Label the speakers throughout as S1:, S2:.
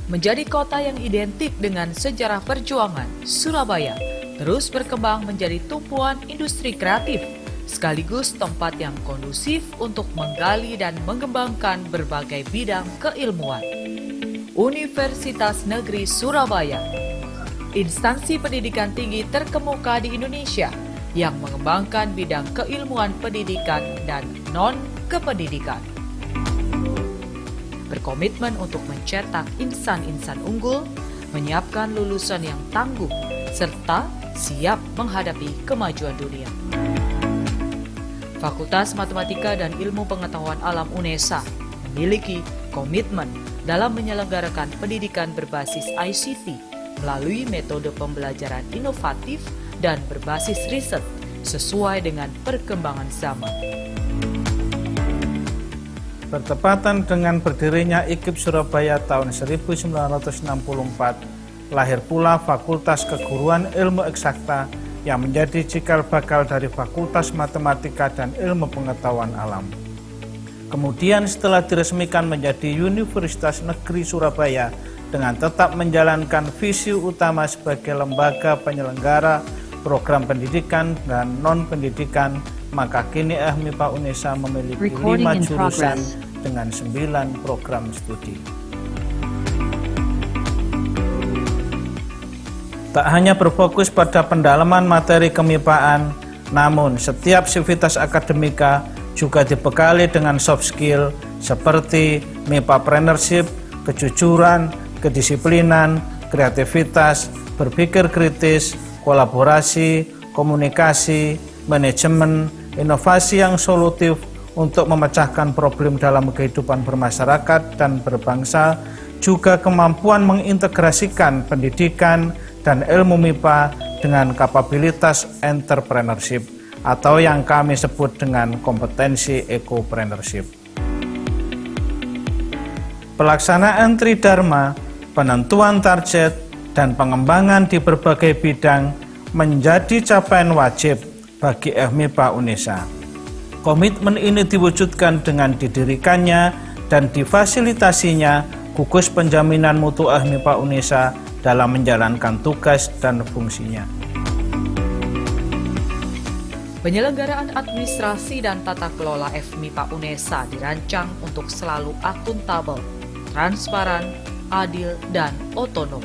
S1: Menjadi kota yang identik dengan sejarah perjuangan, Surabaya terus berkembang menjadi tumpuan industri kreatif, sekaligus tempat yang kondusif untuk menggali dan mengembangkan berbagai bidang keilmuan. Universitas Negeri Surabaya, instansi pendidikan tinggi terkemuka di Indonesia yang mengembangkan bidang keilmuan pendidikan dan non-kependidikan. Berkomitmen untuk mencetak insan-insan unggul, menyiapkan lulusan yang tangguh, serta siap menghadapi kemajuan dunia. Fakultas Matematika dan Ilmu Pengetahuan Alam UNESA memiliki komitmen dalam menyelenggarakan pendidikan berbasis ICT melalui metode pembelajaran inovatif dan berbasis riset sesuai dengan perkembangan zaman.
S2: Bertepatan dengan berdirinya IKIP Surabaya tahun 1964, lahir pula Fakultas Keguruan Ilmu Eksakta yang menjadi cikal bakal dari Fakultas Matematika dan Ilmu Pengetahuan Alam. Kemudian setelah diresmikan menjadi Universitas Negeri Surabaya dengan tetap menjalankan visi utama sebagai lembaga penyelenggara program pendidikan dan non-pendidikan, maka kini MIPA UNESA memiliki 5 jurusan dengan 9 program studi. Tak hanya berfokus pada pendalaman materi kemipaan, namun setiap sivitas akademika juga dibekali dengan soft skill seperti MIPApreneurship, kejujuran, kedisiplinan, kreativitas, berpikir kritis, kolaborasi, komunikasi, manajemen, inovasi yang solutif untuk memecahkan problem dalam kehidupan bermasyarakat dan berbangsa, juga kemampuan mengintegrasikan pendidikan dan ilmu MIPA dengan kapabilitas entrepreneurship atau yang kami sebut dengan kompetensi ekopreneurship. Pelaksanaan Tridharma, penentuan target, dan pengembangan di berbagai bidang menjadi capaian wajib bagi MIPA UNESA. Komitmen ini diwujudkan dengan didirikannya dan difasilitasinya gugus penjaminan mutu MIPA UNESA dalam menjalankan tugas dan fungsinya.
S1: Penyelenggaraan administrasi dan tata kelola MIPA UNESA dirancang untuk selalu akuntabel, transparan, adil, dan otonom.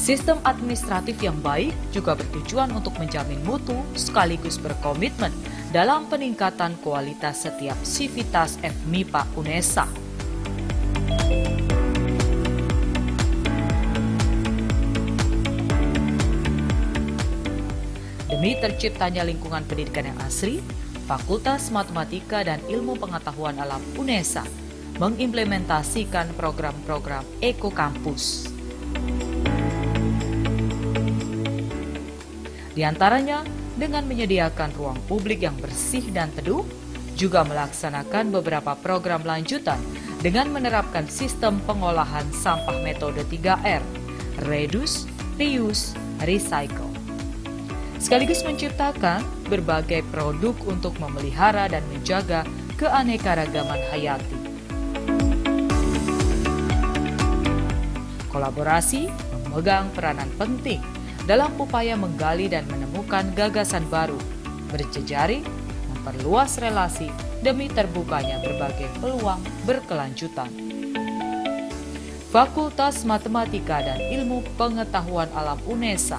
S1: Sistem administratif yang baik juga bertujuan untuk menjamin mutu sekaligus berkomitmen dalam peningkatan kualitas setiap sivitas MIPA UNESA. Demi terciptanya lingkungan pendidikan yang asri, Fakultas Matematika dan Ilmu Pengetahuan Alam UNESA mengimplementasikan program-program ekokampus. Di antaranya dengan menyediakan ruang publik yang bersih dan teduh, juga melaksanakan beberapa program lanjutan dengan menerapkan sistem pengolahan sampah metode 3R, reduce, reuse, recycle. Sekaligus menciptakan berbagai produk untuk memelihara dan menjaga keanekaragaman hayati. Kolaborasi memegang peranan penting dalam upaya menggali dan menemukan gagasan baru, berjejaring, memperluas relasi demi terbukanya berbagai peluang berkelanjutan. Fakultas Matematika dan Ilmu Pengetahuan Alam UNESA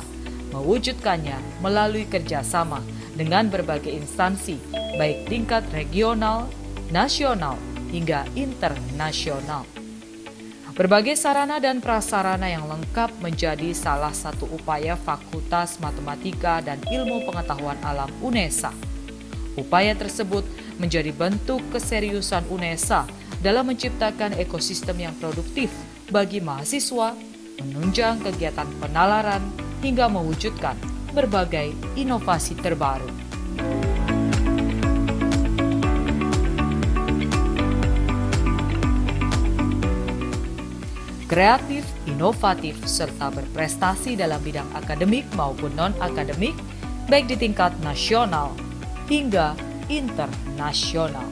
S1: mewujudkannya melalui kerjasama dengan berbagai instansi, baik tingkat regional, nasional, hingga internasional. Berbagai sarana dan prasarana yang lengkap menjadi salah satu upaya Fakultas Matematika dan Ilmu Pengetahuan Alam UNESA. Upaya tersebut menjadi bentuk keseriusan UNESA dalam menciptakan ekosistem yang produktif bagi mahasiswa, menunjang kegiatan penalaran, hingga mewujudkan berbagai inovasi terbaru. Kreatif, inovatif, serta berprestasi dalam bidang akademik maupun non-akademik, baik di tingkat nasional hingga internasional.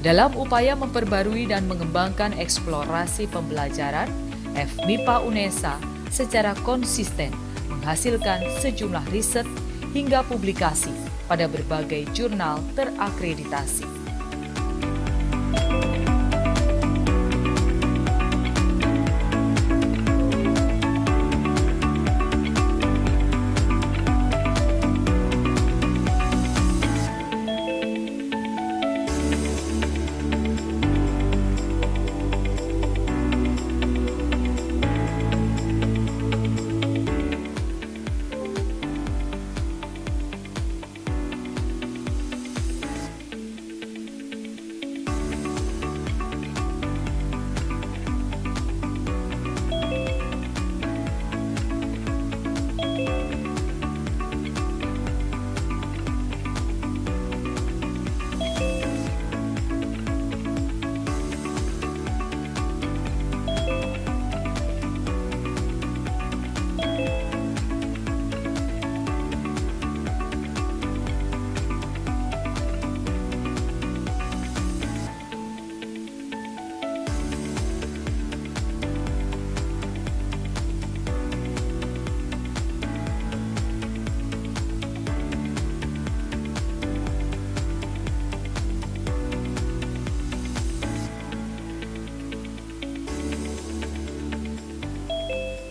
S1: Dalam upaya memperbarui dan mengembangkan eksplorasi pembelajaran, FMIPA UNESA secara konsisten menghasilkan sejumlah riset hingga publikasi pada berbagai jurnal terakreditasi.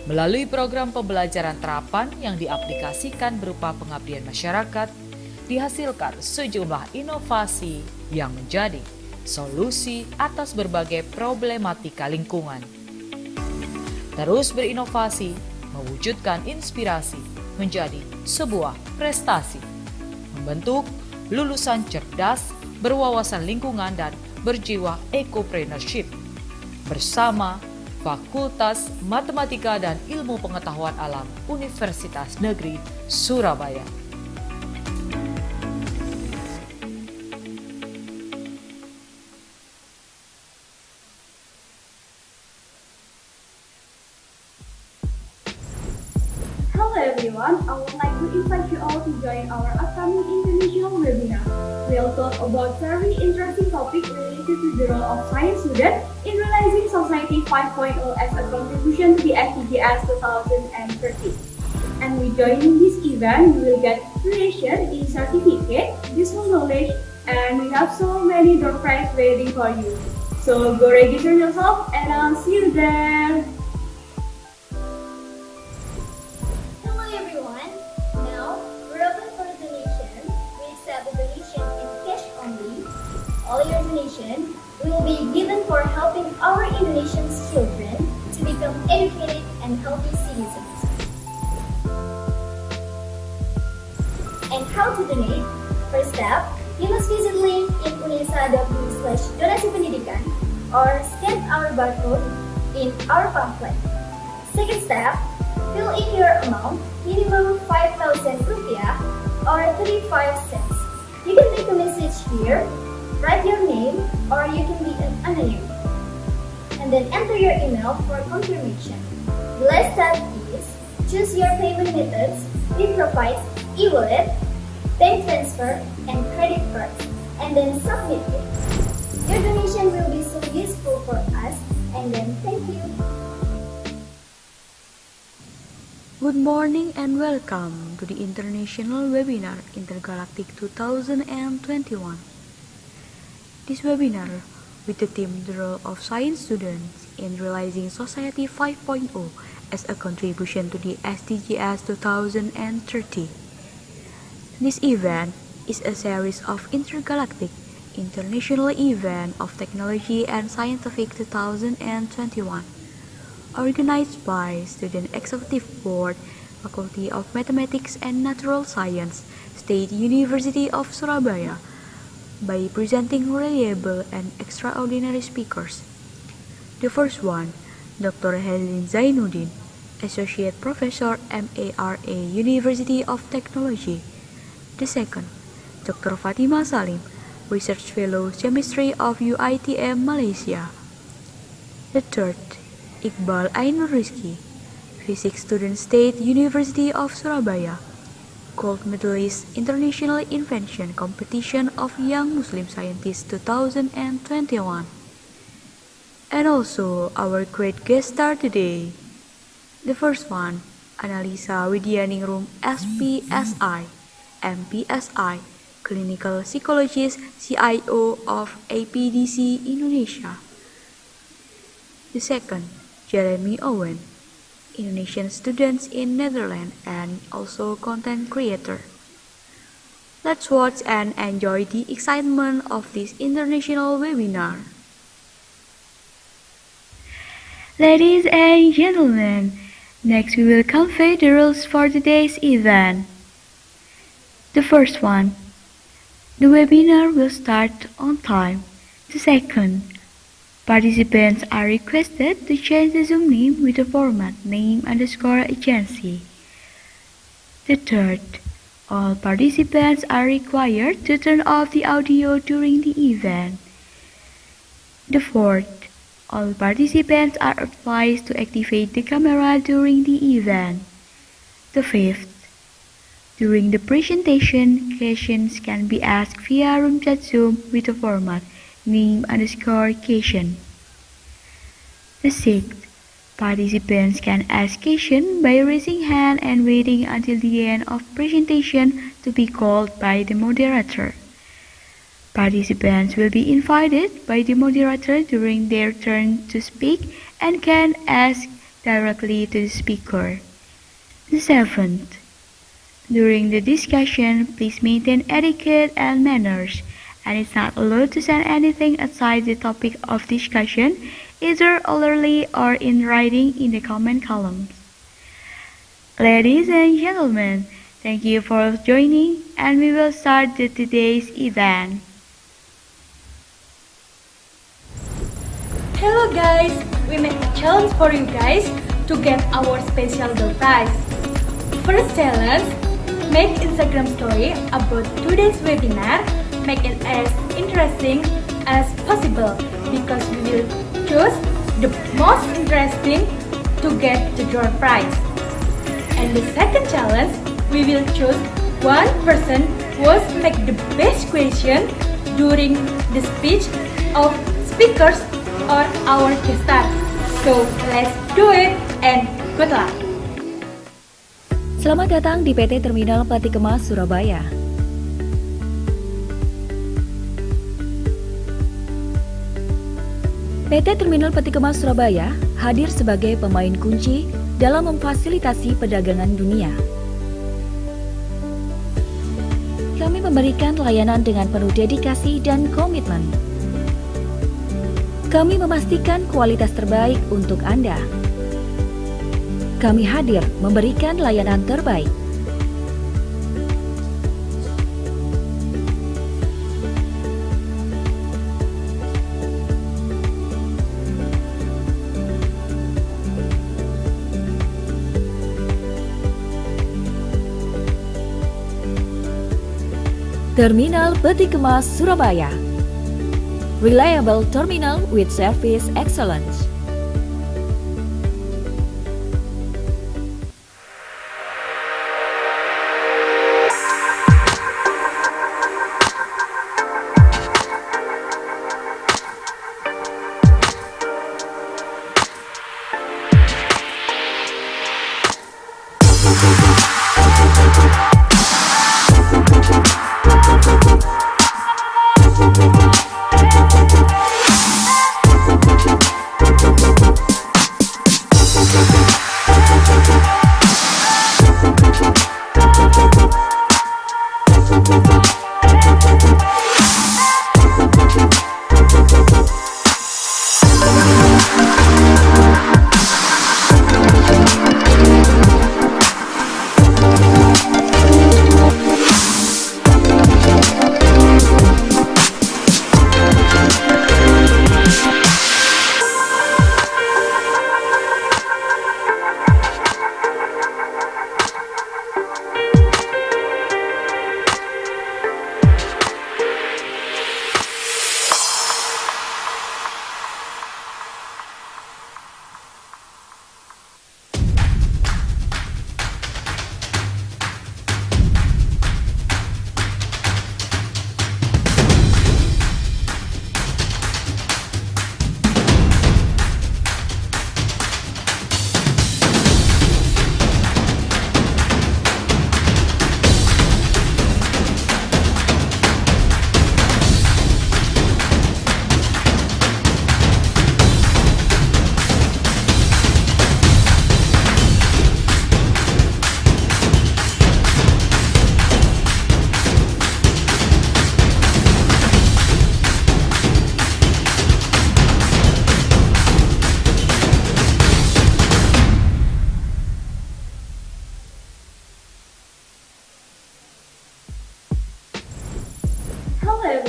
S1: Melalui program pembelajaran terapan yang diaplikasikan berupa pengabdian masyarakat, dihasilkan sejumlah inovasi yang menjadi solusi atas berbagai problematika lingkungan. Terus berinovasi, mewujudkan inspirasi menjadi sebuah prestasi. Membentuk lulusan cerdas, berwawasan lingkungan dan berjiwa ecopreneurship bersama Fakultas Matematika dan Ilmu Pengetahuan Alam Universitas Negeri Surabaya.
S3: Hello everyone, I would like to invite you all to join our upcoming international webinar. We'll talk about very interesting topic related to the role of science student in realizing Society 5.0 as a contribution to the SDGs 2030. And with joining this event, you will get creation in certificate, useful knowledge, and we have so many door prizes waiting for you. So go register yourself and I'll see you there.
S4: Hello everyone. Now we're open for donation. We accept the donation in cash only. All your donation will be given for helping our Indonesian children to become educated and healthy citizens. And how to donate? First step, you must visit link in unesa.com/donasi-pendidikan or scan our barcode in our pamphlet. Second step, fill in your amount, minimum 5,000 rupiah or 35 cents. You can make a message here, write your name, or you can be an anonym. And then enter your email for confirmation. The last step is choose your payment methods. We provide e-wallet, bank transfer, and credit cards, and then submit it. Your donation will be so useful for us, and then thank you.
S5: Good morning and welcome to the International Webinar Intergalactic 2021. This webinar with the theme The Role of Science Students in Realizing Society 5.0 as a Contribution to the SDGs 2030. This event is a series of intergalactic international event of technology and scientific 2021. Organized by Student Executive Board, Faculty of Mathematics and Natural Science, State University of Surabaya, by presenting reliable and extraordinary speakers. The first one, Dr. Helin Zainuddin, Associate Professor MARA, University of Technology. The second, Dr. Fatima Salim, Research Fellow Chemistry of UITM Malaysia. The third, Iqbal Ainur Rizki, Physics Student State University of Surabaya. Gold Medalist International Invention Competition of Young Muslim Scientists 2021. And also our great guest star today. The first one, Analisa Widyaningrum SPSI, MPSI, Clinical Psychologist, CIO of APDC Indonesia. The second, Jeremy Owen, Indonesian student in Netherlands and also content creator. Let's watch and enjoy the excitement of this international webinar. Ladies and gentlemen, next we will convey the rules for today's event. The first one, the webinar will start on time. The second, participants are requested to change the Zoom name with the format name_agency. The third, all participants are required to turn off the audio during the event. The fourth, all participants are advised to activate the camera during the event. The fifth, during the presentation, questions can be asked via room chat Zoom with the format name_question. The sixth, participants can ask questions by raising hand and waiting until the end of presentation to be called by the moderator. Participants will be invited by the moderator during their turn to speak and can ask directly to the speaker. The seventh, during the discussion, please maintain etiquette and manners, and it's not allowed to send anything outside the topic of discussion, either orally or in writing in the comment columns. Ladies and gentlemen, thank you for joining, and we will start today's event.
S6: Hello guys, we make a challenge for you guys to get our special door prize. First challenge, make Instagram story about today's webinar. Make it as interesting as possible because we will choose the most interesting to get the door prize. And the second challenge, we will choose one person who will make the best question during the speech of speakers or our guest star. So let's do it and good luck.
S7: Selamat datang di PT Terminal Peti Kemas Surabaya. PT Terminal Peti Kemas Surabaya hadir sebagai pemain kunci dalam memfasilitasi perdagangan dunia. Kami memberikan layanan dengan penuh dedikasi dan komitmen. Kami memastikan kualitas terbaik untuk Anda. Kami hadir memberikan layanan terbaik. Terminal Peti Kemas Surabaya. Reliable terminal with service excellence.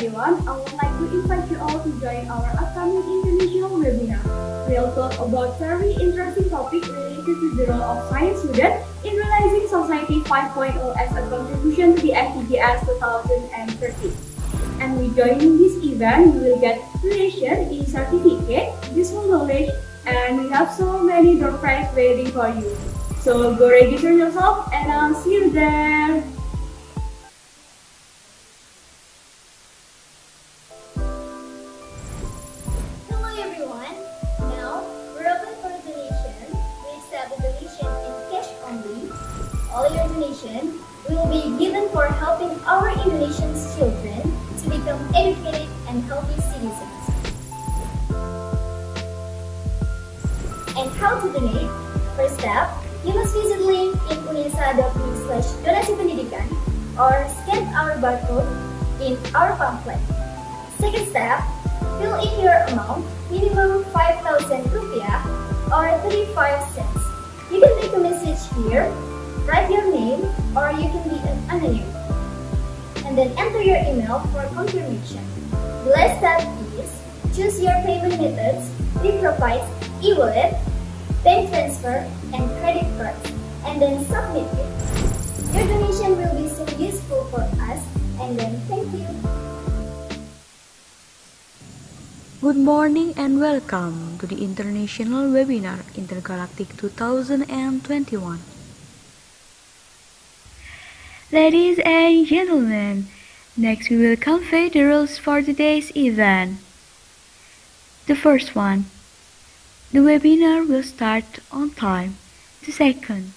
S3: everyone, I would like to invite you all to join our upcoming international webinar. We'll talk about very interesting topic related to the role of science student in realizing Society 5.0 as a contribution to the SDGs 2030. And with joining this event, you will get creation, e-certificate, useful knowledge, and we have so many door prizes waiting for you. So go register yourself and I'll see you there.
S4: Hello everyone. Now we're open for donation. We accept the donation in cash only. All your donation will be given for helping our Indonesian children to become educated and healthy citizens. And how to donate? First step, you must visit link in unesa.me/donasi pendidikan or scan our barcode in our pamphlet. Second step, fill in your amount, minimum 5,000 rupiah or 35 cents. You can leave a message here, write your name, or you can be an anonym. And then enter your email for confirmation. The last step is choose your payment methods. We provide e-wallet, bank transfer, and credit cards, and then submit it. Your donation will be so useful for us, and then thank you.
S5: Good morning and welcome to the international webinar Intergalactic 2021. Ladies and gentlemen, next we will convey the rules for today's event. The first one, the webinar will start on time. The second,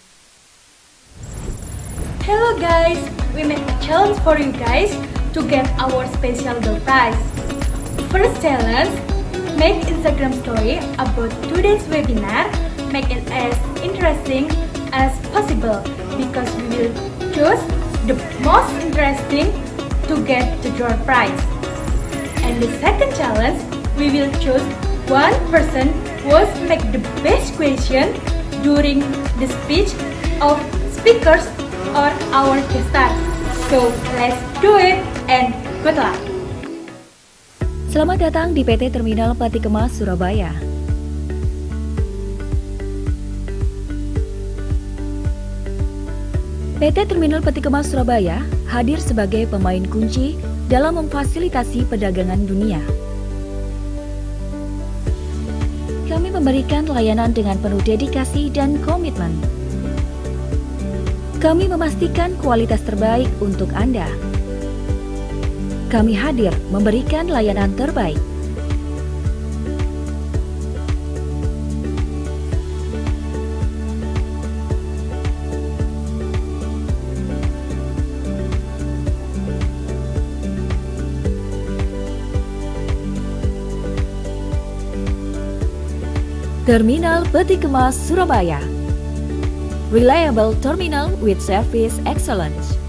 S6: Hello guys, we make a challenge for you guys to get our special door prize. First challenge, make Instagram story about today's webinar. Make it as interesting as possible because we will choose the most interesting to get the door prize. And the second challenge, we will choose one person who will make the best question during the speech of speakers or our guest. So let's do it and good luck.
S7: Selamat datang di PT Terminal Peti Kemas Surabaya. PT Terminal Peti Kemas Surabaya hadir sebagai pemain kunci dalam memfasilitasi perdagangan dunia. Kami memberikan layanan dengan penuh dedikasi dan komitmen. Kami memastikan kualitas terbaik untuk Anda. Kami hadir memberikan layanan terbaik. Terminal Peti Kemas Surabaya. Reliable terminal with service excellence.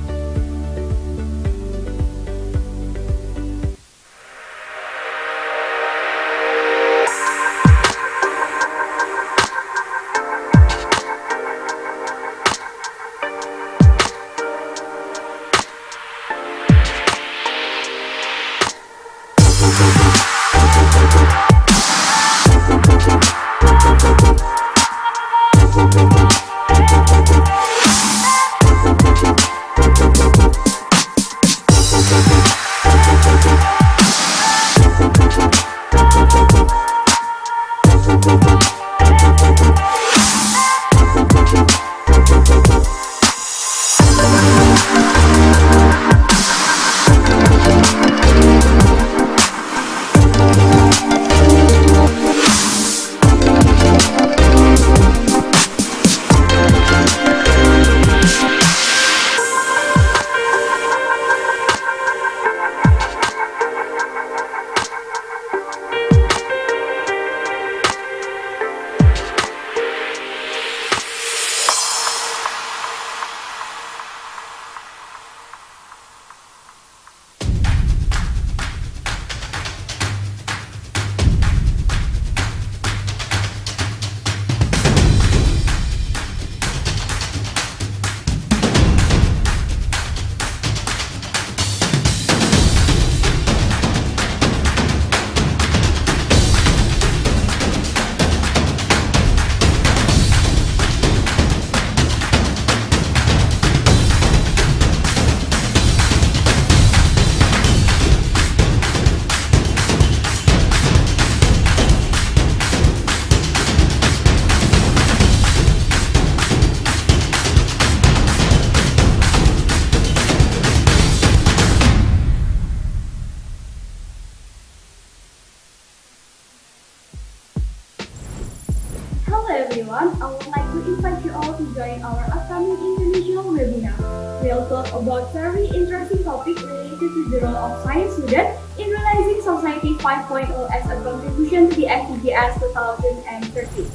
S3: upcoming international webinar. We'll talk about very interesting topic related to the role of science student in realizing Society 5.0 as a contribution to the SDGs 2030.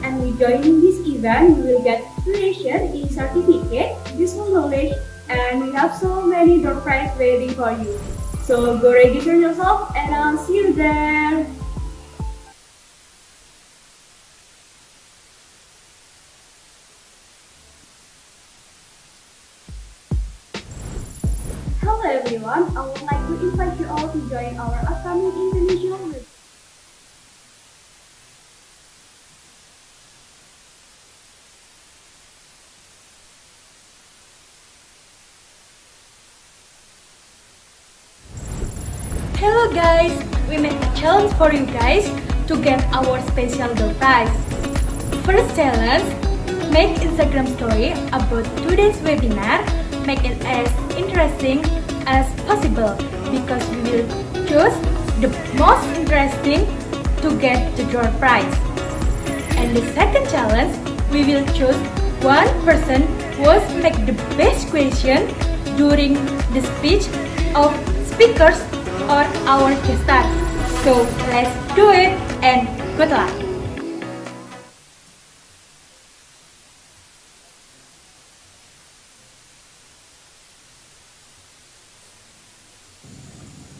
S3: And with joining this event, you will get creation, e-certificate, useful knowledge, and we have so many door prizes waiting for you. So go register yourself and I'll see you there. Hello everyone, I would like to invite you all to join our upcoming international webinar.
S6: Hello guys, we make a challenge for you guys to get our special door prize. First challenge, make Instagram story about today's webinar. Make it as interesting as possible because we will choose the most interesting to get the door prize. And the second challenge, we will choose one person who will make the best question during the speech of speakers or our guest star. So let's do it and good luck!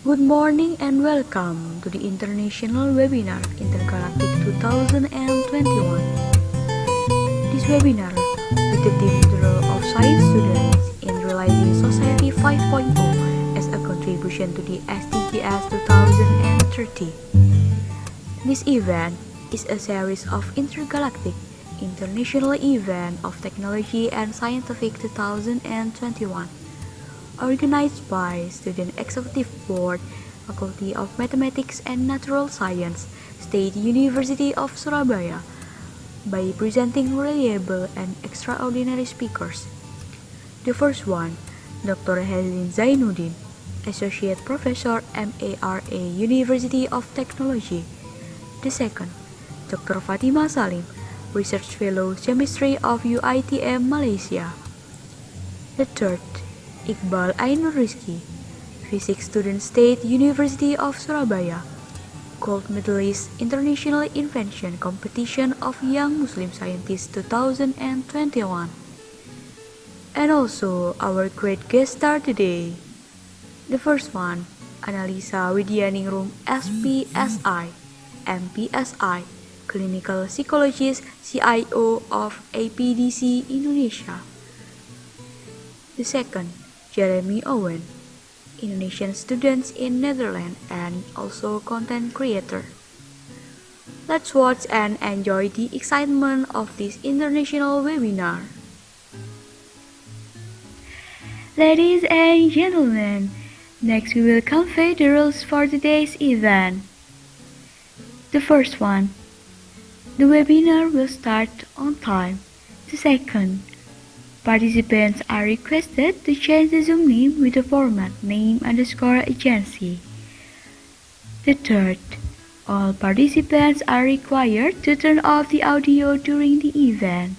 S5: Good morning and welcome to the international webinar Intergalactic 2021. This webinar with the theme the role of science students in realizing Society 5.0 as a contribution to the SDGs 2030. This event is a series of intergalactic international event of technology and scientific 2021. Organized by Student Executive Board, Faculty of Mathematics and Natural Science, State University of Surabaya, by presenting reliable and extraordinary speakers. The first one, Dr. Helin Zainuddin, Associate Professor MARA, University of Technology. The second, Dr. Fatima Salim, Research Fellow Chemistry of UITM Malaysia. The third, Iqbal Ainur Rizki, Physics Student State University of Surabaya, Gold Medalist International Invention Competition of Young Muslim Scientists 2021. And also our great guest star today. The first one, Analisa Widyaningrum SPSI, MPSI, Clinical Psychologist CIO of APDC Indonesia. The second, Jeremy Owen, Indonesian students in Netherlands and also content creator. Let's watch and enjoy the excitement of this international webinar.
S7: Ladies and gentlemen, next we will convey the rules for today's event. The first one, the webinar will start on time. The second, participants are requested to change the Zoom name with the format name_agency. The third, all participants are required to turn off the audio during the event.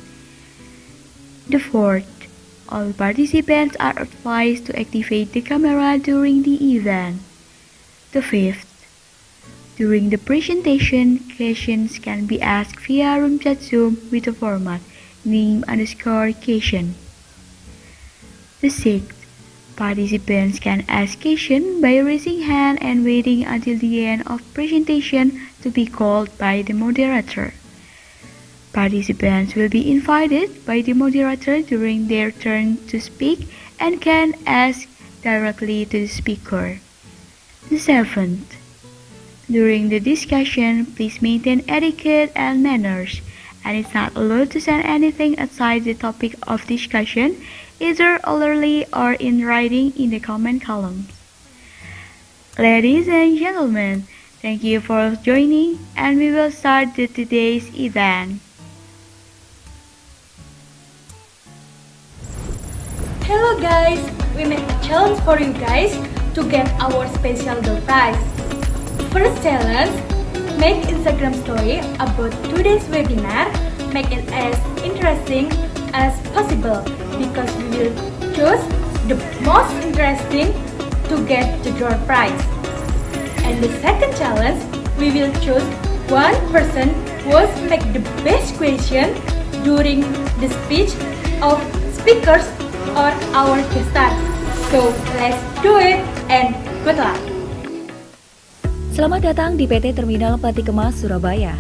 S7: The fourth, all participants are advised to activate the camera during the event. The fifth, during the presentation, questions can be asked via room chat Zoom with the format name_question. The sixth, participants can ask questions by raising hand and waiting until the end of presentation to be called by the moderator. Participants will be invited by the moderator during their turn to speak and can ask directly to the speaker. The seventh, during the discussion, please maintain etiquette and manners, and it's not allowed to send anything outside the topic of discussion, either orally or in writing in the comment columns. Ladies and gentlemen, thank you for joining, and we will start today's event.
S6: Hello guys, we make a challenge for you guys to get our special door prize. First challenge, make Instagram story about today's webinar. Make it as interesting as possible because we will choose the most interesting to get the door prize. And the second challenge, we will choose one person who will make the best question during the speech of speakers or our guest. So let's do it and good luck.
S8: Selamat datang di PT Terminal Peti Kemas Surabaya.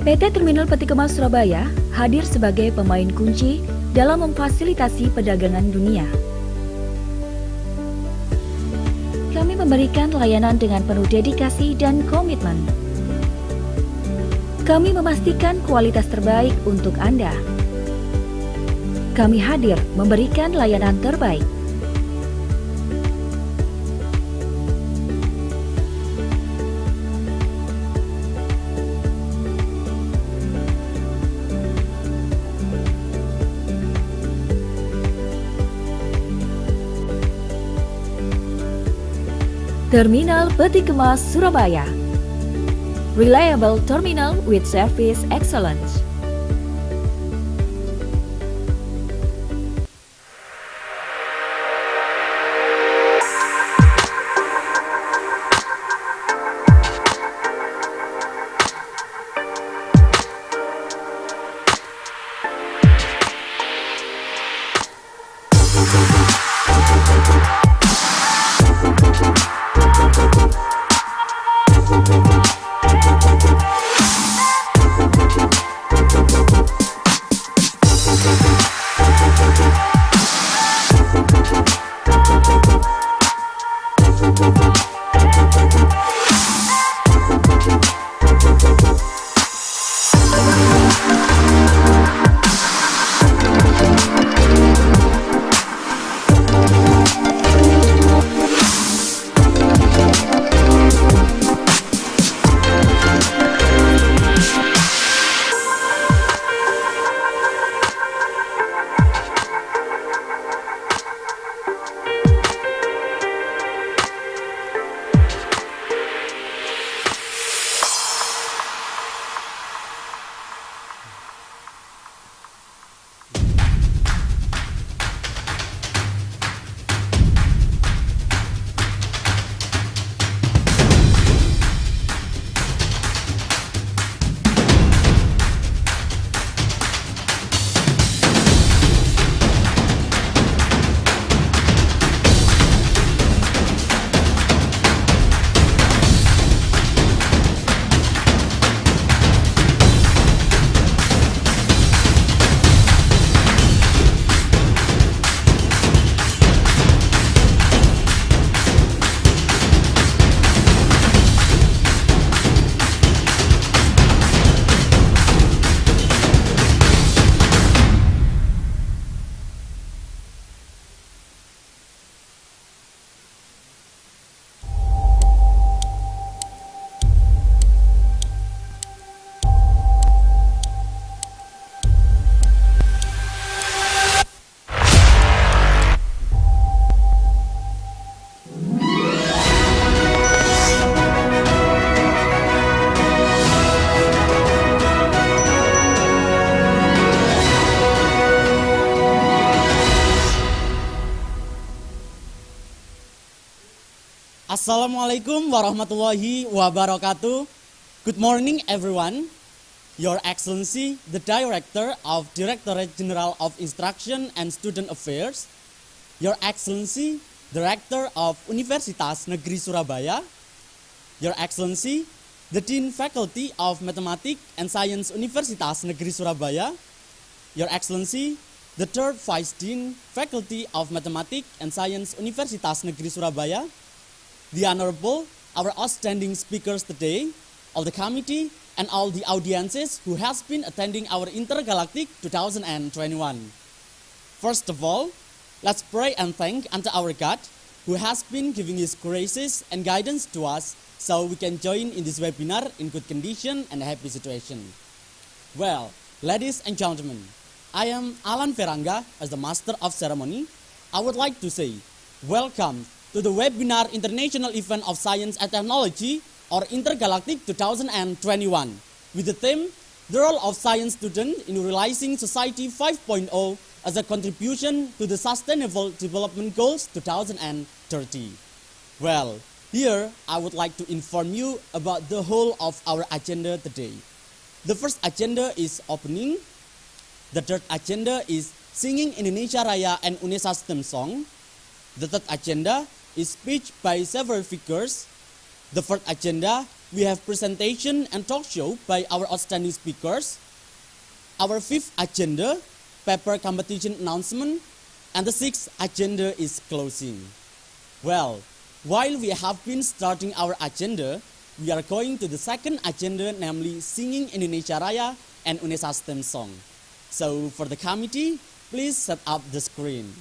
S8: PT Terminal Peti Kemas Surabaya hadir sebagai pemain kunci dalam memfasilitasi perdagangan dunia. Kami memberikan layanan dengan penuh dedikasi dan komitmen. Kami memastikan kualitas terbaik untuk Anda. Kami hadir memberikan layanan terbaik. Terminal Peti Kemas Surabaya. Reliable terminal with service excellence.
S9: Assalamualaikum warahmatullahi wabarakatuh. Good morning everyone. Your Excellency, the Director of Directorate General of Instruction and Student Affairs, Your Excellency, Director of Universitas Negeri Surabaya, Your Excellency, the Dean Faculty of Mathematics and Science Universitas Negeri Surabaya, Your Excellency, the Third Vice Dean Faculty of Mathematics and Science Universitas Negeri Surabaya, the Honorable, our outstanding speakers today, all the committee, and all the audiences who has been attending our Intergalactic 2021. First of all, let's pray and thank unto our God who has been giving His graces and guidance to us so we can join in this webinar in good condition and happy situation. Well, ladies and gentlemen, I am Alan Feranga as the Master of Ceremony. I would like to say welcome to the webinar International Event of Science and Technology or Intergalactic 2021 with the theme The Role of Science Student in Realizing Society 5.0 as a Contribution to the Sustainable Development Goals 2030. Well, here I would like to inform you about the whole of our agenda today. The first agenda is opening. The third agenda is singing Indonesia Raya and UNESA STEM song. The third agenda is speech by several figures. The fourth agenda, we have presentation and talk show by our outstanding speakers. Our fifth agenda, paper competition announcement. And the sixth agenda is closing. Well, while we have been starting our agenda, we are going to the second agenda, namely singing Indonesia Raya and UNESA STEM song. So for the committee, please set up the screen.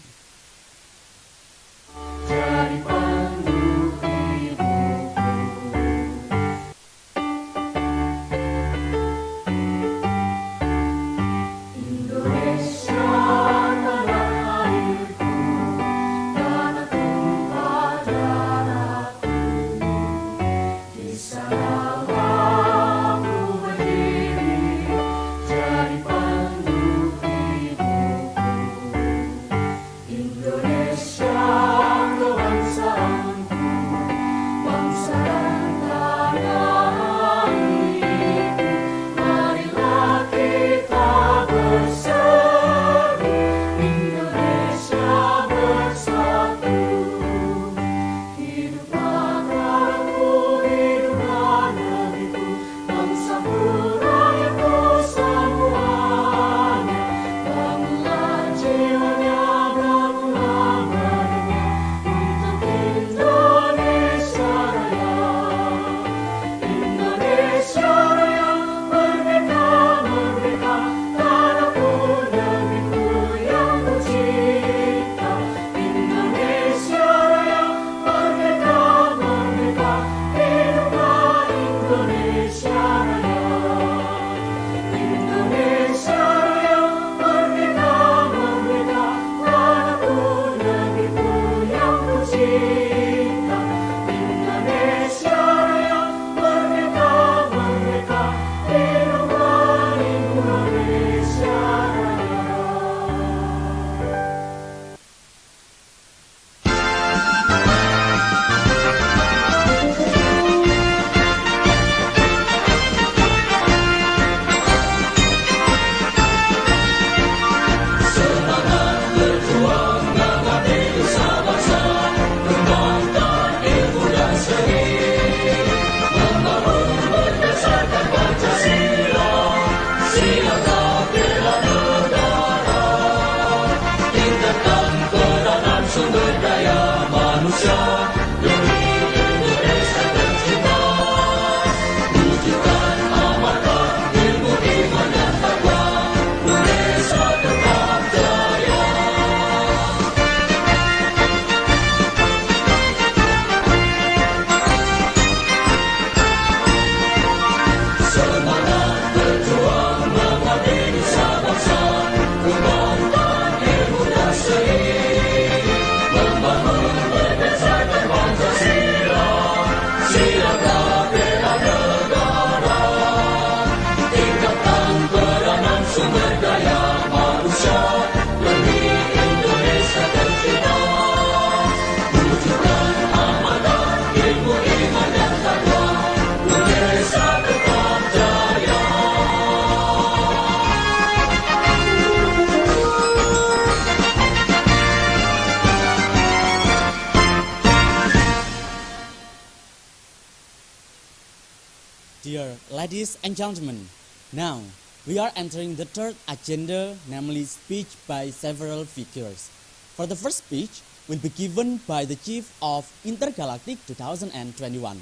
S9: Dear ladies and gentlemen, now we are entering the third agenda, namely speech by several figures. For the first speech will be given by the Chief of Intergalactic 2021.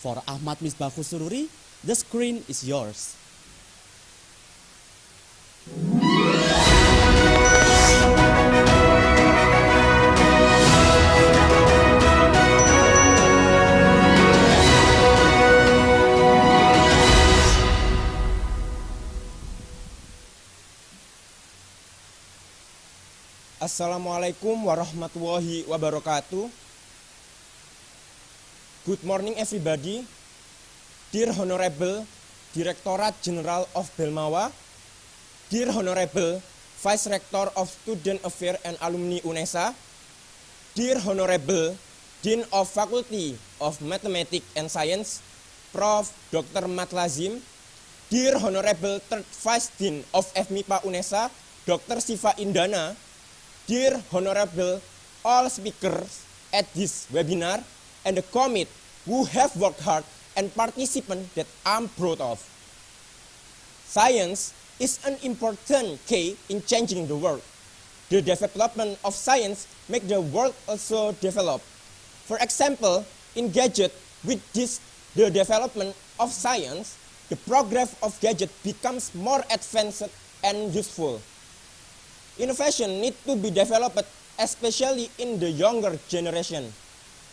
S9: For Ahmad Misbah Khusururi, the screen is yours.
S10: Assalamualaikum warahmatullahi wabarakatuh. Good morning everybody. Dear Honorable Directorate General of Belmawa, Dear Honorable Vice Rector of Student Affairs and Alumni UNESA, Dear Honorable Dean of Faculty of Mathematics and Science, Prof. Dr. Matlazim, Dear Honorable Third Vice Dean of FMIPA UNESA, Dr. Siva Indana, Dear Honorable all speakers at this webinar and the committee who have worked hard and participants that I'm proud of. Science is an important key in changing the world. The development of science makes the world also develop. For example, in gadget, with this the development of science, the progress of gadget becomes more advanced and useful. Innovation needs to be developed especially in the younger generation.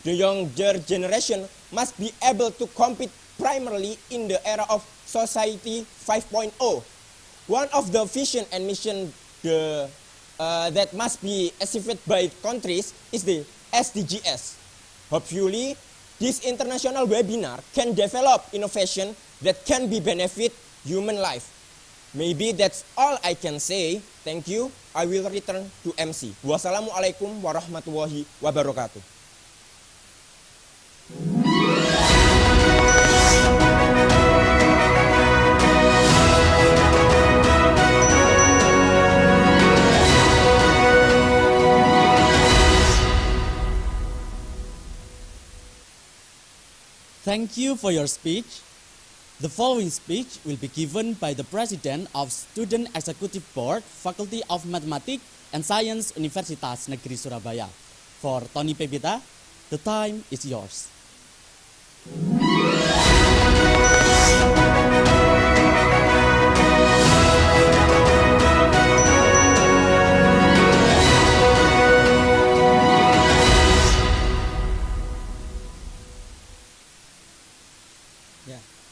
S10: The younger generation must be able to compete primarily in the era of Society 5.0. One of the vision and mission that must be achieved by countries is the SDGs. Hopefully, this international webinar can develop innovation that can be benefit human life. Maybe that's all I can say. Thank you. I will return to MC. Wassalamualaikum warahmatullahi wabarakatuh.
S9: Thank you for your speech. The following speech will be given by the President of Student Executive Board, Faculty of Mathematics and Science, Universitas Negeri Surabaya. For Tony Pebita, the time is yours.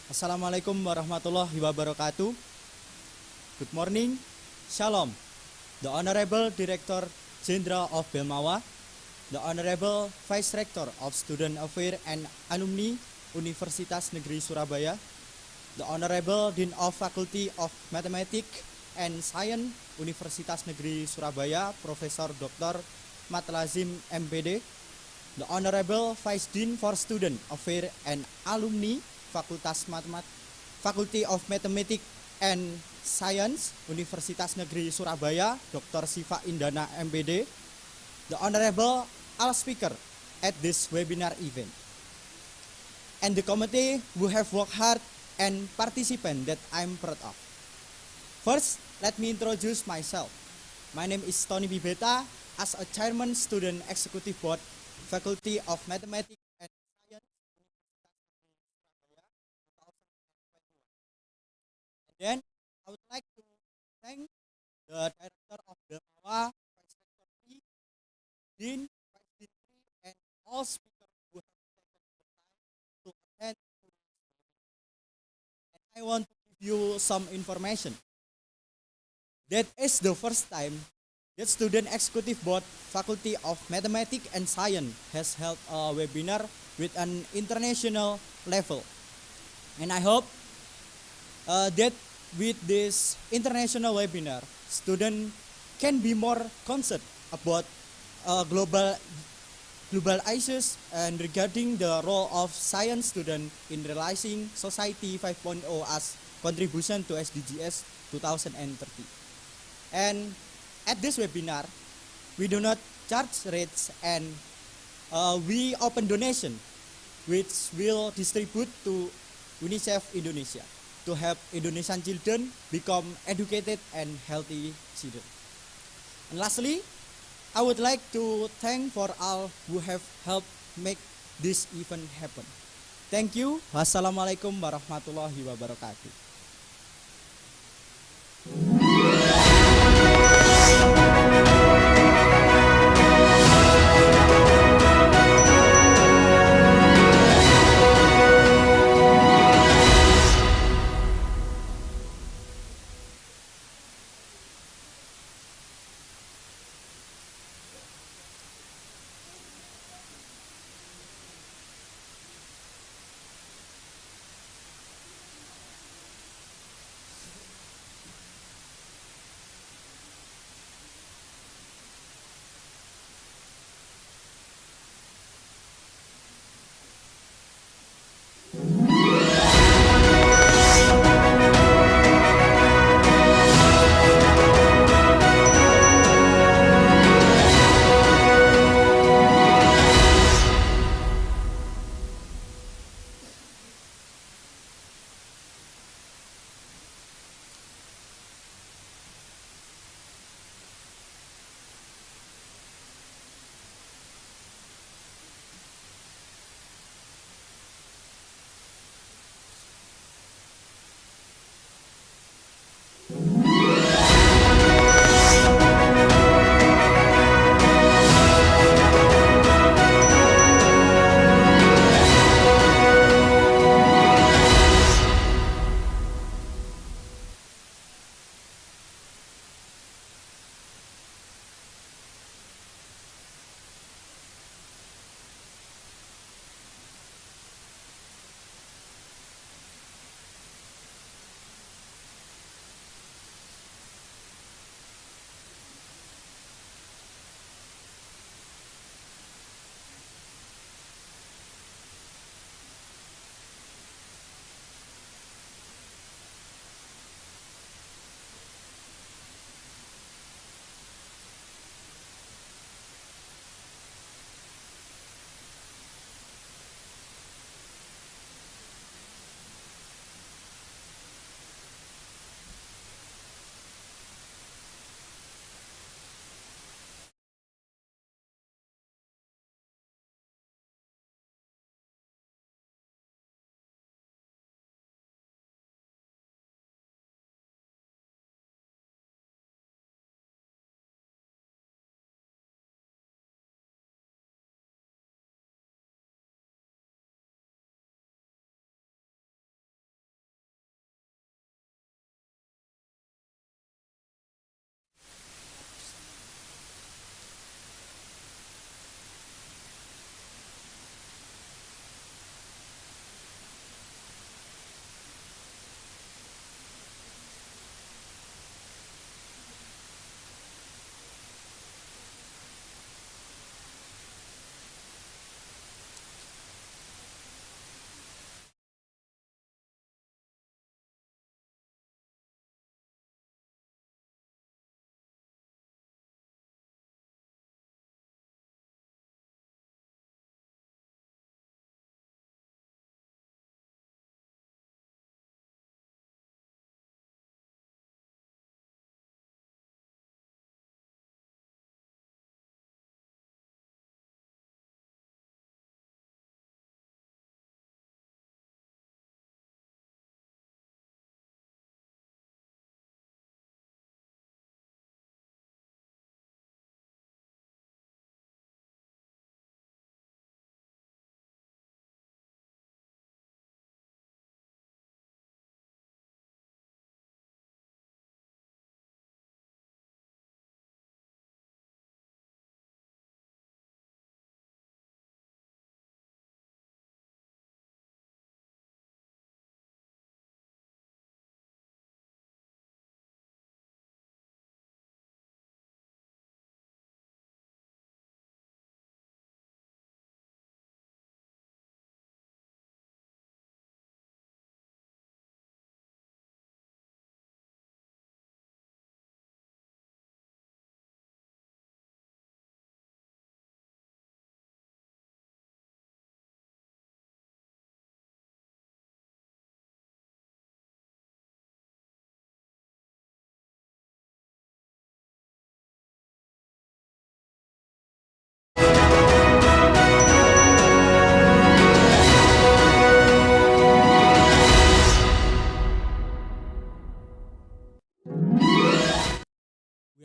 S11: Assalamualaikum warahmatullahi wabarakatuh. Good morning, Shalom. The Honorable Director General of Belmawa, the Honorable Vice Rector of Student Affairs and Alumni Universitas Negeri Surabaya, the Honorable Dean of Faculty of Mathematics and Science Universitas Negeri Surabaya, Profesor Dr. Matlazim MPD, the Honorable Vice Dean for Student Affairs and Alumni Faculty of Mathematics and Science Universitas Negeri Surabaya, Dr. Siva Indana MPD, the Honorable all speaker at this webinar event, and the committee who have worked hard and participant that I'm proud of. First, let me introduce myself. My name is Tony Bibeta, as a Chairman Student Executive Board, Faculty of Mathematics and Science. Then I would like to thank the Director of Belmawa, Vice Rector 3, Dean, Vice Dean 3, and all speakers who have taken the time to attend. And I want to give you some information. That is the first time that Student Executive Board, Faculty of Mathematics and Science has held a webinar with an international level. And I hope that with this international webinar, students can be more concerned about global issues and regarding the role of science student in realizing Society 5.0 as contribution to SDGs 2030. And at this webinar, we do not charge rates, and we open donation, which will distribute to UNICEF Indonesia, to help Indonesian children become educated and healthy children. And lastly, I would like to thank for all who have helped make this event happen. Thank you. Wassalamualaikum warahmatullahi wabarakatuh.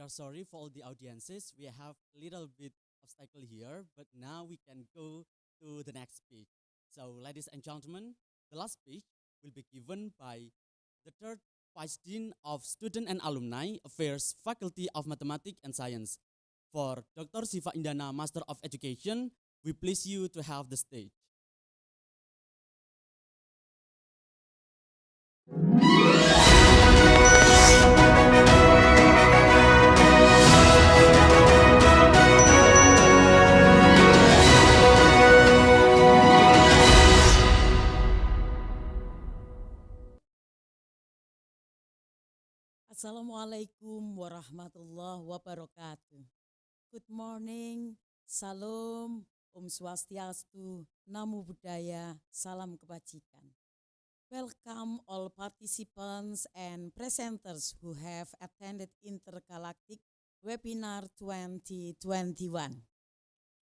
S9: are sorry for all the audiences. We have a little bit obstacle here, but now we can go to the next speech. So, ladies and gentlemen, the last speech will be given by the third Vice Dean of Student and Alumni Affairs Faculty of Mathematics and Science. For Dr. Siva Indana, Master of Education, we please you to have the stage.
S12: Assalamualaikum warahmatullahi wabarakatuh. Good morning, salam, swastiastu, namo buddhaya, salam kebajikan. Welcome all participants and presenters who have attended Intergalactic Webinar 2021.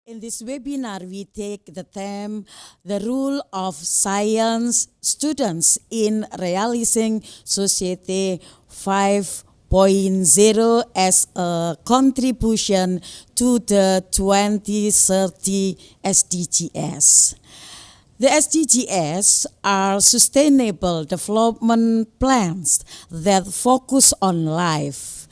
S12: In this webinar, we take the theme, the role of science students in realizing Society 5.0 as a contribution to the 2030 SDGs. The SDGs are sustainable development plans that focus on life.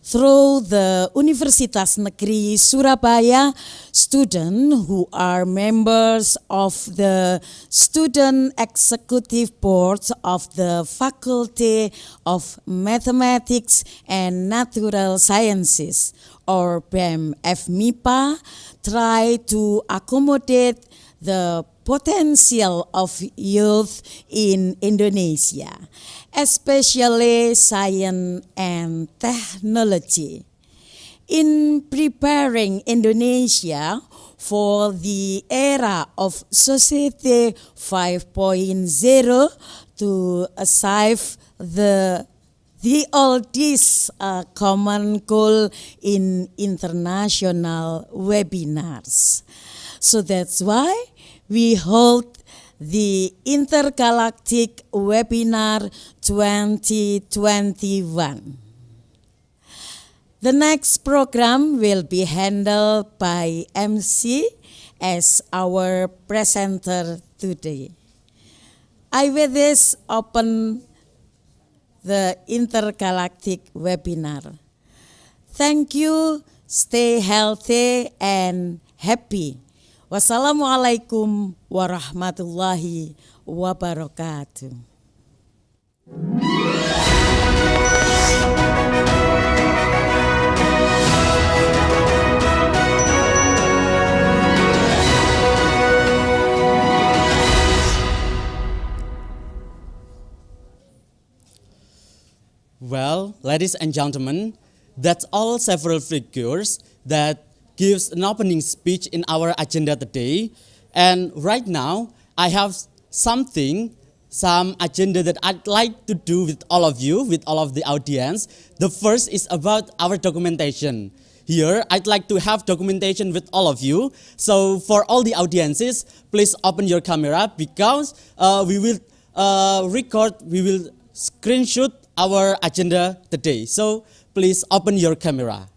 S12: Through the Universitas Negeri Surabaya, students who are members of the Student Executive Board of the Faculty of Mathematics and Natural Sciences, or BEM-FMIPA, try to accommodate the potential of youth in Indonesia, especially science and technology. In preparing Indonesia for the era of Society 5.0 to achieve the oldest common goal in international webinars. So that's why we hold the Intergalactic Webinar 2021. The next program will be handled by MC as our presenter today. I with this open the Intergalactic Webinar. Thank you, stay healthy and happy. Wassalamualaikum warahmatullahi wabarakatuh.
S9: Well, ladies and gentlemen, that's all several figures that gives an opening speech in our agenda today. And right now, I have some agenda that I'd like to do with all of you, with all of the audience. The first is about our documentation. Here, I'd like to have documentation with all of you. So for all the audiences, please open your camera because we will screenshot our agenda today. So please open your camera.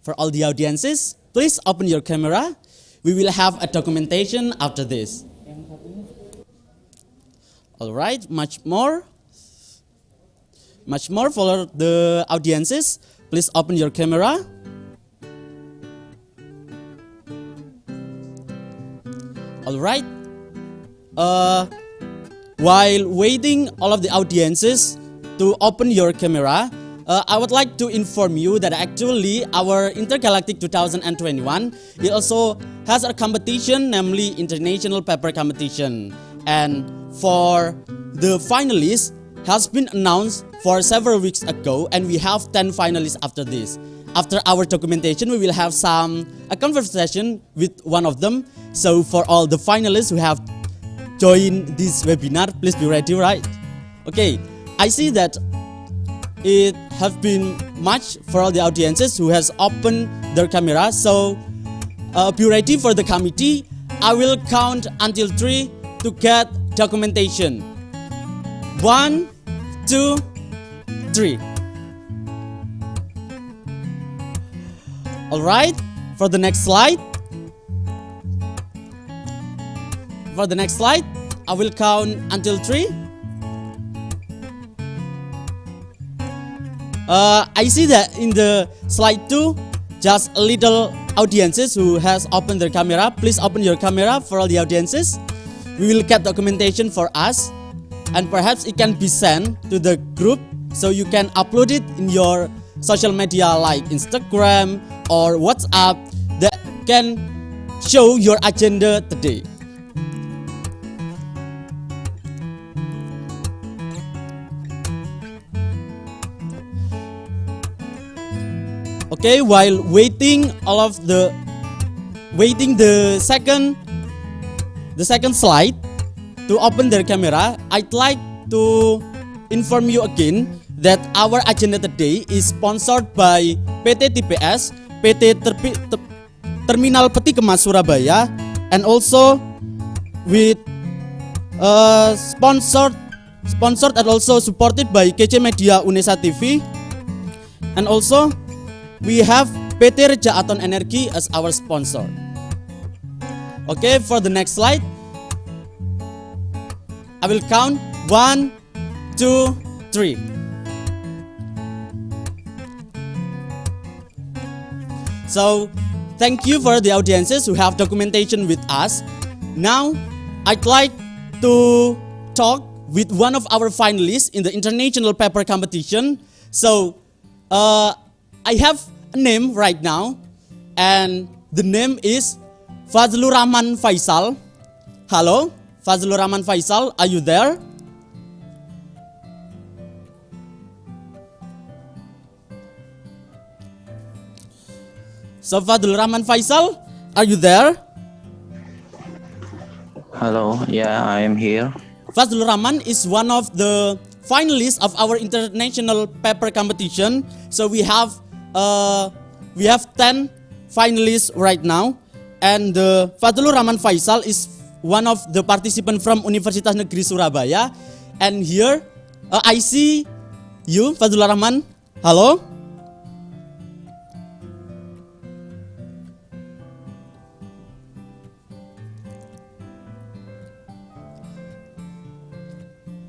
S9: For all the audiences, please open your camera. We will have a documentation after this. All right, much more for the audiences. Please open your camera. All right. While waiting all of the audiences to open your camera, I would like to inform you that actually our Intergalactic 2021, it also has a competition, namely International Paper Competition. And for the finalists has been announced for several weeks ago, and we have 10 finalists after this. After our documentation, we will have a conversation with one of them. So for all the finalists who have joined this webinar, please be ready, right? Okay, I see that it has been much for all the audiences who has opened their camera. So be ready for the committee. I will count until 3 to get documentation. 1, 2, 3. Alright, for the next slide. I will count until 3. I see that in the slide 2, just a little audiences who has opened their camera. Please open your camera for all the audiences. We will get documentation for us, and perhaps it can be sent to the group so you can upload it in your social media like Instagram or WhatsApp that can show your agenda today. Okay, while waiting the second slide to open their camera, I'd like to inform you again that our agenda today is sponsored by PT TPS, Terminal Peti Kemas Surabaya, and also with sponsored and also supported by KC Media Unesa TV, and also we have PT Reja Aton Energi as our sponsor. Okay, for the next slide, I will count 1, 2, 3. So, thank you for the audiences who have documentation with us. Now, I'd like to talk with one of our finalists in the international paper competition. So, I have a name right now, and the name is Fazlur Rahman Faisal. Hello, Fazlur Rahman Faisal, are you there? So Fazlur Rahman Faisal, are you there?
S13: Hello, yeah, I am here.
S9: Fazlur Rahman is one of the finalists of our international paper competition. So we have 10 finalists right now, and Fazlur Rahman Faisal is one of the participants from Universitas Negeri Surabaya. And here I see you, Fazlur Rahman. Hello.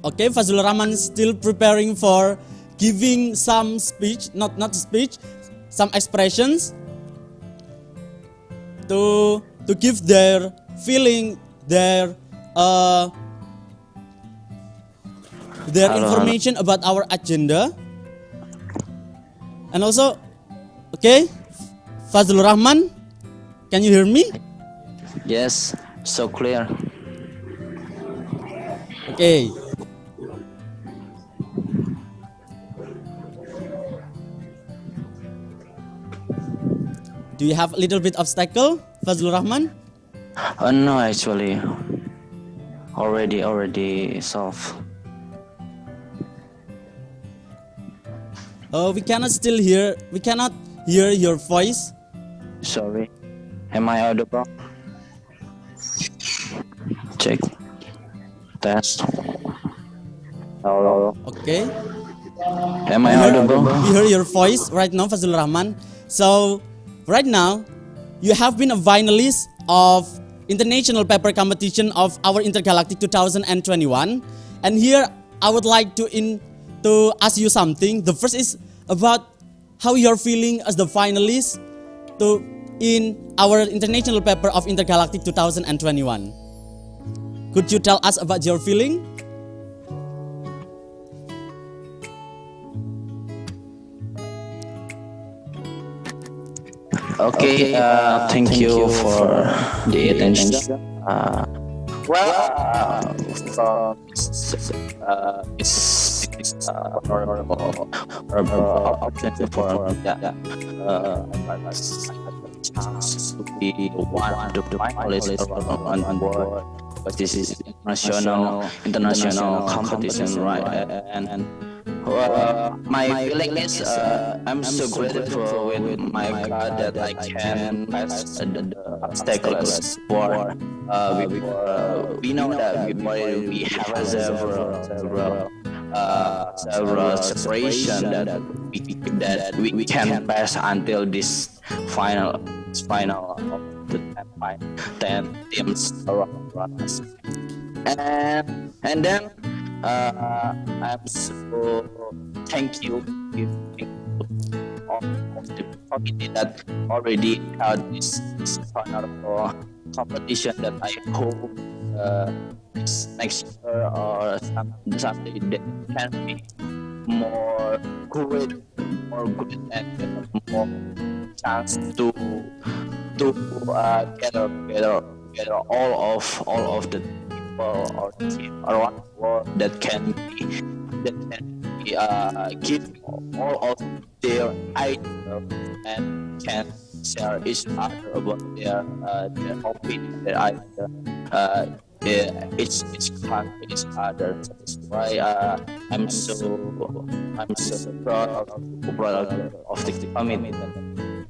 S9: Okay, Fazlur Rahman is still preparing for giving some speech, not speech, some expressions to give their feeling, their information about our agenda. And also, okay, Fazlur Rahman, can you hear me?
S13: Yes, so clear.
S9: Okay. Do you have a little bit obstacle, Fazlur Rahman?
S13: No, actually, already solved.
S9: Oh, we cannot hear your voice.
S13: Sorry, am I audible? Check. Test. Hello.
S9: Okay.
S13: Am I audible?
S9: We hear your voice right now, Fazlur Rahman. So, right now, you have been a finalist of International Paper Competition of our Intergalactic 2021. And here, I would like to ask you something. The first is about how you're feeling as the finalist in our International Paper of Intergalactic 2021. Could you tell us about your feeling?
S13: Okay, thank you for the attention. It's honorable opportunity for chance to be one of the finalists on board. But this is international competition, right? And my feeling is I'm so grateful with my God that I can pass the obstacles before we know that before we have several several separation that we can pass until this final of the 10 teams around us. And then I'm so thank you all of the committee that already held this wonderful competition that I hope next year or someday that can be more good and more chance to gather all of the people or team around the world that can give all of their ideas and can share each other about their opinion, their idea. Each country each other. That's why I'm so proud of the committee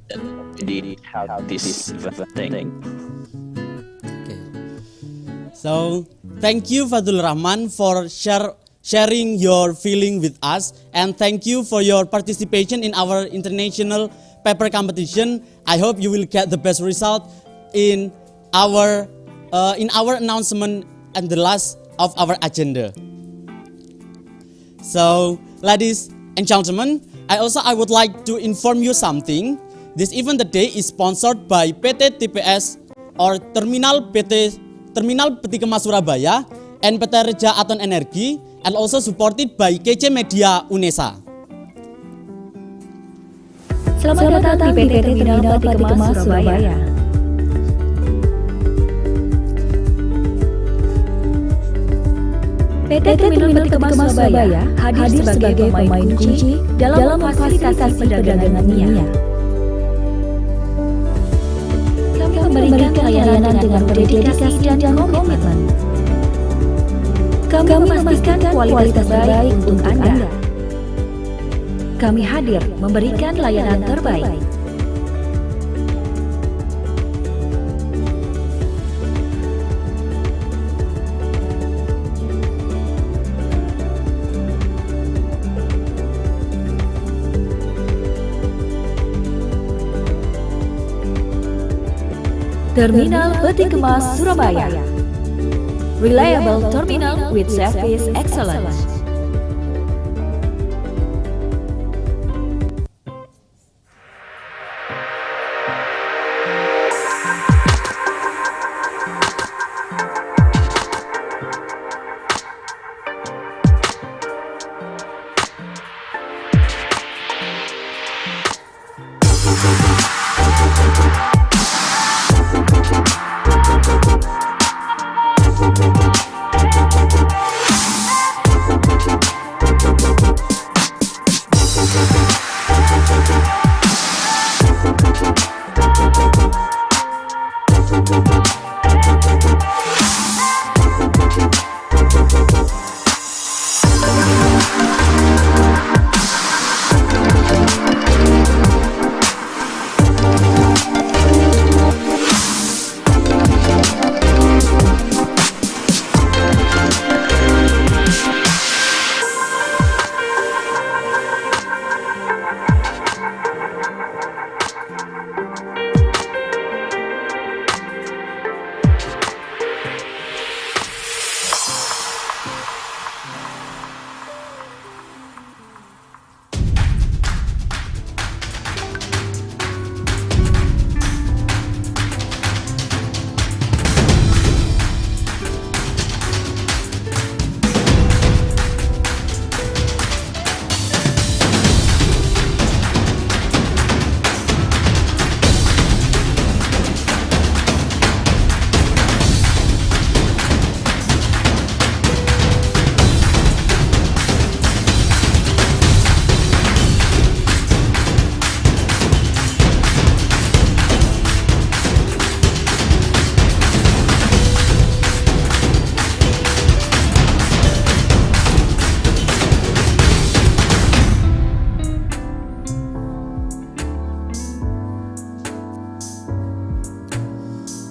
S13: that already have this event.
S9: So thank you Fadul Rahman for sharing your feeling with us, and thank you for your participation in our international paper competition. I hope you will get the best result in our announcement and the last of our agenda. So, ladies and gentlemen, I would like to inform you something. This event today is sponsored by PT TPS or Terminal Peti Kemas Surabaya and PT Reja Aton Energi, and also supported by KC Media UNESA.
S8: Selamat datang di PT Terminal Peti Kemas Surabaya. PT Terminal Peti Kemas Surabaya hadir sebagai pemain kunci dalam memfasilitasi perdagangan dunia. Kami memberikan layanan dengan dedikasi dan komitmen. Kami memastikan kualitas terbaik untuk Anda. Kami hadir memberikan layanan terbaik. Terminal Peti Kemas Surabaya. Reliable terminal with service excellence.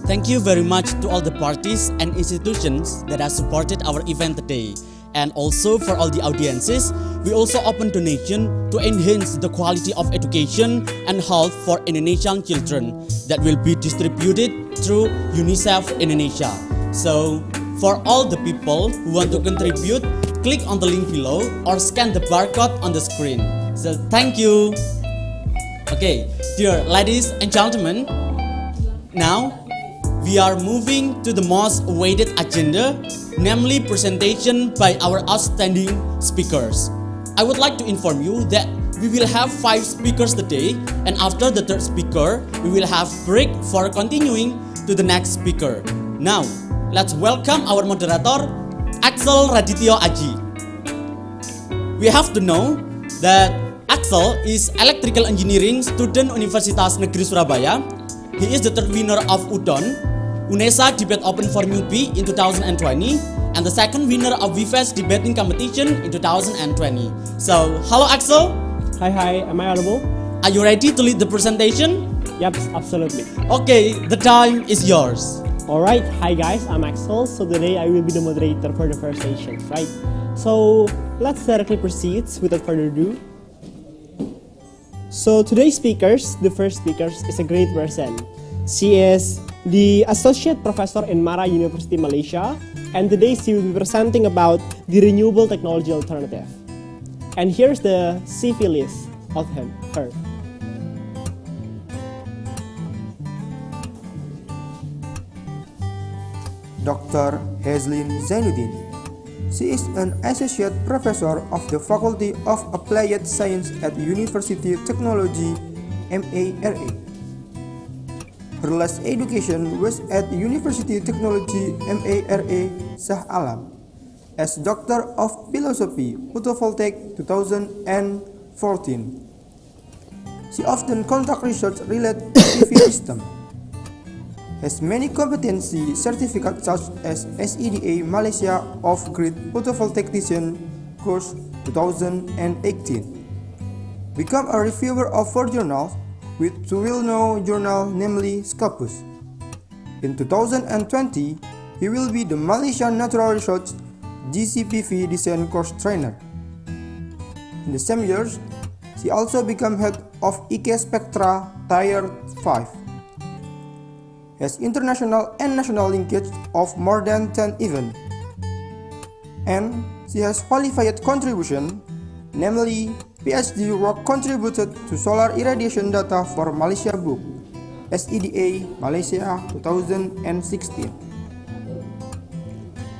S9: Thank you very much to all the parties and institutions that have supported our event today. And also for all the audiences, we also open donation to enhance the quality of education and health for Indonesian children that will be distributed through UNICEF Indonesia. So for all the people who want to contribute, click on the link below or scan the barcode on the screen. So thank you. Okay, dear ladies and gentlemen, now we are moving to the most awaited agenda, namely presentation by our outstanding speakers. I would like to inform you that we will have 5 speakers today, and after the third speaker, we will have break for continuing to the next speaker. Now, let's welcome our moderator, Axel Radityo Aji. We have to know that Axel is electrical engineering student Universitas Negeri Surabaya. He is the third winner of UDON, UNESA Debate Open for Newbie in 2020, and the second winner of VFES Debating Competition in 2020. So, hello Axel.
S14: Hi, am I audible?
S9: Are you ready to lead the presentation?
S14: Yep, absolutely.
S9: Okay, the time is yours.
S14: Alright, hi guys, I'm Axel. So today I will be the moderator for the first session, right? So let's directly proceed without further ado. So today's speakers, the first speaker is a great person. She is the Associate Professor in Mara University, Malaysia, and today she will be presenting about the renewable technology alternative. And here's the CV list of her.
S15: Dr. Hazlin Zainuddin. She is an Associate Professor of the Faculty of Applied Science at University Technology, MARA. Her last education was at University Technology MARA Shah Alam as Doctor of Philosophy Photovoltaic 2014. She often conduct research related to PV system. Has many competency certificates such as SEDA Malaysia Off-Grid Photovoltaic Technician Course 2018. Become a reviewer of 4 journals with 2 well-known journals, namely Scopus. In 2020, he will be the Malaysian Natural Research GCPV Design Course Trainer. In the same years, she also became head of IKE Spectra Tier 5. Has international and national linkage of more than 10 events. And she has qualified contribution, namely PhD work contributed to solar irradiation data for Malaysia book, SEDA Malaysia 2016.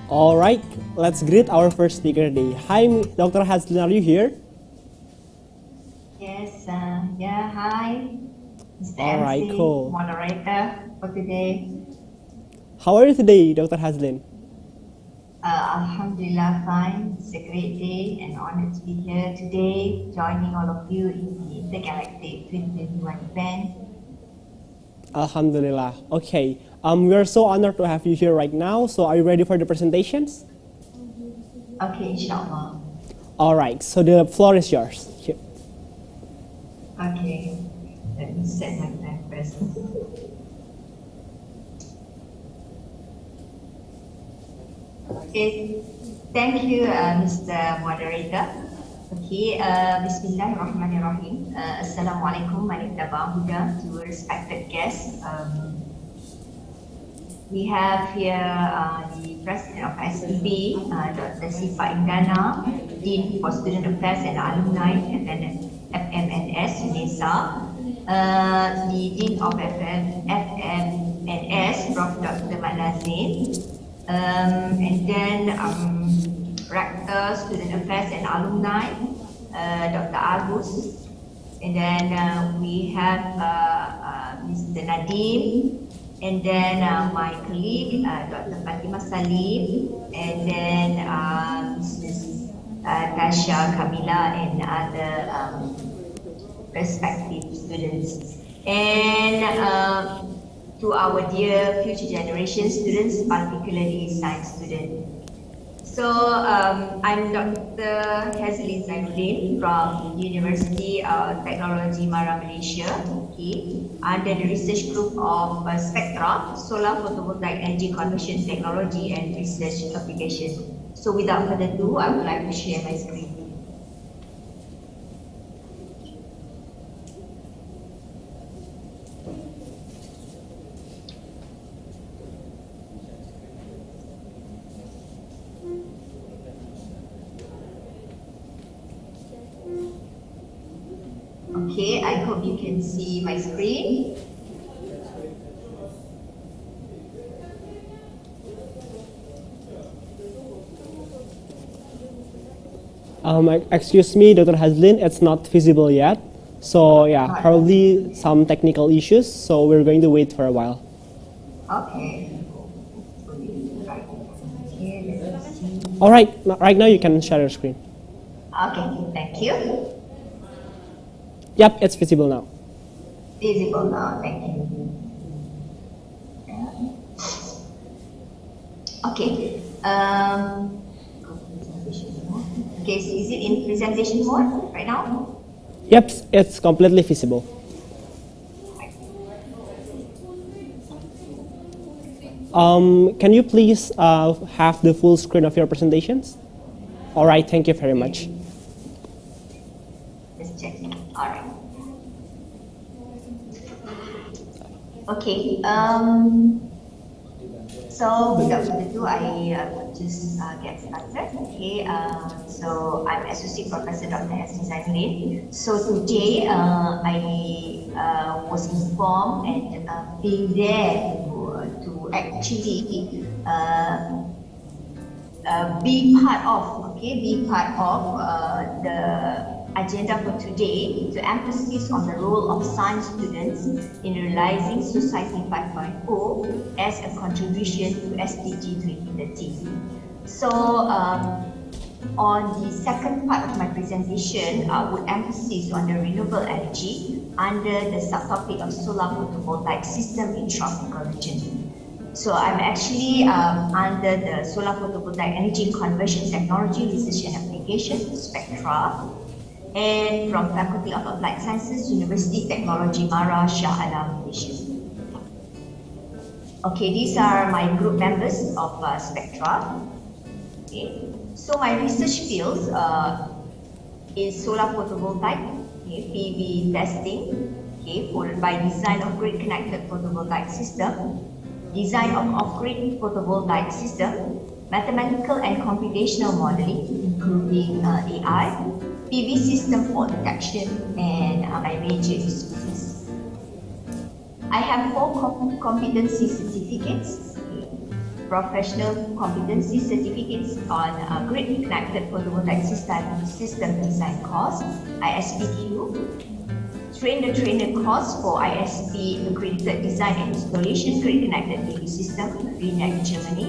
S14: Alright, let's greet our first speaker today. Hi, Dr. Hazlin, are you here?
S16: Yes, hi. Mr.
S14: Alright,
S16: MC,
S14: cool.
S16: moderator for today.
S14: How are you today, Dr. Hazlin?
S16: Alhamdulillah, fine. It's a great day and honored to be here today, joining all of you in the Intergalactic 2021 event.
S14: Alhamdulillah. Okay, we are so honored to have you here right now. So are you ready for the presentations?
S16: Okay, inshallah.
S14: Alright, so the floor is yours. Here.
S16: Okay, let me set my time first. Okay, thank you, Mr. Moderator. Okay, Bismillahirrahmanirrahim. Assalamualaikum warahmatullahi wabarakatuh to respected guests. We have here the President of SEB, Dr. Sifa Indana, Dean for Student Affairs and Alumni, FMNS, UNESA, the Dean of FMNS, Prof. Dr. Malazin, and then Rector, Student Affairs and Alumni, Dr. Agus, and then we have Mr. Nadim, and then my colleague, Dr. Fatima Salim, and then Mrs. Tasha, Kamila, and other respective students. And to our dear future generation students, particularly science students. So I'm Dr. Hazlin Zainuddin from University of Technology Mara, Malaysia, okay, under the research group of Spectra, Solar Photovoltaic Energy Conversion Technology and Research Application. So without further ado, I would like to share my screen. Okay, I hope you can see my screen.
S14: Excuse me, Dr. Hazlin, it's not visible yet. So yeah, probably some technical issues. So we're going to wait for a while.
S16: Okay.
S14: All right, right now you can share your screen.
S16: Okay, thank you.
S14: Yep, it's visible now.
S16: Visible now, thank you. Okay. Okay, so is it in presentation mode right now?
S14: Yep, it's completely visible. Can you please have the full screen of your presentations? All right, thank you very much.
S16: Just checking. All right. Okay. So without further ado, I will just get started. Okay. So I'm Associate Professor Dr. S. Zainuddin. So today I was informed and being there to actually be part of the agenda for today to emphasize on the role of science students in realizing Society 5.0 as a contribution to SDG 2030. So on the second part of my presentation, I would emphasize on the renewable energy under the subtopic of solar photovoltaic system in tropical region. So I'm actually under the Solar Photovoltaic Energy Conversion Technology Research and Application, SPECTRA, and from Faculty of Applied Sciences, University Technology Mara, Shah Alam, Malaysia. Okay, these are my group members of SPECTRA. Okay. So my research fields is solar photovoltaic, PV testing, followed by design of grid-connected photovoltaic system, design of off-grid photovoltaic system, mathematical and computational modeling, including AI, PV system fault detection, and my major is physics. I have 4 competency certificates, professional competency certificates on grid-connected photovoltaic system design course, ISPQ, trainer course for ISP accredited design and installation grid-connected PV system, RENEC, Germany,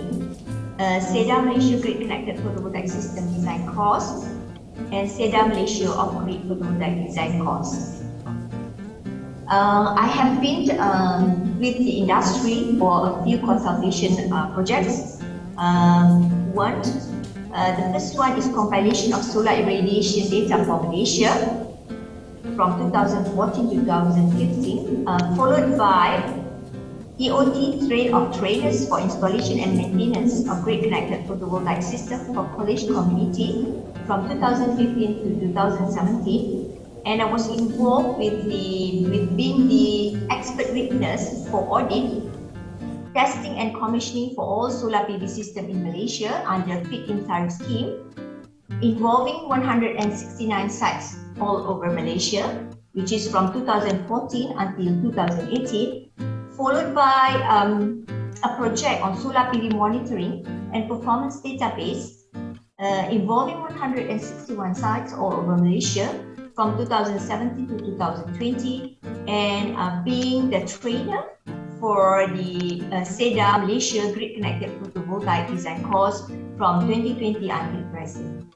S16: SEDA Malaysia grid-connected photovoltaic system design course, and SEDA Malaysia off-grid photovoltaic design course. I have been with the industry for a few consultation projects. The first one is compilation of solar irradiation data for Malaysia from 2014 to 2015, followed by EOT train of trainers for installation and maintenance of grid-connected photovoltaic system for college community from 2015 to 2017. And I was involved with being the expert witness for audit, testing and commissioning for all solar PV system in Malaysia under feed-in tariff scheme, involving 169 sites all over Malaysia, which is from 2014 until 2018, followed by a project on solar PV monitoring and performance database involving 161 sites all over Malaysia from 2017 to 2020, and being the trainer for the SEDA Malaysia Grid Connected Photovoltaic Design course from 2020 until present.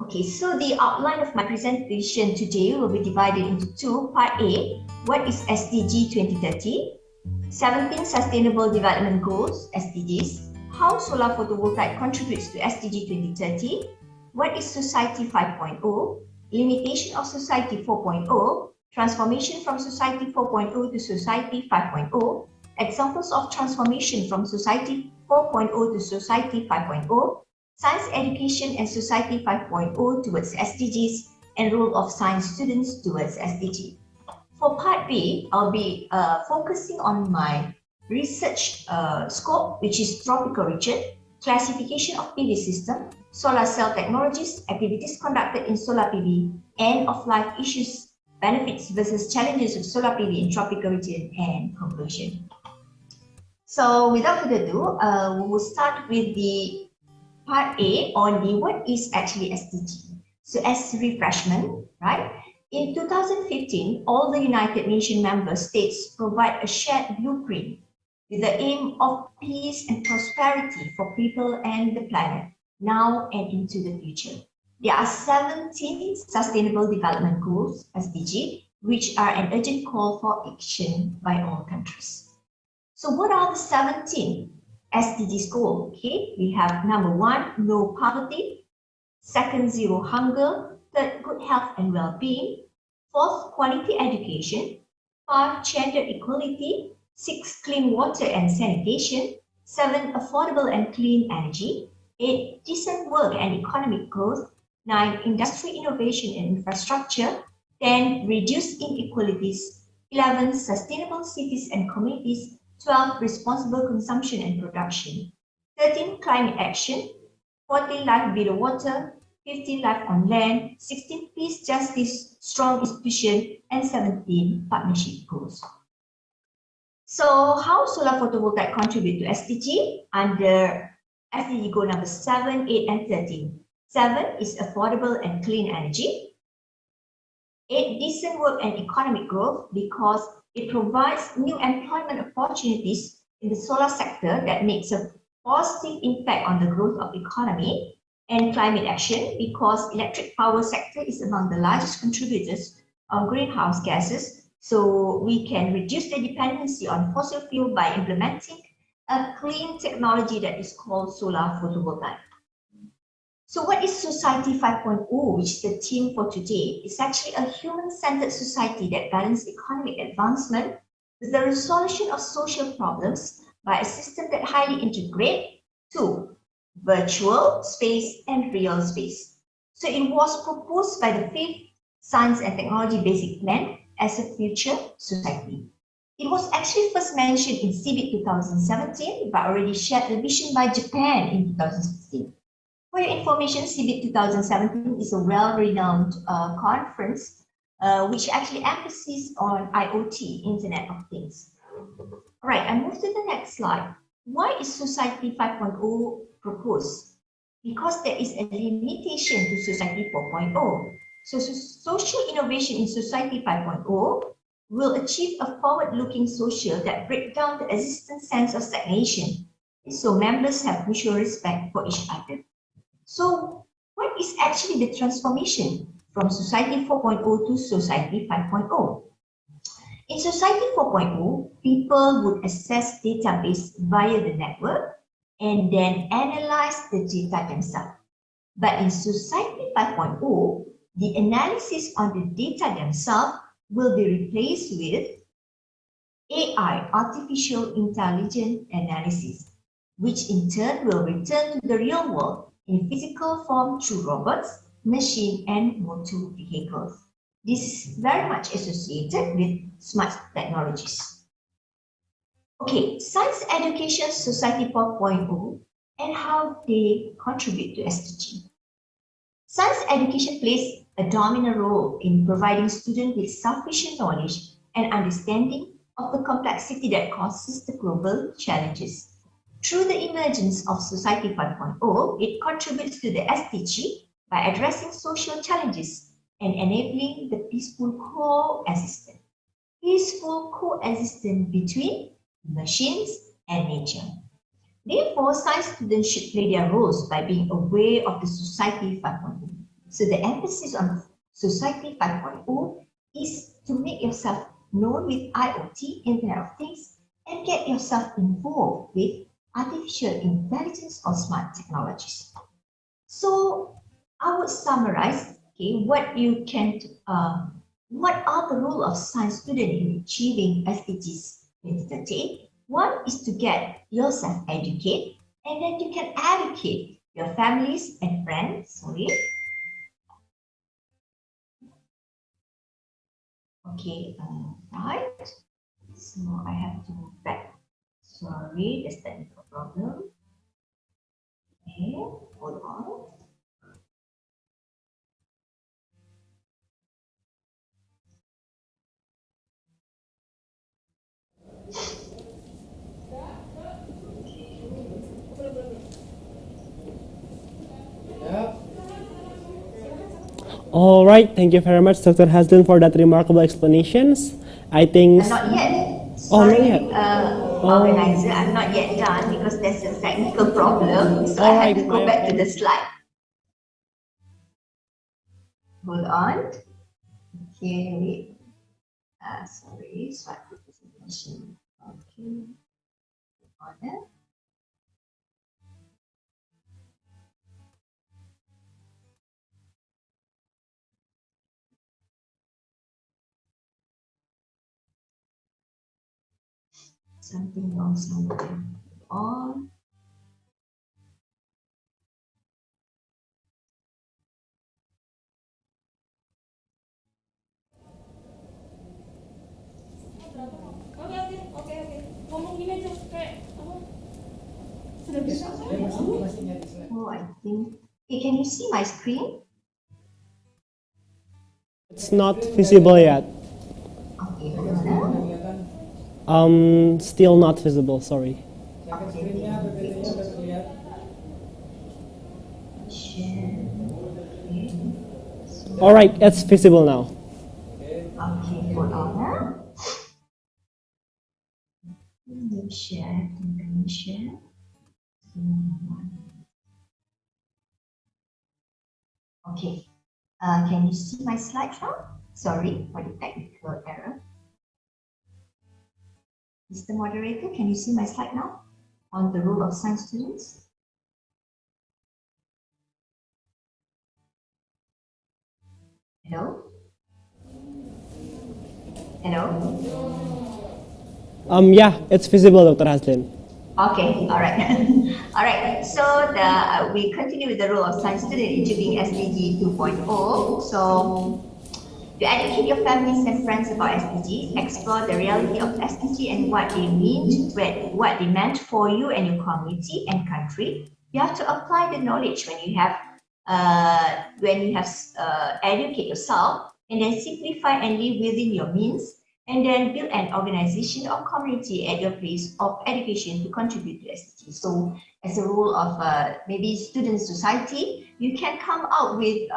S16: Okay, so the outline of my presentation today will be divided into 2. Part A, what is SDG 2030? 17 Sustainable Development Goals, SDGs. How solar photovoltaic contributes to SDG 2030? What is Society 5.0? Limitation of Society 4.0? Transformation from Society 4.0 to Society 5.0? Examples of transformation from Society 4.0 to Society 5.0, Science Education and Society 5.0 towards SDGs, and role of science students towards SDG. For part B, I'll be focusing on my research scope, which is tropical region, classification of PV system, solar cell technologies, activities conducted in solar PV, end-of-life issues, benefits versus challenges of solar PV in tropical region, and conclusion. So without further ado, we will start with the part A on the what is actually SDG. So as refreshment, right? In 2015, all the United Nations member states provide a shared blueprint with the aim of peace and prosperity for people and the planet, now and into the future. There are 17 Sustainable Development Goals, SDG, which are an urgent call for action by all countries. So what are the 17 SDGs goals? Okay, we have number 1, no poverty. Second, zero hunger. Third, good health and well-being. Fourth, quality education. 5, gender equality. 6, clean water and sanitation. 7, affordable and clean energy. 8, decent work and economic growth. 9, industry innovation and infrastructure. 10, reduce inequalities. 11, sustainable cities and communities. 12, responsible consumption and production. 13, climate action. 14, life below water. 15, life on land. 16, peace, justice, strong institution. And 17, partnership goals. So how solar photovoltaic contribute to SDG? Under SDG goal number 7, 8, and 13. 7 is affordable and clean energy. 8, decent work and economic growth, because it provides new employment opportunities in the solar sector that makes a positive impact on the growth of economy. And climate action, because electric power sector is among the largest contributors of greenhouse gases, so we can reduce the dependency on fossil fuel by implementing a clean technology that is called solar photovoltaic. So what is Society 5.0, which is the theme for today? It's actually a human-centered society that balances economic advancement with the resolution of social problems by a system that highly integrates two, virtual space and real space. So it was proposed by the 5th Science and Technology Basic Plan as a future society. It was actually first mentioned in CBIT 2017, but already shared the vision by Japan in 2016. For your information, CBIT 2017 is a well-renowned conference which actually emphasizes on IoT, Internet of Things. All right, I move to the next slide. Why is Society 5.0 proposed? Because there is a limitation to Society 4.0. So social innovation in Society 5.0 will achieve a forward-looking social that breaks down the existing sense of stagnation, so members have mutual respect for each other. So what is actually the transformation from Society 4.0 to Society 5.0? In Society 4.0, people would access database via the network and then analyze the data themselves. But in Society 5.0, the analysis on the data themselves will be replaced with AI, artificial intelligence analysis, which in turn will return to the real world in physical form through robots, machine, and motor vehicles. This is very much associated with smart technologies. Okay, Science Education Society 4.0 and how they contribute to SDG. Science education plays a dominant role in providing students with sufficient knowledge and understanding of the complexity that causes the global challenges. Through the emergence of Society 5.0, it contributes to the SDG by addressing social challenges and enabling the peaceful coexistence. Peaceful coexistence between machines and nature. Therefore, science students should play their roles by being aware of the Society 5.0. So the emphasis on Society 5.0 is to make yourself known with IoT, Internet of Things, and get yourself involved with artificial intelligence or smart technologies. So I would summarize what are the role of science students in achieving SDGs 2030. One is to get yourself educated, and then you can educate your families and friends. Sorry. Okay, right. So I have to move back. Sorry, there's technical problem. Okay, hold on.
S14: All right, thank you very much, Dr. Hasdan, for that remarkable explanations. I think.
S16: Not yet.
S14: Oh, not
S16: Sorry,
S14: yet.
S16: organizer, I'm not yet done because there's a technical problem. So I have to go back to the slide. Hold on. Okay, wait. Sorry, slide presentation. Okay. Hold on. Something wrong somewhere. On.
S6: Oke. Ngomong gini aja kayak apa? Sudah bisa?
S16: Oh, I think. Hey, can you see my screen?
S14: It's not visible yet.
S16: Okay, hold on.
S14: Still not visible, sorry. All right, it's visible now.
S16: Okay, hold on. Share. Okay. Can you see my slide now? Sorry for the technical error. Mr. Moderator, can you see my slide now on the role of science students? Hello?
S14: Yeah, it's visible, Dr. Hasdan.
S16: Okay, all right. All right, so we continue with the role of science student in achieving SDG 2.0. So to educate your families and friends about SDGs, explore the reality of SDG and what they mean, what they meant for you and your community and country. You have to apply the knowledge when you have educate yourself, and then simplify and live within your means, and then build an organization or community at your place of education to contribute to SDGs. So as a role of maybe student society, you can come out with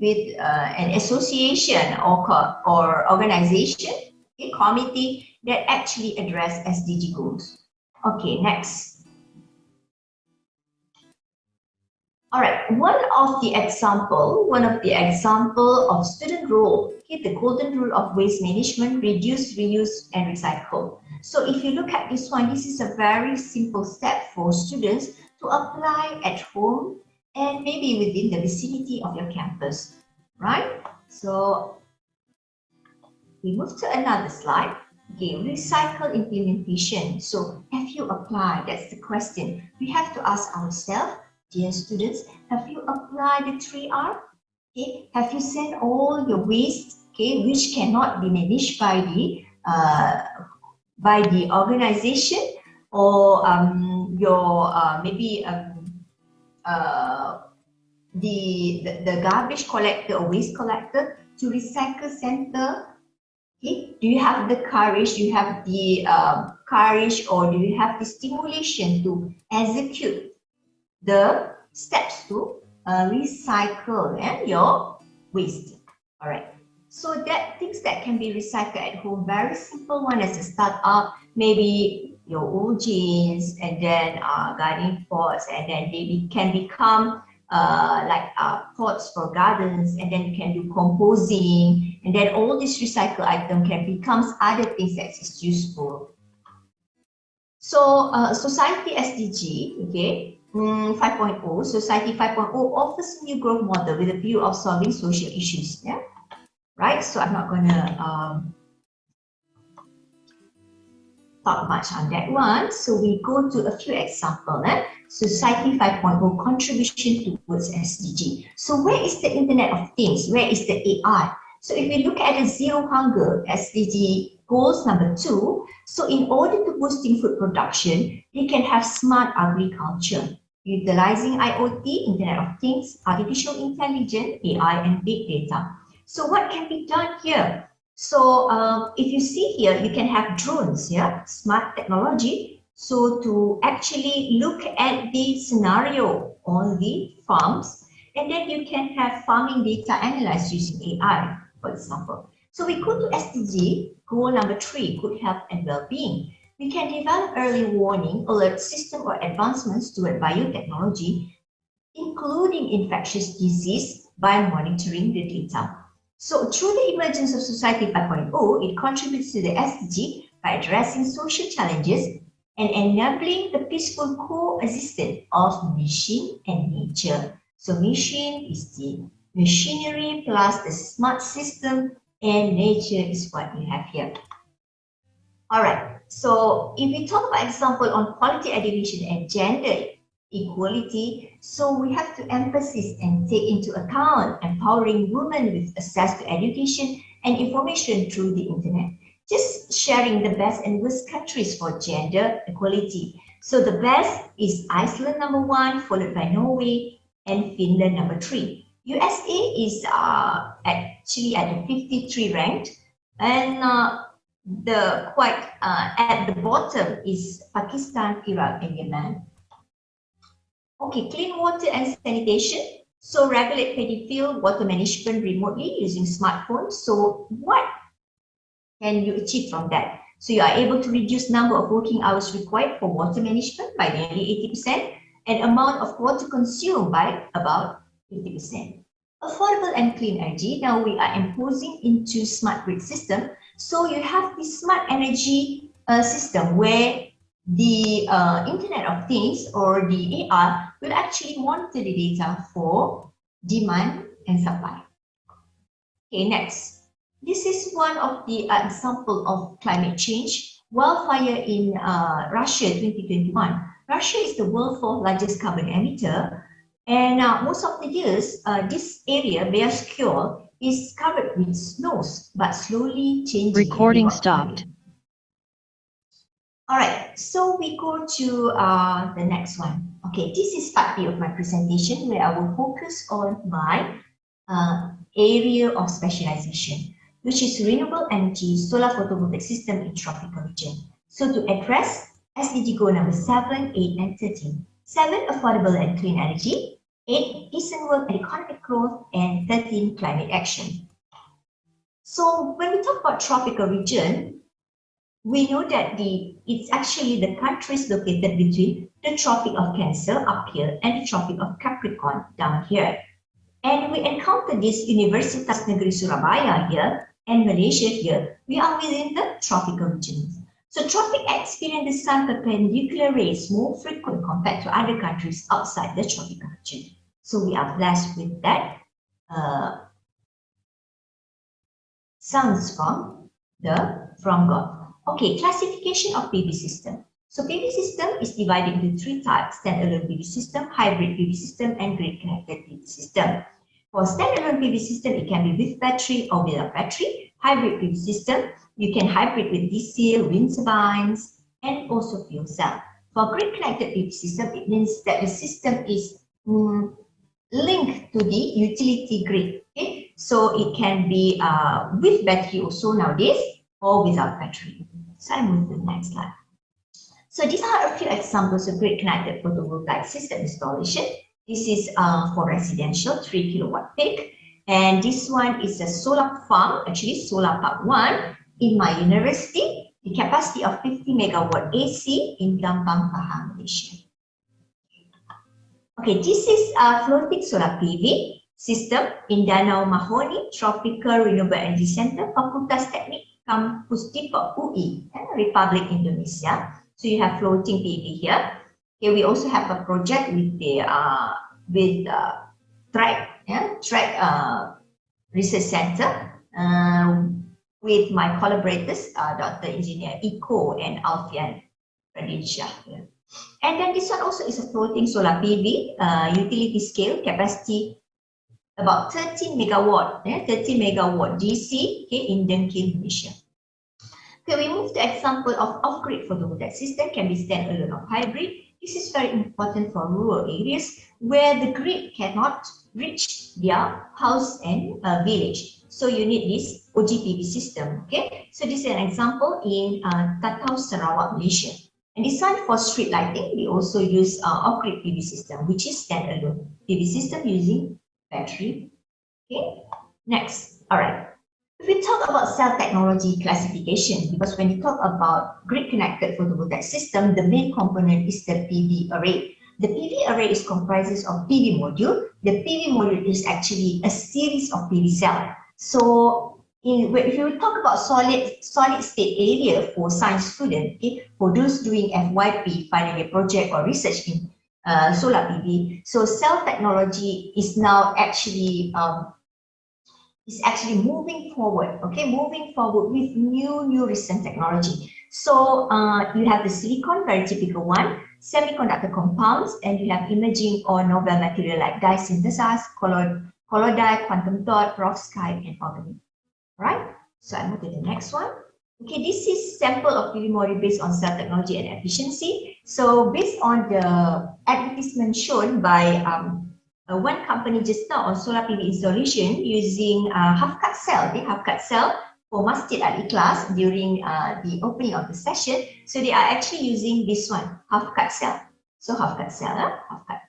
S16: an association or organization, a committee that actually address SDG goals. Okay, next. All right, one of the example of student role, okay, the golden rule of waste management: reduce, reuse, and recycle. So if you look at this one, this is a very simple step for students to apply at home and maybe within the vicinity of your campus, right? So we move to another slide. Okay, recycle implementation. So have you applied? That's the question. We have to ask ourselves, dear students, have you applied the 3R? Okay, have you sent all your waste, okay, which cannot be managed by the organization or the garbage collector or waste collector to recycle center? Okay, do you have the courage? Do you have the courage, or do you have the stimulation to execute the steps to recycle your waste? All right. So that things that can be recycled at home, very simple one as a startup, maybe your old jeans, and then gardening pots, and then they can become pots for gardens, and then you can do composing, and then all this recycled item can become other things that is useful. So society SDG, okay, 5.0, society 5.0 offers new growth model with a view of solving social issues. Yeah, right. So I'm not gonna talk much on that one. So we go to a few examples. Society 5.0 contribution towards SDG. So where is the Internet of Things? Where is the AI? So if we look at the zero hunger SDG goals number 2, so in order to boosting food production, we can have smart agriculture, utilizing IoT, Internet of Things, artificial intelligence, AI, and big data. So what can be done here? So if you see here, you can have drones, smart technology. So to actually look at the scenario on the farms, and then you can have farming data analyzed using AI, for example. So we go to SDG, goal number 3, good health and well-being. We can develop early warning, alert system or advancements toward biotechnology, including infectious disease by monitoring the data. So through the emergence of Society 5.0, it contributes to the SDG by addressing social challenges and enabling the peaceful coexistence of machine and nature. So machine is the machinery plus the smart system, and nature is what we have here. All right, so if we talk about example on quality education and gender equality, so we have to emphasize and take into account empowering women with access to education and information through the internet. Just sharing the best and worst countries for gender equality. So the best is Iceland number 1, followed by Norway and Finland number 3. USA is actually at the 53 ranked, and at the bottom is Pakistan, Iraq, and Yemen. Okay, clean water and sanitation. So regulate paddy field water management remotely using smartphones. So what can you achieve from that? So you are able to reduce number of working hours required for water management by nearly 80% and amount of water consumed by about 50%. Affordable and clean energy. Now we are imposing into smart grid system. So you have the smart energy system where the Internet of Things or the AI will actually monitor the data for demand and supply. Okay, next. This is one of the example of climate change. Wildfire in Russia 2021. Russia is the world's 4th largest carbon emitter, and most of the years, this area, Bearskjol, is covered with snows, but slowly changing.
S17: Recording stopped.
S16: All right, so we go to the next one. Okay, this is part B of my presentation where I will focus on my area of specialization, which is renewable energy solar photovoltaic system in tropical region. So to address SDG goal number 7, 8, and 13. 7, affordable and clean energy. 8, decent work and economic growth. And 13, climate action. So when we talk about tropical region, we know that it's actually the countries located between the Tropic of Cancer up here and the Tropic of Capricorn down here. And we encounter this Universitas Negeri Surabaya here and Malaysia here. We are within the tropical regions. So tropic experience the sun perpendicular rays more frequent compared to other countries outside the tropical region. So we are blessed with that sounds from God. Okay, classification of PV system. So PV system is divided into 3 types: standalone PV system, hybrid PV system, and grid-connected PV system. For standalone PV system, it can be with battery or without battery. Hybrid PV system, you can hybrid with DC, wind turbines, and also fuel cell. For grid-connected PV system, it means that the system is linked to the utility grid. Okay? So it can be with battery also nowadays, or without battery. So I move to the next slide. So these are a few examples of grid-connected photovoltaic system installation. This is for residential 3 kilowatt peak, and this one is a solar farm, actually solar park 1 in my university, the capacity of 50 megawatt AC in Gampang, Pahang, Malaysia. Okay, this is a floating solar PV system in Danau Mahoni Tropical Renewable Energy Center, Fakultas Teknik Kampus Depok UI, Republic Indonesia. So you have floating PV here. Okay, we also have a project with the Track Research Center with my collaborators, Dr. Engineer Iko and Alfian Radinsyah. And then this one also is a floating solar PV, utility scale capacity about 13 megawatt, 13 megawatt DC, okay, in Dengki, Malaysia. Okay, we move to example of off-grid photovoltaic system can be standalone or hybrid. This is very important for rural areas where the grid cannot reach their house and village. So you need this OGPV system. Okay, so this is an example in Tatau, Sarawak, Malaysia. And this one for street lighting, we also use off-grid PV system, which is standalone PV system using battery. Okay, next, all right. If we talk about cell technology classification, because when you talk about grid-connected photovoltaic system, the main component is the PV array. The PV array is comprises of PV module. The PV module is actually a series of PV cells. So, if you talk about solid state area for science student, okay, for those doing FYP, final year project or research in solar PV, so cell technology is now actually moving forward, okay, moving forward with new recent technology. So you have the silicon, very typical one, semiconductor compounds, and you have emerging or novel material like dye synthesis, colloidal, quantum dot, perovskite, and organic. Right? So I move to the next one. Okay, this is sample of PV module based on cell technology and efficiency. So based on the advertisement shown by one company just now on solar PV installation using half-cut cell for Masjid Al-Ikhlas during the opening of the session. So they are actually using this one, half-cut cell. So half-cut cell, half-cut.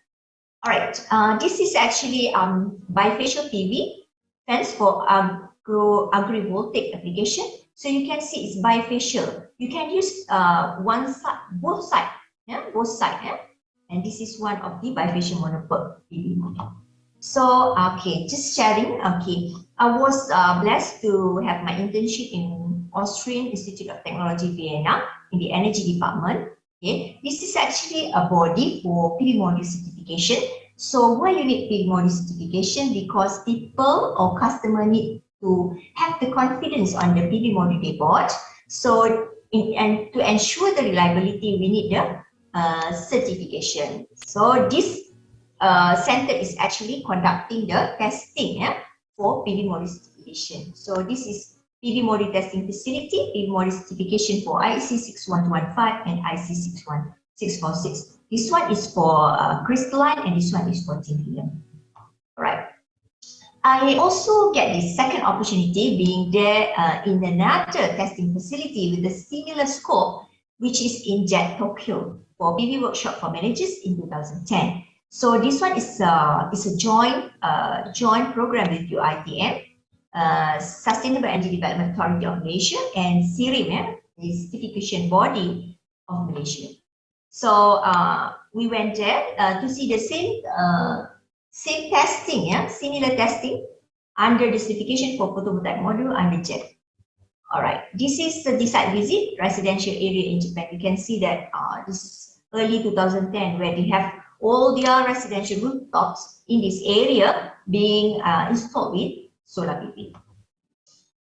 S16: All right, this is actually bifacial PV, stands for agrivoltaic application. So you can see it's bifacial. You can use one side, both sides, both sides. And this is one of the bifacial monopole PV module. So, okay, just sharing. Okay, I was blessed to have my internship in Austrian Institute of Technology, Vienna, in the energy department. Okay, this is actually a body for PV module certification. So, why you need PV module certification? Because people or customer need to have the confidence on the PV module they bought. So, and to ensure the reliability, we need the certification. So this center is actually conducting the testing for PV module certification. So this is PV module testing facility, PV module certification for IEC 61215 and IEC 61646. This one is for crystalline and this one is for thin film. Right. I also get the second opportunity being there in another testing facility with a similar scope, which is in JET Tokyo for PV workshop for managers in 2010. So this one is a joint program with UITM, Sustainable Energy Development Authority of Malaysia, and SIRIM, the certification body of Malaysia. So we went there to see the same testing, similar testing under the certification for photovoltaic module under JET. All right, this is the site visit, residential area in Japan. You can see that this is early 2010 where they have all their residential rooftops in this area being installed with solar PV.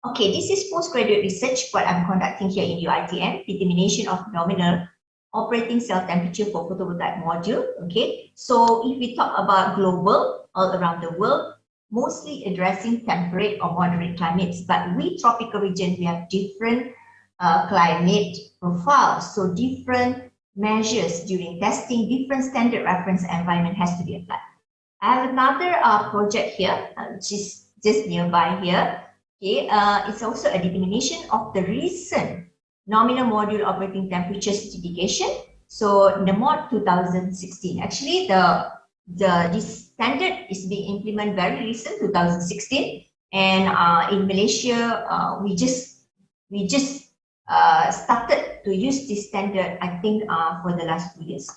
S16: Okay, this is postgraduate research, what I'm conducting here in UITM, determination of nominal operating cell temperature for photovoltaic module. Okay, so if we talk about global, all around the world, mostly addressing temperate or moderate climates, but we tropical region, we have different climate profiles, so different measures during testing, different standard reference environment has to be applied. I have another project here, which is just nearby here. Okay, it's also a determination of the recent nominal module operating temperature certification. So NEMOD 2016. Actually, this standard is being implemented very recent, 2016, and in Malaysia, we just started to use this standard, I think, for the last 2 years.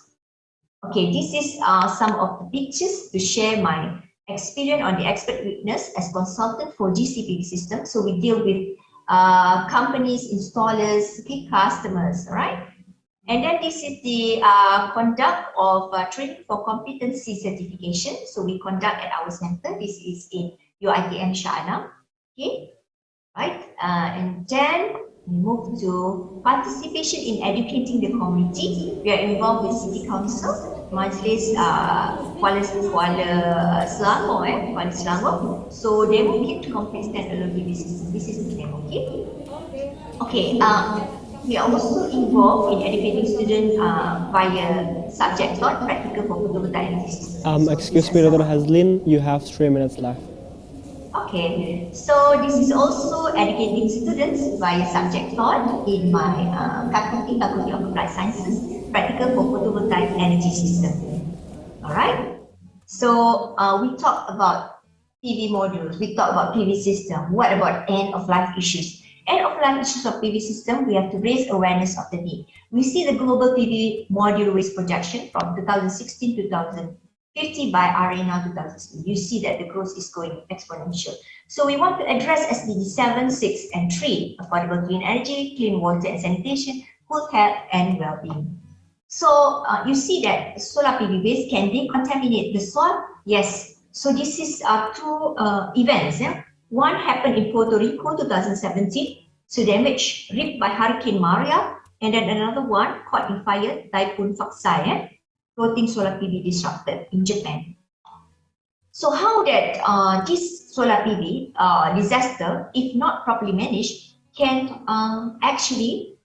S16: Okay, this is some of the pictures to share my experience on the expert witness as consultant for GCPV system. So we deal with companies, installers, key customers, right? And then this is the conduct of training for competency certification. So we conduct at our center. This is in UITM Shah Alam. Okay. right? And then we move to participation in educating the community. We are involved with City Council, Majlis Kuala Selangor. So demo kit to complete standalone PV system. This is the demo kit. Okay. We are also involved in educating students via subject thought, practical for photovoltaic energy systems.
S14: Excuse me, Dr. Hazlin, you have 3 minutes left.
S16: Okay, so this is also educating students via subject thought in my faculty of Applied Sciences, practical for photovoltaic energy system. Alright, so we talked about PV modules, we talked about PV system. What about end of life issues? End of life issues of PV system, we have to raise awareness of the need. We see the global PV module waste projection from 2016 to 2050 by RNA 2016. You see that the growth is going exponential. So we want to address SDG 7, 6, and 3, affordable clean energy, clean water and sanitation, good health and well-being. So you see that solar PV waste, can they contaminate the soil? Yes. So this is two events. Yeah? One happened in Puerto Rico 2017, so damage ripped by Hurricane Maria, and then another one caught in fire, Typhoon Faxai, floating solar PV disrupted in Japan. So how that this solar PV disaster, if not properly managed, can actually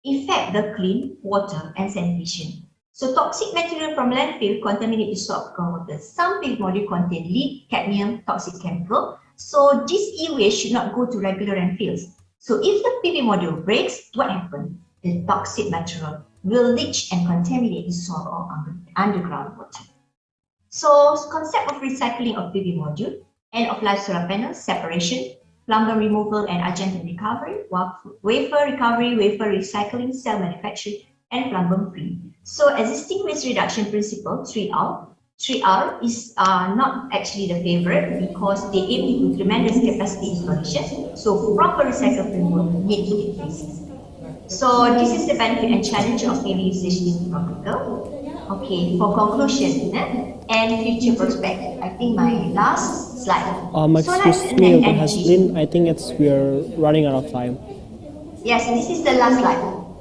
S16: affect the clean water and sanitation. So toxic material from landfill contaminate the soil groundwater. Some PV module contain lead, cadmium, toxic chemical. So this e-waste should not go to regular landfills. So if the PV module breaks, what happens? The toxic material will leach and contaminate the soil or underground water. So concept of recycling of PV module, end of life solar panels, separation, plumber removal and adjuvant recovery, wafer recovery, wafer recycling, cell manufacturing, and plumber free. So existing waste reduction principle 3R. 3R is not actually the favorite because they aim to do tremendous capacity installation. So proper recycle framework needs to be placed. So this is the benefit and challenge of PV usage in practical. Okay, for conclusion and future prospect, I think my last slide.
S14: Excuse me, Dr. Haslin, I think we're running out of time.
S16: Yes, this is the last slide.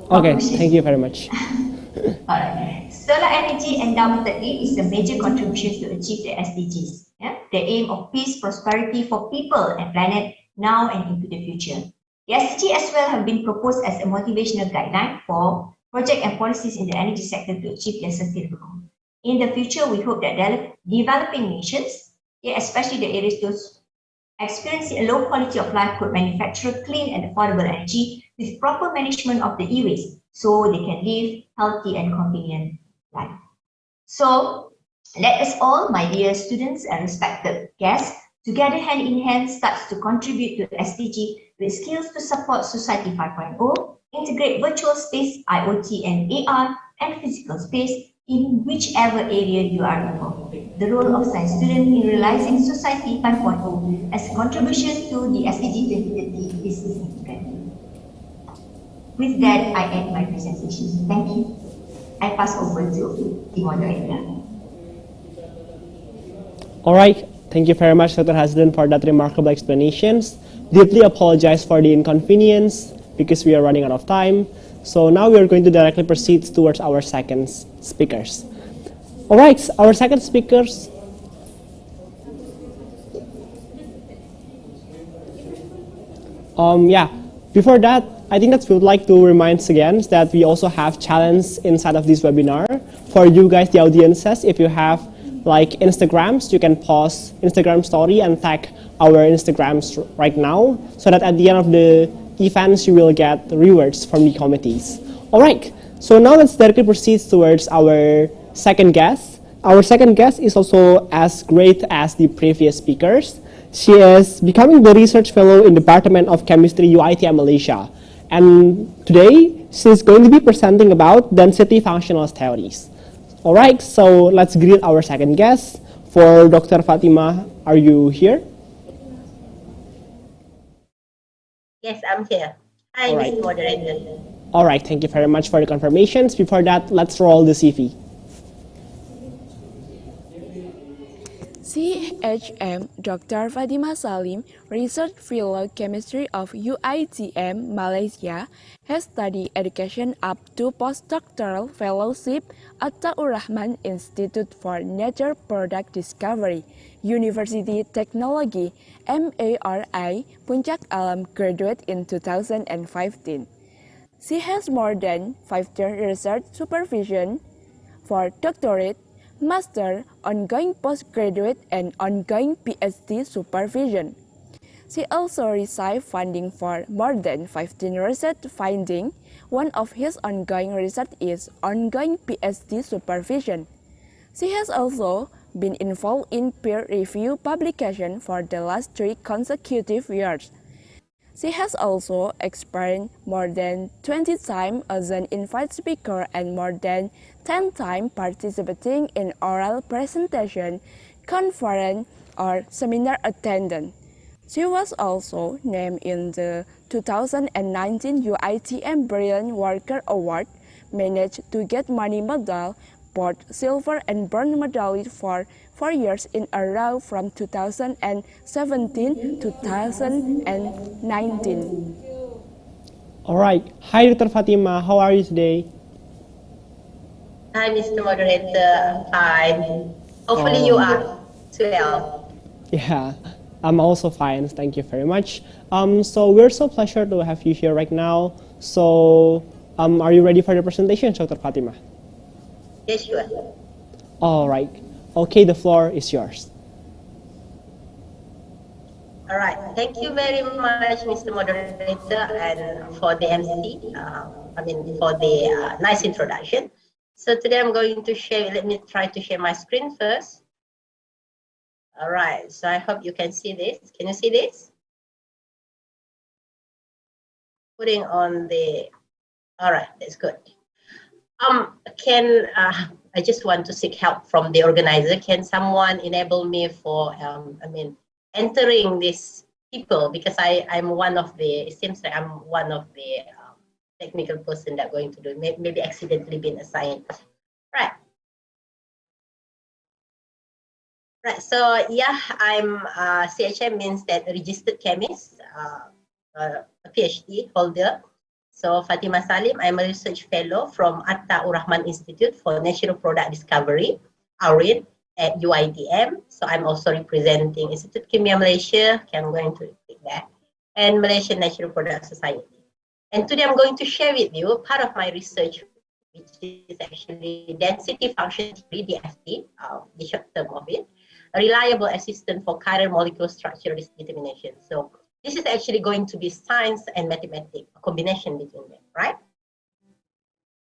S14: Okay, thank you very much.
S16: Alright. Solar energy undoubtedly is a major contribution to achieve the SDGs. Yeah? The aim of peace, prosperity for people and planet now and into the future. The SDG as well have been proposed as a motivational guideline for projects and policies in the energy sector to achieve their sustainable goals. In the future, we hope that developing nations, especially the areas those experiencing a low quality of life, could manufacture clean and affordable energy with proper management of the e-waste, so they can live healthy and convenient life. So let us all, my dear students and respected guests, together hand in hand starts to contribute to SDG with skills to support Society 5.0, integrate virtual space, IoT and AR, and physical space in whichever area you are involved. The role of science student in realizing Society 5.0 as a contribution to the SDG 2030 is significant. With that, I end my presentation. Thank you. I pass over to the moderator.
S14: All right. Thank you very much, Dr. Hasdan, for that remarkable explanations. Deeply apologize for the inconvenience because we are running out of time. So now we are going to directly proceed towards our second speakers. All right, our second speakers. Before that, I think that we would like to remind again that we also have challenges inside of this webinar. For you guys, the audiences, if you have like Instagrams, you can post Instagram story and tag our Instagrams right now, so that at the end of the events, you will get rewards from the committees. All right, so now let's directly proceed towards our second guest. Our second guest is also as great as the previous speakers. She is becoming the research fellow in the Department of Chemistry UITM Malaysia. And today, she's going to be presenting about density functional theories. All right, so let's greet our second guest. For Dr. Fatima, are you here?
S17: Yes, I'm here. Hi, Mr. Moderator.
S14: All right, thank you very much for the confirmations. Before that, let's roll the CV.
S18: CHM Dr. Fatima Salim, Research Fellow Chemistry of UITM Malaysia, has studied education up to postdoctoral fellowship at Taur Rahman Institute for Nature Product Discovery, University Technology, MARI, Puncak Alam graduate in 2015. She has more than 5 years research supervision for doctorate, master, ongoing postgraduate, and ongoing PhD supervision. She also received funding for more than 15 research findings. One of his ongoing research is ongoing PhD supervision. She has also been involved in peer review publication for the last 3 consecutive years. She has also experienced more than 20 times as an invited speaker and more than 10 times participating in oral presentation, conference, or seminar attendance. She was also named in the 2019 UITM Brilliant Worker Award, managed to get money medal, both silver and bronze medal for 4 years in a row from 2017 to 2019.
S14: All right. Hi, Dr. Fatima. How are you today?
S17: Hi, Mr. Moderator. Fine. Hopefully you are as well.
S14: Yeah, I'm also fine. Thank you very much. So we're so pleasure to have you here right now. So, are you ready for the presentation, Dr. Fatima?
S17: Yes, sure.
S14: All right. Okay, the floor is yours.
S17: All right. Thank you very much, Mr. Moderator, and for the MC. For the nice introduction. So today I'm going to share. Let me try to share my screen first. All right. So I hope you can see this. Can you see this? Putting on the. All right. That's good. I just want to seek help from the organizer. Can someone enable me for, entering these people, because I'm one of the, it seems like I'm one of the technical person that going to do, maybe accidentally been assigned. Right. Right, so yeah, I'm CHM means that registered chemist, a PhD holder. So Fatima Salim, I'm a research fellow from Taur Rahman Institute for Natural Product Discovery, AURID, at UITM. So I'm also representing Institute Kimia Malaysia, okay, I'm going to click that, and Malaysian Natural Product Society. And today I'm going to share with you part of my research, which is actually density function theory, DFT, the short term of it, a reliable assistant for chiral molecule structure determination. So this is actually going to be science and mathematics, a combination between them, right?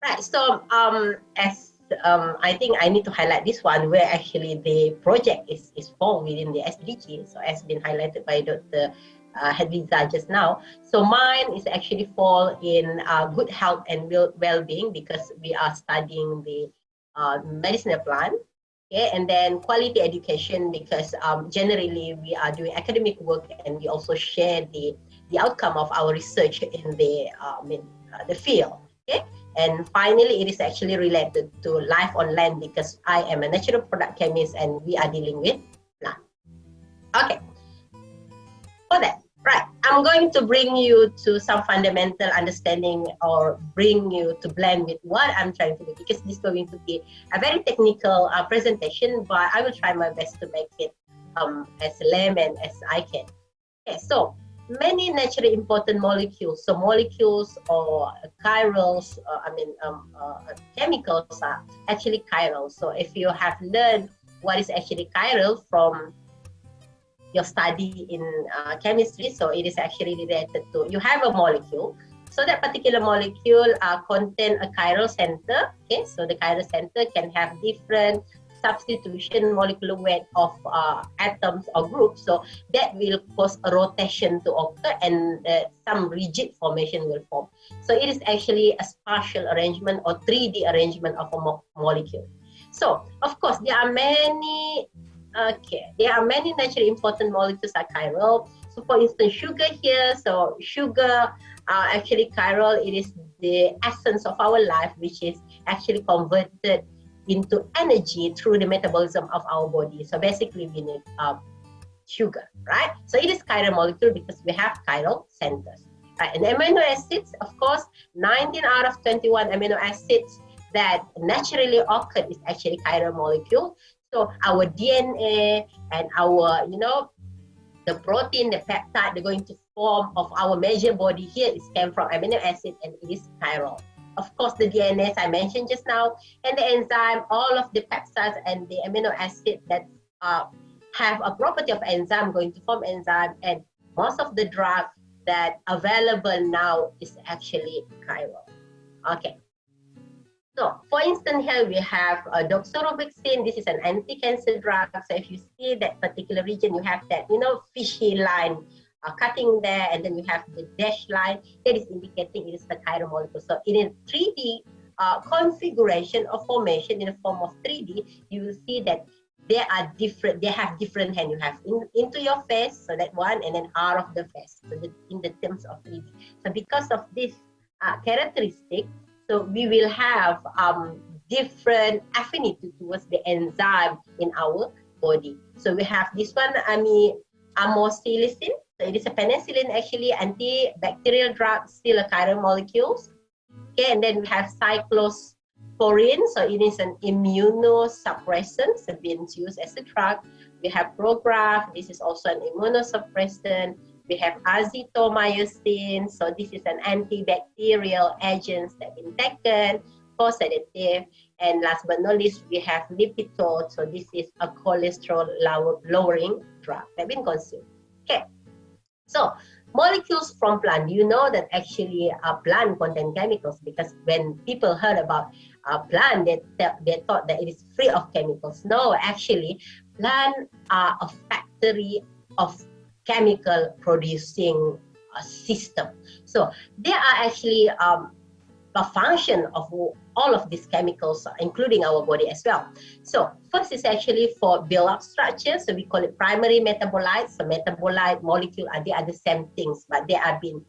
S17: Right, so I think I need to highlight this one where actually the project is fall within the SDG, so as been highlighted by Dr. Hadliza just now. So mine is actually fall in good health and well-being, because we are studying the medicinal plant. Okay, and then quality education, because generally we are doing academic work and we also share the outcome of our research in the field. Okay, and finally it is actually related to life on land, because I am a natural product chemist and we are dealing with plant. Okay, for that, right, I'm going to bring you to some fundamental understanding, or bring you to blend with what I'm trying to do, because this is going to be a very technical presentation, but I will try my best to make it as layman as I can. Okay, so many naturally important molecules, so molecules or chirals, chemicals are actually chiral. So if you have learned what is actually chiral from your study in chemistry, so it is actually related to, you have a molecule, so that particular molecule contain a chiral center. Okay, so the chiral center can have different substitution molecular weight of atoms or groups, so that will cause a rotation to occur, and some rigid formation will form. So it is actually a spatial arrangement or 3D arrangement of a molecule. So of course there are many naturally important molecules are chiral. So for instance, sugar here, so sugar actually chiral. It is the essence of our life, which is actually converted into energy through the metabolism of our body. So basically we need sugar, right? So it is chiral molecule because we have chiral centers. Right? And amino acids, of course, 19 out of 21 amino acids that naturally occur is actually chiral molecule. So our DNA and our, the protein, the peptide, they're going to form of our major body here is came from amino acid and it is chiral. Of course, the DNA, as I mentioned just now, and the enzyme, all of the peptides and the amino acid that have a property of enzyme going to form enzyme, and most of the drug that available now is actually chiral. Okay. So, for instance, here we have doxorubicin. This is an anti-cancer drug. So, if you see that particular region, you have that, fishy line cutting there, and then you have the dashed line that is indicating it is the chiral molecule. So, in a 3D configuration or formation in the form of 3D, you will see that they are different. They have different hand. You have into your face, so that one, and then out of the face. So, in the terms of 3D. So, because of this characteristic, so we will have different affinity towards the enzyme in our body. So we have this one, amoxicillin. So it is a penicillin, actually antibacterial drug, still a chiral molecules. Okay, and then we have cyclosporin. So it is an immunosuppressant, so being used as a drug. We have Prograf. This is also an immunosuppressant. We have azithromycin, so this is an antibacterial agent that been taken for sedative. And last but not least, we have Lipitor, so this is a cholesterol lowering drug that been consumed. Okay, so molecules from plant. You know that actually a plant contain chemicals, because when people heard about a plant, they thought that it is free of chemicals. No, actually, plants are a factory of chemical producing system. So they are actually a function of all of these chemicals, including our body as well. So first is actually for build-up structure. So we call it primary metabolites. So metabolite, molecule, they are the same things, but they are being,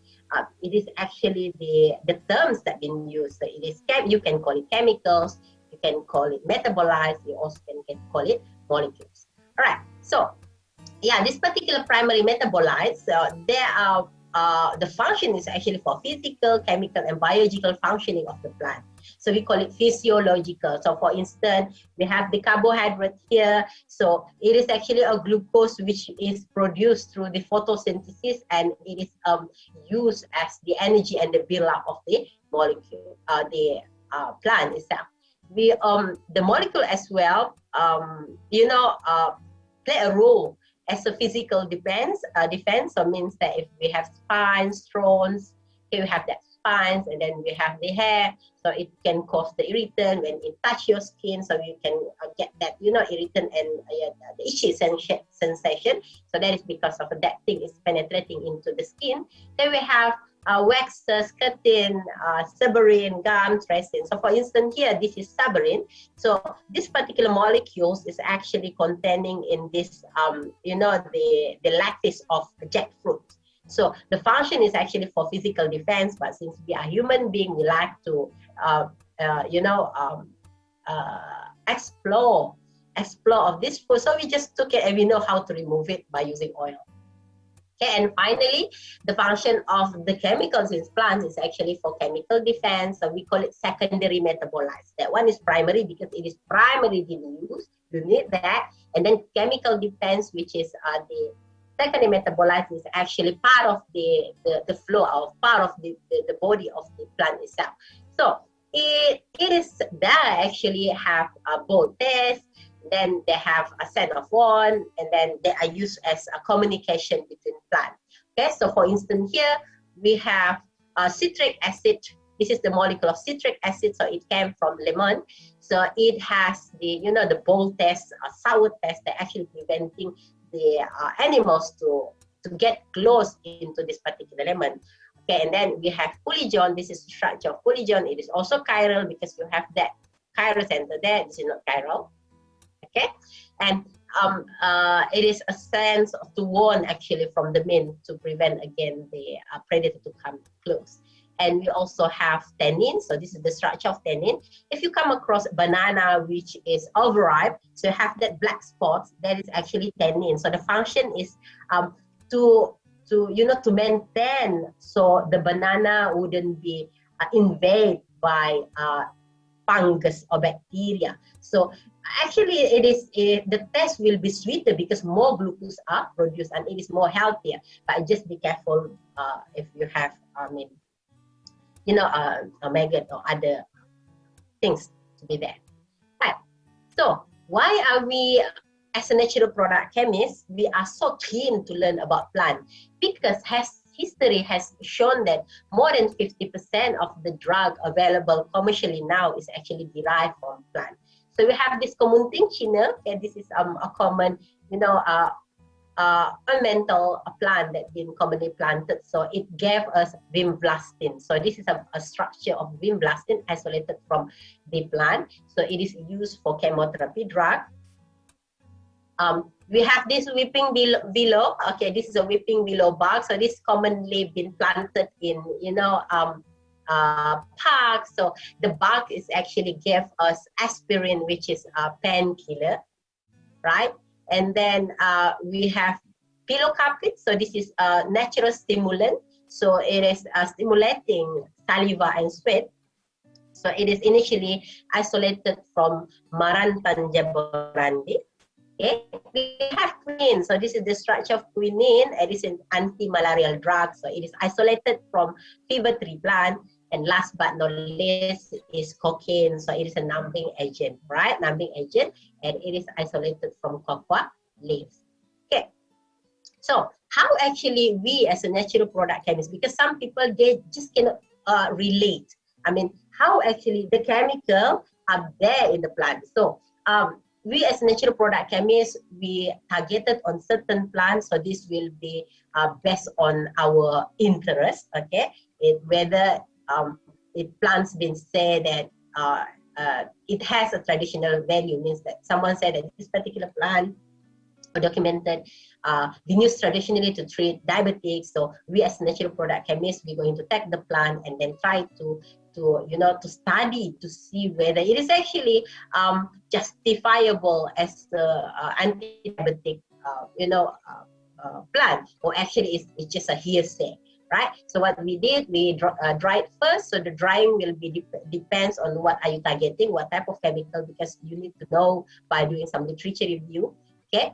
S17: it is actually the terms that been used. So it is, you can call it chemicals, you can call it metabolites, you also can call it molecules. All right, so yeah, this particular primary metabolites, they are, the function is actually for physical, chemical, and biological functioning of the plant. So we call it physiological. So for instance, we have the carbohydrate here. So it is actually a glucose which is produced through the photosynthesis, and it is used as the energy and the build-up of the molecule, the plant itself. We, the molecule as well, play a role as a physical defense, so means that if we have spines, thorns, okay, we have that spines, and then we have the hair, so it can cause the irritant when it touch your skin, so you can get that, irritant and the itchy sensation. So that is because of that thing is penetrating into the skin. Then we have waxes, keratin, suberin, gums, resin. So for instance here, this is suberin. So this particular molecules is actually containing in this, the lattice of jackfruit. So the function is actually for physical defense, but since we are human beings, we like to, explore of this food. So we just took it and we know how to remove it by using oil. Okay, and finally, the function of the chemicals in plants is actually for chemical defense. So we call it secondary metabolites. That one is primary because it is primarily used. You need that. And then chemical defense, which is the secondary metabolites, is actually part of the flow of part of the body of the plant itself. So it is that actually have both tests. Then they have a set of one, and then they are used as a communication between plants. Okay, so for instance here, we have citric acid. This is the molecule of citric acid, so it came from lemon. So it has the, the bold test, sour test, that actually preventing the animals to get close into this particular lemon. Okay, and then we have polygon. This is the structure of polygon. It is also chiral because you have that chiral center there. This is not chiral. Okay, and it is a sense to warn actually from the male to prevent again the predator to come close. and we also have tannin. So this is the structure of tannin. If you come across a banana which is overripe, so you have that black spots, that is actually tannin. So the function is to maintain so the banana wouldn't be invaded by fungus or bacteria. So actually the taste will be sweeter because more glucose are produced and it is more healthier. But just be careful if you have a maggot or other things to be there. Right. So why are we, as a natural product chemist, we are so keen to learn about plant? Because history has shown that more than 50% of the drug available commercially now is actually derived from plant. So we have this Kemunting Cina, and this is a common, ornamental plant that been commonly planted. So it gave us vimblastin. So this is a structure of vimblastin isolated from the plant. So it is used for chemotherapy drug. We have this weeping willow. Okay, this is a weeping willow bark. So this commonly been planted in, parks. So the bark is actually give us aspirin, which is a painkiller, right? And then we have pilocarpet. So this is a natural stimulant. So it is stimulating saliva and sweat. So it is initially isolated from Marantan jaborandi. Okay, we have quinine. So this is the structure of quinine. It is an anti-malarial drug. So it is isolated from fever tree plant. And last but not least is cocaine. So it is a numbing agent, right? Numbing agent, and it is isolated from cocoa leaves. Okay. So how actually we as a natural product chemist, because some people, they just cannot relate. I mean, how actually the chemical are there in the plant. So we as natural product chemists, we targeted on certain plants. So this will be based on our interest, okay? Whether plants been said that it has a traditional value, means that someone said that this particular plant documented been used traditionally to treat diabetics. So we as natural product chemists, we're going to take the plant and then try to study to see whether it is actually justifiable as anti-diabetic plant, or actually it's just a hearsay, right? So what we did, we dried first. So the drying will be depends on what are you targeting, what type of chemical, because you need to know by doing some literature review, okay?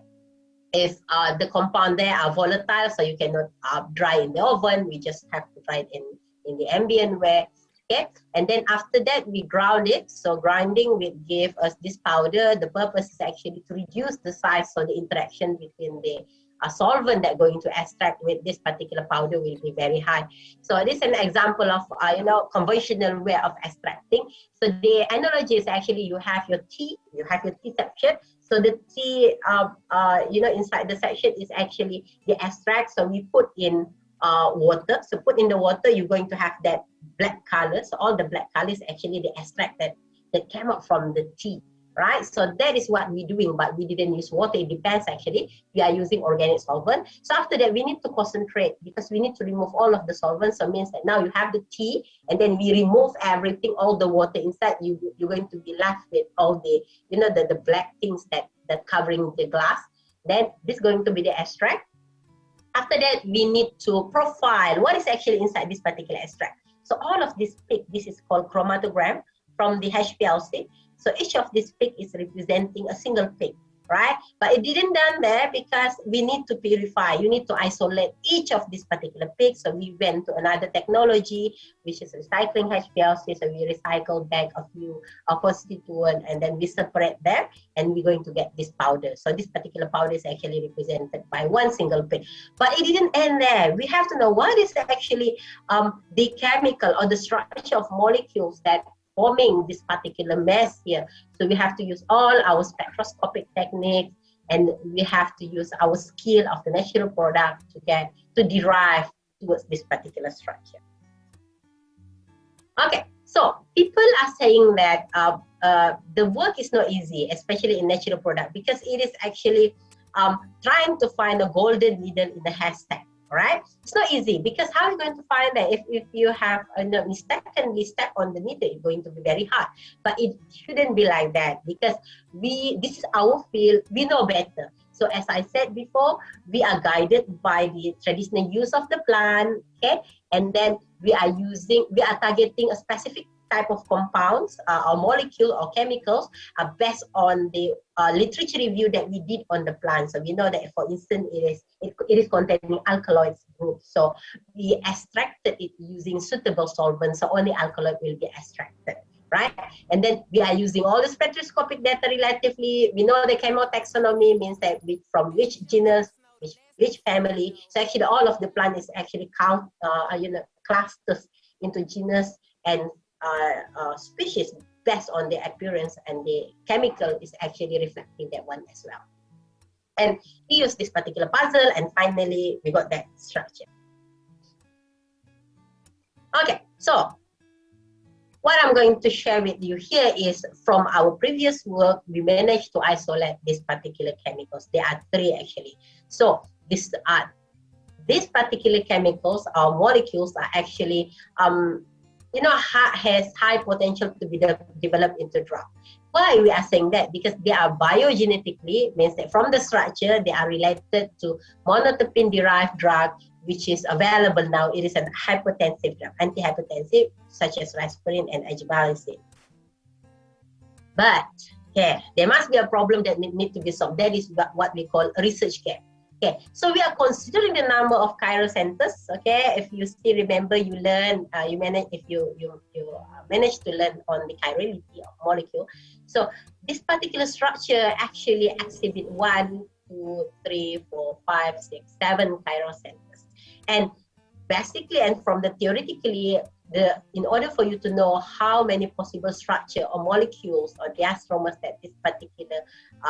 S17: If the compound there are volatile, so you cannot dry in the oven, we just have to dry it in the ambient way. Okay, and then after that we ground it. So grinding will give us this powder. The purpose is actually to reduce the size, so the interaction between the solvent that going to extract with this particular powder will be very high. So this is an example of conventional way of extracting. So the analogy is actually you have your tea section. So the tea inside the section is actually the extract. So we put in water. So put in the water, you're going to have that black color. So all the black color is actually the extract that came out from the tea, right? So that is what we're doing, but we didn't use water. It depends actually. We are using organic solvent. So after that, we need to concentrate because we need to remove all of the solvents. So it means that now you have the tea, and then we remove everything, all the water inside. You're going to be left with all the the black things that covering the glass. Then this is going to be the extract. After that, we need to profile what is actually inside this particular extract. So all of this peak, this is called chromatogram from the HPLC. So each of these peak is representing a single peak, right? But it didn't done there because we need to purify. You need to isolate each of these particular peaks. So we went to another technology, which is recycling HPLC. So we recycle back a few constituent, and then we separate them, and we're going to get this powder. So this particular powder is actually represented by one single peak. But it didn't end there. We have to know what is actually the chemical or the structure of molecules that forming this particular mess here. So we have to use all our spectroscopic techniques, and we have to use our skill of the natural product to derive towards this particular structure. Okay, so people are saying that the work is not easy, especially in natural product, because it is actually trying to find a golden needle in the haystack. Right? It's not easy because how are you going to find that if you have a mistakenly step on the needle, it's going to be very hard. But it shouldn't be like that because this is our field, we know better. So as I said before, we are guided by the traditional use of the plant, okay? And then we are targeting a specific type of compounds or molecule or chemicals based on the literature review that we did on the plant. So we know that, for instance, it is containing alkaloids group. So we extracted it using suitable solvents. So only alkaloid will be extracted, right? And then we are using all the spectroscopic data relatively. We know the chemotaxonomy means that from which genus, which family. So actually, all of the plant is actually clusters into genus and species based on the appearance, and the chemical is actually reflecting that one as well. And we use this particular puzzle, and finally we got that structure. Okay, so what I'm going to share with you here is from our previous work, we managed to isolate these particular chemicals. There are three actually. So these particular chemicals or molecules are actually has high potential to be developed into drug. Why we are saying that? Because they are biogenetically, means that from the structure, they are related to monoterpene-derived drug, which is available now. It is an hypotensive drug, antihypertensive, such as aspirin and agibalacin. But there must be a problem that need to be solved. That is what we call a research gap. Okay, so we are considering the number of chiral centers. Okay, if you still remember, you learn, you manage to learn on the chirality of molecule. So this particular structure actually exhibit 1, 2, 3, 4, 5, 6, 7 chiral centers. And basically, and from the theoretically, in order for you to know how many possible structure or molecules or diastromers that this particular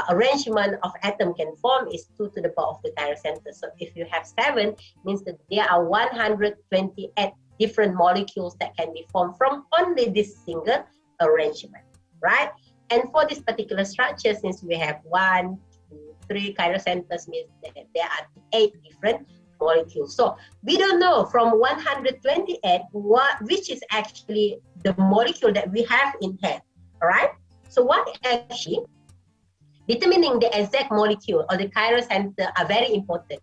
S17: arrangement of atom can form is 2 to the power of the chiral center. So if you have 7, means that there are 128 different molecules that can be formed from only this single arrangement, right? And for this particular structure, since we have 1, 2, 3 chiral centers, means that there are 8 different molecules. So we don't know from 128 which is actually the molecule that we have in hand. All right. So what actually determining the exact molecule or the chiral center are very important.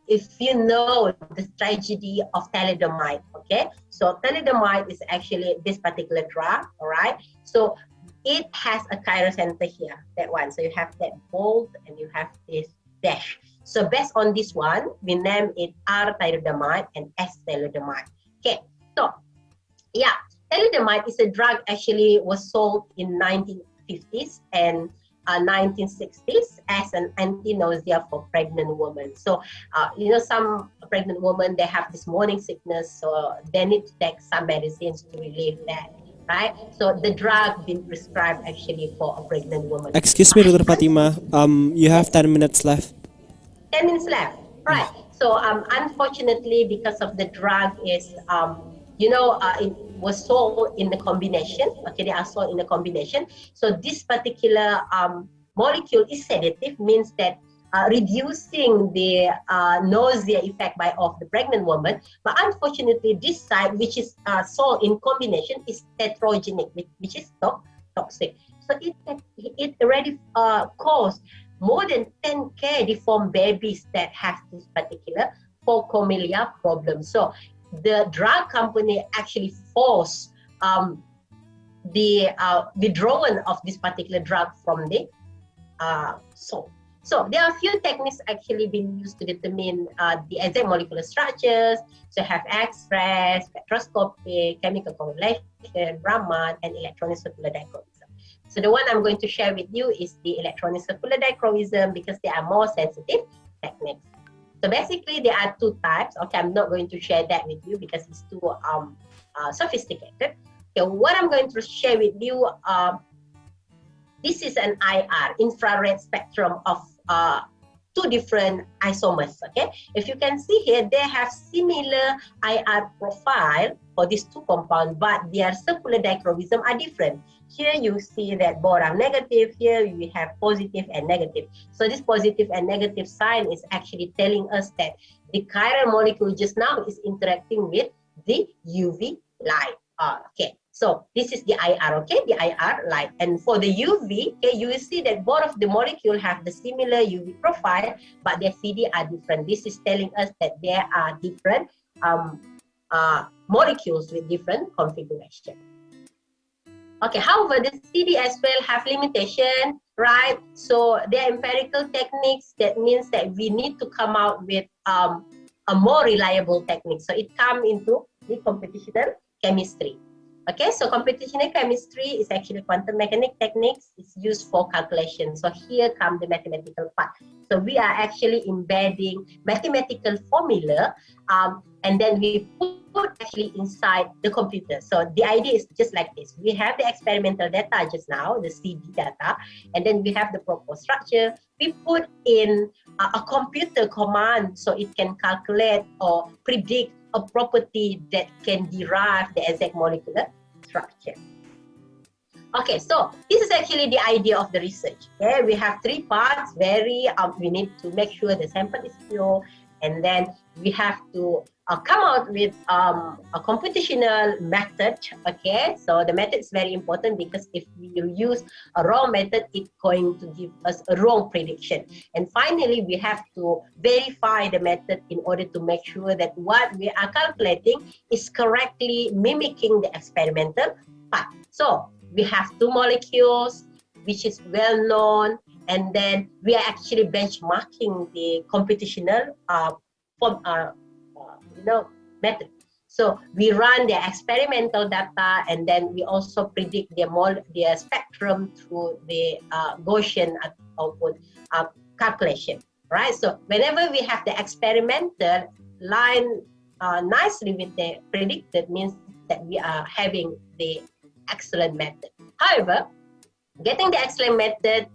S17: If you know the tragedy of thalidomide, okay? So thalidomide is actually this particular drug, all right? So it has a chiral center here, that one. So you have that bold and you have this dash. So based on this one, we name it R-thalidomide and S-thalidomide. Okay, so yeah, thalidomide is a drug actually was sold in 1950s and 1960s as an anti-nausea for pregnant women. So, some pregnant women, they have this morning sickness, so they need to take some medicines to relieve that, right? So the drug been prescribed actually for a pregnant woman.
S14: Excuse me, Dr. Fatima, you have 10 minutes left.
S17: 10 minutes left, right? So unfortunately, because of the drug is, it was sold in the combination. Okay, they are sold in the combination. So this particular molecule is sedative, means that reducing the nausea effect of the pregnant woman. But unfortunately, this side, which is sold in combination, is tetrogenic, which is toxic. So it already caused more than 10,000 deformed babies that have this particular phocomelia problem. So the drug company actually forced the withdrawal of this particular drug from the soul. So there are a few techniques actually being used to determine the exact molecular structures. So have X-ray, spectroscopy, chemical correlation, Raman, and electronic circular dichroism. So the one I'm going to share with you is the electronic circular dichroism because they are more sensitive techniques. So basically there are 2 types. Okay, I'm not going to share that with you because it's too sophisticated. Okay, what I'm going to share with you, this is an IR, infrared spectrum of two different isomers. Okay, if you can see here, they have similar IR profile for these two compounds, but their circular dichroism are different. Here you see that both are negative. Here you have positive and negative. So this positive and negative sign is actually telling us that the chiral molecule just now is interacting with the UV light. Okay, so this is the IR, okay, the IR light. And for the UV, okay, you will see that both of the molecule have the similar UV profile, but their CD are different. This is telling us that there are different molecules with different configuration. Okay, however, the CD as well have limitation, right? So there are empirical techniques. That means that we need to come out with a more reliable technique. So it comes into the computational chemistry. Okay, so computational chemistry is actually quantum mechanics techniques. It's used for calculation. So here comes the mathematical part. So we are actually embedding mathematical formula, and then we put actually inside the computer. So the idea is just like this. We have the experimental data just now, the CD data, and then we have the proposed structure. We put in a computer command so it can calculate or predict a property that can derive the exact molecular structure. Okay, so this is actually the idea of the research. Okay, we have three parts. We need to make sure the sample is pure, and then we have to come out with a computational method. Okay, so the method is very important because if we use a wrong method, it's going to give us a wrong prediction. And finally, we have to verify the method in order to make sure that what we are calculating is correctly mimicking the experimental part. So we have two molecules, which is well known, and then we are actually benchmarking the computational method. So we run the experimental data, and then we also predict their spectrum through the Gaussian output calculation, right? So whenever we have the experimental line nicely with the predicted, means that we are having the excellent method. However, getting the excellent method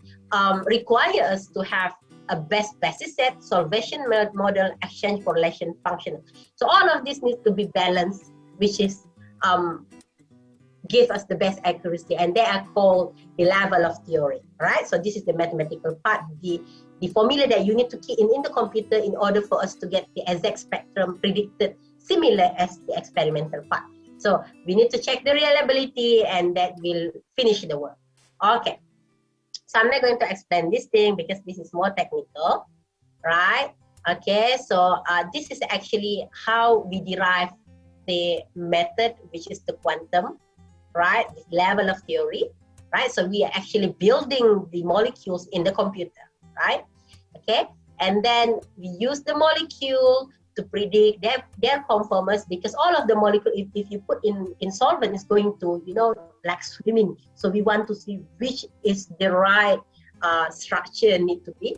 S17: requires us to have a best basis set, solvation model, exchange correlation function. So all of this needs to be balanced, which is give us the best accuracy, and they are called the level of theory, right? So this is the mathematical part, the formula that you need to key in the computer in order for us to get the exact spectrum predicted similar as the experimental part. So we need to check the reliability, and that will finish the work. Okay. So I'm not going to explain this thing because this is more technical, right? Okay, so this is actually how we derive the method, which is the quantum, right? The level of theory, right? So we are actually building the molecules in the computer, right? Okay, and then we use the molecule to predict their conformers, because all of the molecule, if you put in solvent, is going to, like swimming. So we want to see which is the right structure need to be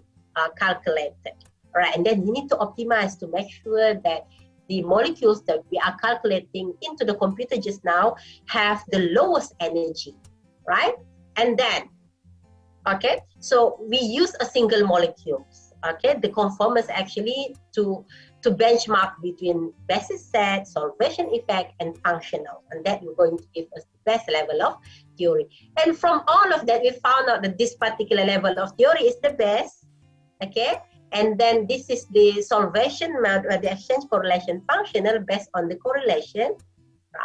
S17: calculated, right? And then you need to optimize to make sure that the molecules that we are calculating into the computer just now have the lowest energy, right? And then, okay, so we use a single molecule. Okay, the conformers actually to benchmark between basis set, solvation effect, and functional, and that is going to give us the best level of theory. And from all of that, we found out that this particular level of theory is the best. Okay, and then this is the solvation mode, the exchange correlation functional based on the correlation,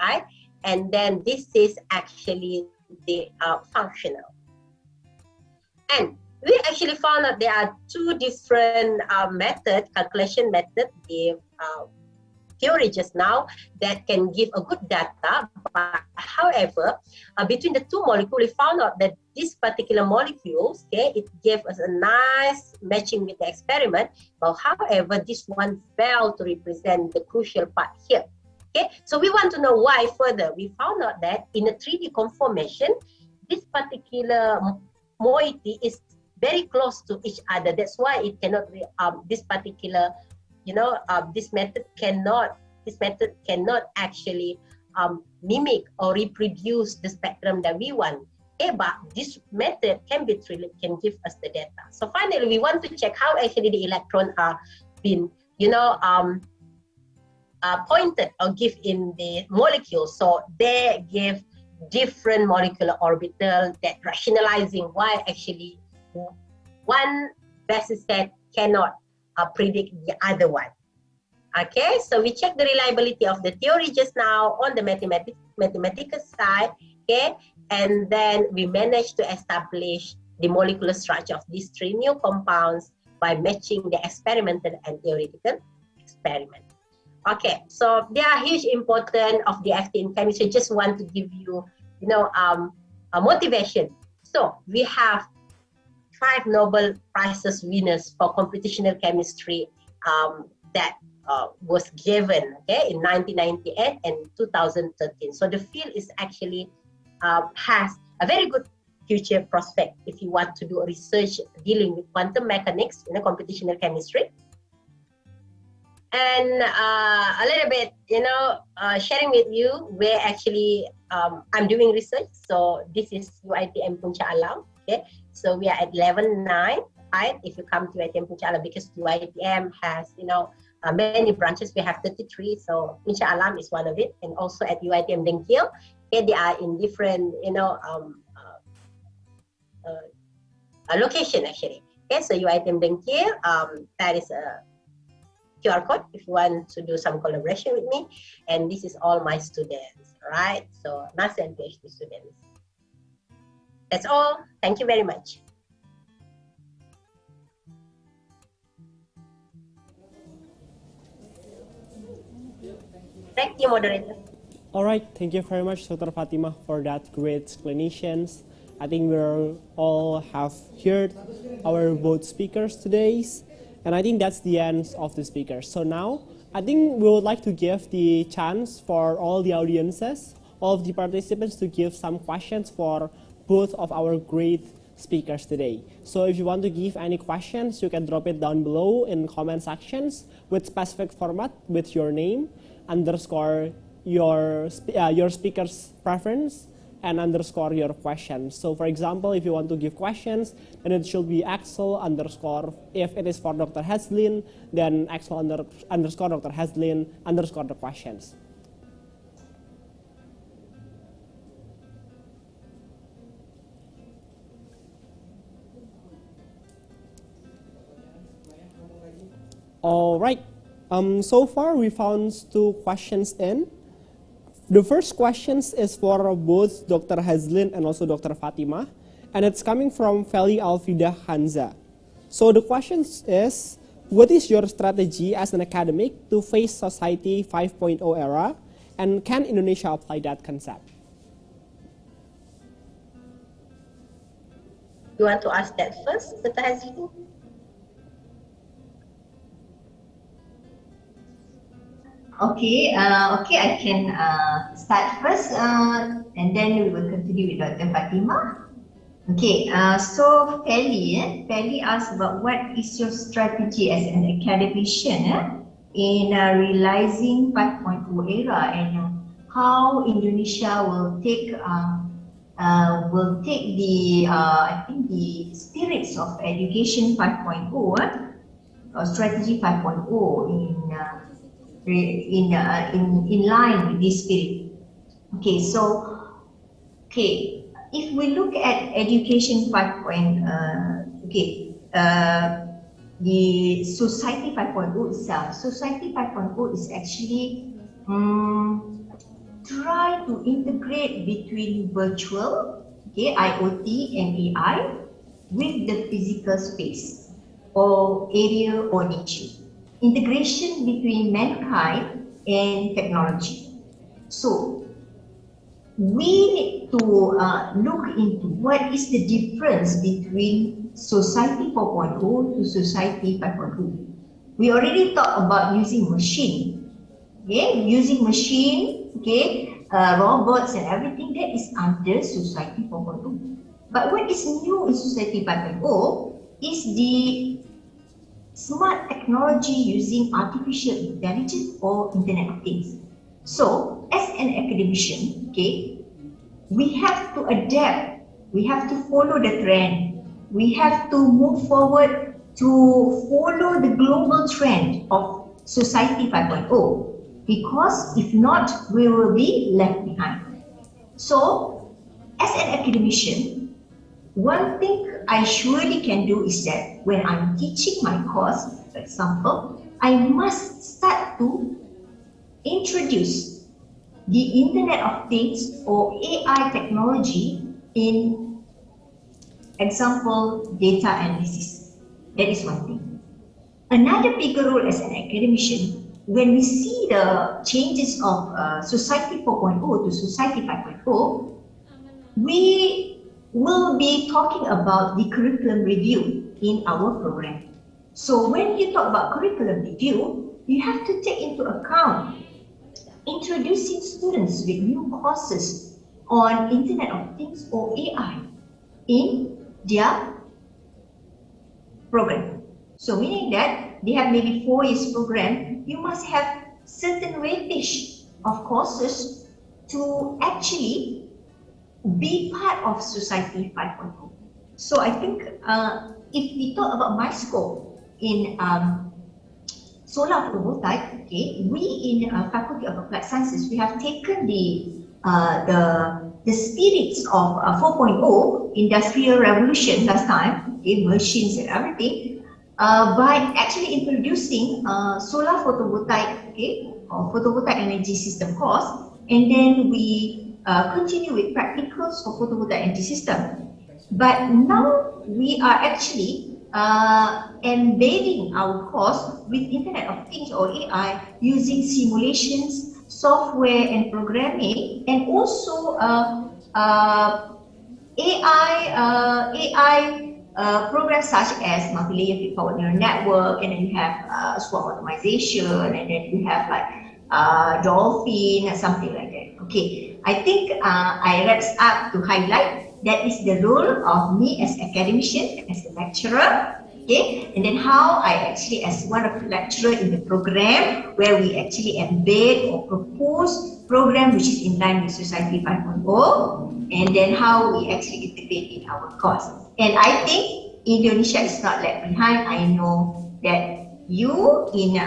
S17: right? And then this is actually the functional. And we actually found out there are two different calculation method, the theory just now, that can give a good data. But however, between the two molecules, we found out that this particular molecules, okay, it gave us a nice matching with the experiment. But however, this one failed to represent the crucial part here. Okay, so we want to know why further. We found out that in a 3D conformation, this particular moiety is very close to each other. That's why it cannot this particular, this method cannot actually mimic or reproduce the spectrum that we want. Okay, but this method can give us the data. So finally, we want to check how actually the electrons are being, pointed or give in the molecule. So they give different molecular orbital that rationalizing why actually one basis set cannot predict the other one. Okay, so we check the reliability of the theory just now on the mathematical side. Okay, and then we managed to establish the molecular structure of these three new compounds by matching the experimental and theoretical experiment. Okay, so there are huge importance of the FT in chemistry. Just want to give you, a motivation. So we have 5 Nobel Prizes winners for computational chemistry that was given, okay, in 1998 and 2013. So the field is actually has a very good future prospect if you want to do research dealing with quantum mechanics in computational chemistry. And a little bit, sharing with you where actually I'm doing research. So this is UiTM Puncak Alam. Okay, so we are at level 9. Right? If you come to UiTM Puncak Alam, because UiTM has, many branches. We have 33. So Puncak Alam is one of it, and also at UiTM Dengkil. Okay, they are in different, location actually. Okay, so UiTM Dengkil, that is a QR code if you want to do some collaboration with me. And this is all my students, right? So master and PhD students. That's all. Thank you very much. Thank you, moderator.
S14: All right, thank you very much, Dr. Fatima, for that great explanations. I think we all have heard our both speakers today, and I think that's the end of the speakers. So now, I think we would like to give the chance for all the audiences, all of the participants to give some questions for both of our great speakers today. So if you want to give any questions, you can drop it down below in comment sections with specific format with your name, underscore your speaker's preference, and underscore your question. So for example, if you want to give questions, then it should be Axel underscore, if it is for Dr. Haslin, then Axel underscore Dr. Haslin underscore the questions. All right, so far we found 2 questions in. The first question is for both Dr. Haslin and also Dr. Fatima, and it's coming from Feli Alfida Hanza. So the question is, what is your strategy as an academic to face Society 5.0 era, and can Indonesia apply that concept?
S17: You want to ask that first, Dr. Haslin?
S16: Okay, I can start first, and then we will continue with Dr. Fatima. Okay, so Feli asked about what is your strategy as an academician in realizing 5.0 era, and how Indonesia will take the I think the spirits of education 5.0 or strategy 5.0 in line with this spirit. Okay, so if we look at education 5.0, the society 5.0 itself, society 5.0 is actually try to integrate between virtual, IoT and AI with the physical space or area or niche. Integration between mankind and technology. So we need to look into what is the difference between society 4.0 to society 5.0. We already talked about using machine, using machine, robots and everything that is under society 4.0. But what is new in society 5.0 is the smart technology using artificial intelligence or Internet of Things. So, as an academician, we have to adapt We have to follow the trend. We have to move forward to follow the global trend of Society 5.0, because if not, we will be left behind. So, as an academician, one thing I surely can do is that when I'm teaching my course, for example, I must start to introduce the Internet of Things or AI technology in example data analysis. That is one thing. Another bigger role as an academician, when we see the changes of Society 4.0 to Society 5.0, we will be talking about the curriculum review in our program. So when you talk about curriculum review, you have to take into account introducing students with new courses on Internet of Things or AI in their program. So meaning that they have maybe 4 years program, you must have certain weightage of courses to actually be part of Society 5.0. So I think if we talk about my scope in solar photovoltaic, okay, we in Faculty of Applied Sciences, we have taken the spirits of 4.0 industrial revolution last time, okay, machines and everything, by actually introducing solar photovoltaic, okay, or photovoltaic energy system course, and then we continue with practicals for photovoltaic energy system. But now we are actually embedding our course with Internet of Things or AI using simulations, software and programming, and also AI programs such as multi-layer feed forward neural network, and then you have swarm optimization, and then you have like dolphin or something like that. Okay, I think I wraps up to highlight that is the role of me as academician, as a lecturer, okay, and then how I actually as one of the lecturer in the program where we actually embed or propose program which is in line with Society 5.0, and then how we actually integrate in our course. And I think Indonesia is not left behind. I know that you in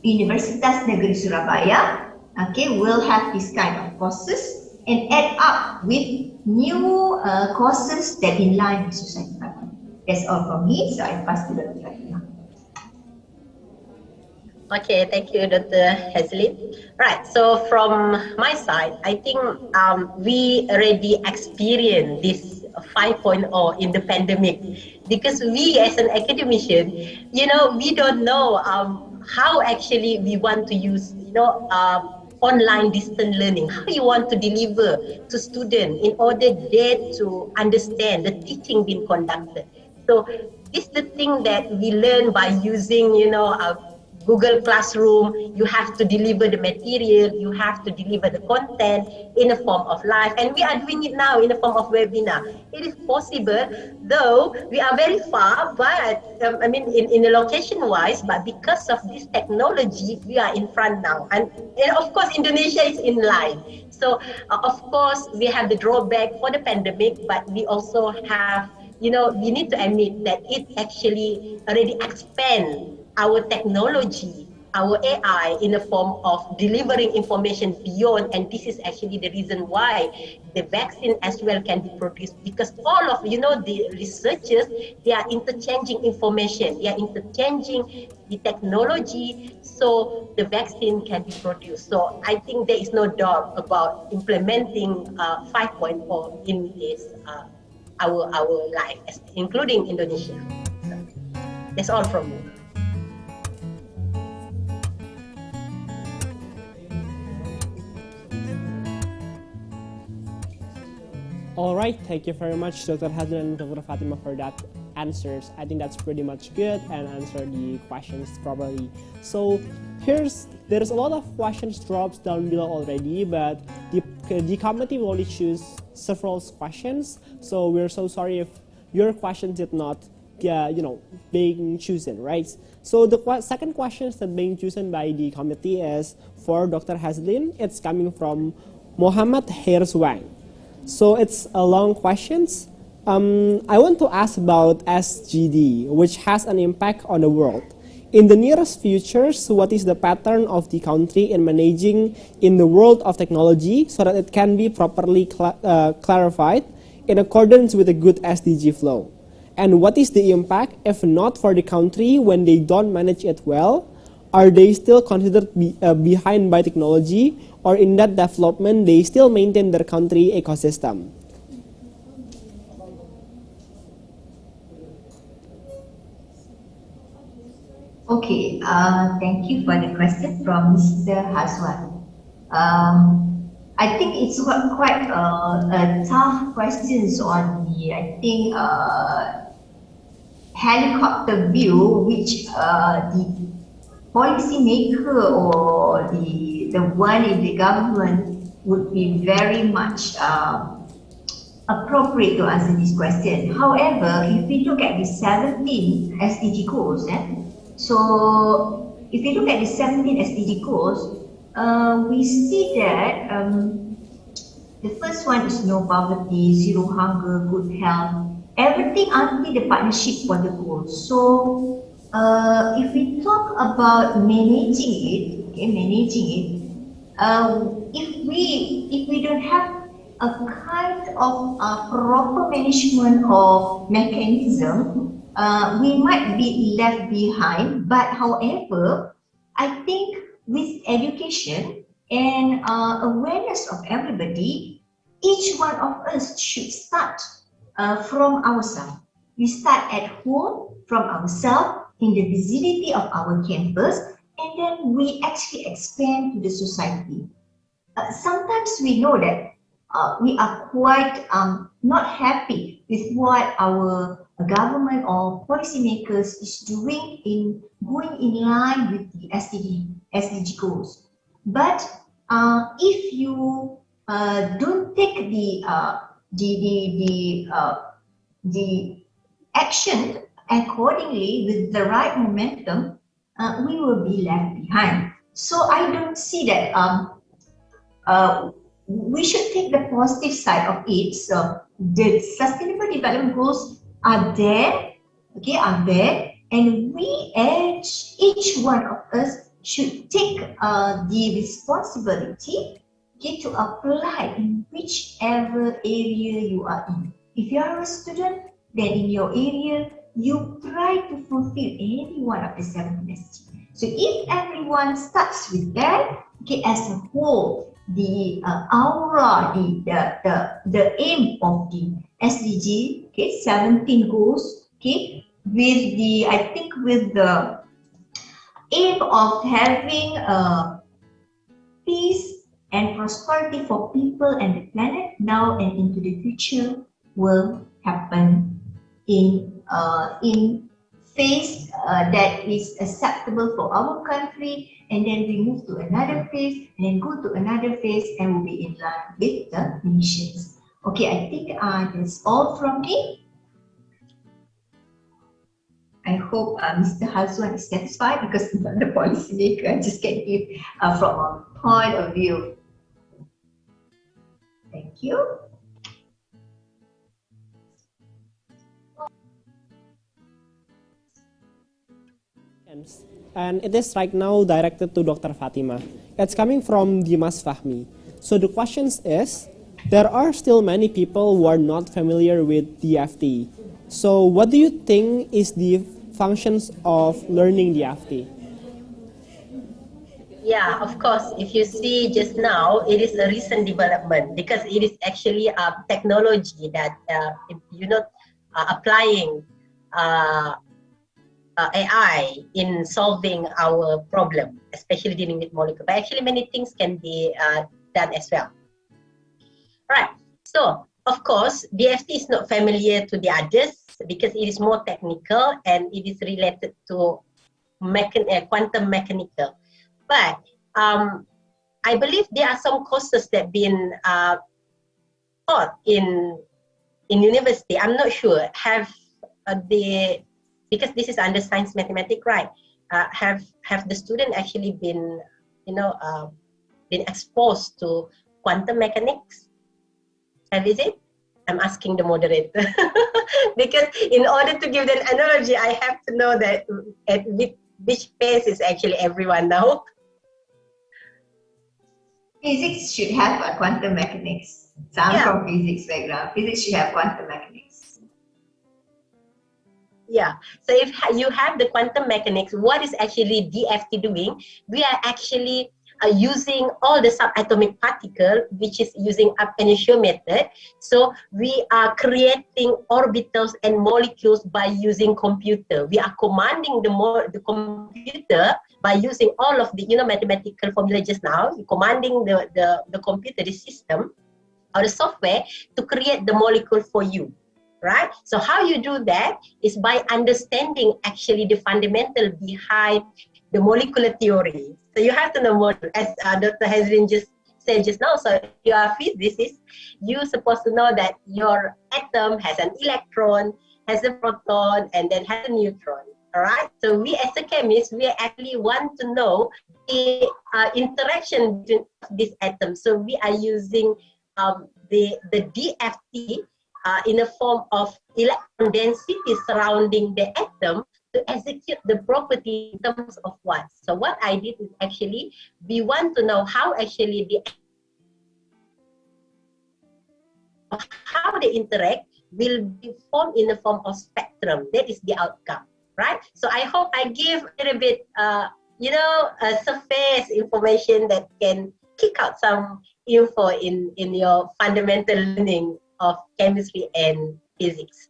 S16: Universitas Negeri Surabaya, okay, will have this kind of courses and add up with new courses that in line with Society 5.0. That's all from me, so I pass to Dr. Fatima.
S17: Okay, thank you, Dr. Hazelin. Right, so from my side, I think we already experienced this 5.0 in the pandemic, because we as an academician, you know, we don't know how actually we want to use, you know, online distance learning, how you want to deliver to students in order they to understand the teaching being conducted. So this is the thing that we learn by using, you know, Google Classroom. You have to deliver the material, you have to deliver the content in a form of live, and we are doing it now in the form of webinar. It is possible, though we are very far, but I mean in the location wise, but because of this technology, we are in front now. And of course, Indonesia is in line. So of course, we have the drawback for the pandemic, but we also have, you know, we need to admit that it actually already expand our technology, our AI in the form of delivering information beyond, and this is actually the reason why the vaccine as well can be produced, because all of, you know, the researchers, they are interchanging information, they are interchanging the technology, so the vaccine can be produced. So I think there is no doubt about implementing 5.0 in this our life, including Indonesia. So that's all from me.
S14: All right, thank you very much, Dr. Hazan and Dr. Fatima, for that answers. I think that's pretty much good and answer the questions properly. So there's a lot of questions dropped down below already, but the committee will only choose several questions. So we're so sorry if your question did not, being chosen, right? So the second question that being chosen by the committee is for Dr. Haslin. It's coming from Muhammad Herswang. So it's a long questions. I want to ask about SGD, which has an impact on the world. In the nearest futures, what is the pattern of the country in managing in the world of technology so that it can be properly clarified in accordance with a good SDG flow? And what is the impact, if not for the country, when they don't manage it well? Are they still considered behind by technology, or in that development they still maintain their country ecosystem?
S16: Okay, thank you for the question from Mr. Haswan. I think it's quite a tough questions on the, I think, helicopter view, which the policymaker or the one in the government would be very much appropriate to answer this question. However, if we look at the 17 SDG goals, so if we look at the 17 SDG goals, we see that the first one is no poverty, zero hunger, good health, everything under the partnership for the goals. So if we talk about managing it, if we don't have a kind of proper management of mechanism, we might be left behind. But however, I think with education and awareness of everybody, each one of us should start from ourselves. We start at home from ourselves in the vicinity of our campus, and then we actually expand to the society. Sometimes we know that we are quite not happy with what our government or policymakers is doing in going in line with the SDG goals. But if you don't take the action accordingly with the right momentum, we will be left behind. So I don't see that we should take the positive side of it. So the sustainable development goals are there, and we each one of us should take the responsibility to apply in whichever area you are in. If you are a student, then in your area, you try to fulfill any one of the 7 SDGs. So if everyone starts with that, as a whole, the aura, the aim of the SDG, 17 goals, with the, I think with the aim of having peace and prosperity for people and the planet now and into the future will happen in phase that is acceptable for our country, and then we move to another phase, and then go to another phase, and will be in line with the nations. Okay, I think that's all from me. I hope Mr. Hazwan is satisfied, because I'm not the policymaker. I just can give from a point of view. Thank you.
S14: And it is right now directed to Dr. Fatima. It's coming from Dimas Fahmi. So the question is, there are still many people who are not familiar with DFT. So what do you think is the functions of learning DFT?
S17: Yeah, of course. If you see just now, it is a recent development, because it is actually a technology that applying AI in solving our problem, especially dealing with molecular. But actually, many things can be done as well. Right. So, of course, DFT is not familiar to the others because it is more technical and it is related to quantum mechanical. But I believe there are some courses that have been taught in university. I'm not sure. Because this is under science mathematics, right? Have the student actually been, been exposed to quantum mechanics? Is it? I'm asking the moderator. Because in order to give an analogy, I have to know that at which phase is actually everyone now.
S19: Physics should have a quantum mechanics. So I'm from physics background. Physics should have quantum mechanics.
S17: Yeah. So if you have the quantum mechanics, what is actually DFT doing? We are actually using all the subatomic particle, which is using up initio method. So we are creating orbitals and molecules by using computer. We are commanding the computer by using all of the mathematical formula just now. You're commanding the computer, the system or the software to create the molecule for you. Right? So how you do that is by understanding actually the fundamental behind the molecular theory. So you have to know more, as Dr. Hazlin just said just now. So you are physicist, you're supposed to know that your atom has an electron, has a proton, and then has a neutron. All right. So we as a chemist, we actually want to know the interaction between these atoms. So we are using the DFT in a form of electron density surrounding the atom to execute the property in terms of what. So what I did is actually, we want to know how actually how they interact will be formed in the form of spectrum. That is the outcome, right? So I hope I give a little bit, surface information that can kick out some info in your fundamental learning of chemistry and physics.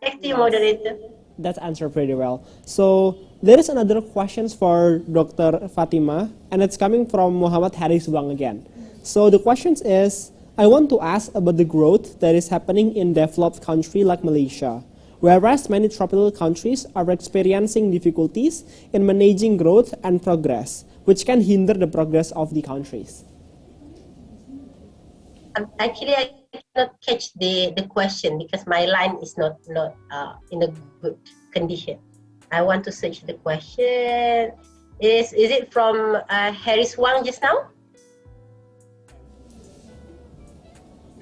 S17: Back to you, moderator.
S14: That's answered pretty well. So there is another questions for Dr. Fatima, and it's coming from Muhammad Haris Bang again. So the question is, I want to ask about the growth that is happening in developed country like Malaysia, whereas many tropical countries are experiencing difficulties in managing growth and progress, which can hinder the progress of the countries.
S17: Actually, I cannot catch the question because my line is not in a good condition. I want to search the question. Is it from Harris Wang just now?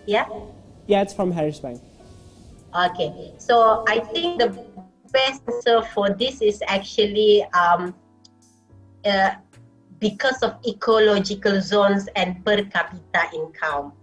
S17: Yeah?
S14: Yeah, it's from Harris Wang.
S17: Okay, so I think the best answer for this is actually because of ecological zones and per capita income.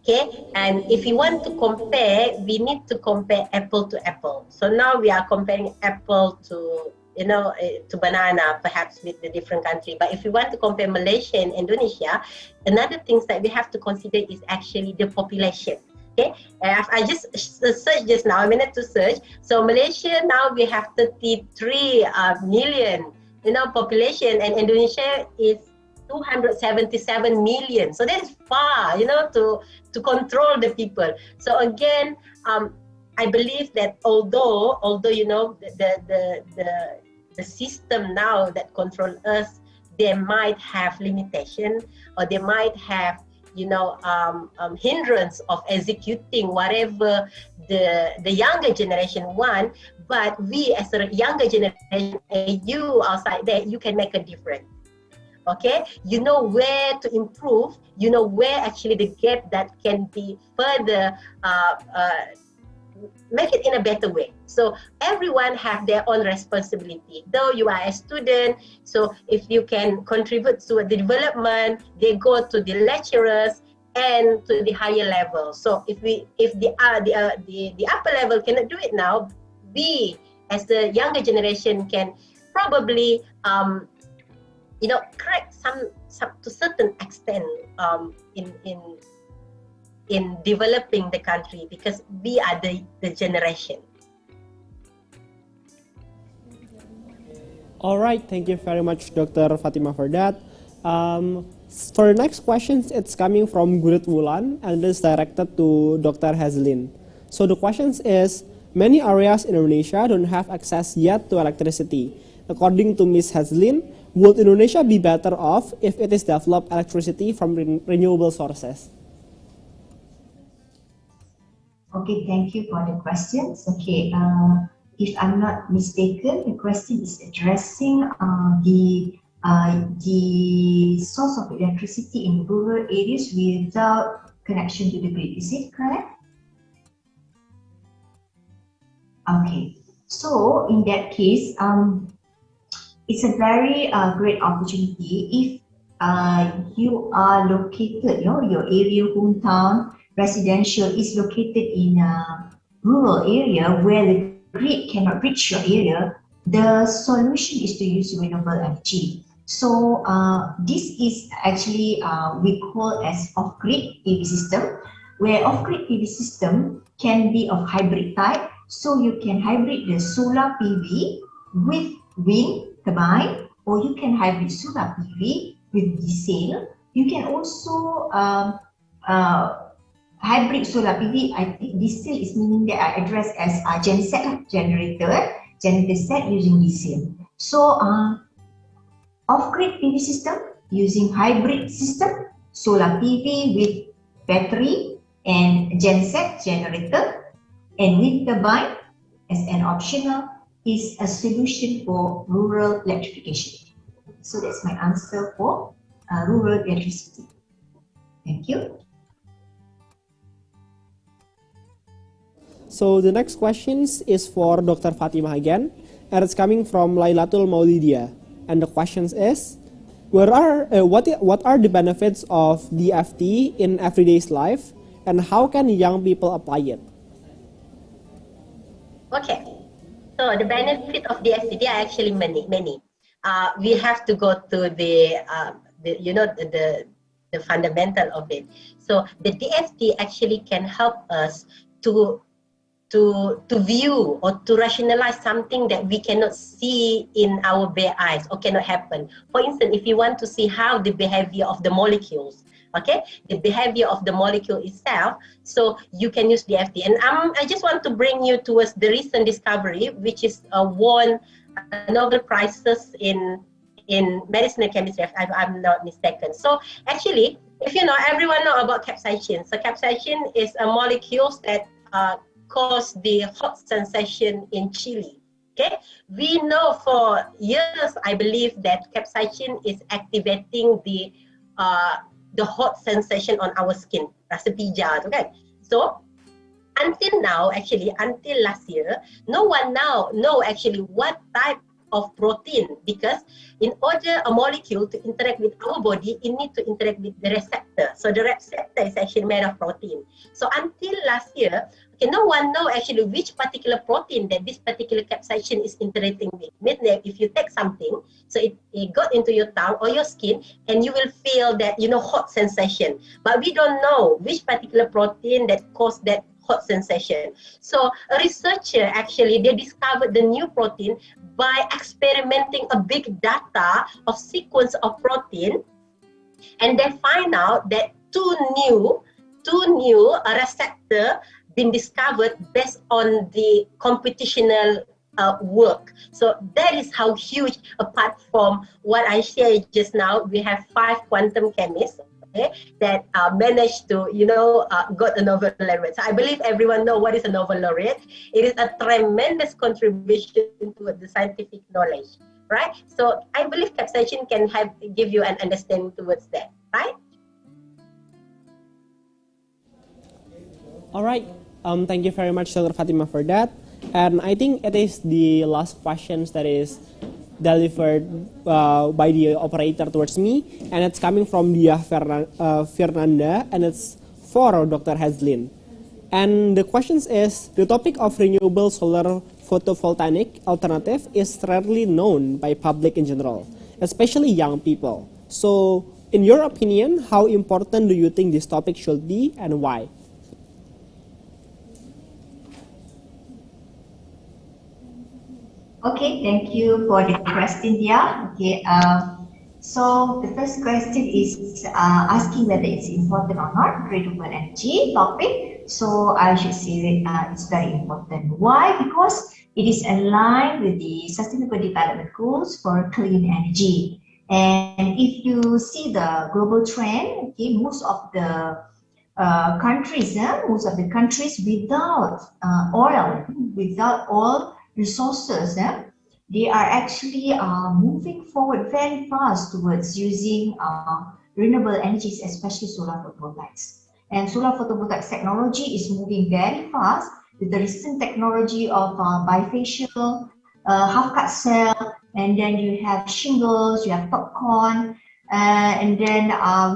S17: Okay, and if you want to compare, we need to compare apple to apple. So now we are comparing apple to to banana, perhaps with the different country. But if you want to compare Malaysia and Indonesia, another things that we have to consider is actually the population. Okay, I just searched just now, a minute to search. So Malaysia now we have 33 million, population, and Indonesia is 277 million. So that is far, to control the people. So again, I believe that although the system now that control us, they might have limitation, or they might have hindrance of executing whatever the younger generation want, but we as a younger generation, you outside there, you can make a difference. Okay, you know where to improve, you know where actually the gap that can be further make it in a better way. So everyone have their own responsibility. Though you are a student, so if you can contribute to the development, they go to the lecturers and to the higher level. So if the upper level cannot do it now, we as the younger generation can probably correct some to certain extent in developing the country, because we are the generation.
S14: All right, thank you very much, Dr. Fatima, for that. For the next questions, it's coming from Gurit Wulan and is directed to Dr. Hazlin. So the question is, many areas in Indonesia don't have access yet to electricity. According to Ms. Hazlin, would Indonesia be better off if it is developed electricity from renewable sources?
S19: Okay, thank you for the questions. Okay, if I'm not mistaken, the question is addressing the the source of electricity in rural areas without connection to the grid. Is it correct? Okay. So in that case, it's a very great opportunity if you are located, your area, hometown, residential is located in a rural area where the grid cannot reach your area. The solution is to use renewable energy. So this is actually we call as off-grid PV system, where off-grid PV system can be of hybrid type. So you can hybrid the solar PV with wind turbine, or you can hybrid solar PV with diesel. You can also hybrid solar PV. I think diesel is meaning that I address as a genset generator set using diesel. So off-grid PV system using hybrid system, solar PV with battery and genset generator, and wind turbine as an optional is a solution for rural electrification. So that's my answer for rural electricity. Thank you.
S14: So the next questions is for Dr. Fatimah again, and it's coming from Lailatul Maulidia. And the questions is, what are the benefits of DFT in everyday's life, and how can young people apply it?
S17: Okay, so the benefit of DFT are actually many. We have to go to the fundamental of it. So the DFT actually can help us to view or to rationalize something that we cannot see in our bare eyes or cannot happen. For instance, if you want to see how the behavior of the molecules, okay, the behavior of the molecule itself, so you can use DFT. And I just want to bring you towards the recent discovery, which is won a Nobel Prizes in medicinal chemistry, if I'm not mistaken. So actually, if you know, everyone know about capsaicin. So capsaicin is a molecule that cause the hot sensation in chili. Okay, we know for years, I believe that capsaicin is activating the hot sensation on our skin, rasa pija tu kan. So until now, actually, until last year, no one now know actually what type of protein, because in order a molecule to interact with our body, it needs to interact with the receptor. So the receptor is actually made of protein. So until last year, okay, no one know actually which particular protein that this particular capsaicin is interacting with. Means that if you take something, so it got into your tongue or your skin, and you will feel that, hot sensation. But we don't know which particular protein that caused that hot sensation. So a researcher actually, they discovered the new protein by experimenting a big data of sequence of protein, and they find out that two new receptor been discovered based on the computational work. So that is how huge, apart from what I shared just now, we have 5 quantum chemists, okay, that managed to, got a Nobel laureate. So I believe everyone know what is a Nobel laureate. It is a tremendous contribution to the scientific knowledge, right? So I believe capsaicin can give you an understanding towards that, right?
S14: All right. Thank you very much, Dr. Fatimah, for that. And I think it is the last questions that is delivered by the operator towards me, and it's coming from Dia Fernanda, and it's for Dr. Hazlin. And the questions is, the topic of renewable solar photovoltaic alternative is rarely known by public in general, especially young people. So, in your opinion, how important do you think this topic should be, and why?
S19: Okay, thank you for the question, Dia. Okay, so the first question is asking whether it's important or not, renewable energy topic. So I should say it's very important. Why? Because it is aligned with the Sustainable Development Goals for clean energy. And if you see the global trend, okay, most of the countries without oil resources, they are actually moving forward very fast towards using renewable energies, especially solar photovoltaics. And solar photovoltaics technology is moving very fast with the recent technology of bifacial, half-cut cell, and then you have shingles, you have popcorn, and then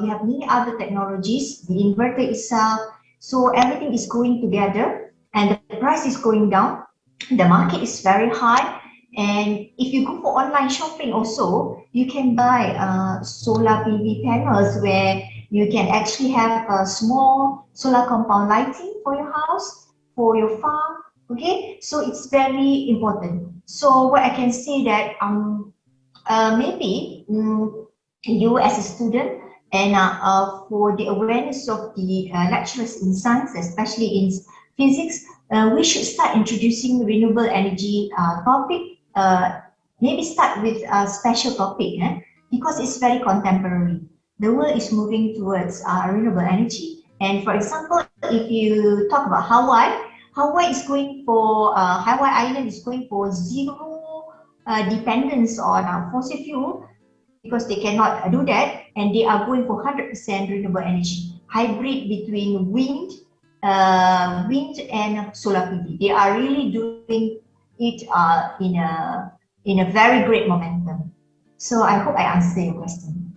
S19: we have many other technologies, the inverter itself. So everything is going together and the price is going down. The market is very high. And if you go for online shopping also, you can buy solar PV panels where you can actually have a small solar compound lighting for your house, for your farm. Okay, so it's very important. So what I can say that maybe you as a student and for the awareness of the lecturers in science, especially in physics, we should start introducing renewable energy topic. Maybe start with a special topic because it's very contemporary. The world is moving towards renewable energy. And for example, if you talk about Hawaii, Hawaii Island is going for zero dependence on fossil fuel because they cannot do that, and they are going for 100% renewable energy, hybrid between wind and solar PV. They are really doing it in a very great momentum. So I hope I answered your question.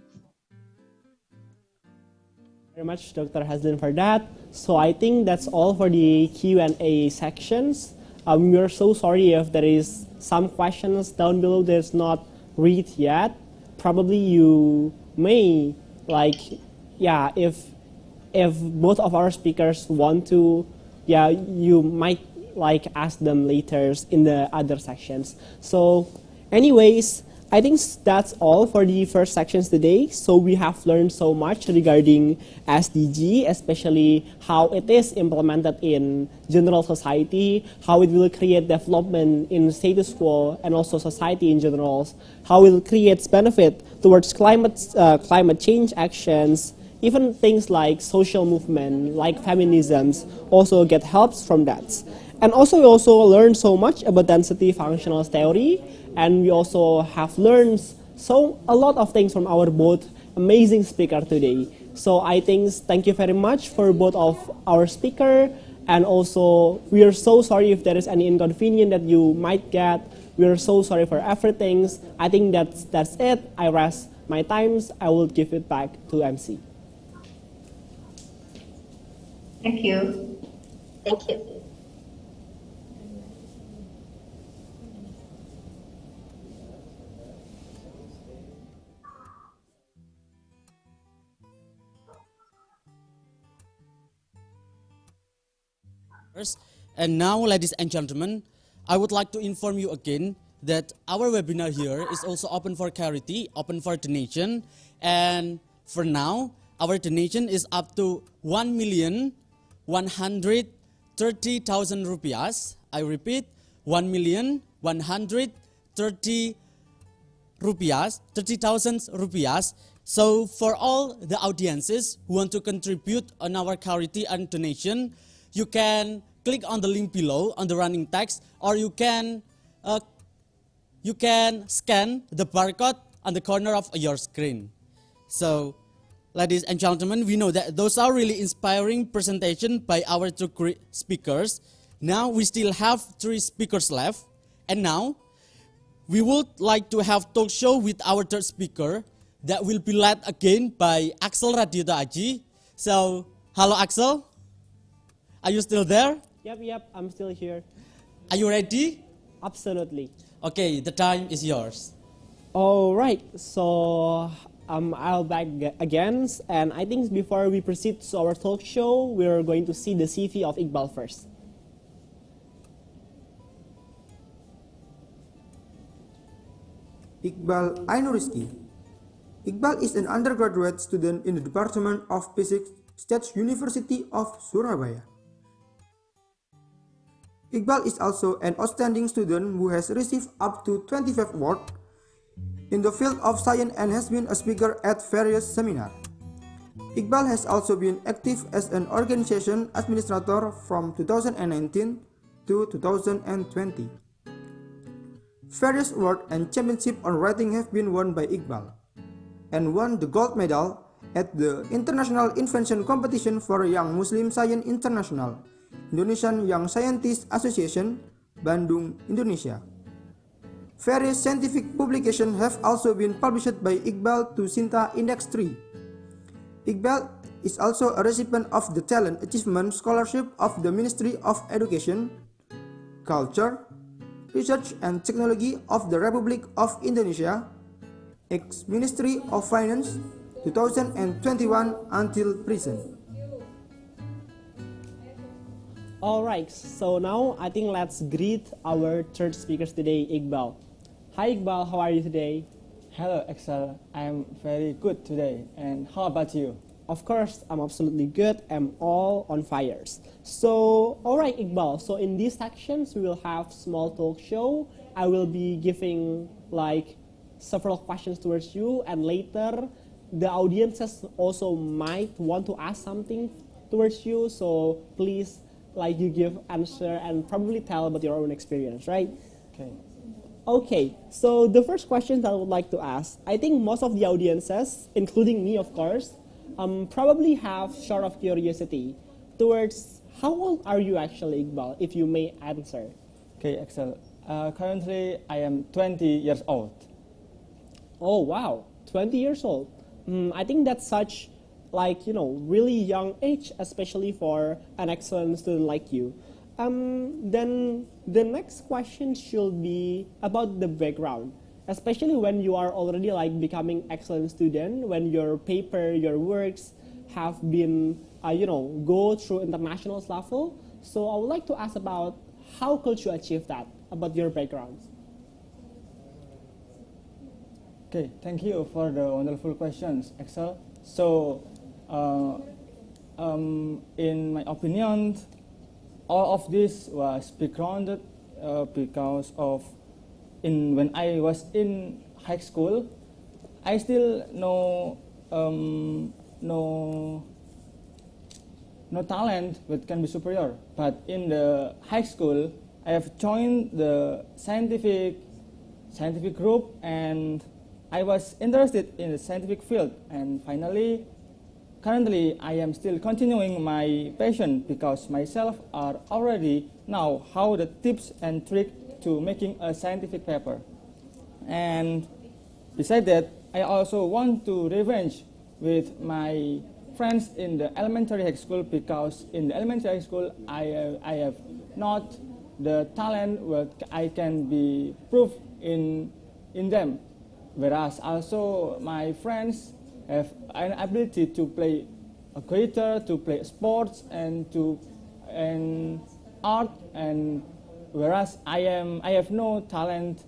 S14: Very much, Dr. Hasdan, for that. So I think that's all for the Q&A sections. We are so sorry if there is some questions down below that's not read yet. Probably you may if both of our speakers want to, you might ask them later in the other sections. So anyways, I think that's all for the first sections today. So we have learned so much regarding SDG, especially how it is implemented in general society, how it will create development in status quo and also society in general, how it creates benefit towards climate change actions, even things like social movement, like feminisms, also get helps from that. And also we also learned so much about density functional theory, and we also have learned a lot of things from our both amazing speaker today. So I think thank you very much for both of our speaker, and also we are so sorry if there is any inconvenience that you might get. We are so sorry for everything. I think that's it. I rest my times. I will give it back to MC.
S19: Thank you.
S17: Thank you.
S9: And now, ladies and gentlemen, I would like to inform you again that our webinar here is also open for charity, open for donation. And for now, our donation is up to 1,130,000 rupiahs. I repeat, 1,130,000 rupiahs. So for all the audiences who want to contribute on our charity and donation, you can click on the link below on the running text, or you can scan the barcode on the corner of your screen. So, ladies and gentlemen, we know that those are really inspiring presentation by our two speakers. Now we still have 3 speakers left, and now we would like to have talk show with our third speaker that will be led again by Axel Radiota Aji. So, hello Axel. Are you still there?
S14: Yep, I'm still here.
S9: Are you ready?
S14: Absolutely.
S9: Okay, the time is yours.
S14: All right, so I'll back again, and I think before we proceed to our talk show, we're going to see the CV of Iqbal first.
S15: Iqbal Ainuriski. Iqbal is an undergraduate student in the Department of Physics, State University of Surabaya. Iqbal is also an outstanding student who has received up to 25 awards in the field of science and has been a speaker at various seminars. Iqbal has also been active as an organization administrator from 2019 to 2020. Various awards and championships on writing have been won by Iqbal, and won the gold medal at the International Invention Competition for Young Muslim Science International, Indonesian Young Scientists Association, Bandung, Indonesia. Various scientific publications have also been published by Iqbal to Sinta Index 3. Iqbal is also a recipient of the Talent Achievement Scholarship of the Ministry of Education, Culture, Research and Technology of the Republic of Indonesia, ex-Ministry of Finance, 2021 until present.
S14: Alright, so now I think let's greet our third speaker today, Iqbal. Hi Iqbal, how are you today?
S20: Hello Excel, I'm very good today, and how about you?
S14: Of course, I'm absolutely good. I'm all on fires. So, alright Iqbal, so in these sections we will have small talk show. I will be giving like several questions towards you, and later the audiences also might want to ask something towards you, so please like you give answer and probably tell about your own experience, right?
S20: Okay.
S14: Okay, so the first question that I would like to ask, I think most of the audiences, including me of course, probably have sort of curiosity towards how old are you actually, Iqbal, if you may answer.
S20: Okay, Excel. Currently, I am 20 years old.
S14: Oh wow, 20 years old. I think that's such like, you know, really young age, especially for an excellent student like you. Then the next question should be about the background, especially when you are already like becoming excellent student, when your paper, your works have been, go through international level. So I would like to ask about how could you achieve that, about your background.
S20: Okay, thank you for the wonderful questions, Excel. So, in my opinion, all of this was backgrounded because of when I was in high school, I still no talent that can be superior. But in the high school, I have joined the scientific group, and I was interested in the scientific field. And finally, currently, I am still continuing my passion because myself are already now how the tips and tricks to making a scientific paper. And besides that, I also want to revenge with my friends in the elementary high school, because in the elementary high school I have not the talent that I can be proof in them, whereas also my friends have an ability to play a guitar, to play sports, and art, and whereas I have no talent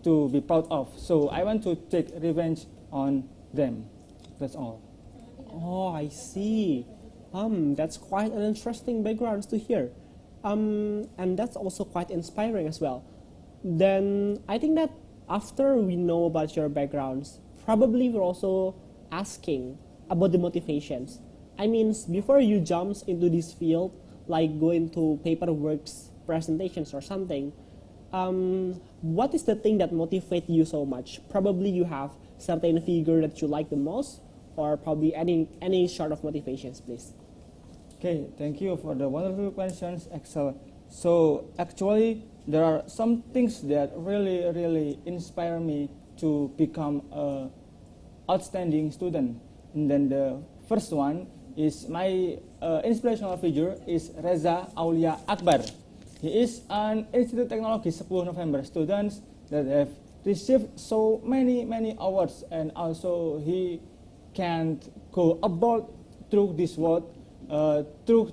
S20: to be proud of. So I want to take revenge on them. That's all.
S14: Oh, I see. That's quite an interesting background to hear. And that's also quite inspiring as well. Then I think that after we know about your backgrounds, probably we're also asking about the motivations. I mean, before you jump into this field, like go into paperworks, presentations or something, what is the thing that motivates you so much? Probably you have certain figure that you like the most, or probably any sort of motivations, please.
S20: Okay, thank you for the wonderful questions, Excel. So actually, there are some things that really inspire me to become a outstanding student. And then the first one is my inspirational figure is Reza Aulia Akbar. He is an Institute Technology 10 November student that have received so many awards, and also he can go abroad through this world, through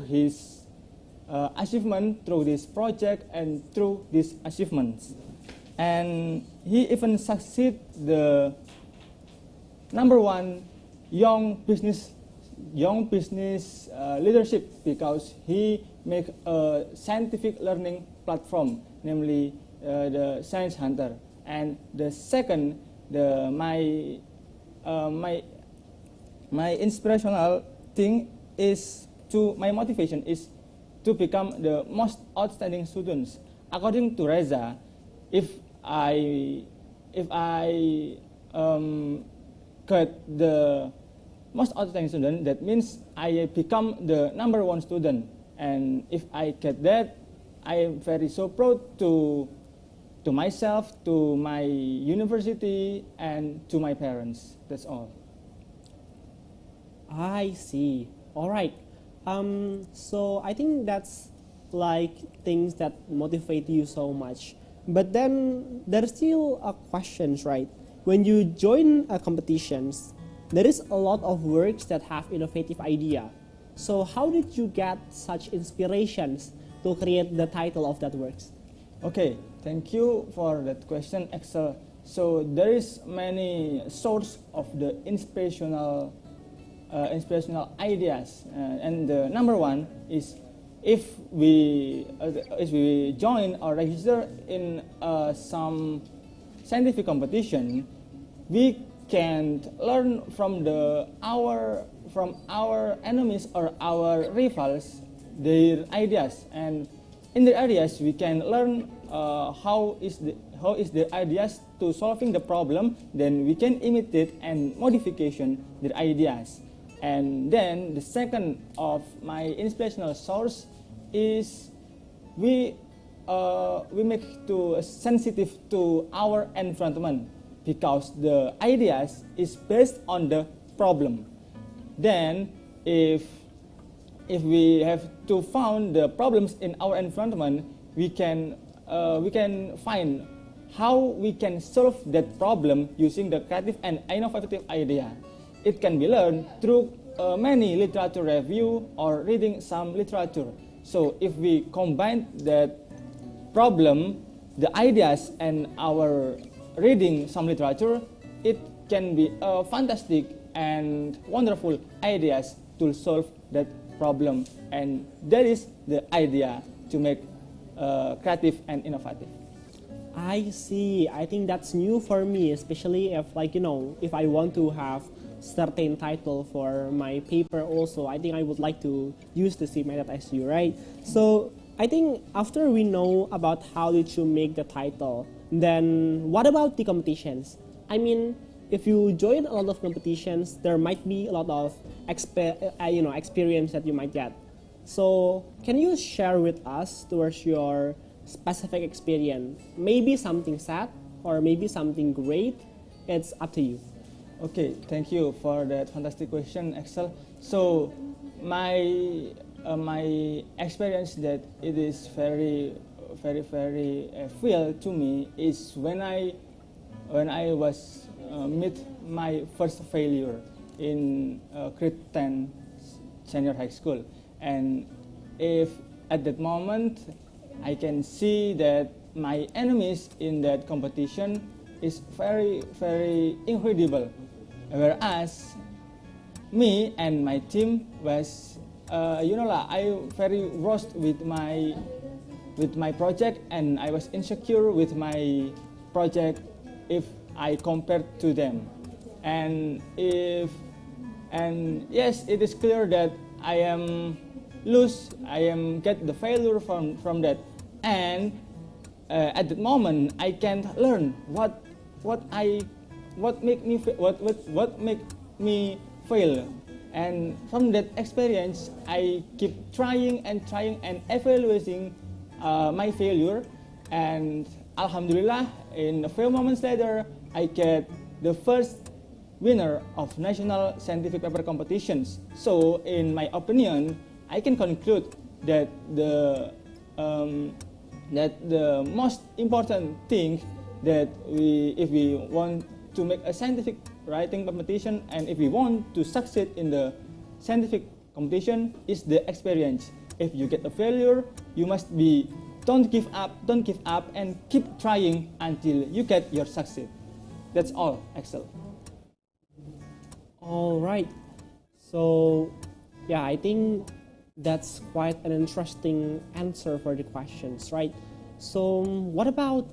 S20: his achievement, through this project, and through these achievements. And he even succeed the #1 young business leadership, because he make a scientific learning platform, namely the Science Hunter. And the second, my inspirational thing is my motivation is to become the most outstanding students. According to Reza, if I get the most outstanding student, that means I become the number one student. And if I get that, I am very so proud to myself, to my university, and to my parents. That's all.
S14: I see. All right. So I think that's like things that motivate you so much. But then there's still a questions, right? When you join competitions, there is a lot of works that have innovative idea. So how did you get such inspirations to create the title of that works?
S20: Okay, thank you for that question, Axel. So there is many source of the inspirational ideas, and the number one is if we join or register in some scientific competition, we can learn from our enemies or our rivals their ideas, and in their ideas we can learn how is their ideas to solving the problem. Then we can imitate and modification their ideas. And then the second of my inspirational source is we make to sensitive to our environment, because the ideas is based on the problem. Then if we have to find the problems in our environment, we can find how we can solve that problem using the creative and innovative idea. It can be learned through many literature review or reading some literature. So if we combine that problem, the ideas, and our reading some literature, it can be a fantastic and wonderful ideas to solve that problem. And that is the idea to make creative and innovative.
S14: I see. I think that's new for me, especially if if I want to have certain title for my paper also. I think I would like to use the same method as you, right? So I think after we know about how did you make the title, then what about the competitions? I mean, if you join a lot of competitions, there might be a lot of experience that you might get. So can you share with us towards your specific experience? Maybe something sad or maybe something great. It's up to you.
S20: Okay, thank you for that fantastic question, Axel. So my experience that it is very feel to me is when I was meet my first failure in grade 10 senior high school, and if at that moment I can see that my enemies in that competition is very incredible, whereas me and my team was I very rushed with my project, and I was insecure with my project if I compared to them. And yes, it is clear that I am get the failure from that, and at that moment I can't learn what make me fail. And from that experience, I keep trying and evaluating my failure, and alhamdulillah, in a few moments later, I get the first winner of national scientific paper competitions. So in my opinion, I can conclude that the most important thing that if we want to make a scientific writing competition, and if we want to succeed in the scientific competition, is the experience. If you get a failure, you must be don't give up, and keep trying until you get your success. That's all, Axel.
S14: All right. So yeah, I think that's quite an interesting answer for the questions, right? So what about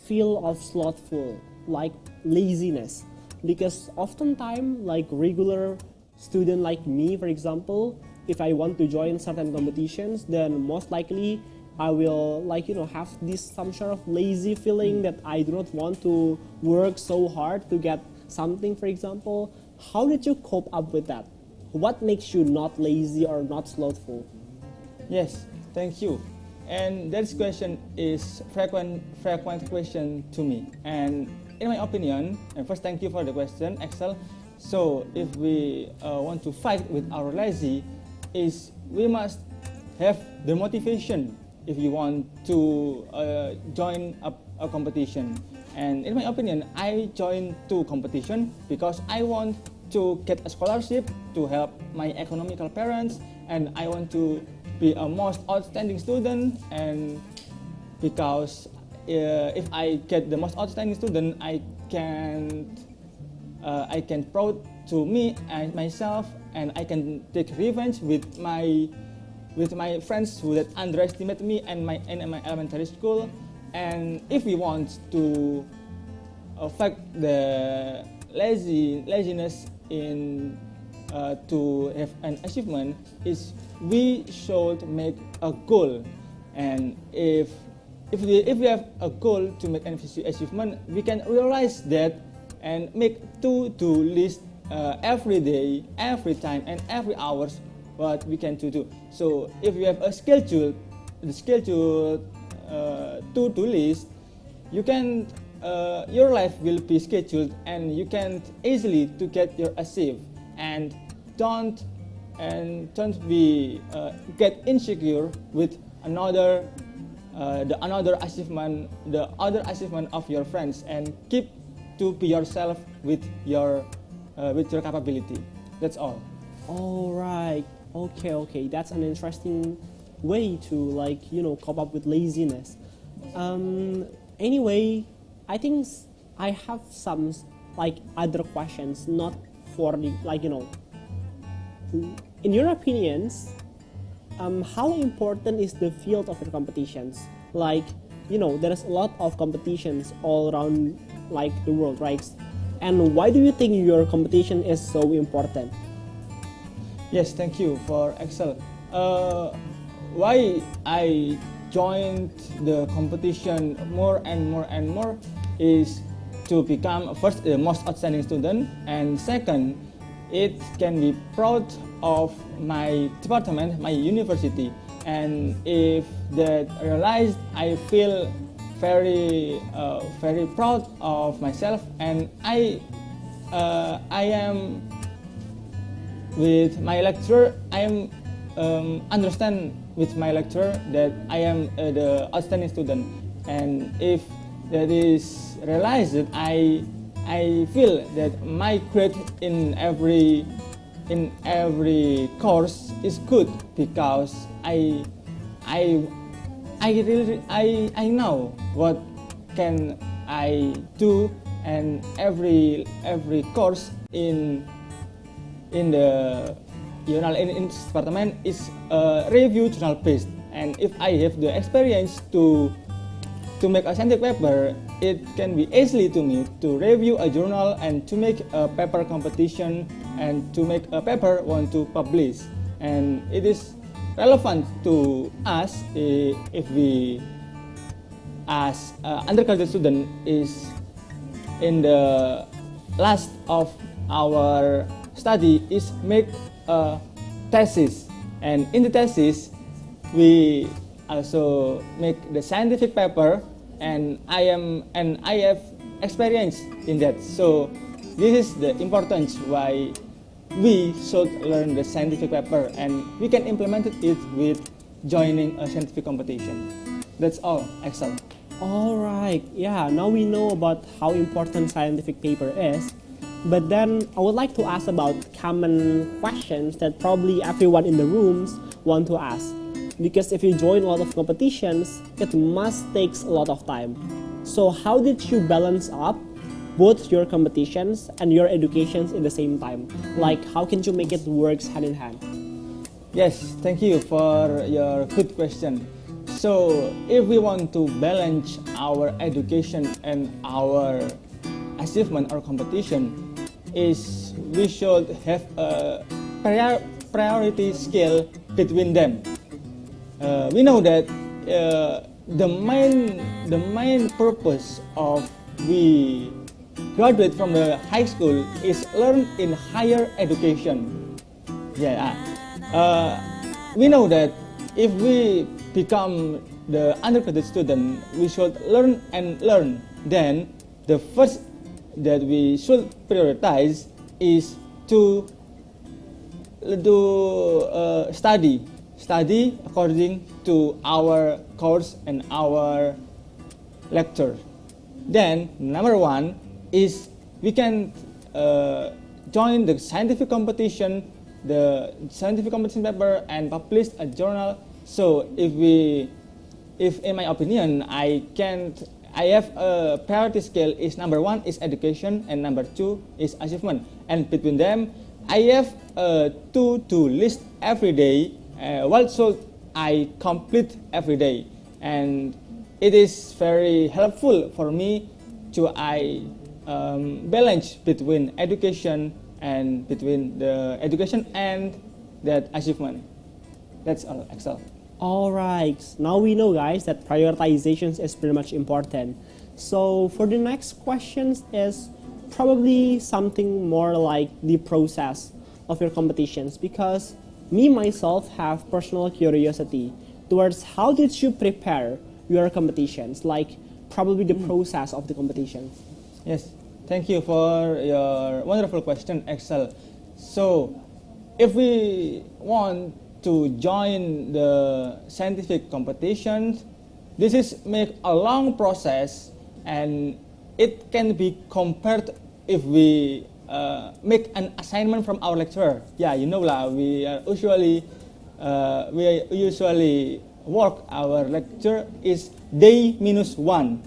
S14: feel of slothful, like laziness? Because oftentimes, like regular student like me, for example, if I want to join certain competitions, then most likely I will have this some sort of lazy feeling that I do not want to work so hard to get something, for example. How did you cope up with that? What makes you not lazy or not slothful?
S20: Yes, thank you. And that question is frequent question to me. And in my opinion, and first thank you for the question, Excel. So if we want to fight with our lazy, is we must have the motivation if you want to join a competition. And in my opinion, I joined 2 competition because I want to get a scholarship to help my economical parents, and I want to be a most outstanding student. And because if I get the most outstanding student, I can proud to me and myself, and I can take revenge with my friends who that underestimate me and in my elementary school. And if we want to affect the laziness in to have an achievement, is we should make a goal. And if we have a goal to make an achievement, we can realize that and make to-do list every day, every time, and every hours what we can to do. So if you have a schedule, to-do list, you can your life will be scheduled, and you can easily to get your achieve. And don't be get insecure with the other achievement of your friends, and keep to be yourself with your capability. That's all.
S14: All right. Okay. That's an interesting way to cope up with laziness. Anyway, I think I have some other questions, not for the in your opinions, how important is the field of your competitions? There's a lot of competitions all around the world, right? And why do you think your competition is so important?
S20: Yes, thank you for Excel. Why I joined the competition more and more is to become first the most outstanding student, and second, it can be proud of my department, my university. And if that realized, I feel very proud of myself, and I am with my lecturer. I am understand with my lecturer that I am the outstanding student, and if that is realized, that I feel that my grade in every course is good, because I know what can I do, and every course in the in this department is review journal based. And if I have the experience to make a scientific paper, it can be easily to me to review a journal and to make a paper competition and to make a paper want to publish. And it is relevant to us if we as undergraduate student is in the last of our study is make a thesis, and in the thesis we also make the scientific paper, and I have experience in that. So this is the importance why we should learn the scientific paper, and we can implement it with joining a scientific competition. That's all, Excel.
S14: All right. Yeah, now we know about how important scientific paper is. But then I would like to ask about common questions that probably everyone in the rooms want to ask. Because if you join a lot of competitions, it must take a lot of time. So how did you balance up both your competitions and your educations in the same time? How can you make it work hand in hand?
S20: Yes, thank you for your good question. So if we want to balance our education and our achievement or competition, is we should have a priority scale between them. We know that the main purpose of we graduate from the high school is learn in higher education. Yeah, we know that if we become the undergraduate student, we should learn and learn. Then the first that we should prioritize is to study according to our course and our lecture. Then number one is we can join the scientific competition paper and publish a journal. So if in my opinion I have a priority scale is number one is education and number two is achievement, and between them I have two to list every day what should I complete every day, and it is very helpful for me to balance between education and that achievement. That's all, Excel.
S14: All right, now we know, guys, that prioritizations is pretty much important. So for the next questions is probably something more like the process of your competitions, because me myself have personal curiosity towards how did you prepare your competitions, like probably the process of the competition.
S20: Yes, thank you for your wonderful question, Excel. So if we want to join the scientific competitions, this is make a long process, and it can be compared if we make an assignment from our lecturer. Yeah, you know lah, we usually work our lecture is day -1,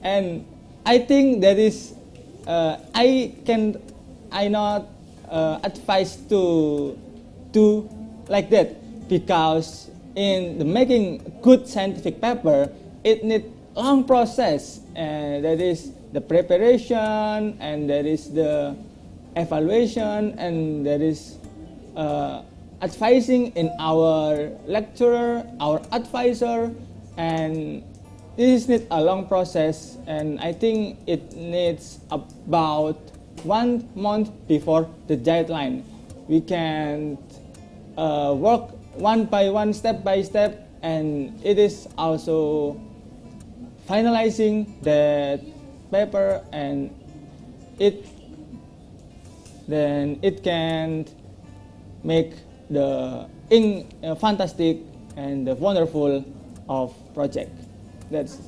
S20: and I think that is I not advise to do like that, because in the making good scientific paper it need long process, and that is the preparation, and that is the evaluation, and that is advising in our lecturer, our advisor, and this need a long process, and I think it needs about 1 month before the deadline. We can work one by one, step by step, and it is also finalizing that paper, and then it can make the fantastic and the wonderful of project. That's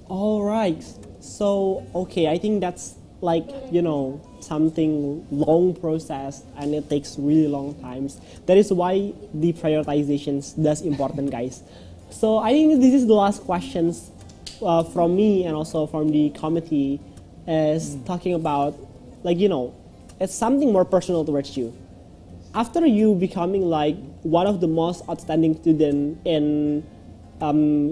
S14: all right. So okay, I think that's like, you know, something long process, and it takes really long times. That is why the prioritizations does important, guys. So I think this is the last questions from me and also from the committee, is talking about, like, you know, it's something more personal towards you. After you becoming like one of the most outstanding student in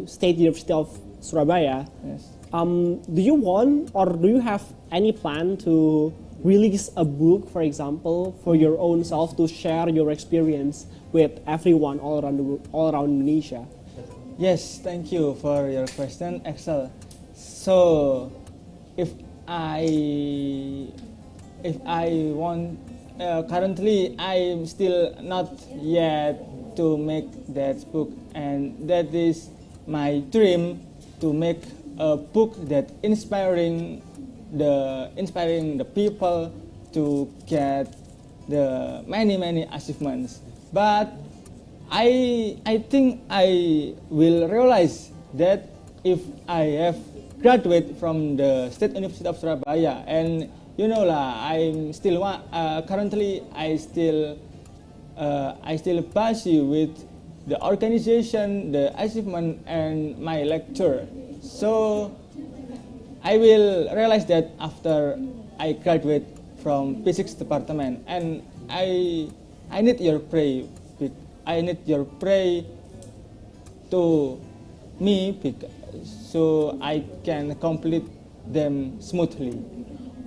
S14: State University of Surabaya,
S20: yes.
S14: Do you want, or do you have any plan to release a book, for example, for your own self to share your experience with everyone all around Indonesia?
S20: Yes, thank you for your question, Excel. So, if I want, currently I'm still not yet to make that book, and that is my dream, to make a book that inspiring the people to get the many achievements. But I think I will realize that if I have graduate from the State University of Surabaya, and you know lah, I'm still currently I still busy with the organization, the achievement, and my lecture. So I will realize that after I graduate from physics department, and I need your pray. I need your pray to me, so I can complete them smoothly.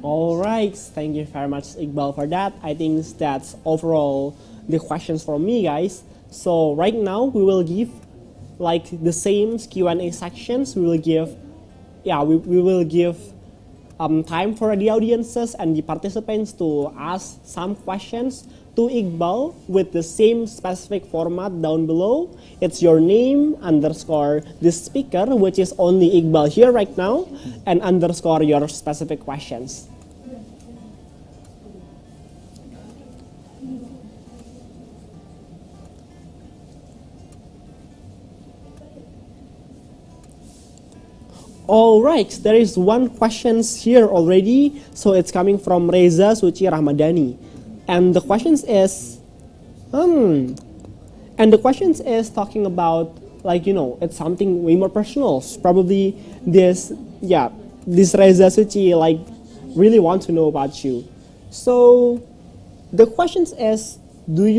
S14: All right, thank you very much, Iqbal, for that. I think that's overall the questions from me, guys. So right now we will give like the same Q&A sections, we will give, we will give time for the audiences and the participants to ask some questions to Iqbal with the same specific format down below. It's your name underscore the speaker, which is only Iqbal here right now, and underscore your specific questions. All right, there is one question here already. So it's coming from Reza Suci Rahmadani. And the questions is, talking about, it's something way more personal. Probably this Reza Suci, really want to know about you. So the questions is, what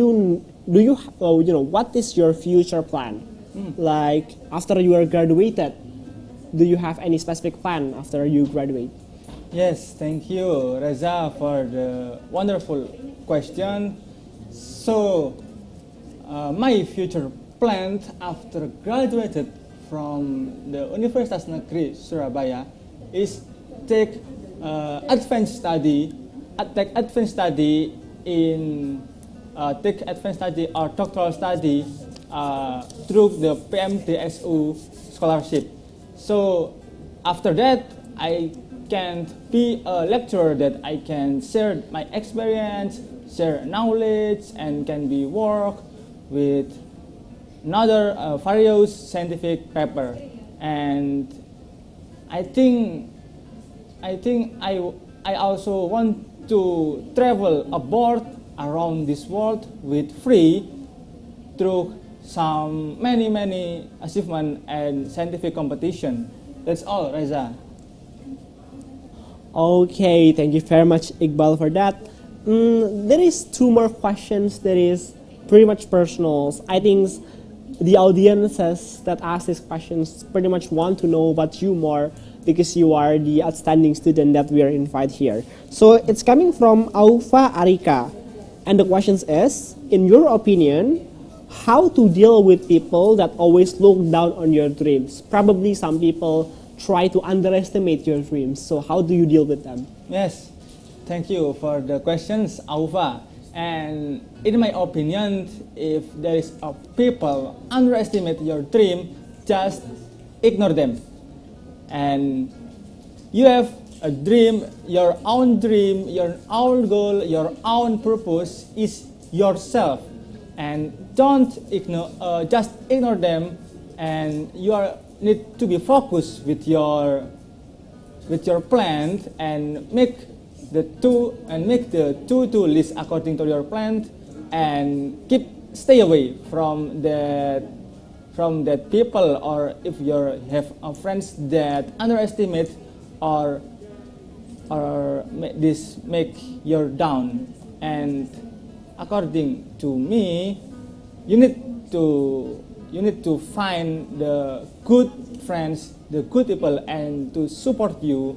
S14: is your future plan? Like, after you are graduated, do you have any specific plan after you graduate?
S20: Yes, thank you, Reza, for the wonderful question. So, my future plan after graduated from the Universitas Negeri Surabaya is take advanced study or doctoral study through the PMDSU scholarship. So after that, I can be a lecturer that I can share my experience, share knowledge, and can be work with another various scientific paper. And I think I also want to travel abroad around this world with free through some many achievement and scientific competition. That's all, Reza.
S14: Okay, thank you very much, Iqbal, for that. There is two more questions that is pretty much personal. I think the audiences that ask these questions pretty much want to know about you more because you are the outstanding student that we are invited here. So it's coming from Aufa Arika. And the question is, in your opinion, how to deal with people that always look down on your dreams? Probably some people try to underestimate your dreams. So how do you deal with them?
S20: Yes, thank you for the questions, Aufa. And in my opinion, if there is a people underestimate your dream, just ignore them. And you have a dream, your own goal, your own purpose is yourself. And don't ignore, just ignore them, and you need to be focused with your plan and make the to-do list according to your plan, and stay away from that people, or if you have friends that underestimate or this make you down. And according to me, you need to find the good friends, the good people, and to support you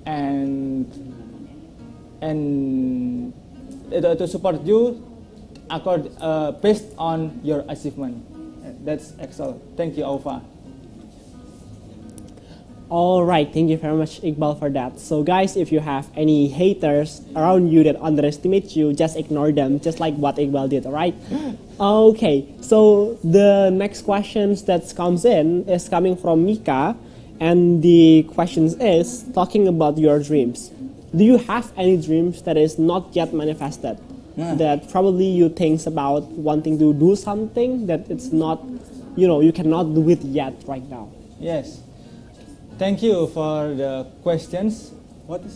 S20: and to support you based on your achievement. That's excellent. Thank you, Alpha.
S14: All right, thank you very much, Iqbal, for that. So guys, if you have any haters around you that underestimate you, just ignore them, just like what Iqbal did, all right? Okay, so the next questions that comes in is coming from Mika, and the questions is talking about your dreams. Do you have any dreams that is not yet manifested? Yeah. That probably you think about wanting to do something that it's not, you cannot do it yet right now?
S20: Yes. Thank you for the questions.
S14: Mika.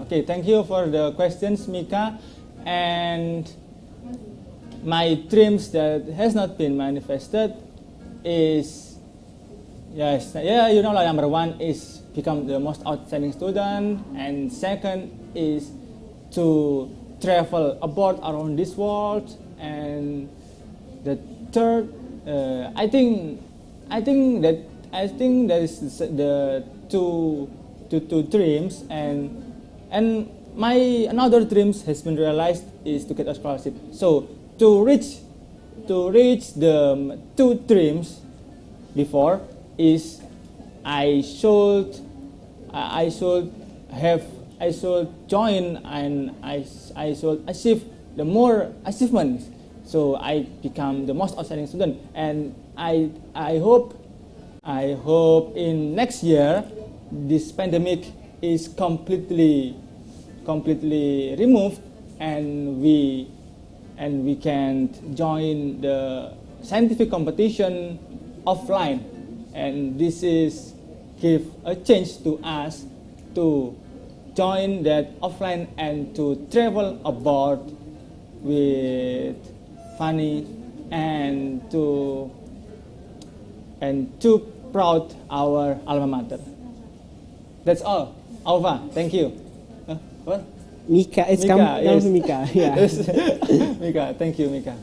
S20: Okay, thank you for the questions, Mika. And my dreams that has not been manifested is, number one is become the most outstanding student, and second is to travel abroad around this world, and the third, I think that is the two dreams, and my another dreams has been realized is to get a scholarship. So to reach to reach the two dreams before is I should join and I should achieve the more achievements, so I become the most outstanding student. And I hope in next year this pandemic is completely removed, and we can join the scientific competition offline, and this is give a chance to us to join that offline and to travel abroad with funny and to proud our alma mater. That's all. Alva, thank you. What?
S14: Mika, it's
S20: Mika,
S14: coming
S20: yes.
S14: from Mika. Yeah.
S20: Mika, thank you, Mika.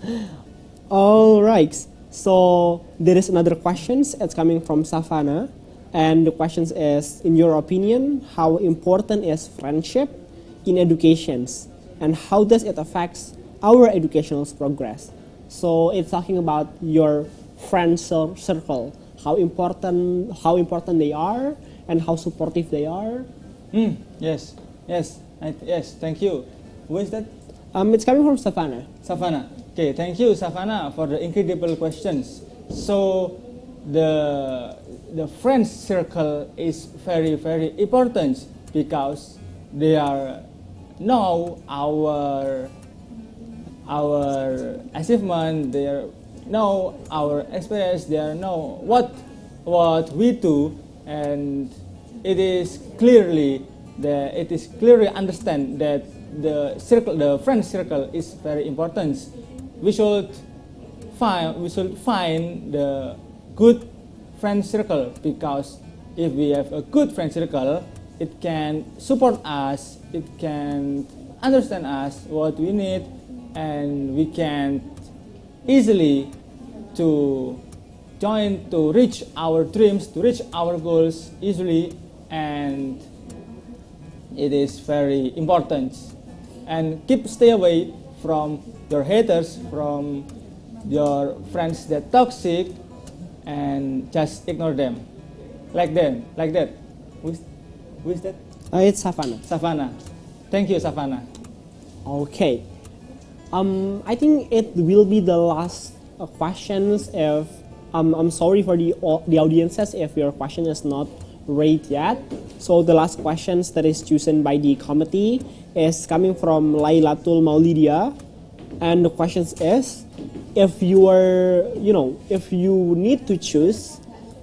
S14: All right. So there is another question. It's coming from Savannah, and the question is: in your opinion, how important is friendship in educations, and how does it affect our educational progress? So it's talking about your friend circle, how important they are, and how supportive they are.
S20: Yes. Yes, thank you. Who is that?
S14: It's coming from Savannah.
S20: Savannah. Okay, thank you, Savannah, for the incredible questions. So the friends circle is very, very important because they are know our achievement, they know our experience, they know what we do, and it is clearly understand that the friend circle is very important. We should find the good friend circle, because if we have a good friend circle, it can support us, it can understand us what we need, and we can easily to join to reach our dreams, to reach our goals easily, and it is very important. And stay away from your haters, from your friends that toxic, and just ignore them. Like that. Who is that?
S14: It's Savannah.
S20: Savannah. Thank you, Savannah.
S14: Okay. I think it will be the last questions. If I'm sorry for the audiences if your question is not read yet. So the last questions that is chosen by the committee is coming from Lailatul Maulidia, and the question is: if you need to choose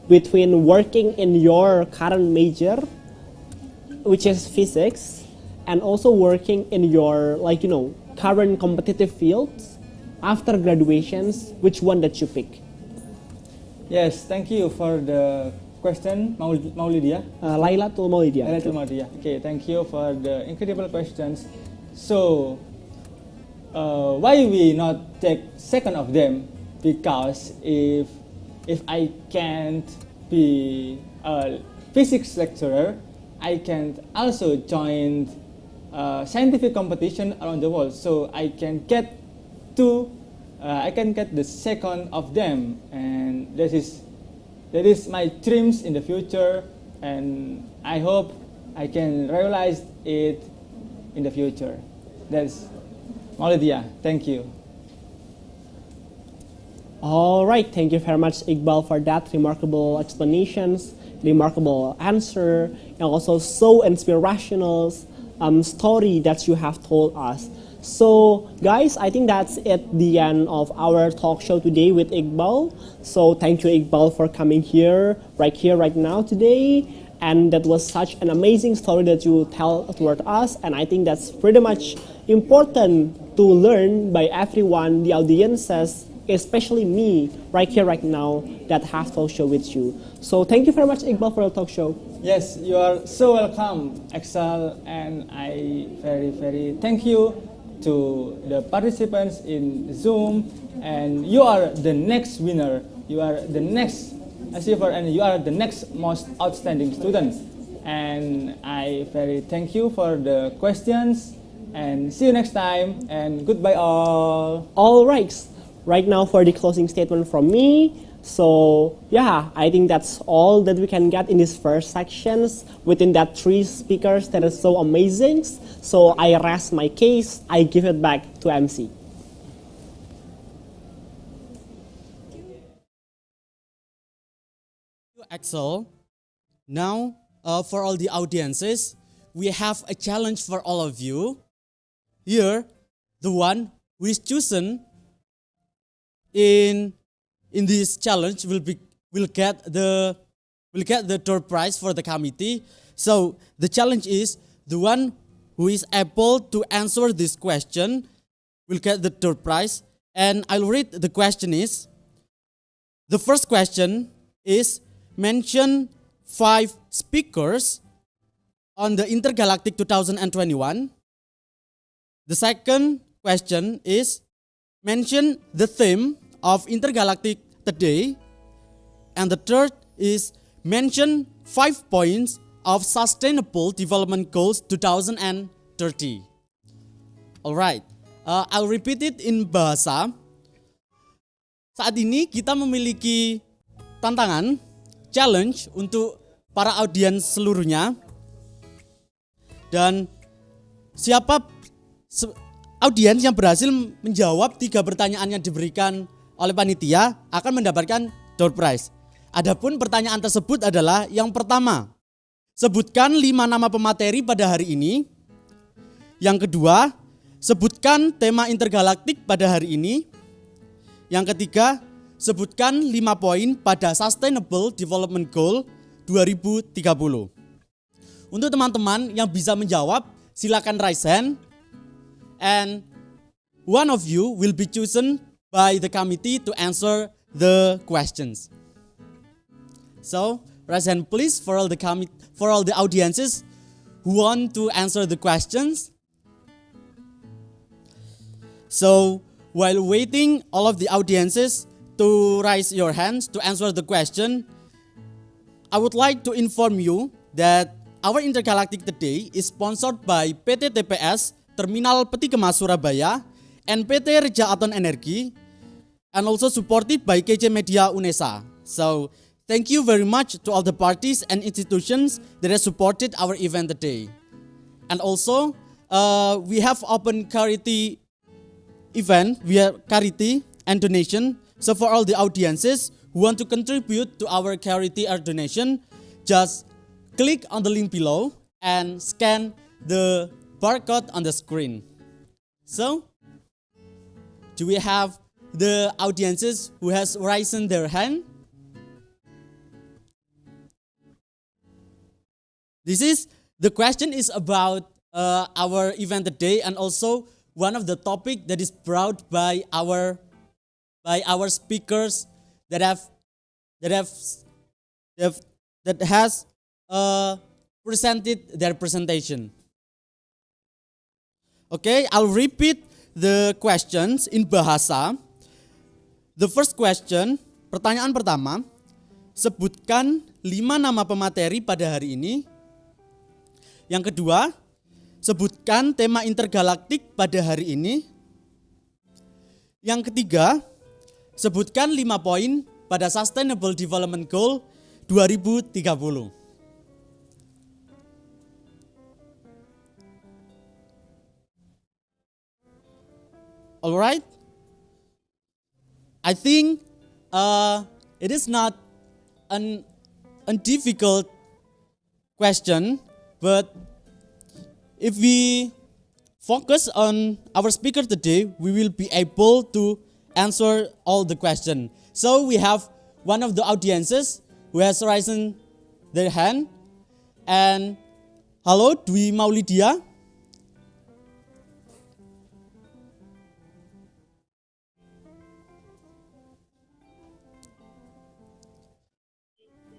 S14: between working in your current major, which is physics, and also working in your current competitive fields after graduations, which one that you pick?
S20: Yes, thank you for the question, Maulidia.
S14: Lailatul Maulidia.
S20: Lailatul Maulidia. Okay, thank you for the incredible questions. So, why we not take second of them? Because if I can't be a physics lecturer, I can also join scientific competition around the world. So I can get the second of them, and that is my dreams in the future, and I hope I can realize it in the future. That's Maulidia. Thank you.
S14: All right, thank you very much, Iqbal, for that remarkable explanations, remarkable answer, and also so inspirational story that you have told us. So, guys, I think that's the end of our talk show today with Iqbal. So, thank you, Iqbal, for coming here, right now, today. And that was such an amazing story that you tell toward us. And I think that's pretty much important to learn by everyone, the audiences, especially me, right here, right now, that has talk show with you. So, thank you very much, Iqbal, for the talk show.
S20: Yes, you are so welcome, Excel, and I very, very thank you to the participants in Zoom, and you are the next winner, you are the next achiever, and you are the next most outstanding student. And I very thank you for the questions, and see you next time, and goodbye all.
S14: All right. right now for the closing statement from me. So yeah, I think that's all that we can get in these first sections within that 3 speakers that is so amazing. So I rest my case. I give it back to MC.
S9: Axel. Now, for all the audiences, we have a challenge for all of you. Here, the one who is chosen in this challenge will get the door prize for the committee. So the challenge is the one who is able to answer this question will get the door prize. And I'll read the question is. The first question is mention 5 speakers on the Intergalactic 2021. The second question is mention the theme of Intergalactic today. And the third is mention 5 points of Sustainable Development Goals 2030. Alright, I'll repeat it in bahasa. Saat ini kita memiliki tantangan, challenge untuk para audiens seluruhnya. Dan siapa audiens yang berhasil menjawab 3 pertanyaan yang diberikan oleh panitia akan mendapatkan door prize. Adapun pertanyaan tersebut adalah yang pertama, sebutkan 5 nama pemateri pada hari ini. Yang kedua, sebutkan tema intergalaktik pada hari ini. Yang ketiga, sebutkan 5 poin pada Sustainable Development Goal 2030. Untuk teman-teman yang bisa menjawab, silakan raise hand. And one of you will be chosen by the committee to answer the questions. So, raise hand please for all the audiences who want to answer the questions. So, while waiting all of the audiences to raise your hands to answer the question, I would like to inform you that our Intergalactic today is sponsored by PT TPS Terminal Peti Kemas Surabaya and PT Reja Aton Energi, and also supported by KJ Media UNESA. So, thank you very much to all the parties and institutions that have supported our event today. And also, we have open charity event via charity and donation. So for all the audiences who want to contribute to our charity or donation, just click on the link below and scan the barcode on the screen. So, do we have the audiences who has raised their hand? The question is about our event today, and also one of the topic that is brought by our speakers that has presented their presentation. Okay, I'll repeat the questions in bahasa. The first question, pertanyaan pertama, sebutkan 5 nama pemateri pada hari ini. Yang kedua, sebutkan tema intergalaktik pada hari ini. Yang ketiga, sebutkan 5 poin pada Sustainable Development Goal 2030. Alright, I think it is not a difficult question, but if we focus on our speaker today, we will be able to answer all the questions. So we have one of the audiences who has raised their hand. And halo, Dwi Maulidia.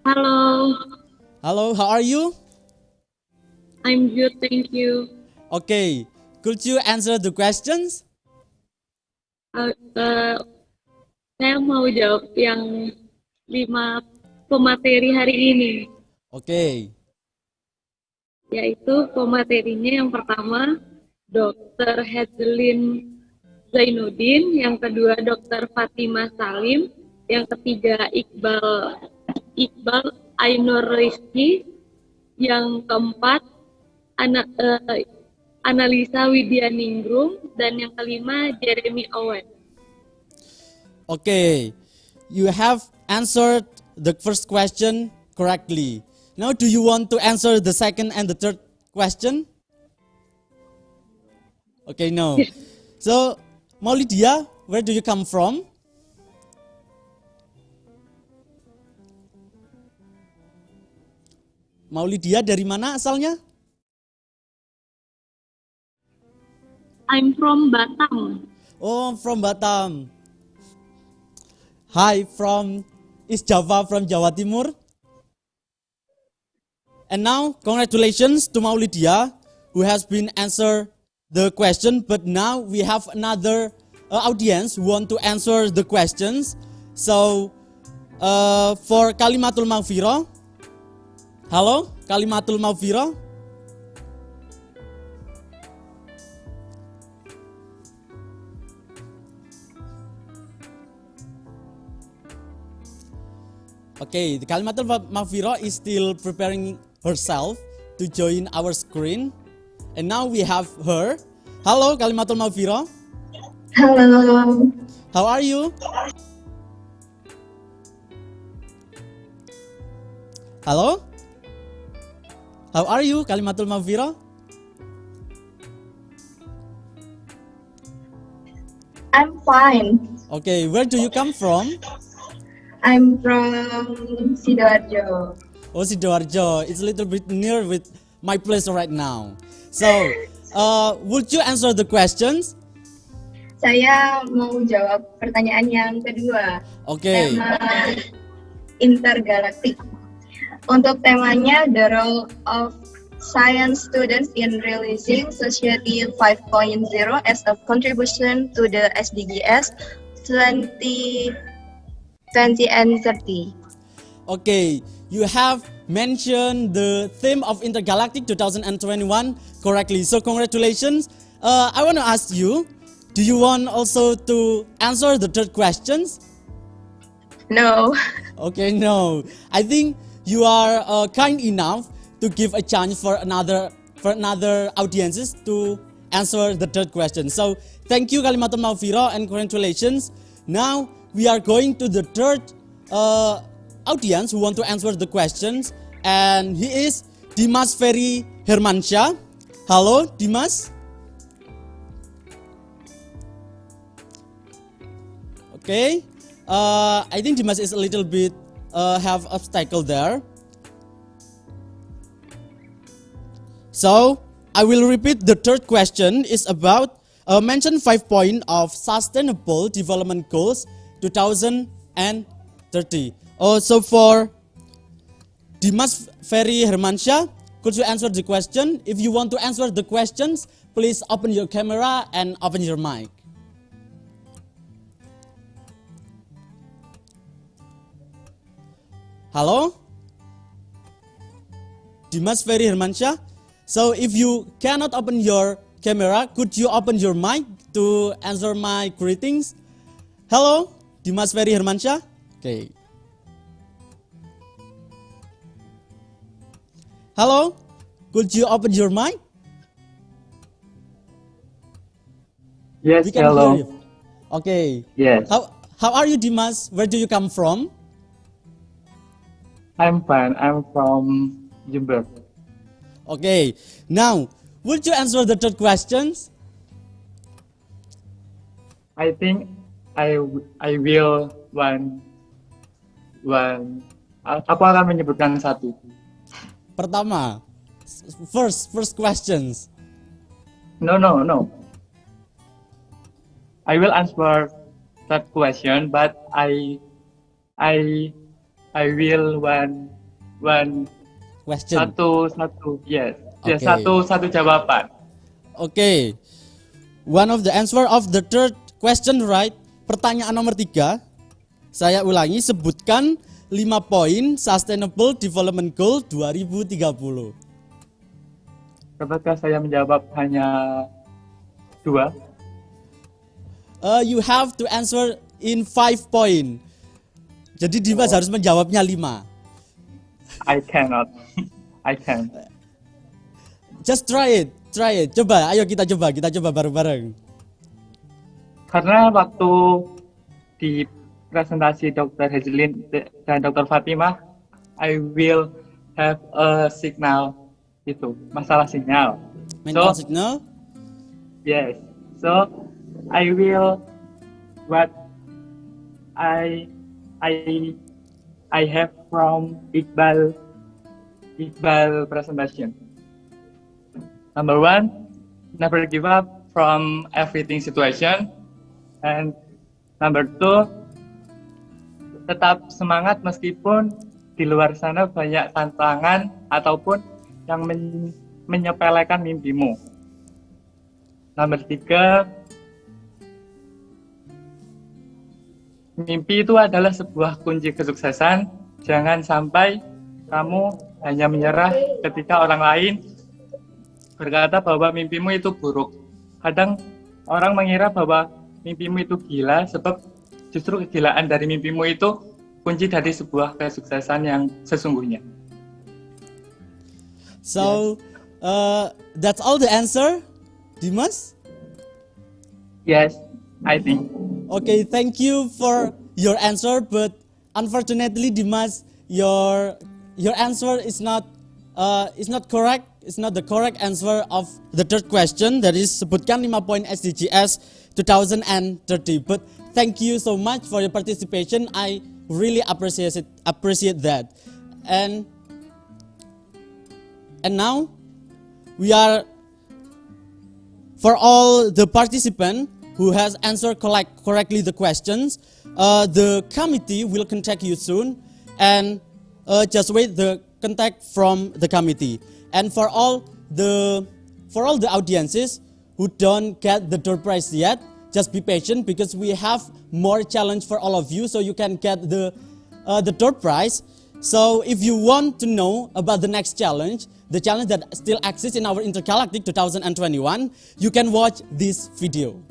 S21: Hello.
S9: Hello, how are you?
S21: I'm good, thank you.
S9: Okay, could you answer the questions?
S21: Saya mau jawab yang 5 pemateri hari ini.
S9: Okay.
S21: Yaitu pematerinya yang pertama, Dr. Hazelin Zainuddin, yang kedua Dr. Fatimah Salim, yang ketiga Iqbal Ainur Rizki, yang keempat Analisa Widyaningrum, dan yang kelima Jeremy Owen.
S9: Okay, you have answered the first question correctly. Now, do you want to answer the second and the third question? Okay, no. So, Maulidia, where do you come from? Maulidia dari mana asalnya?
S21: I'm from Batam.
S9: Oh, from Batam. Hi, from East Java, from Jawa Timur. And now, congratulations to Maulidia, who has been answered the question. But now we have another audience who want to answer the questions. So, for Kalimatul Maghfirah, halo, Kalimatul Maghfirah. Okay, the Kalimatul Maghfirah is still preparing herself to join our screen. And now we have her. Hello, Kalimatul Maghfirah.
S2: Hello.
S9: How are you? Hello? How are you, Kalimatul Maghfirah?
S2: I'm fine.
S9: Okay, where do you come from?
S2: I'm from Sidoarjo.
S9: Oh, Sidoarjo. It's a little bit near with my place right now. So, would you answer the questions?
S2: Saya mau jawab pertanyaan yang kedua.
S9: Okay.
S2: Tema Intergalactic. Untuk temanya, the role of science students in realizing Society 5.0 as a contribution to the SDGs 2020 and 30.
S9: Okay, you have mentioned the theme of Intergalactic 2021 correctly. So congratulations. I want to ask you, do you want also to answer the third questions?
S2: No.
S9: Okay, no. I think you are kind enough to give a chance for another audiences to answer the third question. So thank you Kalimatul Maghfirah and congratulations. Now we are going to the third audience who want to answer the questions, and he is Dimas Ferry Hermansyah. Hello, Dimas. Okay, I think Dimas is a little bit have obstacle there. So I will repeat the third question is about mention 5 points of Sustainable Development Goals 2030. So for Dimas Ferry Hermansyah, could you answer the question? If you want to answer the questions, please open your camera and open your mic. Hello? Dimas Ferry Hermansyah? So if you cannot open your camera, could you open your mic to answer my greetings? Hello, Dimas Ferry Hermansyah? Okay. Hello, could you open your mic?
S22: Yes,
S9: We can
S22: hello.
S9: hear you. Okay.
S22: Yes.
S9: How are you, Dimas? Where do you come from?
S22: I'm fine. I'm from Jember.
S9: Okay. Now, would you answer the third questions?
S22: I think I will one. Aku akan menyebutkan satu.
S9: Pertama, first questions.
S22: No. I will answer that question, but I will one
S9: question.
S22: Satu. Yes.
S9: Okay.
S22: Yes, satu jawaban.
S9: Okay. One of the answer of the third question, right? Pertanyaan nomor 3. Saya ulangi, sebutkan 5 poin Sustainable Development Goal 2030.
S22: Dapatkah saya menjawab hanya 2?
S9: You have to answer in 5 point. Jadi Dimas harus menjawabnya 5.
S22: I cannot. I can.
S9: Just try it. Coba, ayo kita coba bareng-bareng.
S22: Karena waktu di presentasi Dr. Hazelin dan Dr. Fatimah, I will have a signal itu, masalah sinyal.
S9: Mental signal?
S22: Yes. So I will what I have from Iqbal presentation. Number 1, never give up from everything situation, and number 2, tetap semangat meskipun di luar sana banyak tantangan ataupun yang menyepelekan mimpimu. Nomor 3, mimpi itu adalah sebuah kunci kesuksesan. Jangan sampai kamu hanya menyerah ketika orang lain berkata bahwa mimpimu itu buruk. Kadang orang mengira bahwa mimpimu itu gila, sebab justru kegilaan dari mimpimu itu kunci dari sebuah kesuksesan yang sesungguhnya.
S9: So, that's all the answer, Dimas?
S22: Yes, I think.
S9: Okay, thank you for your answer, but unfortunately, Dimas, your answer is not correct. It's not the correct answer of the third question. That is, sebutkan 5 poin SDGs 2030. But thank you so much for your participation. I really appreciate that. And now we are, for all the participants who has answered correctly the questions, the committee will contact you soon, and just wait the contact from the committee. And for all the audiences who don't get the door prize yet, just be patient, because we have more challenge for all of you, so you can get the door prize. So if you want to know about the next challenge, the challenge that still exists in our Intergalactic 2021, you can watch this video.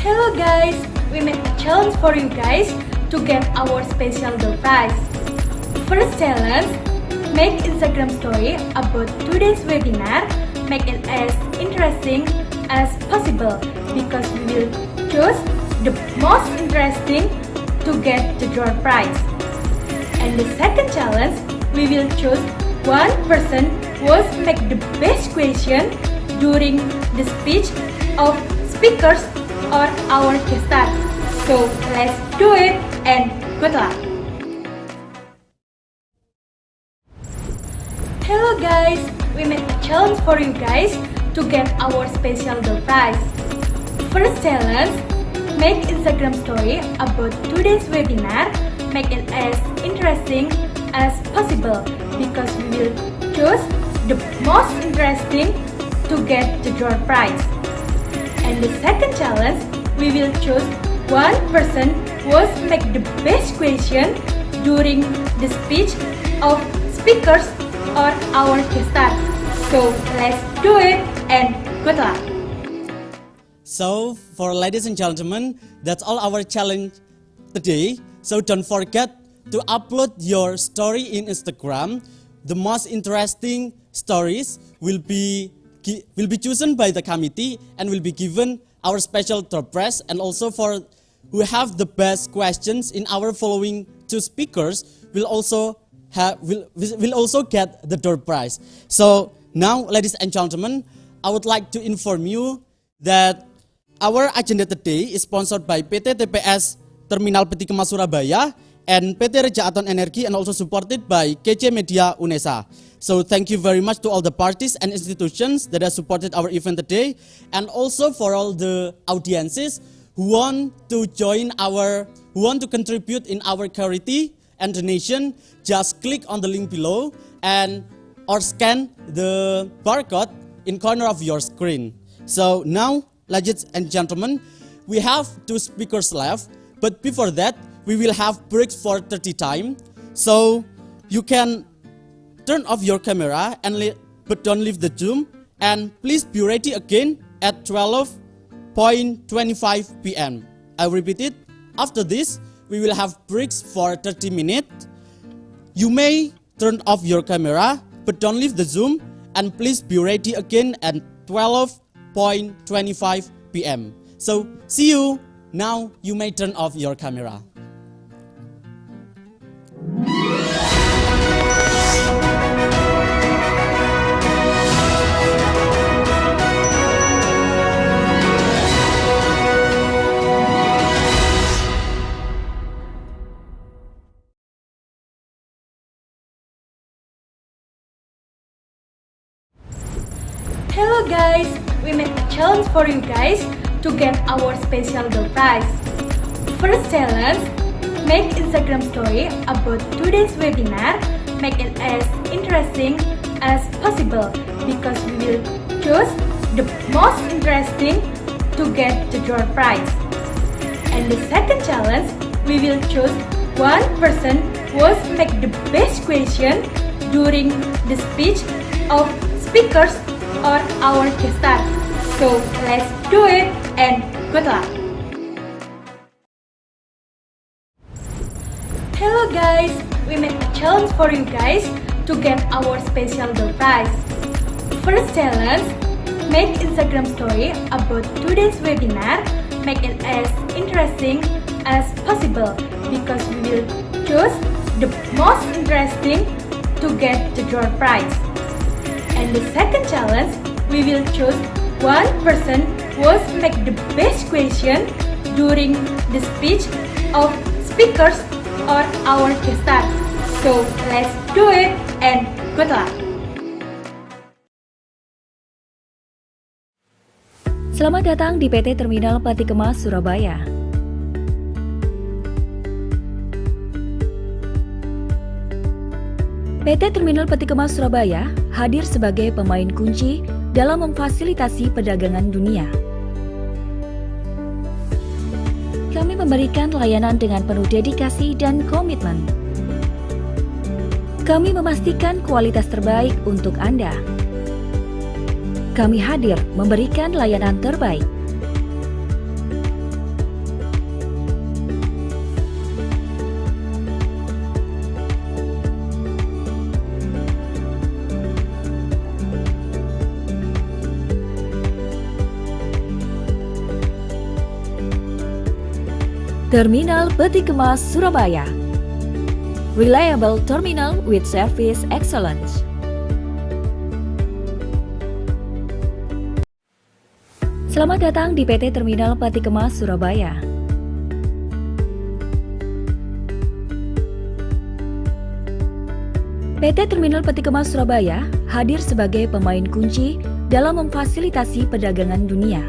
S6: Hello guys, we made a challenge for you guys to get our special door prize. First challenge, make Instagram story about today's webinar. Make it as interesting as possible, because we will choose the most interesting to get the door prize. And the second challenge, we will choose one person who will make the best question during the speech of speakers or our guest star. So let's do it, and good luck! Hello guys, we made a challenge for you guys to get our special door prize. First challenge, make Instagram story about today's webinar. Make it as interesting as possible, because we will choose the most interesting to get the door prize. And the second challenge, we will choose one person who will make the best question during the speech of speakers or our guest star. So let's do it, and good luck!
S9: So for ladies and gentlemen, that's all our challenge today. So don't forget to upload your story in Instagram. The most interesting stories will be chosen by the committee and will be given our special top prize. And also for who have the best questions in our following 2 speakers will also get the door prize. So now, ladies and gentlemen, I would like to inform you that our agenda today is sponsored by PT TPS Terminal Peti Kemas Surabaya and PT Reja Aton Energi, and also supported by KC Media UNESA. So thank you very much to all the parties and institutions that have supported our event today, and also for all the audiences who want to contribute in our charity and donation. Just click on the link below and or scan the barcode in corner of your screen. So now, ladies and gentlemen, we have 2 speakers left, but before that, we will have breaks for 30 time. So you can turn off your camera but don't leave the Zoom, And please be ready again at 12:25 p.m. I repeat it. After this, we will have breaks for 30 minutes. You may turn off your camera, but don't leave the Zoom. And please be ready again at 12:25 p.m. So, see you. Now you may turn off your camera.
S6: Hello guys, we made a challenge for you guys to get our special door prize. First challenge, make Instagram story about today's webinar. Make it as interesting as possible because we will choose the most interesting to get the door prize. And the second challenge, we will choose one person who will make the best question during the speech of speakers or our guest star. So let's do it and good luck. Hello guys, we made a challenge for you guys to get our special door prize. First challenge, make Instagram story about today's webinar. Make it as interesting as possible because we will choose the most interesting to get the door prize. And the second challenge, we will choose one person who will make the best question during the speech of speakers or our guest star. So let's do it and good luck.
S8: Selamat datang di PT Terminal Peti Kemas Surabaya. PT Terminal Peti Kemas Surabaya hadir sebagai pemain kunci dalam memfasilitasi perdagangan dunia. Kami memberikan layanan dengan penuh dedikasi dan komitmen. Kami memastikan kualitas terbaik untuk Anda. Kami hadir memberikan layanan terbaik. Terminal Peti Kemas Surabaya, reliable terminal with service excellence. Selamat datang di PT Terminal Peti Kemas Surabaya. PT Terminal Peti Kemas Surabaya hadir sebagai pemain kunci dalam memfasilitasi perdagangan dunia.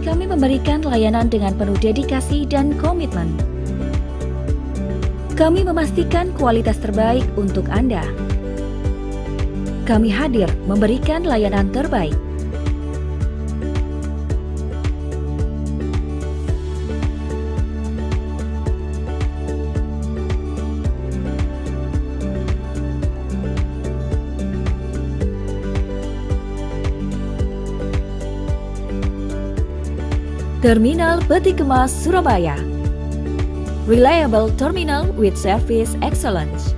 S8: Kami memberikan layanan dengan penuh dedikasi dan komitmen. Kami memastikan kualitas terbaik untuk Anda. Kami hadir memberikan layanan terbaik. Terminal Peti Kemas Surabaya, reliable terminal with service excellence.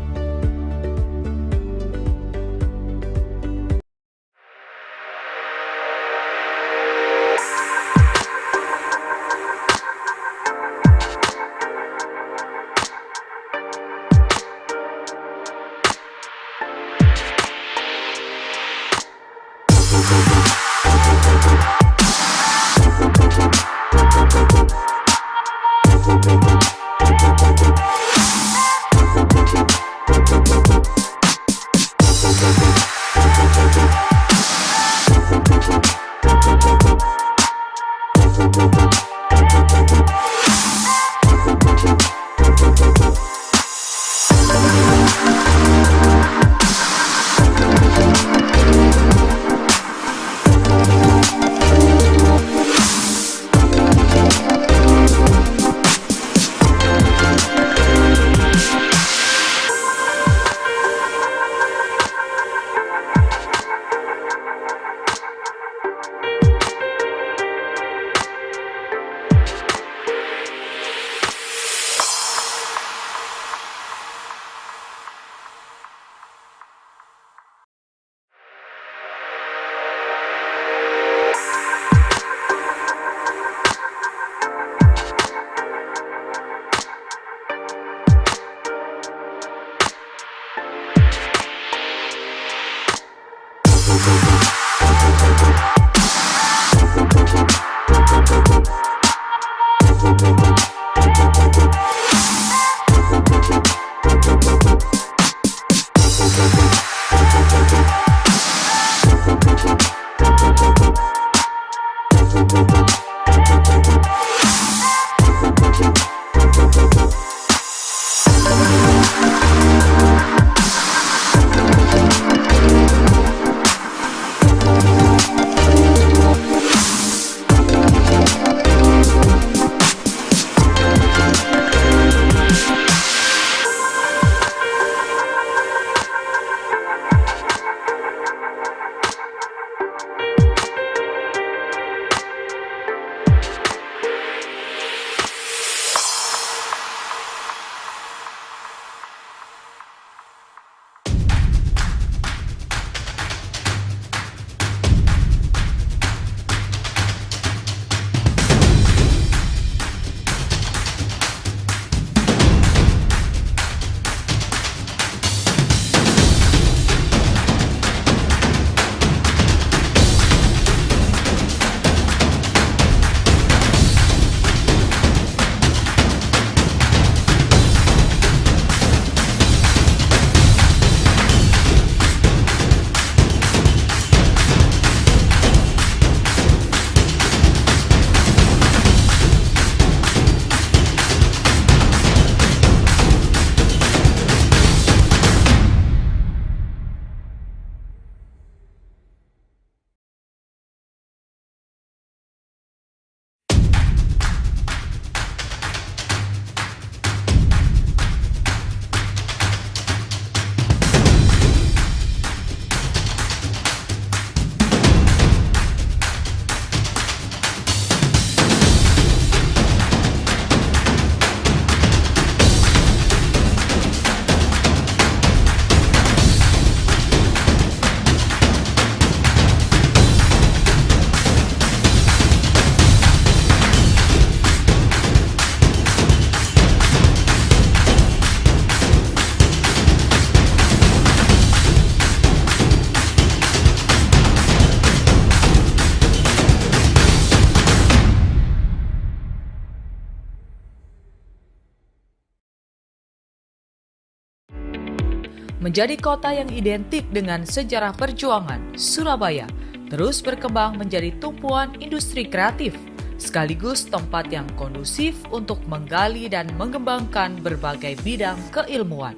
S1: menjadi kota yang identik dengan sejarah perjuangan, Surabaya terus berkembang menjadi tumpuan industri kreatif, sekaligus tempat yang kondusif untuk menggali dan mengembangkan berbagai bidang keilmuan.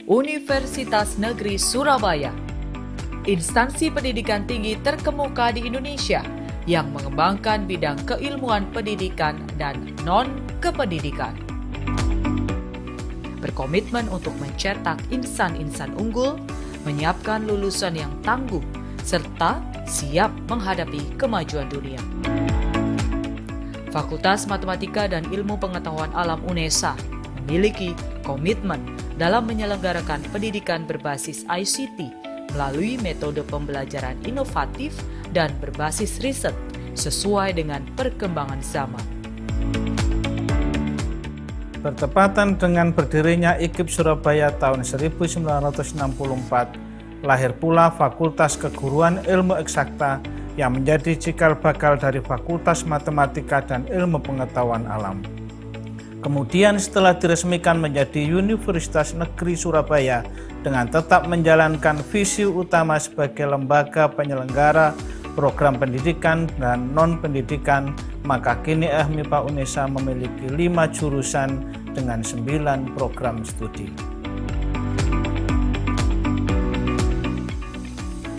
S1: Universitas Negeri Surabaya, instansi pendidikan tinggi terkemuka di Indonesia yang mengembangkan bidang keilmuan pendidikan dan non-kependidikan. Berkomitmen untuk mencetak insan-insan unggul, menyiapkan lulusan yang tangguh, serta siap menghadapi kemajuan dunia. Fakultas Matematika dan Ilmu Pengetahuan Alam UNESA memiliki komitmen dalam menyelenggarakan pendidikan berbasis ICT melalui metode pembelajaran inovatif dan berbasis riset sesuai dengan perkembangan zaman.
S4: Bertepatan dengan berdirinya IKIP Surabaya tahun 1964, lahir pula Fakultas Keguruan Ilmu Eksakta yang menjadi cikal bakal dari Fakultas Matematika dan Ilmu Pengetahuan Alam. Kemudian setelah diresmikan menjadi Universitas Negeri Surabaya dengan tetap menjalankan visi utama sebagai lembaga penyelenggara program pendidikan dan non-pendidikan, maka kini FMIPA UNESA memiliki 5 jurusan dengan 9 program studi.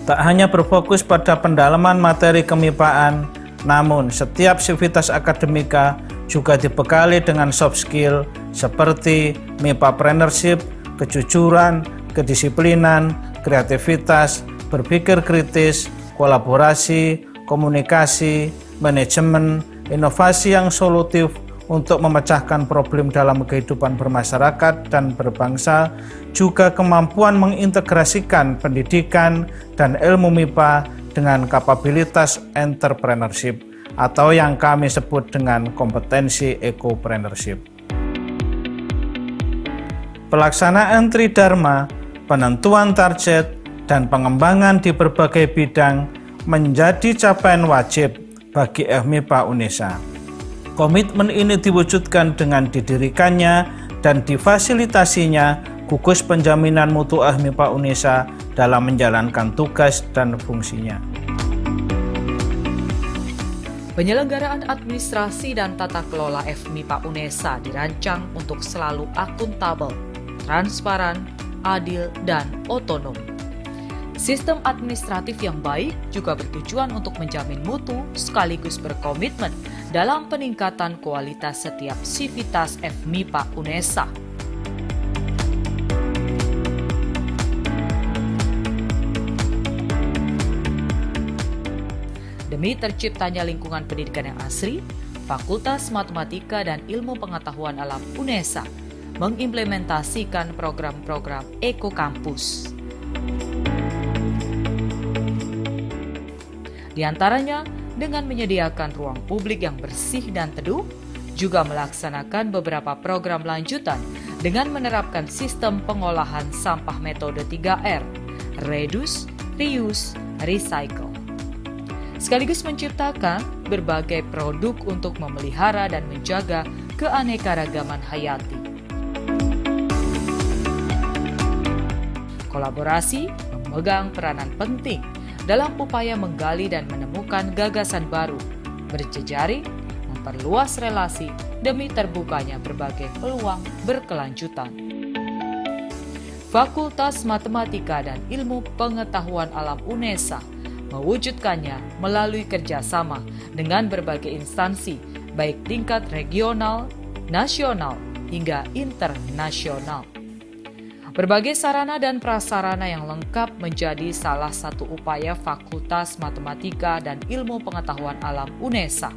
S4: Tak hanya berfokus pada pendalaman materi kemipaan, namun setiap sivitas akademika juga dibekali dengan soft skill seperti MIPApreneurship, kejujuran, kedisiplinan, kreativitas, berpikir kritis, kolaborasi, komunikasi, manajemen, inovasi yang solutif untuk memecahkan problem dalam kehidupan bermasyarakat dan berbangsa, juga kemampuan mengintegrasikan pendidikan dan ilmu MIPA dengan kapabilitas entrepreneurship atau yang kami sebut dengan kompetensi ecopreneurship. Pelaksanaan tridharma, penentuan target, dan pengembangan di berbagai bidang menjadi capaian wajib bagi FMIPA UNESA. Komitmen ini diwujudkan dengan didirikannya dan difasilitasinya gugus penjaminan mutu FMIPA UNESA dalam menjalankan tugas dan fungsinya.
S1: Penyelenggaraan administrasi dan tata kelola FMIPA UNESA dirancang untuk selalu akuntabel, transparan, adil, dan otonom. Sistem administratif yang baik juga bertujuan untuk menjamin mutu sekaligus berkomitmen dalam peningkatan kualitas setiap sivitas FMIPA UNESA. Demi terciptanya lingkungan pendidikan yang asri, Fakultas Matematika dan Ilmu Pengetahuan Alam UNESA mengimplementasikan program-program Eko Kampus. Di antaranya dengan menyediakan ruang publik yang bersih dan teduh, juga melaksanakan beberapa program lanjutan dengan menerapkan sistem pengolahan sampah metode 3R, reduce, reuse, recycle. Sekaligus menciptakan berbagai produk untuk memelihara dan menjaga keanekaragaman hayati. Kolaborasi memegang peranan penting dalam upaya menggali dan menemukan gagasan baru, berjejaring, memperluas relasi demi terbukanya berbagai peluang berkelanjutan. Fakultas Matematika dan Ilmu Pengetahuan Alam UNESA mewujudkannya melalui kerjasama dengan berbagai instansi, baik tingkat regional, nasional, hingga internasional. Berbagai sarana dan prasarana yang lengkap menjadi salah satu upaya Fakultas Matematika dan Ilmu Pengetahuan Alam UNESA.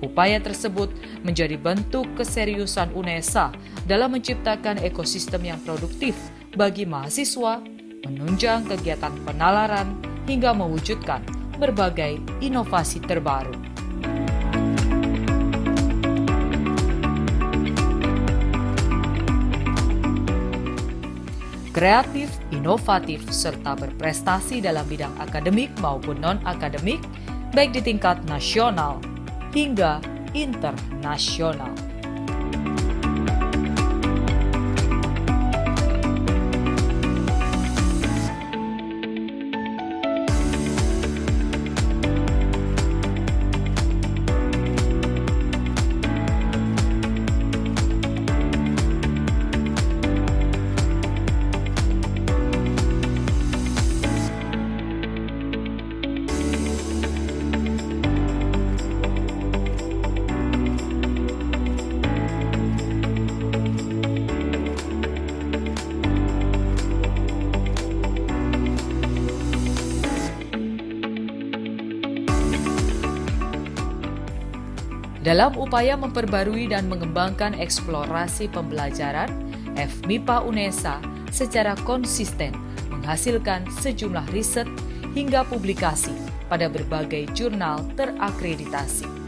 S1: Upaya tersebut menjadi bentuk keseriusan UNESA dalam menciptakan ekosistem yang produktif bagi mahasiswa, menunjang kegiatan penalaran, hingga mewujudkan berbagai inovasi terbaru. Kreatif, inovatif, serta berprestasi dalam bidang akademik maupun non-akademik, baik di tingkat nasional hingga internasional. Dalam upaya memperbarui dan mengembangkan eksplorasi pembelajaran, FMIPA UNESA secara konsisten menghasilkan sejumlah riset hingga publikasi pada berbagai jurnal terakreditasi.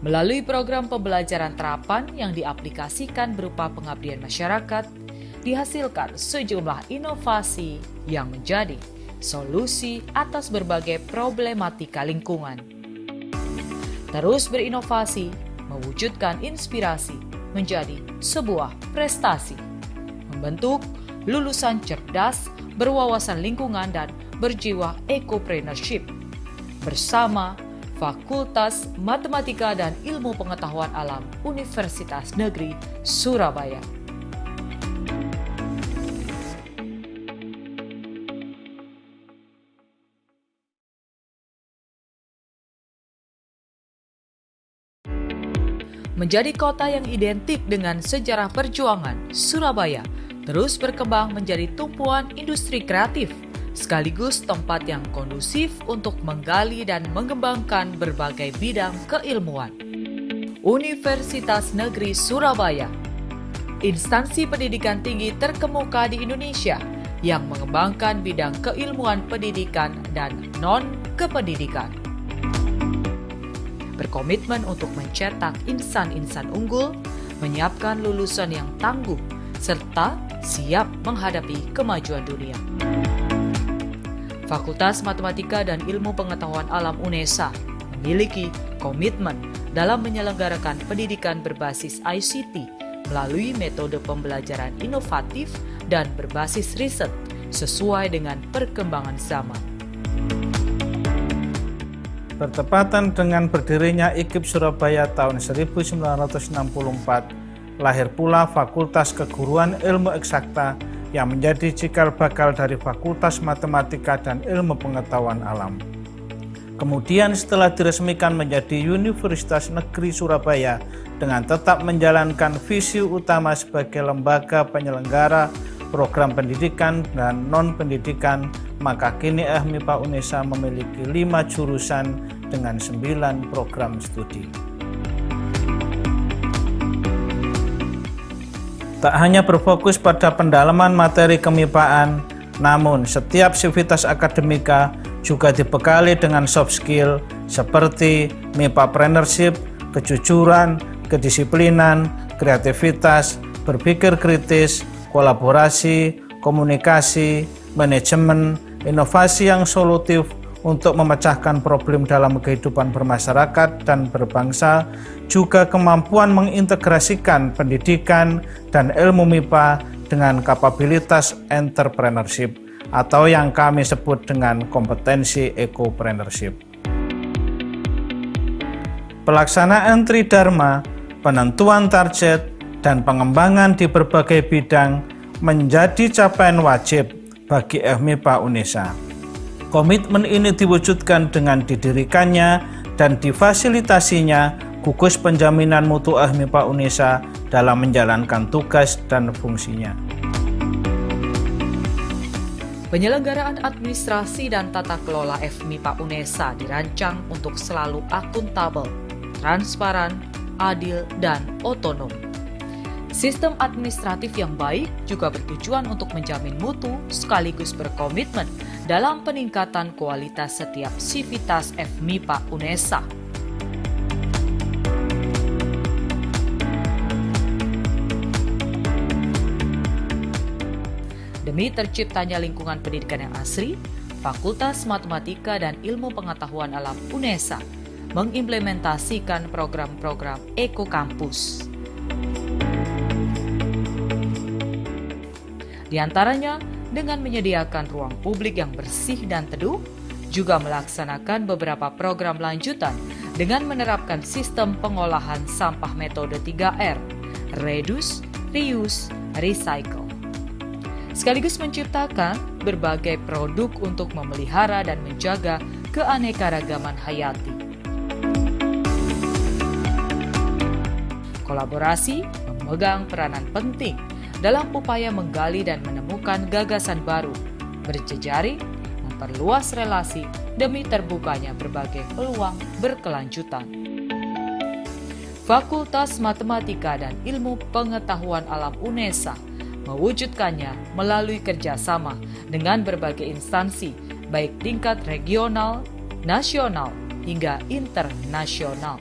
S1: Melalui program pembelajaran terapan yang diaplikasikan berupa pengabdian masyarakat, dihasilkan sejumlah inovasi yang menjadi solusi atas berbagai problematika lingkungan. Terus berinovasi, mewujudkan inspirasi menjadi sebuah prestasi, membentuk lulusan cerdas, berwawasan lingkungan dan berjiwa ecopreneurship bersama Fakultas Matematika dan Ilmu Pengetahuan Alam Universitas Negeri Surabaya. Menjadi kota yang identik dengan sejarah perjuangan, Surabaya terus berkembang menjadi tumpuan industri kreatif, sekaligus tempat yang kondusif untuk menggali dan mengembangkan berbagai bidang keilmuan. Universitas Negeri Surabaya, instansi pendidikan tinggi terkemuka di Indonesia yang mengembangkan bidang keilmuan pendidikan dan non-kependidikan. Berkomitmen untuk mencetak insan-insan unggul, menyiapkan lulusan yang tangguh, serta siap menghadapi kemajuan dunia. Fakultas Matematika dan Ilmu Pengetahuan Alam UNESA memiliki komitmen dalam menyelenggarakan pendidikan berbasis ICT melalui metode pembelajaran inovatif dan berbasis riset sesuai dengan perkembangan zaman.
S4: Bertepatan dengan berdirinya IKIP Surabaya tahun 1964, lahir pula Fakultas Keguruan Ilmu Eksakta yang menjadi cikal bakal dari Fakultas Matematika dan Ilmu Pengetahuan Alam. Kemudian setelah diresmikan menjadi Universitas Negeri Surabaya dengan tetap menjalankan visi utama sebagai lembaga penyelenggara program pendidikan dan non-pendidikan, maka kini FMIPA UNESA memiliki 5 jurusan dengan 9 program studi. Tak hanya berfokus pada pendalaman materi kemipaan, namun setiap sivitas akademika juga dibekali dengan soft skill seperti mipapreneurship, kejujuran, kedisiplinan, kreativitas, berpikir kritis, kolaborasi, komunikasi, manajemen, inovasi yang solutif untuk memecahkan problem dalam kehidupan bermasyarakat dan berbangsa, juga kemampuan mengintegrasikan pendidikan dan ilmu MIPA dengan kapabilitas entrepreneurship atau yang kami sebut dengan kompetensi ecopreneurship. Pelaksanaan Tridharma, penentuan target, dan pengembangan di berbagai bidang menjadi capaian wajib bagi FMIPA UNESA. Komitmen ini diwujudkan dengan didirikannya dan difasilitasinya gugus penjaminan mutu FMIPA UNESA dalam menjalankan tugas dan fungsinya.
S1: Penyelenggaraan administrasi dan tata kelola FMIPA UNESA dirancang untuk selalu akuntabel, transparan, adil, dan otonom. Sistem administratif yang baik juga bertujuan untuk menjamin mutu sekaligus berkomitmen dalam peningkatan kualitas setiap sivitas FMIPA UNESA. Demi terciptanya lingkungan pendidikan yang asri, Fakultas Matematika dan Ilmu Pengetahuan Alam UNESA mengimplementasikan program-program ekokampus. Di antaranya dengan menyediakan ruang publik yang bersih dan teduh, juga melaksanakan beberapa program lanjutan dengan menerapkan sistem pengolahan sampah metode 3R, reduce, reuse, recycle. Sekaligus menciptakan berbagai produk untuk memelihara dan menjaga keanekaragaman hayati. Kolaborasi memegang peranan penting dalam upaya menggali dan menemukan gagasan baru, berjejaring, memperluas relasi demi terbukanya berbagai peluang berkelanjutan. Fakultas Matematika dan Ilmu Pengetahuan Alam UNESA mewujudkannya melalui kerjasama dengan berbagai instansi, baik tingkat regional, nasional, hingga internasional.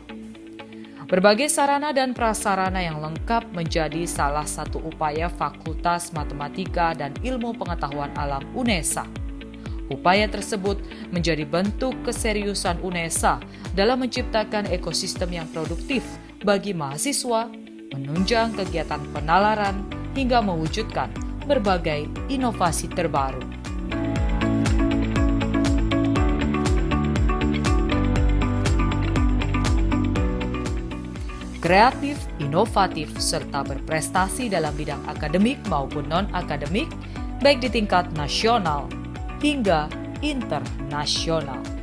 S1: Berbagai sarana dan prasarana yang lengkap menjadi salah satu upaya Fakultas Matematika dan Ilmu Pengetahuan Alam UNESA. Upaya tersebut menjadi bentuk keseriusan UNESA dalam menciptakan ekosistem yang produktif bagi mahasiswa, menunjang kegiatan penalaran, hingga mewujudkan berbagai inovasi terbaru. Kreatif, inovatif, serta berprestasi dalam bidang akademik maupun non-akademik, baik di tingkat nasional hingga internasional.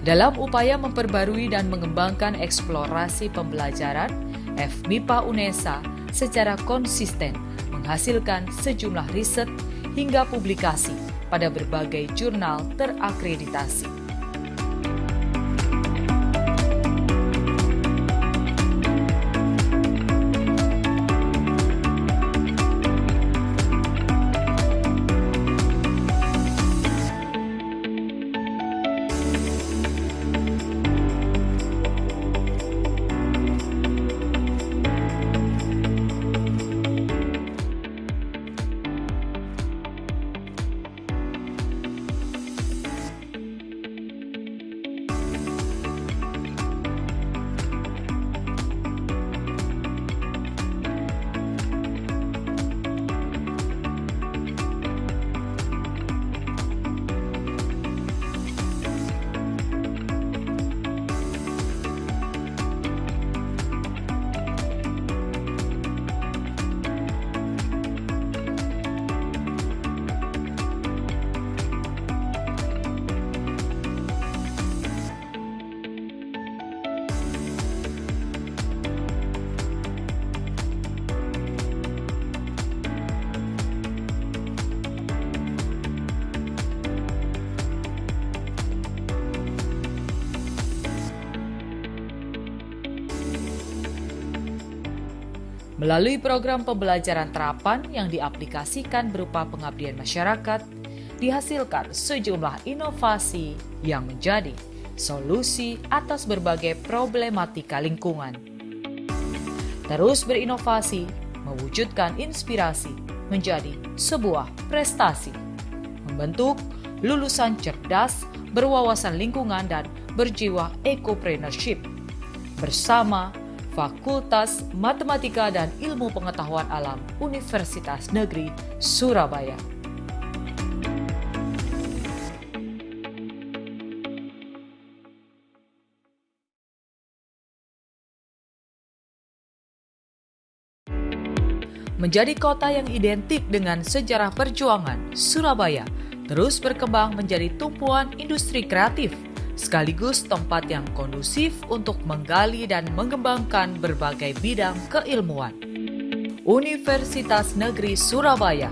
S1: Dalam upaya memperbarui dan mengembangkan eksplorasi pembelajaran, FMIPA UNESA secara konsisten menghasilkan sejumlah riset hingga publikasi pada berbagai jurnal terakreditasi. Melalui program pembelajaran terapan yang diaplikasikan berupa pengabdian masyarakat, dihasilkan sejumlah inovasi yang menjadi solusi atas berbagai problematika lingkungan. Terus berinovasi, mewujudkan inspirasi menjadi sebuah prestasi, membentuk lulusan cerdas, berwawasan lingkungan, dan berjiwa ekopreneurship. Bersama Fakultas Matematika dan Ilmu Pengetahuan Alam Universitas Negeri Surabaya. Menjadi kota yang identik dengan sejarah perjuangan, Surabaya terus berkembang menjadi tumpuan industri kreatif, sekaligus tempat yang kondusif untuk menggali dan mengembangkan berbagai bidang keilmuan. Universitas Negeri Surabaya,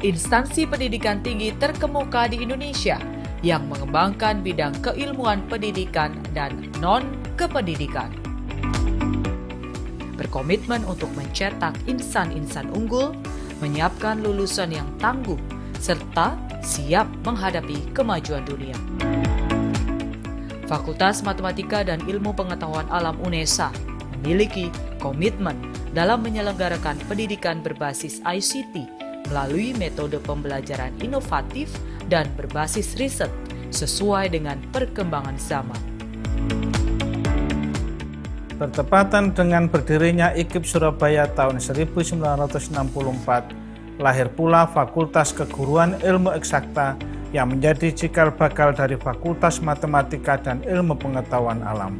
S1: instansi pendidikan tinggi terkemuka di Indonesia yang mengembangkan bidang keilmuan pendidikan dan non-kependidikan. Berkomitmen untuk mencetak insan-insan unggul, menyiapkan lulusan yang tangguh, serta siap menghadapi kemajuan dunia. Fakultas Matematika dan Ilmu Pengetahuan Alam UNESA memiliki komitmen dalam menyelenggarakan pendidikan berbasis ICT melalui metode pembelajaran inovatif dan berbasis riset sesuai dengan perkembangan zaman.
S4: Bertepatan dengan berdirinya IKIP Surabaya tahun 1964, lahir pula Fakultas Keguruan Ilmu Eksakta yang menjadi cikal bakal dari Fakultas Matematika dan Ilmu Pengetahuan Alam.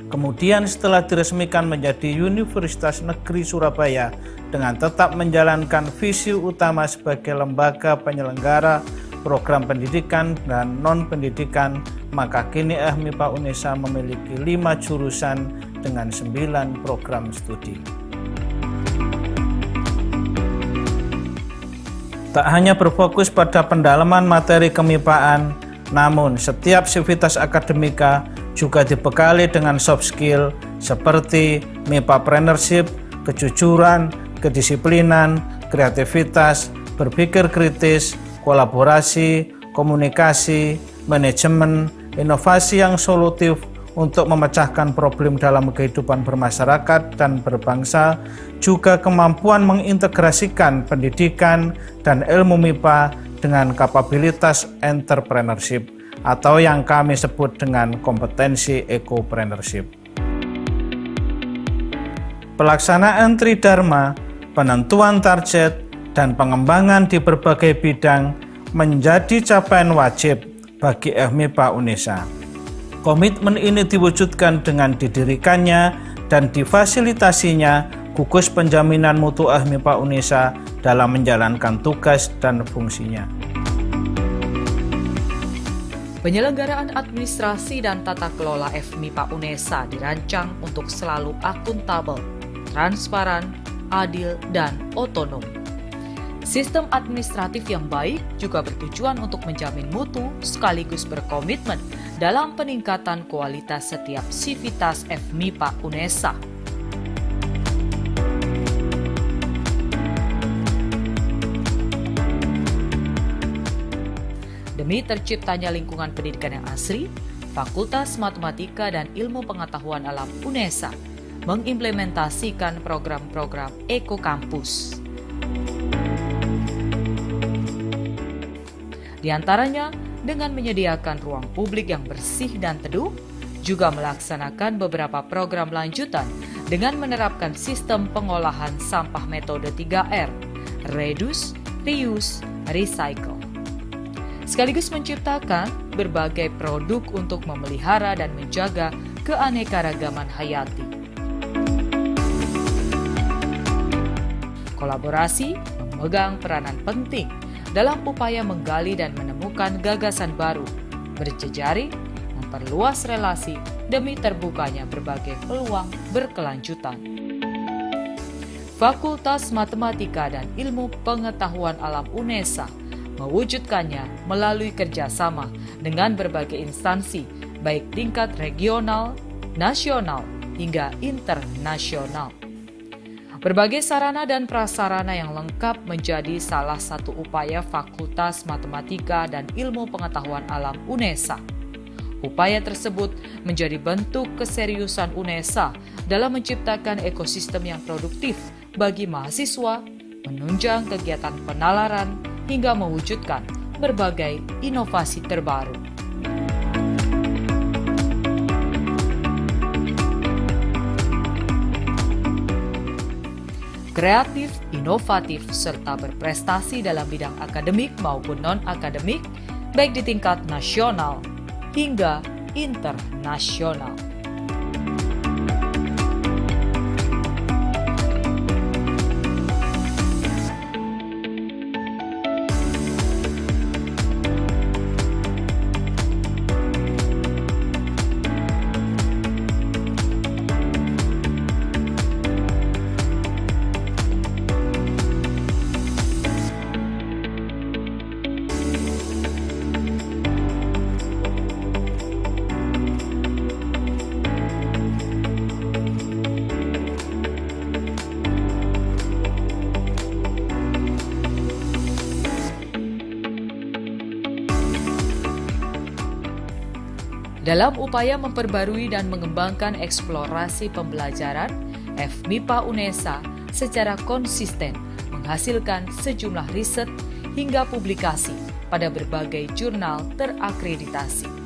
S4: Kemudian setelah diresmikan menjadi Universitas Negeri Surabaya dengan tetap menjalankan visi utama sebagai lembaga penyelenggara program pendidikan dan non-pendidikan, maka kini MIPA UNESA memiliki 5 jurusan dengan 9 program studi. Tak hanya berfokus pada pendalaman materi kemipaan, namun setiap sivitas akademika juga dibekali dengan soft skill seperti MIPApreneurship, kejujuran, kedisiplinan, kreativitas, berpikir kritis, kolaborasi, komunikasi, manajemen, inovasi yang solutif untuk memecahkan problem dalam kehidupan bermasyarakat dan berbangsa, juga kemampuan mengintegrasikan pendidikan dan ilmu MIPA dengan kapabilitas entrepreneurship atau yang kami sebut dengan kompetensi ekopreneurship. Pelaksanaan Tridharma, penentuan target, dan pengembangan di berbagai bidang menjadi capaian wajib bagi MIPA UNESA. Komitmen ini diwujudkan dengan didirikannya dan difasilitasinya gugus penjaminan mutu MIPA UNESA dalam menjalankan tugas dan fungsinya.
S1: Penyelenggaraan administrasi dan tata kelola FMIPA UNESA dirancang untuk selalu akuntabel, transparan, adil, dan otonom. Sistem administratif yang baik juga bertujuan untuk menjamin mutu sekaligus berkomitmen dalam peningkatan kualitas setiap sivitas FMIPA UNESA. Demi terciptanya lingkungan pendidikan yang asri, Fakultas Matematika dan Ilmu Pengetahuan Alam UNESA mengimplementasikan program-program ekokampus. Di antaranya dengan menyediakan ruang publik yang bersih dan teduh, juga melaksanakan beberapa program lanjutan dengan menerapkan sistem pengolahan sampah metode 3R, reduce, reuse, recycle. Sekaligus menciptakan berbagai produk untuk memelihara dan menjaga keanekaragaman hayati. Kolaborasi memegang peranan penting dalam upaya menggali dan menemukan gagasan baru, berjejaring, memperluas relasi demi terbukanya berbagai peluang berkelanjutan. Fakultas Matematika dan Ilmu Pengetahuan Alam UNESA mewujudkannya melalui kerjasama dengan berbagai instansi, baik tingkat regional, nasional, hingga internasional. Berbagai sarana dan prasarana yang lengkap menjadi salah satu upaya Fakultas Matematika dan Ilmu Pengetahuan Alam UNESA. Upaya tersebut menjadi bentuk keseriusan UNESA dalam menciptakan ekosistem yang produktif bagi mahasiswa, menunjang kegiatan penalaran, hingga mewujudkan berbagai inovasi terbaru. Kreatif, inovatif, serta berprestasi dalam bidang akademik maupun non-akademik, baik di tingkat nasional hingga internasional. Dalam upaya memperbarui dan mengembangkan eksplorasi pembelajaran, FMIPA UNESA secara konsisten menghasilkan sejumlah riset hingga publikasi pada berbagai jurnal terakreditasi.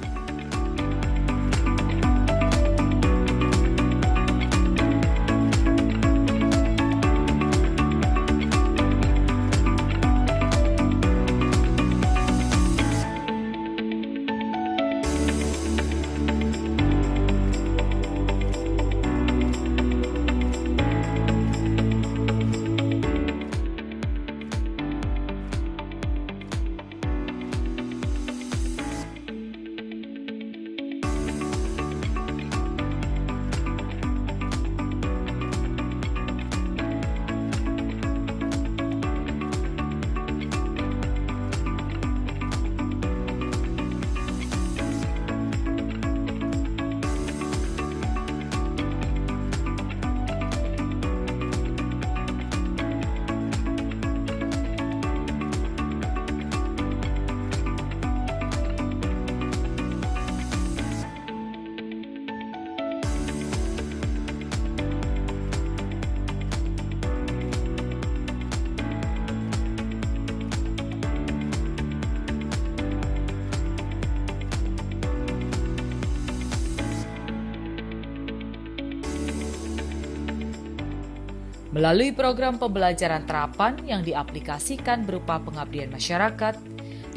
S1: Melalui program pembelajaran terapan yang diaplikasikan berupa pengabdian masyarakat,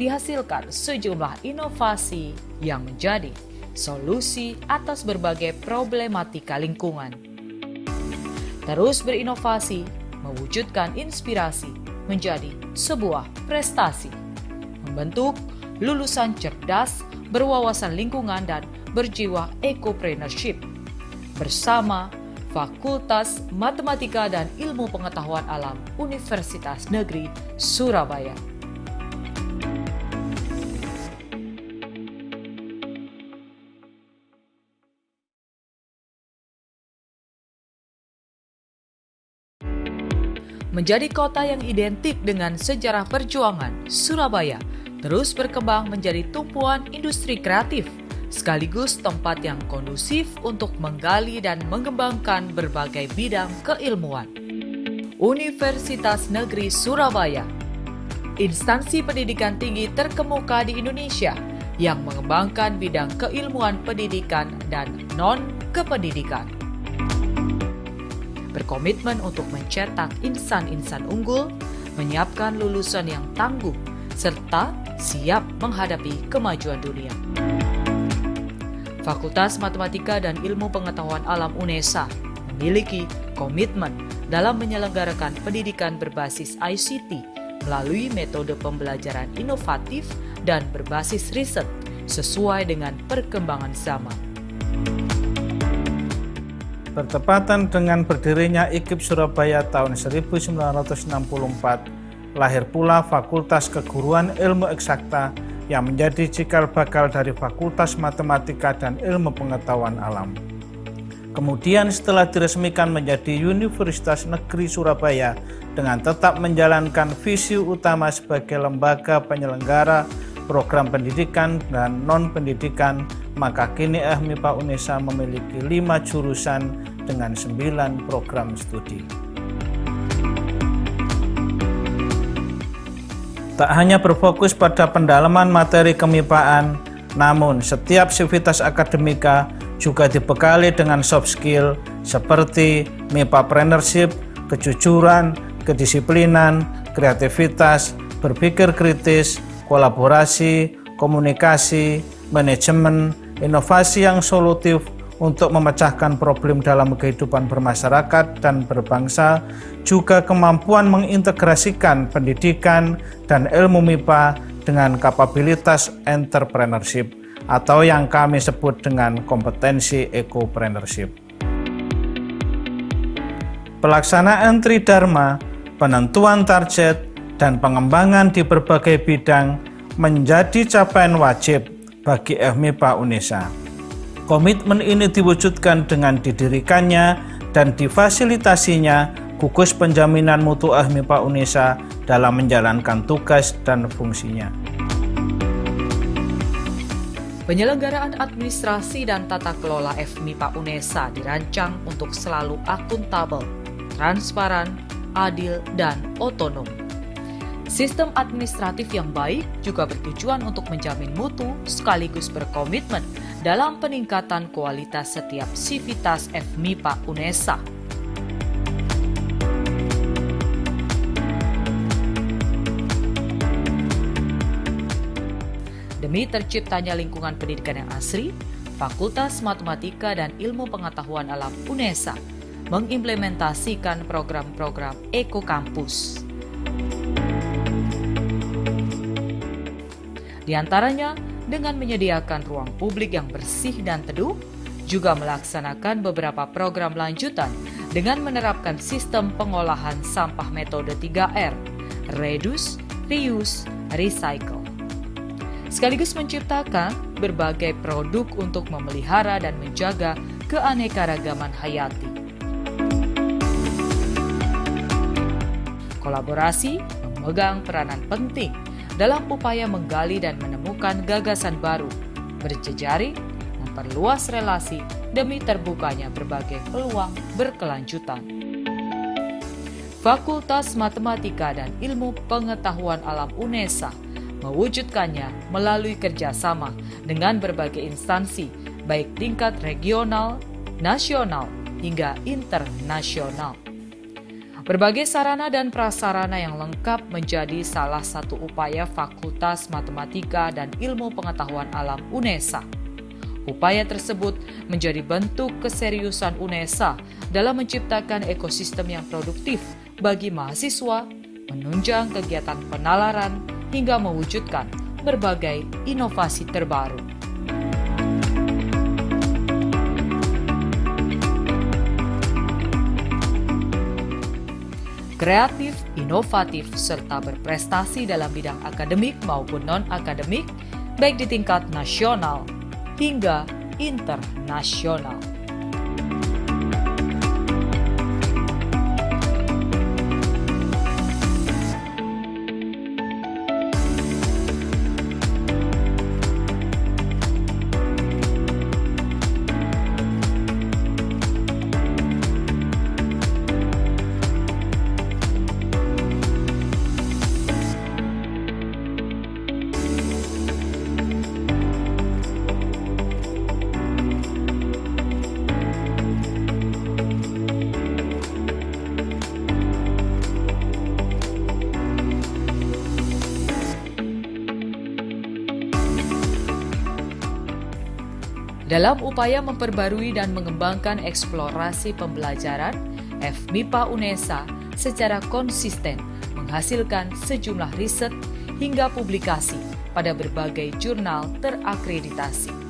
S1: dihasilkan sejumlah inovasi yang menjadi solusi atas berbagai problematika lingkungan. Terus berinovasi, mewujudkan inspirasi menjadi sebuah prestasi, membentuk lulusan cerdas, berwawasan lingkungan dan berjiwa ecopreneurship bersama Fakultas Matematika dan Ilmu Pengetahuan Alam Universitas Negeri Surabaya. Menjadi kota yang identik dengan sejarah perjuangan, Surabaya terus berkembang menjadi tumpuan industri kreatif, sekaligus tempat yang kondusif untuk menggali dan mengembangkan berbagai bidang keilmuan. Universitas Negeri Surabaya, instansi pendidikan tinggi terkemuka di Indonesia yang mengembangkan bidang keilmuan pendidikan dan non-kependidikan. Berkomitmen untuk mencetak insan-insan unggul, menyiapkan lulusan yang tangguh, serta siap menghadapi kemajuan dunia. Fakultas Matematika dan Ilmu Pengetahuan Alam UNESA memiliki komitmen dalam menyelenggarakan pendidikan berbasis ICT melalui metode pembelajaran inovatif dan berbasis riset sesuai dengan perkembangan zaman.
S4: Bertepatan dengan berdirinya IKIP Surabaya tahun 1964, lahir pula Fakultas Keguruan Ilmu Eksakta yang menjadi cikal bakal dari Fakultas Matematika dan Ilmu Pengetahuan Alam. Kemudian setelah diresmikan menjadi Universitas Negeri Surabaya dengan tetap menjalankan visi utama sebagai lembaga penyelenggara program pendidikan dan non-pendidikan, maka kini FMIPA UNESA memiliki 5 jurusan dengan 9 program studi. tak hanya berfokus pada pendalaman materi kemipaan, namun setiap sivitas akademika juga dibekali dengan soft skill seperti mipapreneurship, kejujuran, kedisiplinan, kreativitas, berpikir kritis, kolaborasi, komunikasi, manajemen, inovasi yang solutif untuk memecahkan problem dalam kehidupan bermasyarakat dan berbangsa, juga kemampuan mengintegrasikan pendidikan dan ilmu MIPA dengan kapabilitas entrepreneurship atau yang kami sebut dengan kompetensi ecopreneurship. Pelaksanaan Tridharma, penentuan target, dan pengembangan di berbagai bidang menjadi capaian wajib bagi FMIPA UNESA. Komitmen ini diwujudkan dengan didirikannya dan difasilitasinya gugus penjaminan mutu FMIPA UNESA dalam menjalankan tugas dan fungsinya.
S1: Penyelenggaraan administrasi dan tata kelola FMIPA UNESA dirancang untuk selalu akuntabel, transparan, adil, dan otonom. Sistem administratif yang baik juga bertujuan untuk menjamin mutu sekaligus berkomitmen dalam peningkatan kualitas setiap sivitas FMIPA UNESA. Demi terciptanya lingkungan pendidikan yang asri, Fakultas Matematika dan Ilmu Pengetahuan Alam UNESA mengimplementasikan program-program Eko Kampus. Di antaranya dengan menyediakan ruang publik yang bersih dan teduh, juga melaksanakan beberapa program lanjutan dengan menerapkan sistem pengolahan sampah metode 3R, reduce, reuse, recycle. Sekaligus menciptakan berbagai produk untuk memelihara dan menjaga keanekaragaman hayati. Kolaborasi memegang peranan penting dalam upaya menggali dan menemukan gagasan baru, berjejaring, memperluas relasi demi terbukanya berbagai peluang berkelanjutan. Fakultas Matematika dan Ilmu Pengetahuan Alam UNESA mewujudkannya melalui kerjasama dengan berbagai instansi, baik tingkat regional, nasional, hingga internasional. Berbagai sarana dan prasarana yang lengkap menjadi salah satu upaya Fakultas Matematika dan Ilmu Pengetahuan Alam UNESA. Upaya tersebut menjadi bentuk keseriusan UNESA dalam menciptakan ekosistem yang produktif bagi mahasiswa, menunjang kegiatan penalaran, hingga mewujudkan berbagai inovasi terbaru. Kreatif, inovatif, serta berprestasi dalam bidang akademik maupun non-akademik, baik di tingkat nasional hingga internasional. Dalam upaya memperbarui dan mengembangkan eksplorasi pembelajaran, FMIPA UNESA secara konsisten menghasilkan sejumlah riset hingga publikasi pada berbagai jurnal terakreditasi.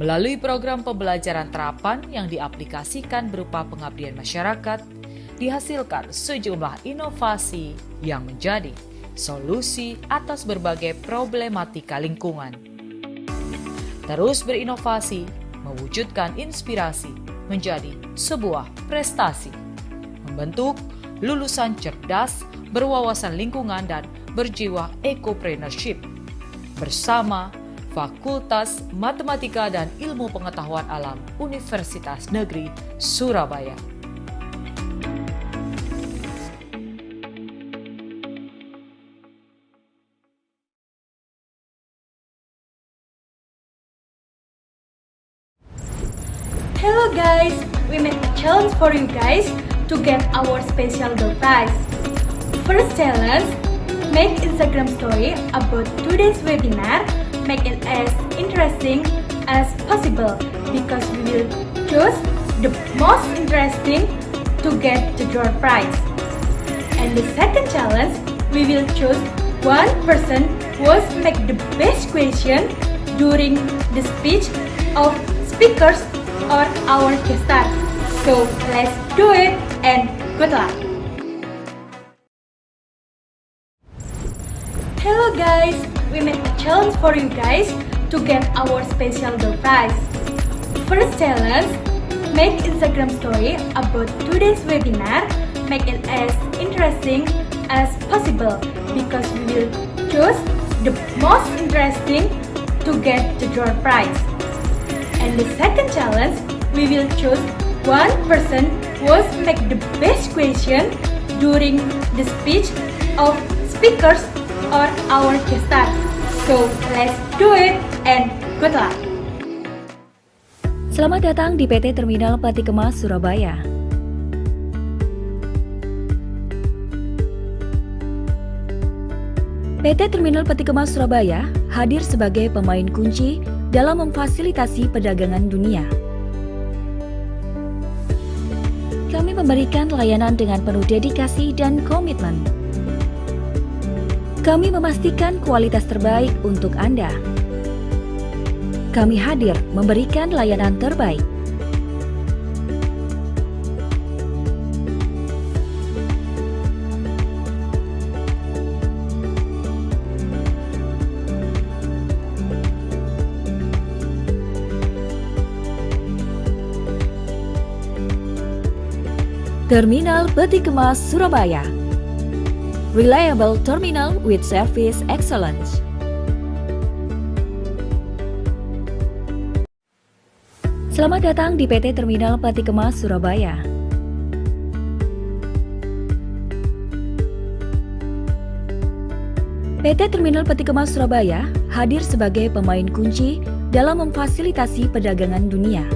S1: Melalui program pembelajaran terapan yang diaplikasikan berupa pengabdian masyarakat, dihasilkan sejumlah inovasi yang menjadi solusi atas berbagai problematika lingkungan. Terus berinovasi, mewujudkan inspirasi menjadi sebuah prestasi. Membentuk lulusan cerdas, berwawasan lingkungan dan berjiwa ekopreneurship bersama Fakultas Matematika dan Ilmu Pengetahuan Alam Universitas Negeri Surabaya.
S6: Hello guys, we make a challenge for you guys to get our special door prize. First challenge, make Instagram story about today's webinar. Make it as interesting as possible because we will choose the most interesting to get the door prize. And the second challenge, we will choose one person who will make the best question during the speech of speakers or our guest star. So let's do it and good luck! Hello guys, we make a challenge for you guys to get our special door prize. First challenge, make Instagram story about today's webinar. Make it as interesting as possible because we will choose the most interesting to get the door prize. And the second challenge, we will choose one person who will make the best question during the speech of speakers or our guest star. So let's do it and good luck!
S8: Selamat datang di PT Terminal Peti Kemas Surabaya. PT Terminal Peti Kemas Surabaya hadir sebagai pemain kunci dalam memfasilitasi perdagangan dunia. Kami memberikan layanan dengan penuh dedikasi dan komitmen. Kami memastikan kualitas terbaik untuk Anda. Kami hadir memberikan layanan terbaik. Terminal Peti Kemas Surabaya. Reliable terminal with service excellence. Selamat datang di PT Terminal Peti Kemas Surabaya. PT Terminal Peti Kemas Surabaya hadir sebagai pemain kunci dalam memfasilitasi perdagangan dunia.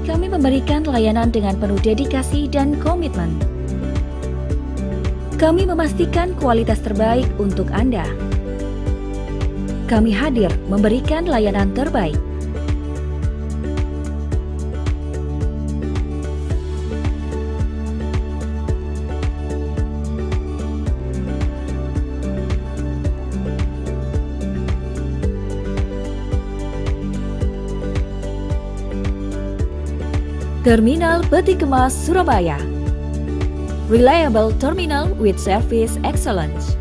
S8: Kami memberikan layanan dengan penuh dedikasi dan komitmen. Kami memastikan kualitas terbaik untuk Anda. Kami hadir memberikan layanan terbaik. Terminal Peti Kemas Surabaya. Reliable terminal with service excellence.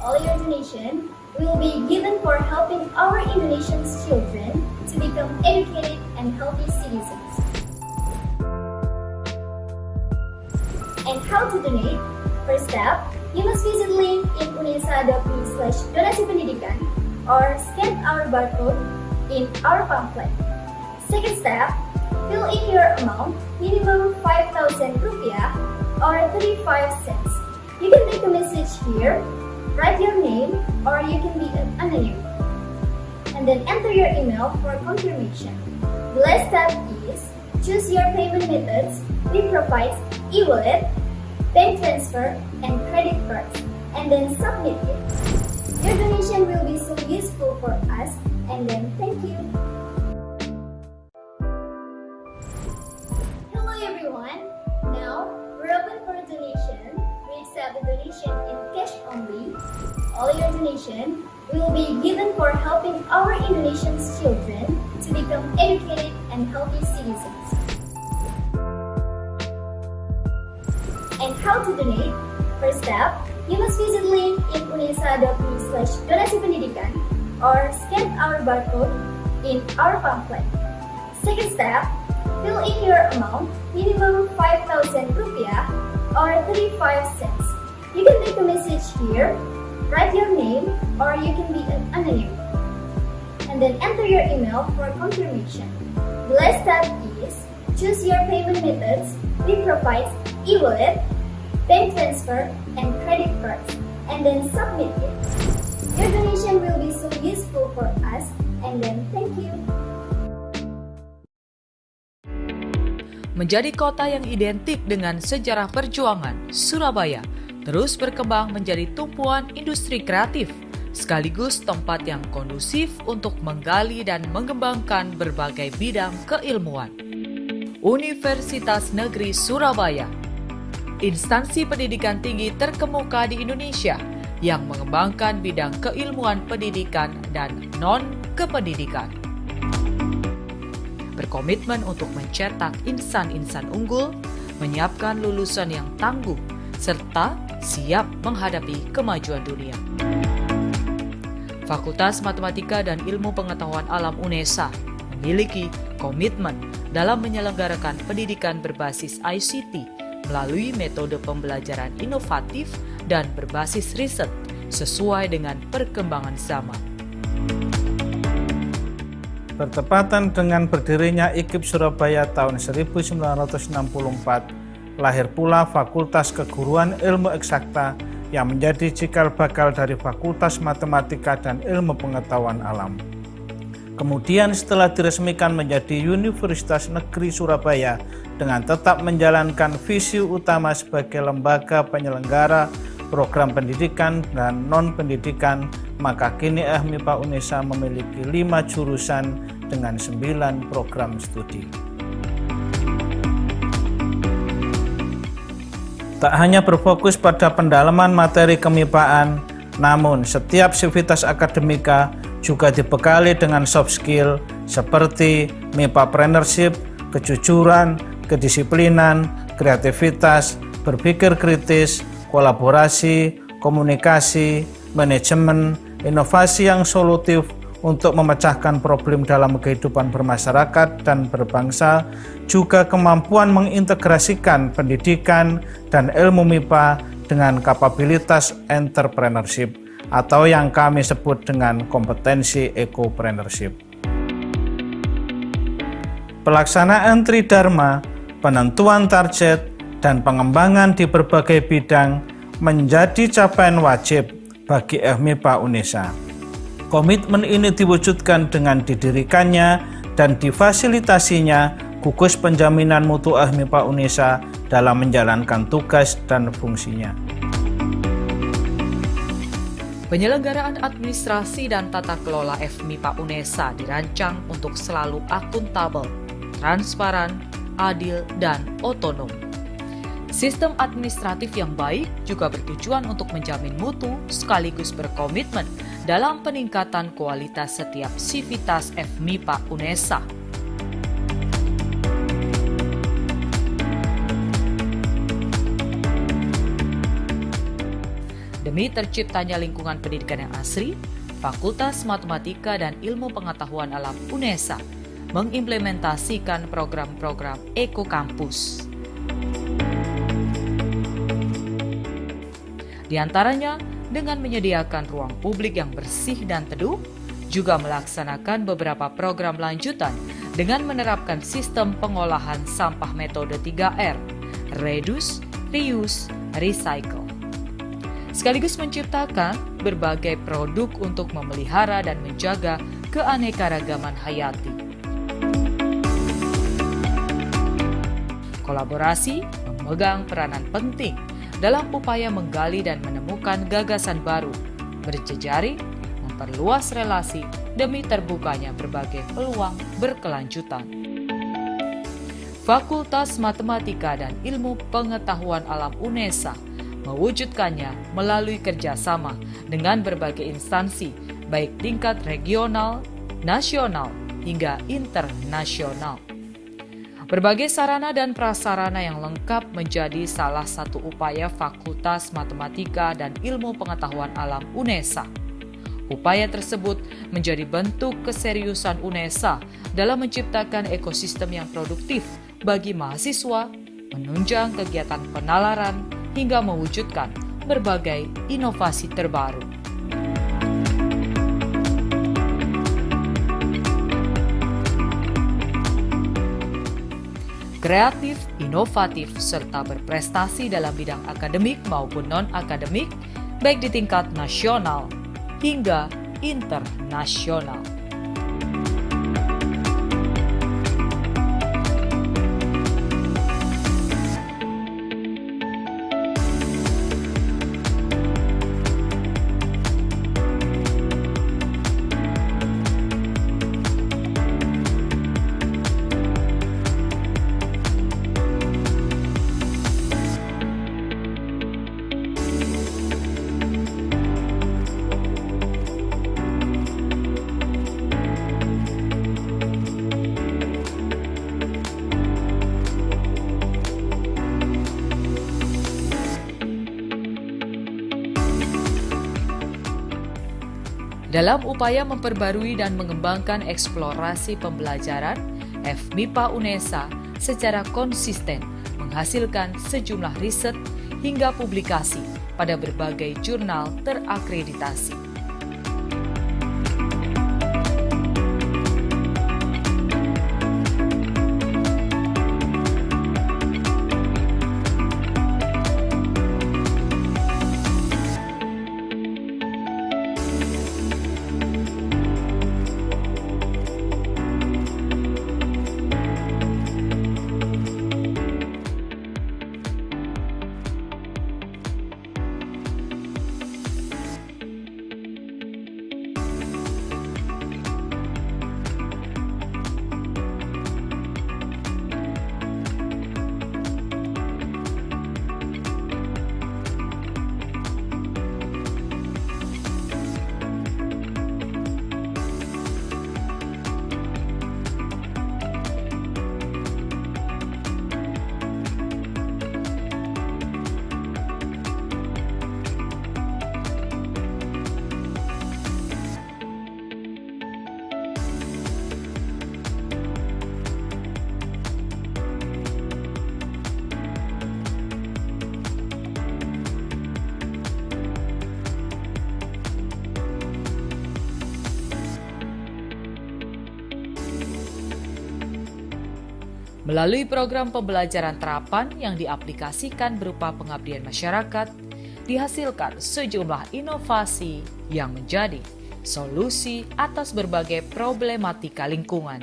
S6: All your donation will be given for helping our Indonesian children to become educated and healthy citizens. And how to donate? First step, you must visit link in unesa.me/donasi pendidikan or scan our barcode in our pamphlet. Second step, fill in your amount, minimum 5,000 rupiah or 35 cents. You can make a message here, write your name, or you can be anonym. And then enter your email for confirmation. The last step is choose your payment methods. We provide e-wallet, bank transfer, and credit cards, and then submit it. Your donation will be so useful for us, and then thank you. Hello everyone. Now we're open for donation. We accept the donation in cash only. All your donation will be given for helping our Indonesian children to become educated and healthy citizens. And how to donate? First step, you must visit link in unesa.me/donasi pendidikan or scan our barcode in our pamphlet. Second step, fill in your amount, minimum 5,000 rupiah or 35 cents. You can make a message here, write your name, or you can be anonym. And then enter your email for confirmation. The last step is choose your payment methods. We provide e-wallet, bank transfer, and credit cards, and then submit it. Your donation will be so useful for us, and then thank you.
S1: Menjadi kota yang identik dengan sejarah perjuangan, Surabaya terus berkembang menjadi tumpuan industri kreatif, sekaligus tempat yang kondusif untuk menggali dan mengembangkan berbagai bidang keilmuan. Universitas Negeri Surabaya, instansi pendidikan tinggi terkemuka di Indonesia yang mengembangkan bidang keilmuan pendidikan dan non-kependidikan. Berkomitmen untuk mencetak insan-insan unggul, menyiapkan lulusan yang tangguh, serta siap menghadapi kemajuan dunia. Fakultas Matematika dan Ilmu Pengetahuan Alam UNESA memiliki komitmen dalam menyelenggarakan pendidikan berbasis ICT melalui metode pembelajaran inovatif dan berbasis riset sesuai dengan perkembangan zaman.
S4: Bertepatan dengan berdirinya IKIP Surabaya tahun 1964, lahir pula Fakultas Keguruan Ilmu Eksakta yang menjadi cikal bakal dari Fakultas Matematika dan Ilmu Pengetahuan Alam. Kemudian setelah diresmikan menjadi Universitas Negeri Surabaya dengan tetap menjalankan visi utama sebagai lembaga penyelenggara program pendidikan dan non-pendidikan, maka kini MIPA UNESA memiliki 5 jurusan dengan 9 program studi. Tak hanya berfokus pada pendalaman materi kemipaan, namun setiap sivitas akademika juga dibekali dengan soft skill seperti MIPApreneurship, kejujuran, kedisiplinan, kreativitas, berpikir kritis, kolaborasi, komunikasi, manajemen, inovasi yang solutif untuk memecahkan problem dalam kehidupan bermasyarakat dan berbangsa, juga kemampuan mengintegrasikan pendidikan dan ilmu MIPA dengan kapabilitas entrepreneurship atau yang kami sebut dengan kompetensi ekopreneurship. Pelaksanaan Tridharma, penentuan target, dan pengembangan di berbagai bidang menjadi capaian wajib bagi MIPA UNESA. Komitmen ini diwujudkan dengan didirikannya dan difasilitasinya gugus penjaminan mutu MIPA UNESA dalam menjalankan tugas dan fungsinya.
S1: Penyelenggaraan administrasi dan tata kelola FMIPA UNESA dirancang untuk selalu akuntabel, transparan, adil, dan otonom. Sistem administratif yang baik juga bertujuan untuk menjamin mutu sekaligus berkomitmen dalam peningkatan kualitas setiap sivitas FMIPA UNESA. Demi terciptanya lingkungan pendidikan yang asri, Fakultas Matematika dan Ilmu Pengetahuan Alam UNESA mengimplementasikan program-program ekokampus. Di antaranya dengan menyediakan ruang publik yang bersih dan teduh, juga melaksanakan beberapa program lanjutan dengan menerapkan sistem pengolahan sampah metode 3R, reduce, reuse, recycle. Sekaligus menciptakan berbagai produk untuk memelihara dan menjaga keanekaragaman hayati. Kolaborasi memegang peranan penting dalam upaya menggali dan menemukan gagasan baru, berjejaring, memperluas relasi demi terbukanya berbagai peluang berkelanjutan. Fakultas Matematika dan Ilmu Pengetahuan Alam UNESA mewujudkannya melalui kerjasama dengan berbagai instansi, baik tingkat regional, nasional, hingga internasional. Berbagai sarana dan prasarana yang lengkap menjadi salah satu upaya Fakultas Matematika dan Ilmu Pengetahuan Alam UNESA. Upaya tersebut menjadi bentuk keseriusan UNESA dalam menciptakan ekosistem yang produktif bagi mahasiswa, menunjang kegiatan penalaran, hingga mewujudkan berbagai inovasi terbaru. Kreatif, inovatif, serta berprestasi dalam bidang akademik maupun non-akademik, baik di tingkat nasional hingga internasional. Dalam upaya memperbarui dan mengembangkan eksplorasi pembelajaran, FMIPA UNESA secara konsisten menghasilkan sejumlah riset hingga publikasi pada berbagai jurnal terakreditasi. Melalui program pembelajaran terapan yang diaplikasikan berupa pengabdian masyarakat, dihasilkan sejumlah inovasi yang menjadi solusi atas berbagai problematika lingkungan.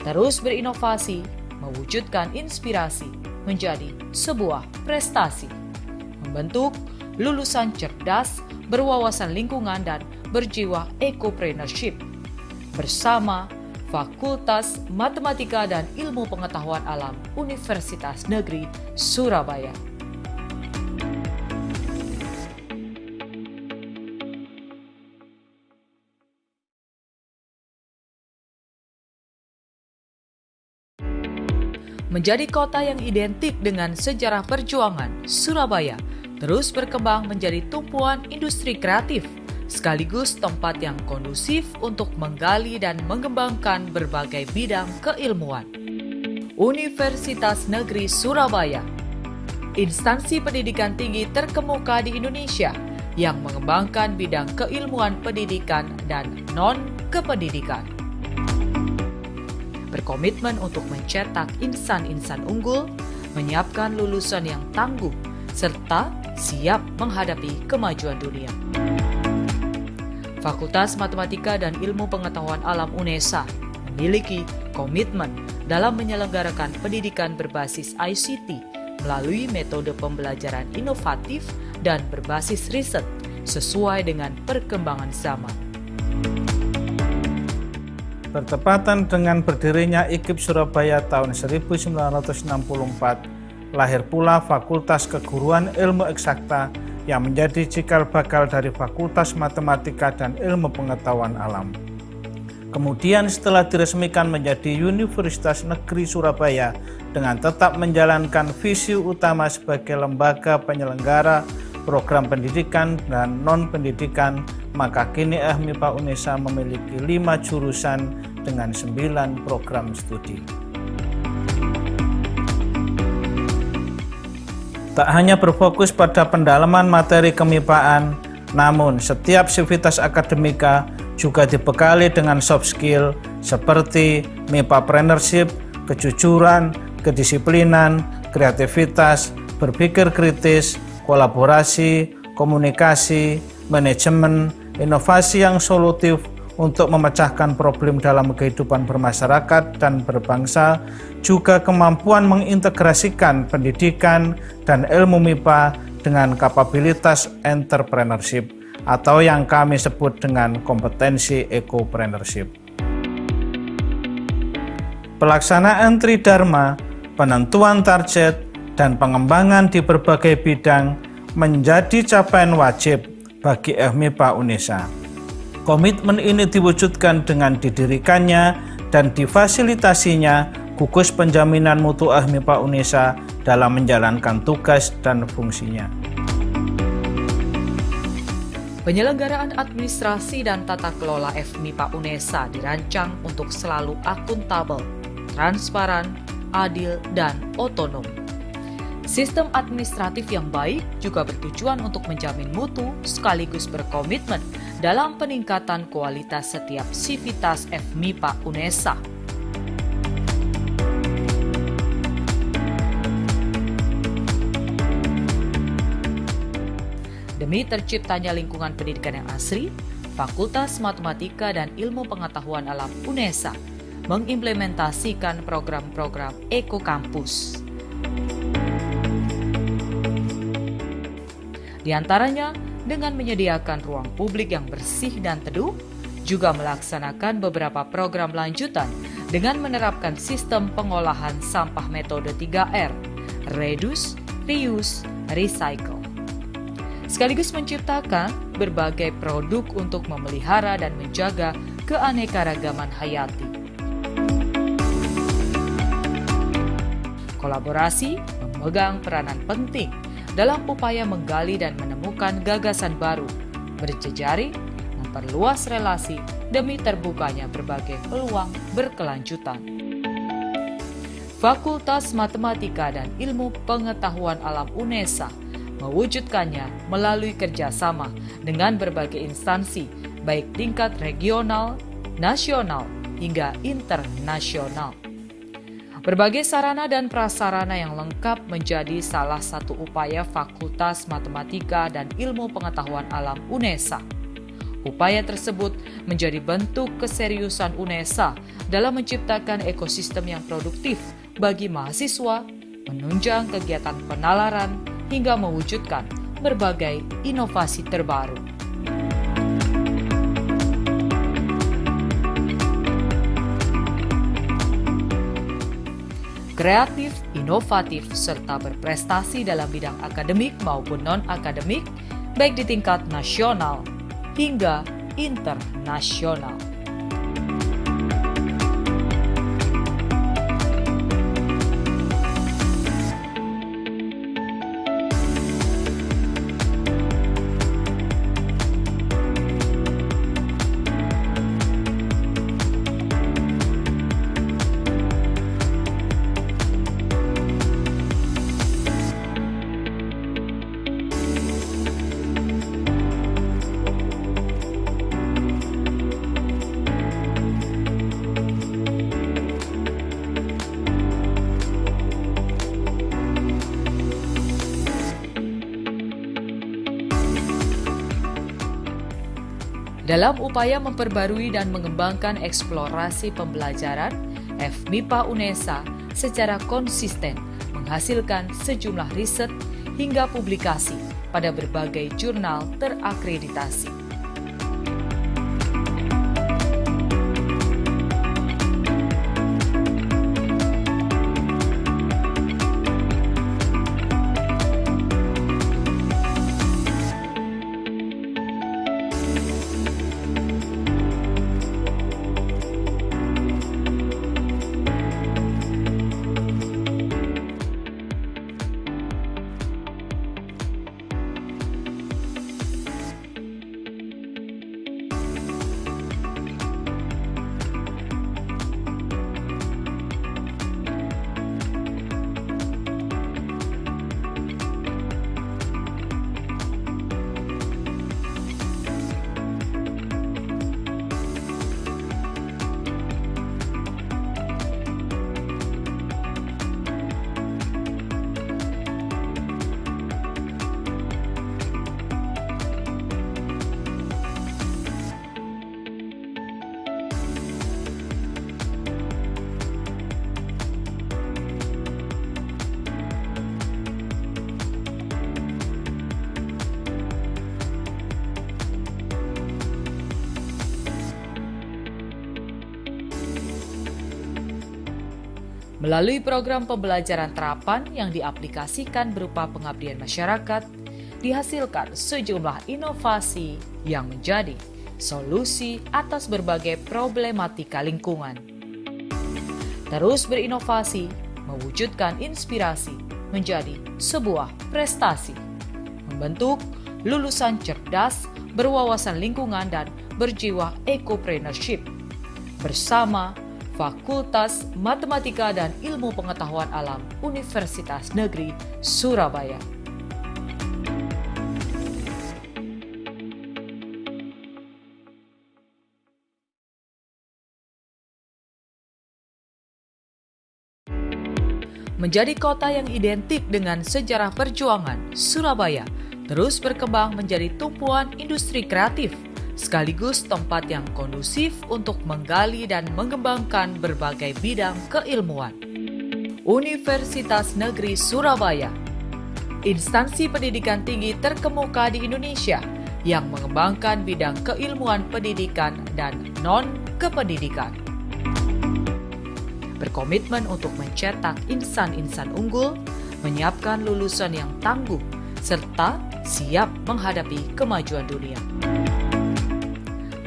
S1: Terus berinovasi, mewujudkan inspirasi menjadi sebuah prestasi. Membentuk lulusan cerdas, berwawasan lingkungan dan berjiwa ecopreneurship. Bersama Fakultas Matematika dan Ilmu Pengetahuan Alam Universitas Negeri Surabaya. Menjadi kota yang identik dengan sejarah perjuangan, Surabaya terus berkembang menjadi tumpuan industri kreatif, sekaligus tempat yang kondusif untuk menggali dan mengembangkan berbagai bidang keilmuan. Universitas Negeri Surabaya, instansi pendidikan tinggi terkemuka di Indonesia yang mengembangkan bidang keilmuan pendidikan dan non-kependidikan. Berkomitmen untuk mencetak insan-insan unggul, menyiapkan lulusan yang tangguh, serta siap menghadapi kemajuan dunia. Fakultas Matematika dan Ilmu Pengetahuan Alam UNESA memiliki komitmen dalam menyelenggarakan pendidikan berbasis ICT melalui metode pembelajaran inovatif dan berbasis riset sesuai dengan perkembangan zaman.
S4: Bertepatan dengan berdirinya IKIP Surabaya tahun 1964, lahir pula Fakultas Keguruan Ilmu Eksakta yang menjadi cikal bakal dari Fakultas Matematika dan Ilmu Pengetahuan Alam. Kemudian setelah diresmikan menjadi Universitas Negeri Surabaya dengan tetap menjalankan visi utama sebagai lembaga penyelenggara program pendidikan dan non-pendidikan, maka kini FMIPA UNESA memiliki 5 jurusan dengan 9 program studi. Tak hanya berfokus pada pendalaman materi kemipaan, namun setiap sivitas akademika juga dibekali dengan soft skill seperti MIPApreneurship, kejujuran, kedisiplinan, kreativitas, berpikir kritis, kolaborasi, komunikasi, manajemen, inovasi yang solutif untuk memecahkan problem dalam kehidupan bermasyarakat dan berbangsa, juga kemampuan mengintegrasikan pendidikan dan ilmu MIPA dengan kapabilitas entrepreneurship atau yang kami sebut dengan kompetensi ekopreneurship. Pelaksanaan tridharma, penentuan target, dan pengembangan di berbagai bidang menjadi capaian wajib bagi FMIPA UNESA. Komitmen ini diwujudkan dengan didirikannya dan difasilitasinya gugus penjaminan mutu FMIPA UNESA dalam menjalankan tugas dan fungsinya.
S1: Penyelenggaraan administrasi dan tata kelola FMIPA UNESA dirancang untuk selalu akuntabel, transparan, adil, dan otonom. Sistem administratif yang baik juga bertujuan untuk menjamin mutu sekaligus berkomitmen dalam peningkatan kualitas setiap sivitas FMIPA UNESA. Demi terciptanya lingkungan pendidikan yang asri, Fakultas Matematika dan Ilmu Pengetahuan Alam UNESA mengimplementasikan program-program Eko Kampus. Di antaranya dengan menyediakan ruang publik yang bersih dan teduh, juga melaksanakan beberapa program lanjutan dengan menerapkan sistem pengolahan sampah metode 3R, reduce, reuse, recycle. Sekaligus menciptakan berbagai produk untuk memelihara dan menjaga keanekaragaman hayati. Kolaborasi memegang peranan penting dalam upaya menggali dan menemukan gagasan baru, berjejaring, memperluas relasi demi terbukanya berbagai peluang berkelanjutan. Fakultas Matematika dan Ilmu Pengetahuan Alam UNESA mewujudkannya melalui kerjasama dengan berbagai instansi, baik tingkat regional, nasional, hingga internasional. Berbagai sarana dan prasarana yang lengkap menjadi salah satu upaya Fakultas Matematika dan Ilmu Pengetahuan Alam UNESA. Upaya tersebut menjadi bentuk keseriusan UNESA dalam menciptakan ekosistem yang produktif bagi mahasiswa, menunjang kegiatan penalaran, hingga mewujudkan berbagai inovasi terbaru. Kreatif, inovatif, serta berprestasi dalam bidang akademik maupun non-akademik, baik di tingkat nasional hingga internasional. Dalam upaya memperbarui dan mengembangkan eksplorasi pembelajaran, FMIPA UNESA secara konsisten menghasilkan sejumlah riset hingga publikasi pada berbagai jurnal terakreditasi. Melalui program pembelajaran terapan yang diaplikasikan berupa pengabdian masyarakat, dihasilkan sejumlah inovasi yang menjadi solusi atas berbagai problematika lingkungan. Terus berinovasi, mewujudkan inspirasi menjadi sebuah prestasi, membentuk lulusan cerdas, berwawasan lingkungan dan berjiwa ecopreneurship bersama Fakultas Matematika dan Ilmu Pengetahuan Alam Universitas Negeri Surabaya. Menjadi kota yang identik dengan sejarah perjuangan, Surabaya terus berkembang menjadi tumpuan industri kreatif, sekaligus tempat yang kondusif untuk menggali dan mengembangkan berbagai bidang keilmuan. Universitas Negeri Surabaya, instansi pendidikan tinggi terkemuka di Indonesia yang mengembangkan bidang keilmuan pendidikan dan non-kependidikan. Berkomitmen untuk mencetak insan-insan unggul, menyiapkan lulusan yang tangguh, serta siap menghadapi kemajuan dunia.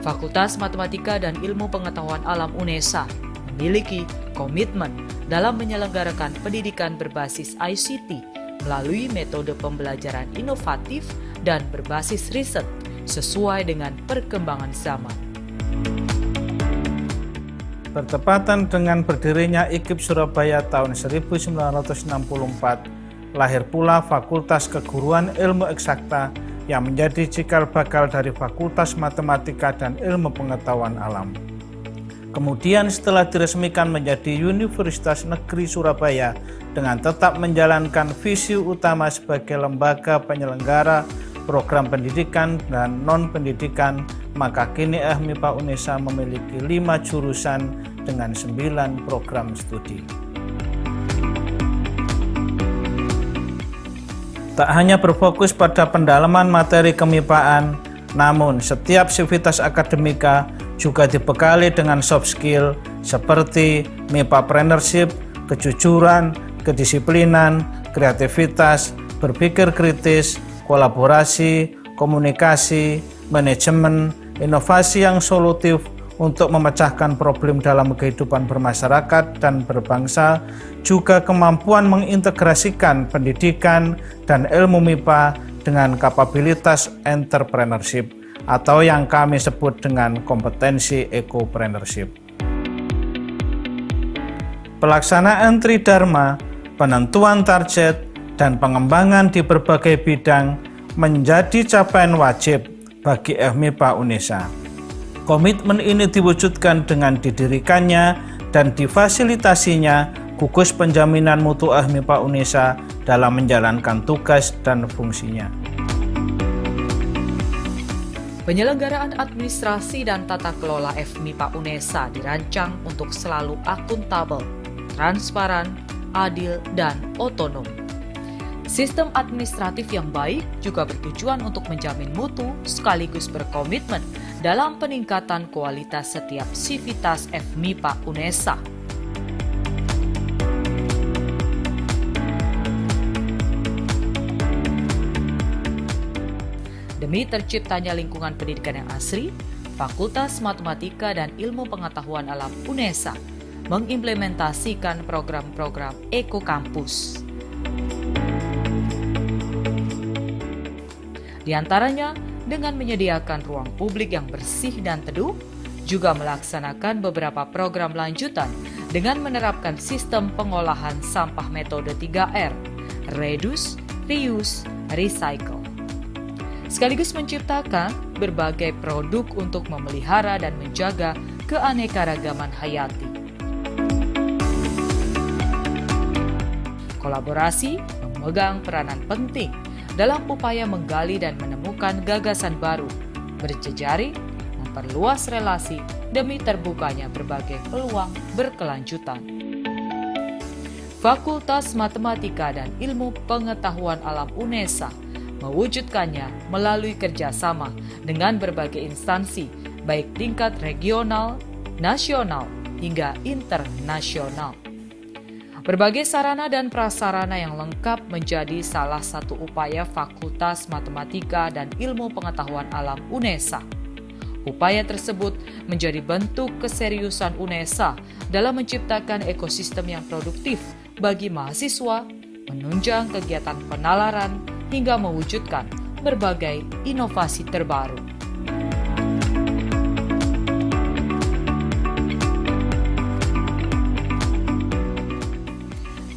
S1: Fakultas Matematika dan Ilmu Pengetahuan Alam UNESA memiliki komitmen dalam menyelenggarakan pendidikan berbasis ICT melalui metode pembelajaran inovatif dan berbasis riset sesuai dengan perkembangan zaman.
S4: Bertepatan dengan berdirinya IKIP Surabaya tahun 1964, lahir pula Fakultas Keguruan Ilmu Eksakta yang menjadi cikal bakal dari Fakultas Matematika dan Ilmu Pengetahuan Alam. Kemudian setelah diresmikan menjadi Universitas Negeri Surabaya dengan tetap menjalankan visi utama sebagai lembaga penyelenggara program pendidikan dan non-pendidikan, maka kini FMIPA UNESA memiliki 5 jurusan dengan 9 program studi. Tak hanya berfokus pada pendalaman materi kemipaan, namun setiap sivitas akademika juga dibekali dengan soft skill seperti mipapreneurship, kejujuran, kedisiplinan, kreativitas, berpikir kritis, kolaborasi, komunikasi, manajemen, inovasi yang solutif untuk memecahkan problem dalam kehidupan bermasyarakat dan berbangsa, juga kemampuan mengintegrasikan pendidikan dan ilmu MIPA dengan kapabilitas entrepreneurship atau yang kami sebut dengan kompetensi ecopreneurship. Pelaksanaan tridharma, penentuan target, dan pengembangan di berbagai bidang menjadi capaian wajib bagi FMIPA UNESA. Komitmen ini diwujudkan dengan didirikannya dan difasilitasinya gugus penjaminan mutu FMIPA UNESA dalam menjalankan tugas dan fungsinya.
S1: Penyelenggaraan administrasi dan tata kelola FMIPA UNESA dirancang untuk selalu akuntabel, transparan, adil, dan otonom. Sistem administratif yang baik juga bertujuan untuk menjamin mutu sekaligus berkomitmen dalam peningkatan kualitas setiap sivitas FMIPA UNESA. Demi terciptanya lingkungan pendidikan yang asri, Fakultas Matematika dan Ilmu Pengetahuan Alam UNESA mengimplementasikan program-program ekokampus. Di antaranya dengan menyediakan ruang publik yang bersih dan teduh, juga melaksanakan beberapa program lanjutan dengan menerapkan sistem pengolahan sampah metode 3R, reduce, reuse, recycle. Sekaligus menciptakan berbagai produk untuk memelihara dan menjaga keanekaragaman hayati. Kolaborasi memegang peranan penting dalam upaya menggali dan menemukan gagasan baru, berjejaring, memperluas relasi demi terbukanya berbagai peluang berkelanjutan. Fakultas Matematika dan Ilmu Pengetahuan Alam UNESA mewujudkannya melalui kerjasama dengan berbagai instansi, baik tingkat regional, nasional, hingga internasional. Berbagai sarana dan prasarana yang lengkap menjadi salah satu upaya Fakultas Matematika dan Ilmu Pengetahuan Alam UNESA. Upaya tersebut menjadi bentuk keseriusan UNESA dalam menciptakan ekosistem yang produktif bagi mahasiswa, menunjang kegiatan penalaran, hingga mewujudkan berbagai inovasi terbaru.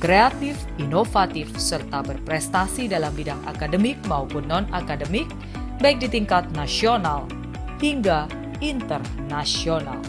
S1: Kreatif, inovatif, serta berprestasi dalam bidang akademik maupun non-akademik, baik di tingkat nasional hingga internasional.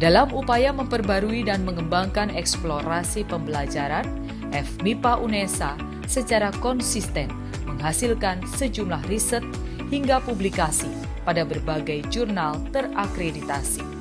S1: Dalam upaya memperbarui dan mengembangkan eksplorasi pembelajaran, FMIPA UNESA secara konsisten menghasilkan sejumlah riset hingga publikasi pada berbagai jurnal terakreditasi.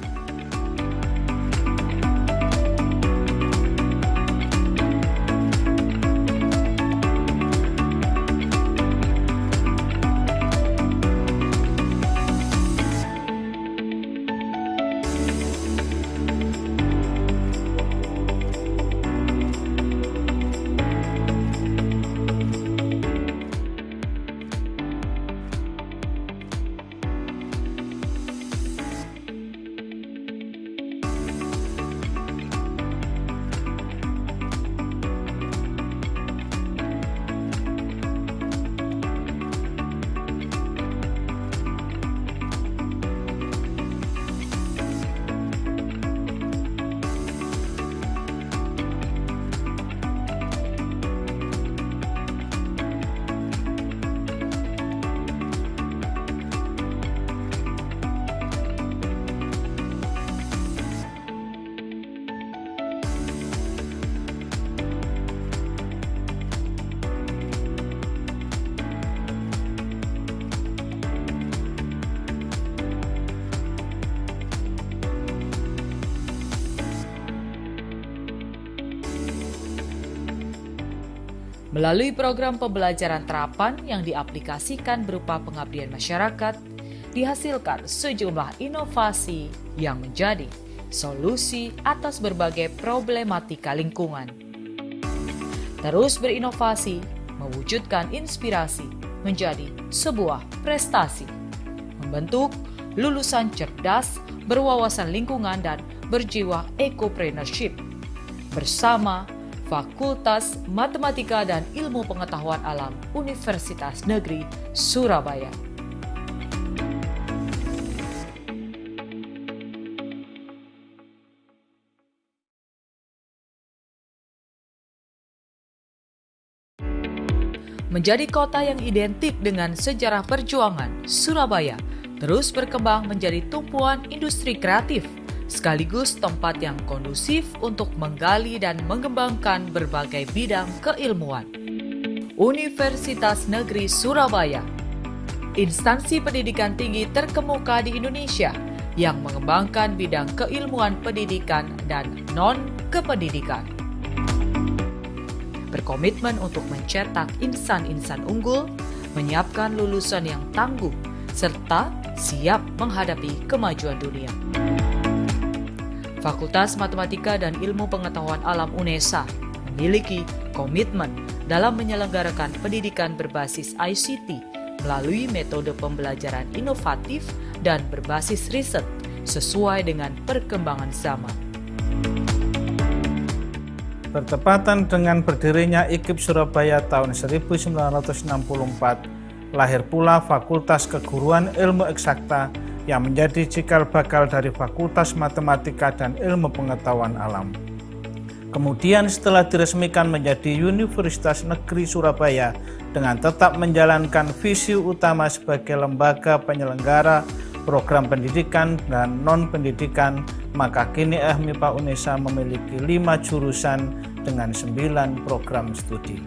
S1: Melalui program pembelajaran terapan yang diaplikasikan berupa pengabdian masyarakat, dihasilkan sejumlah inovasi yang menjadi solusi atas berbagai problematika lingkungan. Terus berinovasi, mewujudkan inspirasi menjadi sebuah prestasi, membentuk lulusan cerdas, berwawasan lingkungan, dan berjiwa ekopreneurship. Bersama Fakultas Matematika dan Ilmu Pengetahuan Alam Universitas Negeri Surabaya. Menjadi kota yang identik dengan sejarah perjuangan, Surabaya terus berkembang menjadi tumpuan industri kreatif, sekaligus tempat yang kondusif untuk menggali dan mengembangkan berbagai bidang keilmuan. Universitas Negeri Surabaya, instansi pendidikan tinggi terkemuka di Indonesia yang mengembangkan bidang keilmuan pendidikan dan non-kependidikan. Berkomitmen untuk mencetak insan-insan unggul, menyiapkan lulusan yang tangguh, serta siap menghadapi kemajuan dunia. Fakultas Matematika dan Ilmu Pengetahuan Alam UNESA memiliki komitmen dalam menyelenggarakan pendidikan berbasis ICT melalui metode pembelajaran inovatif dan berbasis riset sesuai dengan perkembangan zaman.
S4: Bertepatan dengan berdirinya IKIP Surabaya tahun 1964, lahir pula Fakultas Keguruan Ilmu Eksakta yang menjadi cikal bakal dari Fakultas Matematika dan Ilmu Pengetahuan Alam. Kemudian setelah diresmikan menjadi Universitas Negeri Surabaya dengan tetap menjalankan visi utama sebagai lembaga penyelenggara program pendidikan dan non-pendidikan, maka kini FMIPA UNESA memiliki 5 jurusan dengan 9 program studi.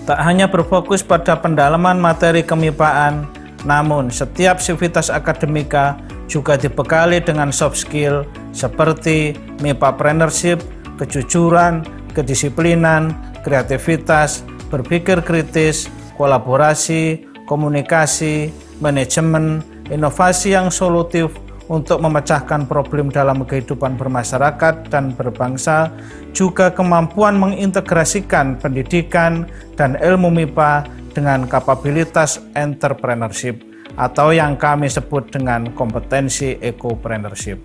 S4: Tak hanya berfokus pada pendalaman materi kemipaan, namun setiap sivitas akademika juga dibekali dengan soft skill seperti mipapreneurship, kejujuran, kedisiplinan, kreativitas, berpikir kritis, kolaborasi, komunikasi, manajemen, inovasi yang solutif untuk memecahkan problem dalam kehidupan bermasyarakat dan berbangsa, juga kemampuan mengintegrasikan pendidikan dan ilmu MIPA dengan kapabilitas entrepreneurship atau yang kami sebut dengan kompetensi ekopreneurship.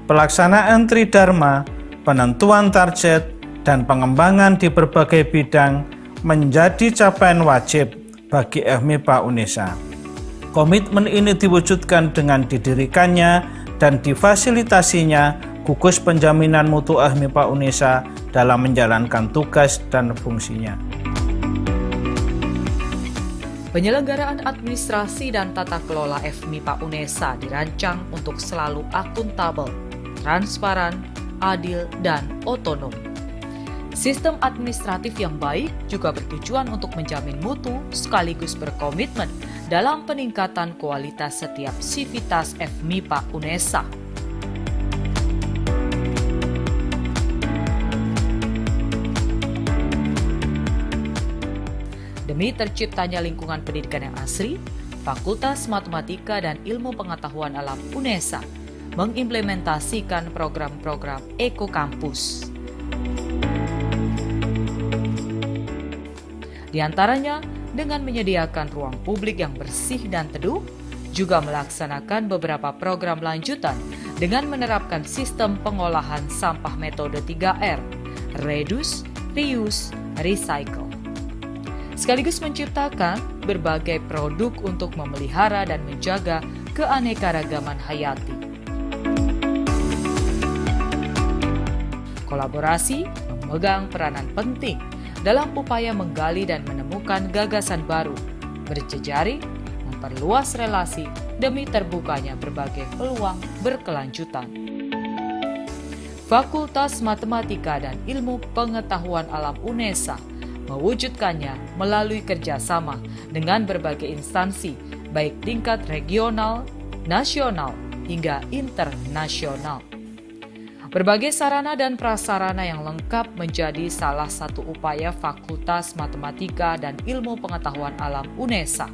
S4: Pelaksanaan Tridharma, penentuan target, dan pengembangan di berbagai bidang menjadi capaian wajib bagi FMIPA UNESA. Komitmen ini diwujudkan dengan didirikannya dan difasilitasinya gugus penjaminan mutu FMIPA UNESA dalam menjalankan tugas dan fungsinya.
S1: Penyelenggaraan administrasi dan tata kelola FMIPA UNESA dirancang untuk selalu akuntabel, transparan, adil, dan otonom. Sistem administratif yang baik juga bertujuan untuk menjamin mutu sekaligus berkomitmen dalam peningkatan kualitas setiap sivitas FMIPA UNESA. Demi terciptanya lingkungan pendidikan yang asri, Fakultas Matematika dan Ilmu Pengetahuan Alam UNESA mengimplementasikan program-program ekokampus. Di antaranya dengan menyediakan ruang publik yang bersih dan teduh, juga melaksanakan beberapa program lanjutan dengan menerapkan sistem pengolahan sampah metode 3R, reduce, reuse, recycle. Sekaligus menciptakan berbagai produk untuk memelihara dan menjaga keanekaragaman hayati. Kolaborasi memegang peranan penting dalam upaya menggali dan menemukan gagasan baru, berjejaring, memperluas relasi demi terbukanya berbagai peluang berkelanjutan. Fakultas Matematika dan Ilmu Pengetahuan Alam UNESA mewujudkannya melalui kerjasama dengan berbagai instansi, baik tingkat regional, nasional, hingga internasional. Berbagai sarana dan prasarana yang lengkap menjadi salah satu upaya Fakultas Matematika dan Ilmu Pengetahuan Alam UNESA.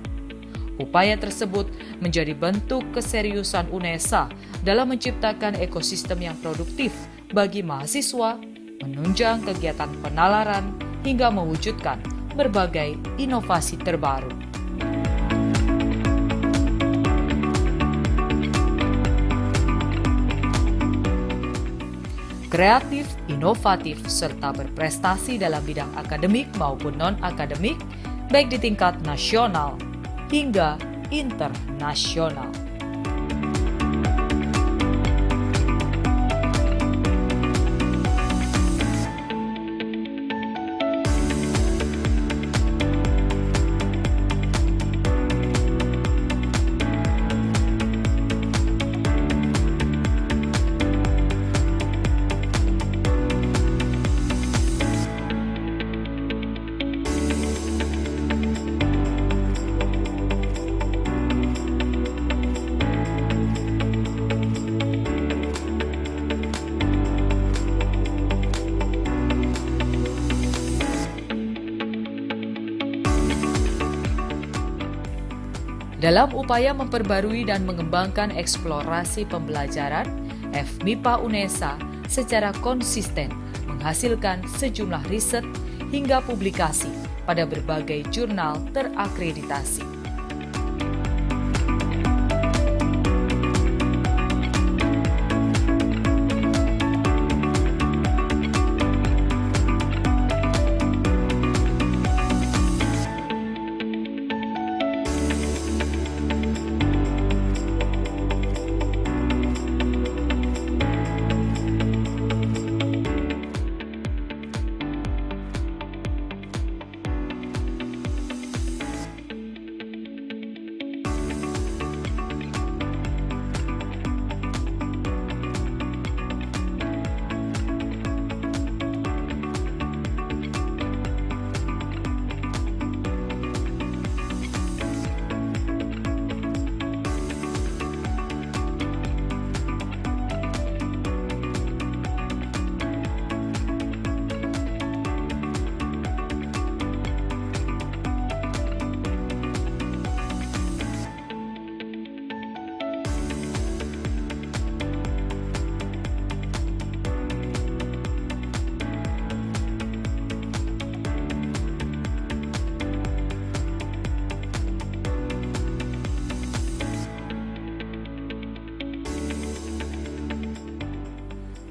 S1: Upaya tersebut menjadi bentuk keseriusan UNESA dalam menciptakan ekosistem yang produktif bagi mahasiswa, menunjang kegiatan penalaran, hingga mewujudkan berbagai inovasi terbaru. Kreatif, inovatif, serta berprestasi dalam bidang akademik maupun non-akademik, baik di tingkat nasional hingga internasional. Dalam upaya memperbarui dan mengembangkan eksplorasi pembelajaran, FMIPA UNESA secara konsisten menghasilkan sejumlah riset hingga publikasi pada berbagai jurnal terakreditasi.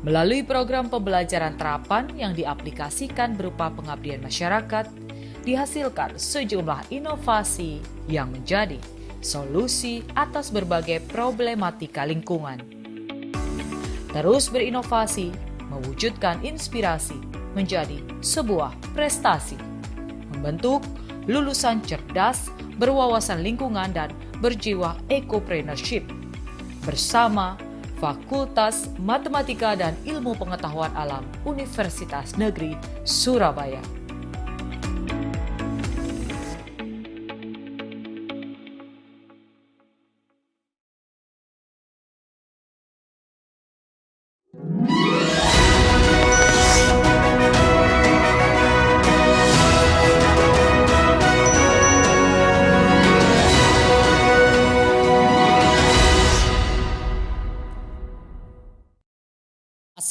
S1: Melalui program pembelajaran terapan yang diaplikasikan berupa pengabdian masyarakat, dihasilkan sejumlah inovasi yang menjadi solusi atas berbagai problematika lingkungan. Terus berinovasi, mewujudkan inspirasi menjadi sebuah prestasi, membentuk lulusan cerdas, berwawasan lingkungan dan berjiwa ecopreneurship bersama Fakultas Matematika dan Ilmu Pengetahuan Alam Universitas Negeri Surabaya.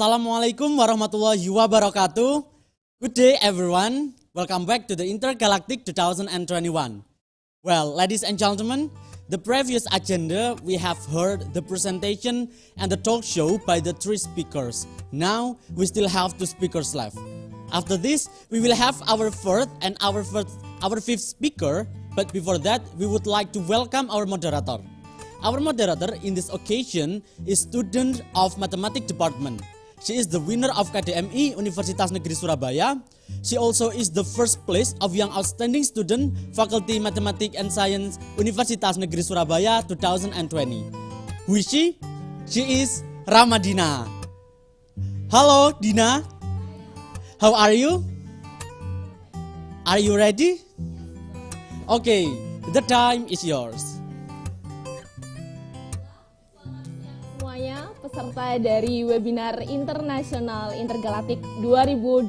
S9: Assalamualaikum warahmatullahi wabarakatuh. Good day everyone. Welcome back to the Intergalactic 2021. Well, ladies and gentlemen, the previous agenda we have heard the presentation and the talk show by the 3 speakers. Now we still have 2 speakers left. After this, we will have our 4th and our 5th speaker, but before that, we would like to welcome our moderator. Our moderator in this occasion is student of Mathematics Department. She is the winner of KDMI Universitas Negeri Surabaya. She also is the first place of Young Outstanding Student Faculty Mathematics and Science Universitas Negeri Surabaya 2020. Who is she? She is Ramadina. Hello Dina. How are you? Are you ready? Okay, the time is yours.
S3: Peserta dari webinar internasional Intergalactic 2021.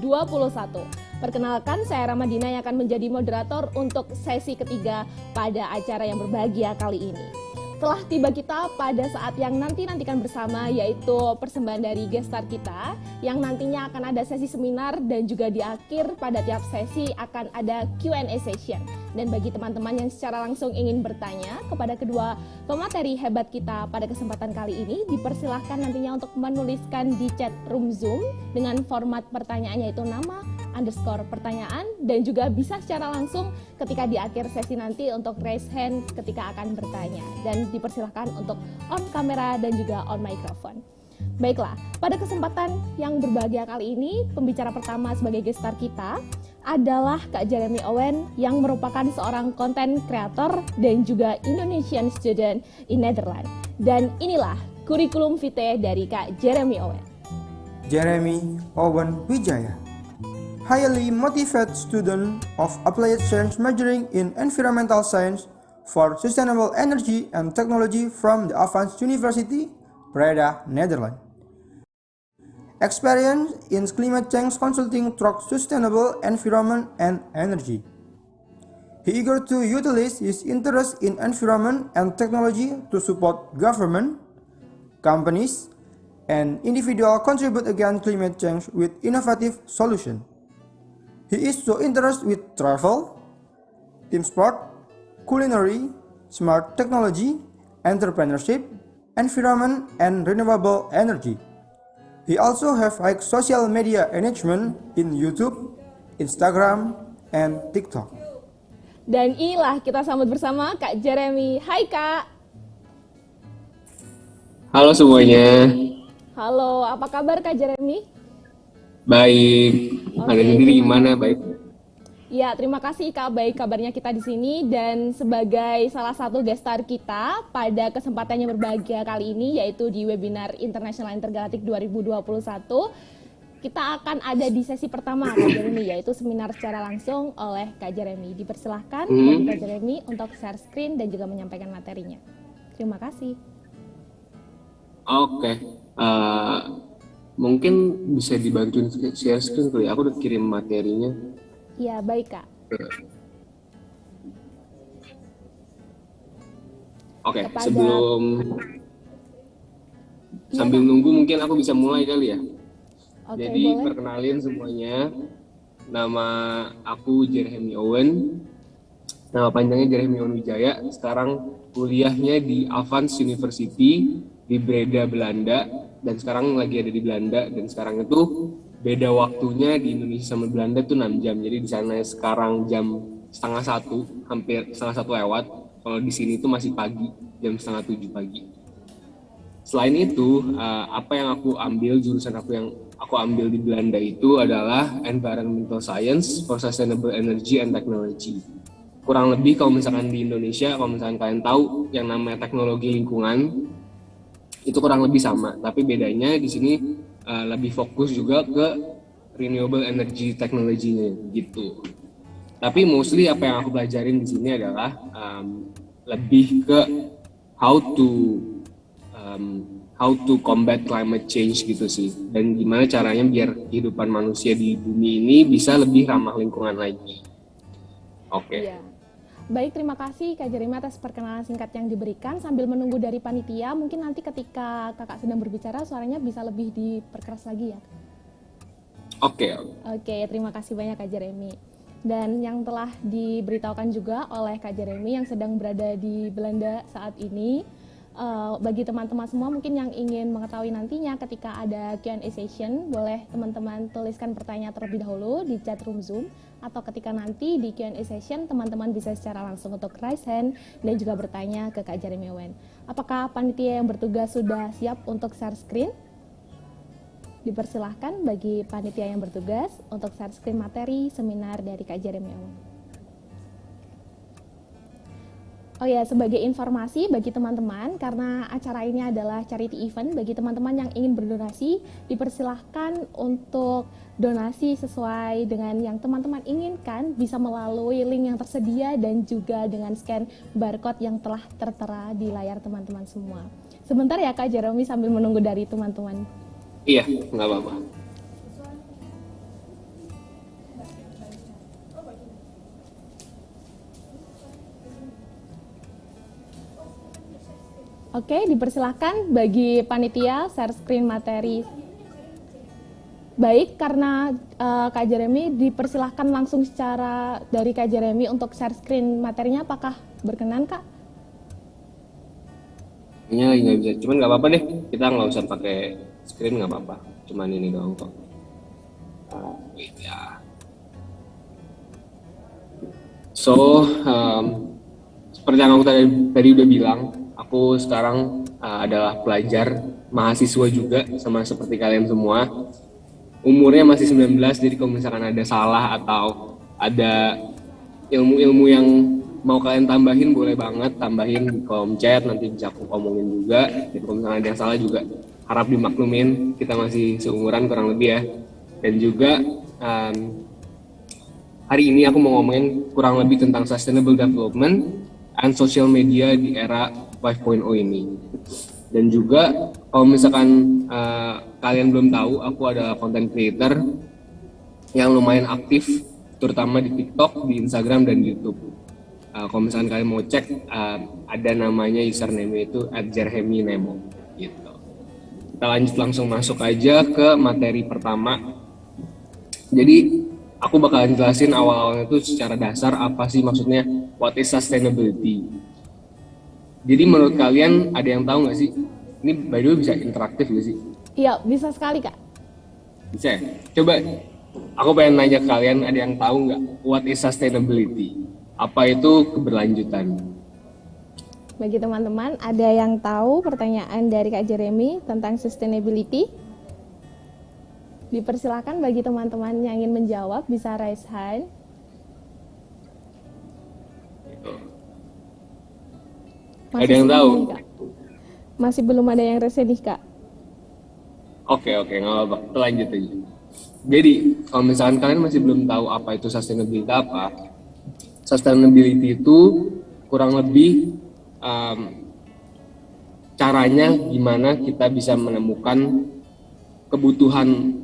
S3: Perkenalkan, saya Ramadina yang akan menjadi moderator untuk sesi ketiga pada acara yang berbahagia kali ini. telah tiba kita pada saat yang nantikan bersama, yaitu persembahan dari guest star kita yang nantinya akan ada sesi seminar dan juga di akhir pada tiap sesi akan ada Q&A session. Dan bagi teman-teman yang secara langsung ingin bertanya kepada kedua pemateri hebat kita pada kesempatan kali ini, dipersilahkan nantinya untuk menuliskan di chat room Zoom dengan format pertanyaannya itu nama _ pertanyaan, dan juga bisa secara langsung ketika di akhir sesi nanti untuk raise hand ketika akan bertanya, dan dipersilahkan untuk on kamera dan juga on microphone. Baiklah, pada kesempatan yang berbahagia kali ini, pembicara pertama sebagai guest star kita adalah Kak Jeremy Owen yang merupakan seorang content creator dan juga Indonesian student in Netherlands. Dan inilah kurikulum vitae dari Kak Jeremy Owen.
S15: Jeremy Owen Wijaya, highly motivated student of applied science majoring in environmental science for sustainable energy and technology from the Avans University, Breda, Netherlands. Experience in climate change consulting through sustainable environment and energy. He eager to utilize his interest in environment and technology to support government, companies, and individuals contribute against climate change with innovative solutions. He is so interested with travel, team sport, culinary, smart technology, entrepreneurship, environment, and renewable energy. He also have high social media engagement in YouTube, Instagram, and TikTok.
S3: Dan inilah kita sambut bersama Kak Jeremy. Hai Kak.
S5: Halo semuanya.
S3: Halo, apa kabar Kak Jeremy?
S5: Baik. Ada sendiri gimana? Baik.
S3: Ya, terima kasih Kak, baik kabarnya kita di sini, dan sebagai salah satu guest star kita pada kesempatan yang berbahagia kali ini, yaitu di webinar International Intergalactic 2021, kita akan ada di sesi pertama Kak Jeremy, yaitu seminar secara langsung oleh Kak Jeremy. Dipersilahkan bagi Kak Jeremy untuk share screen dan juga menyampaikan materinya. Terima kasih.
S5: Oke. Mungkin bisa dibantuin share screen kali. Aku udah kirim materinya.
S3: Ya, baik Kak.
S5: Oke, sambil nunggu mungkin aku bisa mulai kali ya.
S3: Oke,
S5: jadi
S3: boleh.
S5: perkenalin semuanya. Nama aku Jeremy Owen. Nama panjangnya Jeremy Owen Wijaya. Sekarang kuliahnya di Avans University di Breda, Belanda. Dan sekarang lagi ada di Belanda. Dan sekarang itu beda waktunya di Indonesia sama Belanda tuh 6 jam. Jadi di sana sekarang jam 1:30, hampir 1:30 lewat. Kalau di sini tuh masih pagi, jam 6:30 pagi. Selain itu, apa yang aku ambil, jurusan yang aku ambil di Belanda itu adalah Environmental Science for Sustainable Energy and Technology. Kurang lebih kalau misalkan di Indonesia, kalau misalkan kalian tahu yang namanya teknologi lingkungan, itu kurang lebih sama. Tapi bedanya di sini lebih fokus juga ke renewable energy technology-nya gitu. Tapi mostly apa yang aku pelajarin di sini adalah lebih ke how to combat climate change gitu sih, dan gimana caranya biar kehidupan manusia di bumi ini bisa lebih ramah lingkungan lagi. Oke.
S3: Iya. Baik, terima kasih Kak Jeremy atas perkenalan singkat yang diberikan. Sambil menunggu dari panitia, mungkin nanti ketika kakak sedang berbicara suaranya bisa lebih diperkeras lagi ya.
S5: Oke.
S3: Oke, terima kasih banyak Kak Jeremy. Dan yang telah diberitahukan juga oleh Kak Jeremy yang sedang berada di Belanda saat ini, bagi teman-teman semua mungkin yang ingin mengetahui nantinya ketika ada Q&A session, boleh teman-teman tuliskan pertanyaan terlebih dahulu di chat room Zoom, atau ketika nanti di Q&A session teman-teman bisa secara langsung untuk raise hand dan juga bertanya ke Kak Jeremy Owen. Apakah panitia yang bertugas sudah siap untuk share screen? Dipersilahkan bagi panitia yang bertugas untuk share screen materi seminar dari Kak Jeremy Owen. Oh ya, sebagai informasi bagi teman-teman, karena acara ini adalah charity event, bagi teman-teman yang ingin berdonasi, dipersilahkan untuk donasi sesuai dengan yang teman-teman inginkan, bisa melalui link yang tersedia dan juga dengan scan barcode yang telah tertera di layar teman-teman semua. Sebentar ya Kak Jeremy sambil menunggu dari teman-teman.
S5: Iya, nggak apa-apa.
S3: Oke, dipersilahkan bagi panitia share screen materi. Baik, karena Kak Jeremy dipersilahkan langsung secara dari Kak Jeremy untuk share screen materinya, apakah berkenan Kak?
S5: Kayaknya lagi nggak bisa, cuman nggak apa-apa deh, kita nggak usah pakai screen, nggak apa-apa, cuman ini doang kok. Wait ya. So, seperti yang aku tadi udah bilang, aku sekarang adalah pelajar mahasiswa juga, sama seperti kalian semua. Umurnya masih 19, jadi kalau misalkan ada salah atau ada ilmu-ilmu yang mau kalian tambahin, boleh banget tambahin di kolom chat, nanti bisa aku omongin juga. Dan kalau misalkan ada yang salah juga harap dimaklumin, kita masih seumuran kurang lebih ya. Dan juga hari ini aku mau ngomongin kurang lebih tentang sustainable development and social media di era 5.0 ini. Dan juga kalau misalkan kalian belum tahu, aku adalah content creator yang lumayan aktif, terutama di TikTok, di Instagram, dan YouTube. Kalau misalkan kalian mau cek, ada namanya username itu @jerheminemo gitu. Kita lanjut langsung masuk aja ke materi pertama. Jadi aku bakalan jelasin awal-awalnya itu secara dasar apa sih maksudnya what is sustainability. Jadi menurut kalian ada yang tahu nggak sih? Ini by the way bisa interaktif nggak sih?
S3: Iya, bisa sekali Kak.
S5: Bisa ya? Coba aku pengen nanya ke kalian, ada yang tahu nggak what is sustainability? Apa itu keberlanjutan?
S3: Bagi teman-teman, ada yang tahu pertanyaan dari Kak Jeremy tentang sustainability? Dipersilakan bagi teman-teman yang ingin menjawab, bisa raise hand.
S5: Ada yang tahu?
S3: Nih, Kak. Masih belum ada yang raise nih Kak.
S5: Oke, nggak apa-apa, kita lanjut aja. Jadi, kalau misalkan kalian masih belum tahu apa itu sustainability itu kurang lebih caranya gimana kita bisa menemukan kebutuhan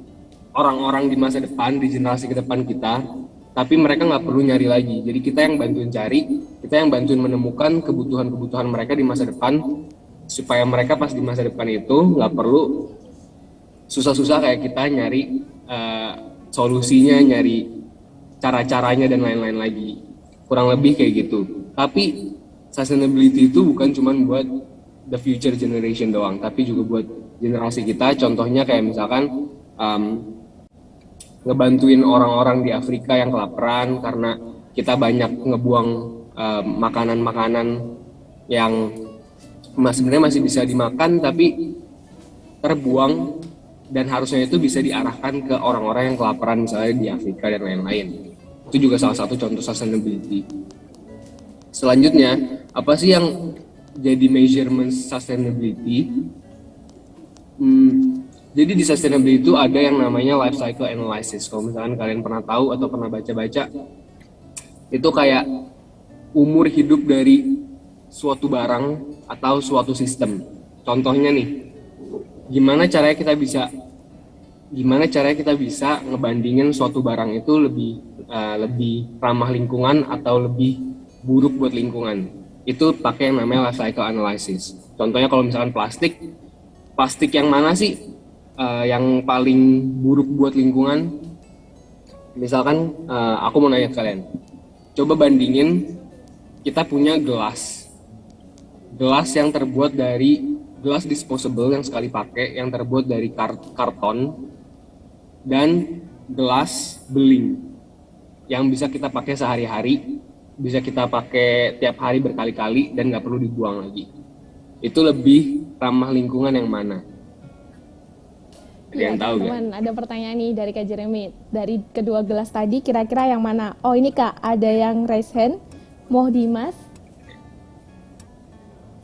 S5: orang-orang di masa depan, di generasi ke depan kita, tapi mereka nggak perlu nyari lagi. Jadi kita yang bantuin cari, kita yang bantuin menemukan kebutuhan-kebutuhan mereka di masa depan, supaya mereka pas di masa depan itu nggak perlu susah-susah kayak kita nyari solusinya, nyari cara-caranya dan lain-lain lagi. Kurang lebih kayak gitu. Tapi sustainability itu bukan cuma buat the future generation doang, tapi juga buat generasi kita. Contohnya kayak misalkan ngebantuin orang-orang di Afrika yang kelaparan karena kita banyak ngebuang makanan-makanan yang sebenarnya masih bisa dimakan tapi terbuang, dan harusnya itu bisa diarahkan ke orang-orang yang kelaparan misalnya di Afrika dan lain-lain. Itu juga salah satu contoh sustainability. Selanjutnya, apa sih yang jadi measurement sustainability? Jadi di sustainability itu ada yang namanya life cycle analysis. Kalau misalkan kalian pernah tahu atau pernah baca-baca, itu kayak umur hidup dari suatu barang atau suatu sistem. Contohnya nih, gimana caranya kita bisa ngebandingin suatu barang itu lebih ramah lingkungan atau lebih buruk buat lingkungan. Itu pakai yang namanya life cycle analysis. Contohnya kalau misalkan plastik yang mana sih yang paling buruk buat lingkungan? Misalkan aku mau nanya ke kalian, coba bandingin kita punya gelas yang terbuat dari gelas disposable yang sekali pakai yang terbuat dari karton, dan gelas beling yang bisa kita pakai sehari-hari, bisa kita pakai tiap hari berkali-kali dan nggak perlu dibuang lagi. Itu lebih ramah lingkungan yang mana? Ada yang tahu nggak?
S3: Ada pertanyaan nih dari Kak Jeremy. Dari kedua gelas tadi kira-kira yang mana? Oh ini Kak, ada yang raise hand. Dimas,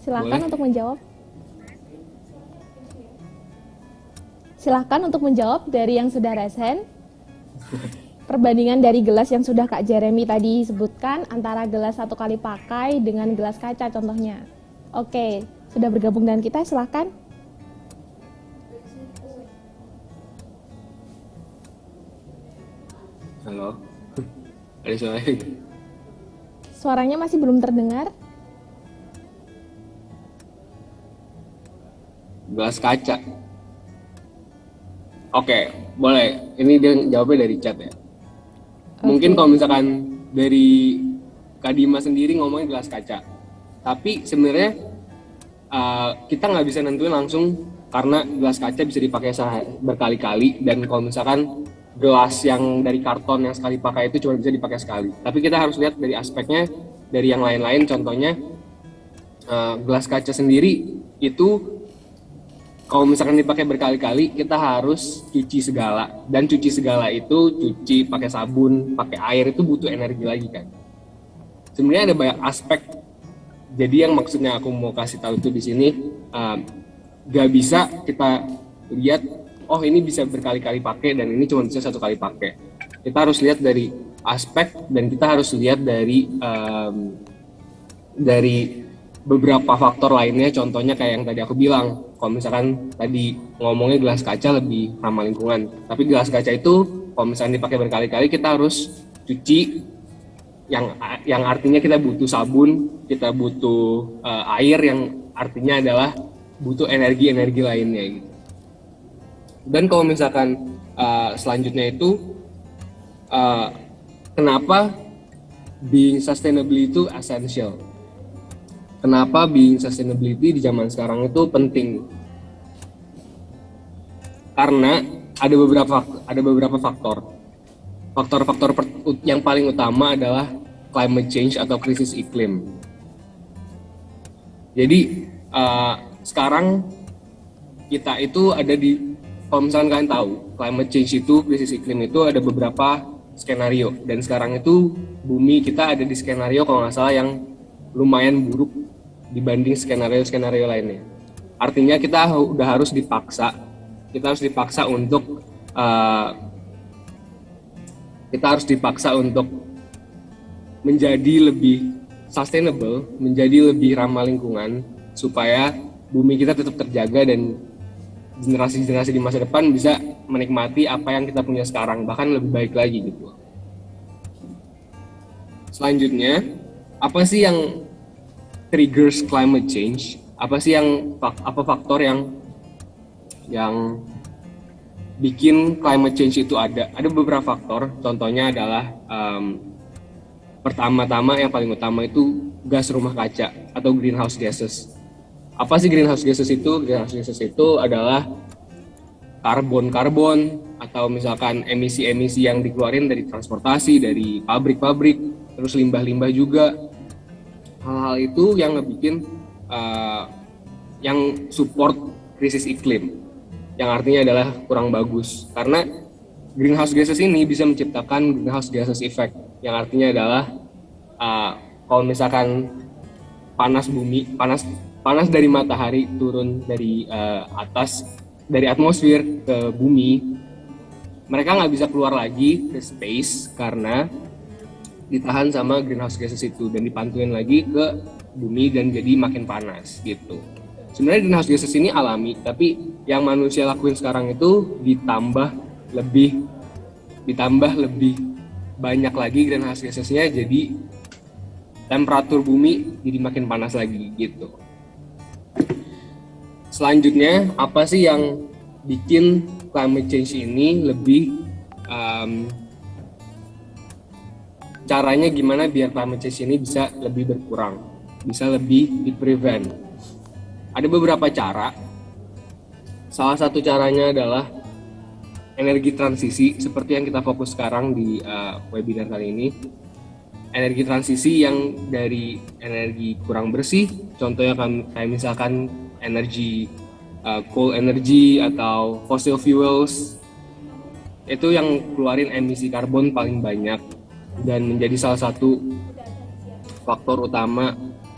S3: silakan untuk menjawab. Silahkan untuk menjawab dari yang sudah raise hand. Perbandingan dari gelas yang sudah Kak Jeremy tadi sebutkan antara gelas satu kali pakai dengan gelas kaca contohnya. Oke, sudah bergabung dengan kita, silahkan.
S5: Halo, ada suara?
S3: Suaranya masih belum terdengar.
S5: Gelas kaca. Oke, boleh. Ini dia jawabnya dari chat ya. Mungkin kalau misalkan dari Kak Dima sendiri ngomongin gelas kaca. Tapi sebenarnya kita nggak bisa nentuin langsung karena gelas kaca bisa dipakai berkali-kali, dan kalau misalkan gelas yang dari karton yang sekali pakai itu cuma bisa dipakai sekali. Tapi kita harus lihat dari aspeknya dari yang lain-lain. Contohnya gelas kaca sendiri itu kalau misalkan dipakai berkali-kali kita harus cuci segala, dan cuci segala itu cuci pakai sabun, pakai air itu butuh energi lagi kan. Sebenarnya ada banyak aspek. Jadi yang maksudnya aku mau kasih tahu itu di sini gak bisa kita lihat oh ini bisa berkali-kali pakai dan ini cuma bisa satu kali pakai. Kita harus lihat dari aspek, dan kita harus lihat dari beberapa faktor lainnya. Contohnya kayak yang tadi aku bilang, kalau misalkan tadi ngomongnya gelas kaca lebih ramah lingkungan, tapi gelas kaca itu kalau misalkan dipakai berkali-kali kita harus cuci, yang artinya kita butuh sabun, kita butuh air, yang artinya adalah butuh energi lainnya gitu. Dan kalau misalkan selanjutnya itu kenapa being sustainable itu essential? Kenapa being sustainability di zaman sekarang itu penting? Karena ada beberapa faktor. Faktor-faktor yang paling utama adalah climate change atau krisis iklim. Jadi sekarang kita itu ada di, kalau misalkan kalian tahu, climate change itu, krisis iklim itu ada beberapa skenario, dan sekarang itu bumi kita ada di skenario kalau nggak salah yang lumayan buruk dibanding skenario lainnya. Artinya kita harus dipaksa untuk menjadi lebih sustainable, menjadi lebih ramah lingkungan, supaya bumi kita tetap terjaga dan generasi-generasi di masa depan bisa menikmati apa yang kita punya sekarang, bahkan lebih baik lagi gitu. Selanjutnya, apa sih yang triggers climate change? Apa sih apa faktor yang bikin climate change itu ada? Ada beberapa faktor. Contohnya adalah pertama-tama yang paling utama itu gas rumah kaca atau greenhouse gases. Apa sih greenhouse gases itu? Greenhouse gases itu adalah karbon atau misalkan emisi-emisi yang dikeluarin dari transportasi, dari pabrik-pabrik, terus limbah-limbah juga. Hal-hal itu yang ngebikin yang support krisis iklim, yang artinya adalah kurang bagus. Karena greenhouse gases ini bisa menciptakan greenhouse gases effect, yang artinya adalah kalau misalkan panas dari matahari turun dari atas, dari atmosfer ke bumi, mereka nggak bisa keluar lagi ke space karena ditahan sama greenhouse gases itu dan dipantuin lagi ke bumi dan jadi makin panas gitu. Sebenarnya greenhouse gases ini alami, tapi yang manusia lakuin sekarang itu ditambah lebih banyak lagi greenhouse gasesnya, jadi temperatur bumi jadi makin panas lagi gitu. Selanjutnya, apa sih yang bikin climate change ini lebih caranya gimana biar climate change ini bisa lebih berkurang, bisa lebih di-prevent? Ada beberapa cara. Salah satu caranya adalah energi transisi, seperti yang kita fokus sekarang di webinar kali ini. Energi transisi yang dari energi kurang bersih, contohnya kayak misalkan energi coal energy atau fossil fuels, itu yang keluarin emisi karbon paling banyak dan menjadi salah satu faktor utama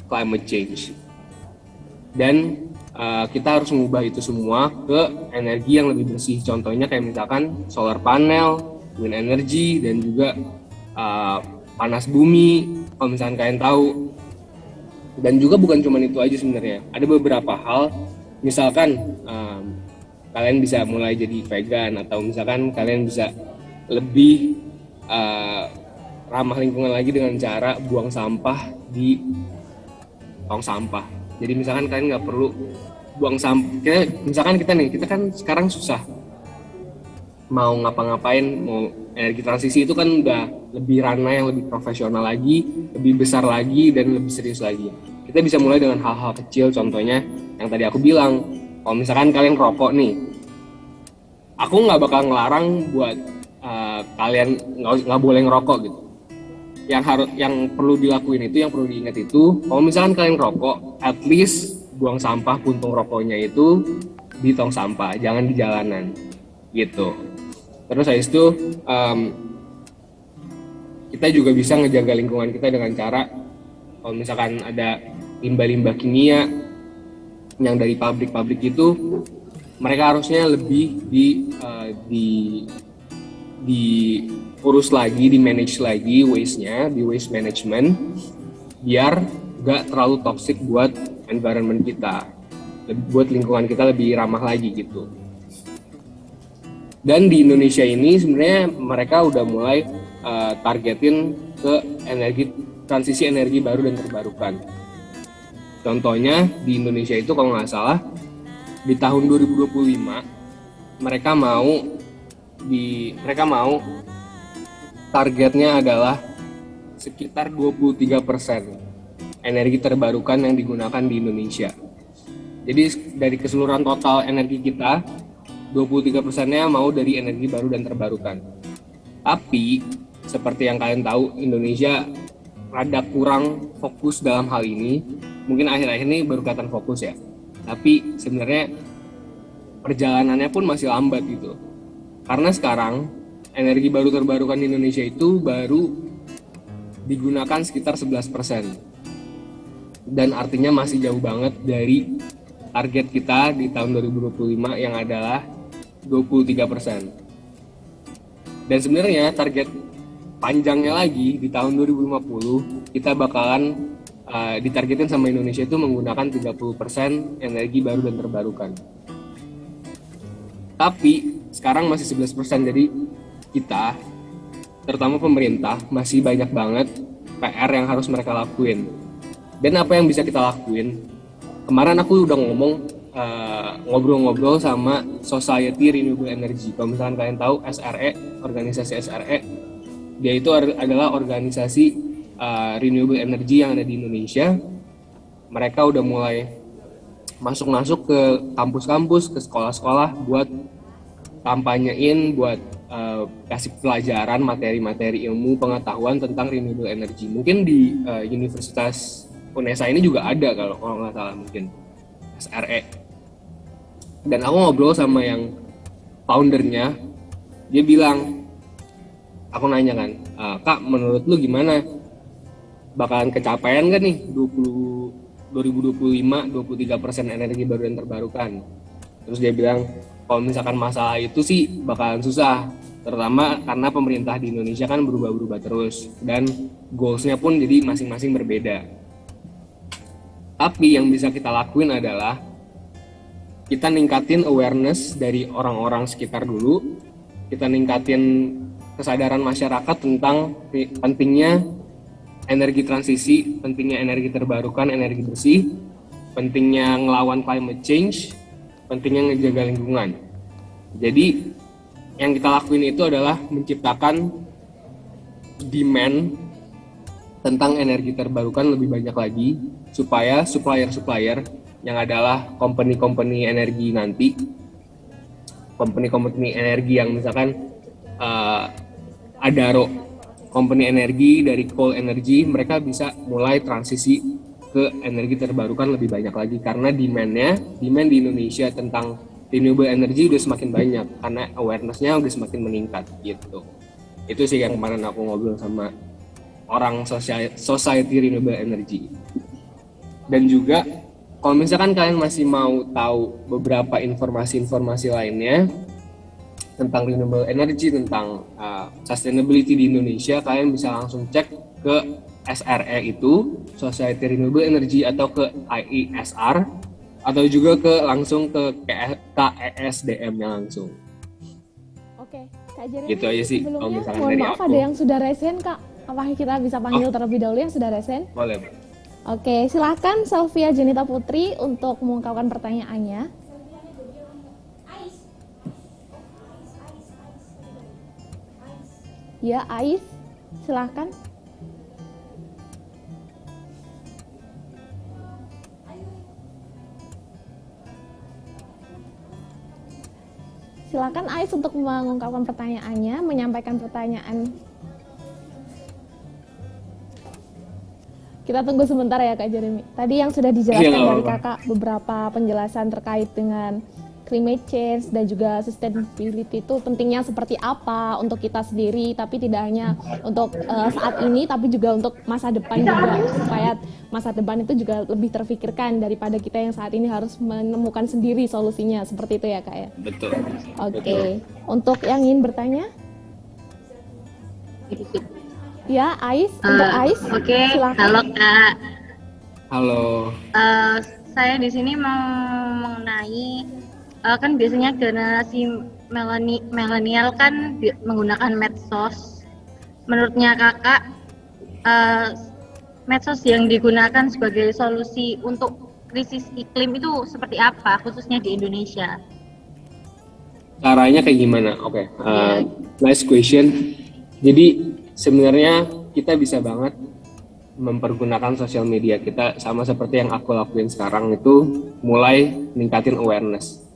S5: climate change. Dan kita harus mengubah itu semua ke energi yang lebih bersih, contohnya kayak misalkan solar panel, wind energy, dan juga panas bumi, kalau misalkan kalian tahu. Dan juga bukan cuma itu aja sebenarnya, ada beberapa hal, misalkan kalian bisa mulai jadi vegan, atau misalkan kalian bisa lebih ramah lingkungan lagi dengan cara buang sampah di tong sampah. Jadi misalkan kalian nggak perlu buang sampah. Misalkan kita kan sekarang susah mau ngapa-ngapain, mau energi transisi itu kan udah lebih ranah yang lebih profesional lagi, lebih besar lagi, dan lebih serius lagi. Kita bisa mulai dengan hal-hal kecil, contohnya yang tadi aku bilang, kalau misalkan kalian rokok nih, aku nggak bakal ngelarang buat kalian nggak boleh ngerokok gitu. Yang perlu dilakuin itu, yang perlu diingat itu, kalau misalkan kalian rokok, at least buang sampah puntung rokoknya itu di tong sampah, jangan di jalanan gitu. Terus habis itu kita juga bisa ngejaga lingkungan kita dengan cara, kalau misalkan ada limbah-limbah kimia yang dari pabrik-pabrik itu, mereka harusnya lebih diurus lagi, di manage lagi waste-nya, di waste management, biar gak terlalu toxic buat environment kita, buat lingkungan kita lebih ramah lagi gitu. Dan di Indonesia ini sebenarnya mereka udah mulai targetin ke transisi energi baru dan terbarukan. Contohnya di Indonesia itu kalau nggak salah di tahun 2025 mereka mau targetnya adalah sekitar 23% energi terbarukan yang digunakan di Indonesia. Jadi dari keseluruhan total energi kita, 23%-nya mau dari energi baru dan terbarukan. Tapi seperti yang kalian tahu, Indonesia rada kurang fokus dalam hal ini. Mungkin akhir-akhir ini baru kelihatan fokus ya. Tapi sebenarnya perjalanannya pun masih lambat gitu. Karena sekarang energi baru terbarukan di Indonesia itu baru digunakan sekitar 11%. Dan artinya masih jauh banget dari target kita di tahun 2025 yang adalah 23%. Dan sebenarnya target panjangnya lagi di tahun 2050 kita bakalan ditargetin sama Indonesia itu menggunakan 30% energi baru dan terbarukan. Tapi sekarang masih 11%, jadi kita, terutama pemerintah, masih banyak banget PR yang harus mereka lakuin. Dan apa yang bisa kita lakuin? Kemarin aku udah ngobrol-ngobrol sama Society Renewable Energy. Kalau misalkan kalian tahu SRE, organisasi SRE, dia itu adalah organisasi renewable energy yang ada di Indonesia. Mereka udah mulai masuk ke kampus-kampus, ke sekolah-sekolah buat kampanyein, buat kasih pelajaran materi-materi ilmu pengetahuan tentang renewable energy. Mungkin di Universitas UNESA ini juga ada kalau nggak salah, mungkin SRE. Dan aku ngobrol sama yang foundernya, dia bilang, aku nanya kan, Kak, menurut lu gimana? Bakalan kecapaian gak nih 2025 23% energi baru dan terbarukan? Terus dia bilang, kalau misalkan masalah itu sih bakalan susah, terutama karena pemerintah di Indonesia kan berubah-ubah terus dan goals-nya pun jadi masing-masing berbeda. Tapi yang bisa kita lakuin adalah kita ningkatin awareness dari orang-orang sekitar dulu, kita ningkatin kesadaran masyarakat tentang pentingnya energi transisi, pentingnya energi terbarukan, energi bersih, pentingnya ngelawan climate change, pentingnya ngejaga lingkungan. Jadi yang kita lakuin itu adalah menciptakan demand tentang energi terbarukan lebih banyak lagi, supaya supplier-supplier yang adalah company-company energi nanti, company-company energi yang misalkan Adaro, company energi dari coal energy, mereka bisa mulai transisi ke energi terbarukan lebih banyak lagi karena demand di Indonesia tentang renewable energy udah semakin banyak karena awareness-nya udah semakin meningkat gitu. Itu sih yang kemarin aku ngobrol sama orang Society Renewable Energy. Dan juga kalau misalkan kalian masih mau tahu beberapa informasi-informasi lainnya tentang renewable energy, tentang sustainability di Indonesia, kalian bisa langsung cek ke SRE itu, Society Renewable Energy, atau ke IESR, atau juga langsung ke KESDM-nya langsung.
S3: Oke, Kak Jeremy,
S5: gitu aja sih.
S3: sebelumnya
S5: Kalau
S3: mohon
S5: dari
S3: maaf
S5: aku.
S3: ada yang sudah resen, Kak. Apa kita bisa panggil terlebih dahulu yang sudah resen?
S5: Boleh.
S3: Oke, silakan Selvia Jenita Putri untuk mengungkapkan pertanyaannya. Ya, Ais, silakan. Silakan Ais untuk mengungkapkan pertanyaannya, menyampaikan pertanyaan. Kita tunggu sebentar ya Kak Jeremy. Tadi yang sudah dijelaskan dari Kakak beberapa penjelasan terkait dengan climate change dan juga sustainability itu pentingnya seperti apa untuk kita sendiri, tapi tidak hanya untuk saat ini, tapi juga untuk masa depan juga, supaya masa depan itu juga lebih terfikirkan daripada kita yang saat ini harus menemukan sendiri solusinya, seperti itu ya Kak ya?
S5: Betul.
S3: Oke. Untuk yang ingin bertanya? Ya, Ais, untuk Ais.
S7: Oke,
S3: silakan.
S7: halo Kak.
S5: Halo.
S7: Saya di sini mau mengenai kan biasanya generasi milenial kan menggunakan medsos. Menurutnya Kakak, medsos yang digunakan sebagai solusi untuk krisis iklim itu seperti apa, khususnya di Indonesia?
S5: Caranya kayak gimana? Oke, nice question. Jadi sebenarnya kita bisa banget mempergunakan sosial media kita sama seperti yang aku lakuin sekarang itu, mulai ningkatin awareness.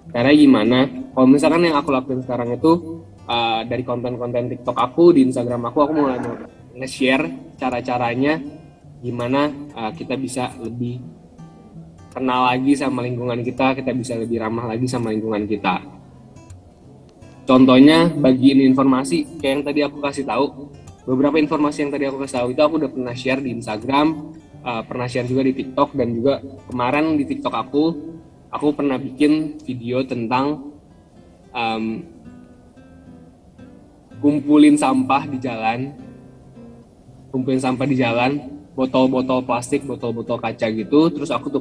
S5: Karena gimana? Kalau misalkan yang aku lakuin sekarang itu dari konten-konten TikTok aku, di Instagram aku mulai nge-share cara-caranya gimana kita bisa lebih kenal lagi sama lingkungan kita bisa lebih ramah lagi sama lingkungan kita. Contohnya bagiin informasi kayak yang tadi aku kasih tahu. Beberapa informasi yang tadi aku kasih tahu itu aku udah pernah share di Instagram, pernah share juga di TikTok, dan juga kemarin di TikTok aku pernah bikin video tentang kumpulin sampah di jalan, botol-botol plastik, botol-botol kaca gitu, terus aku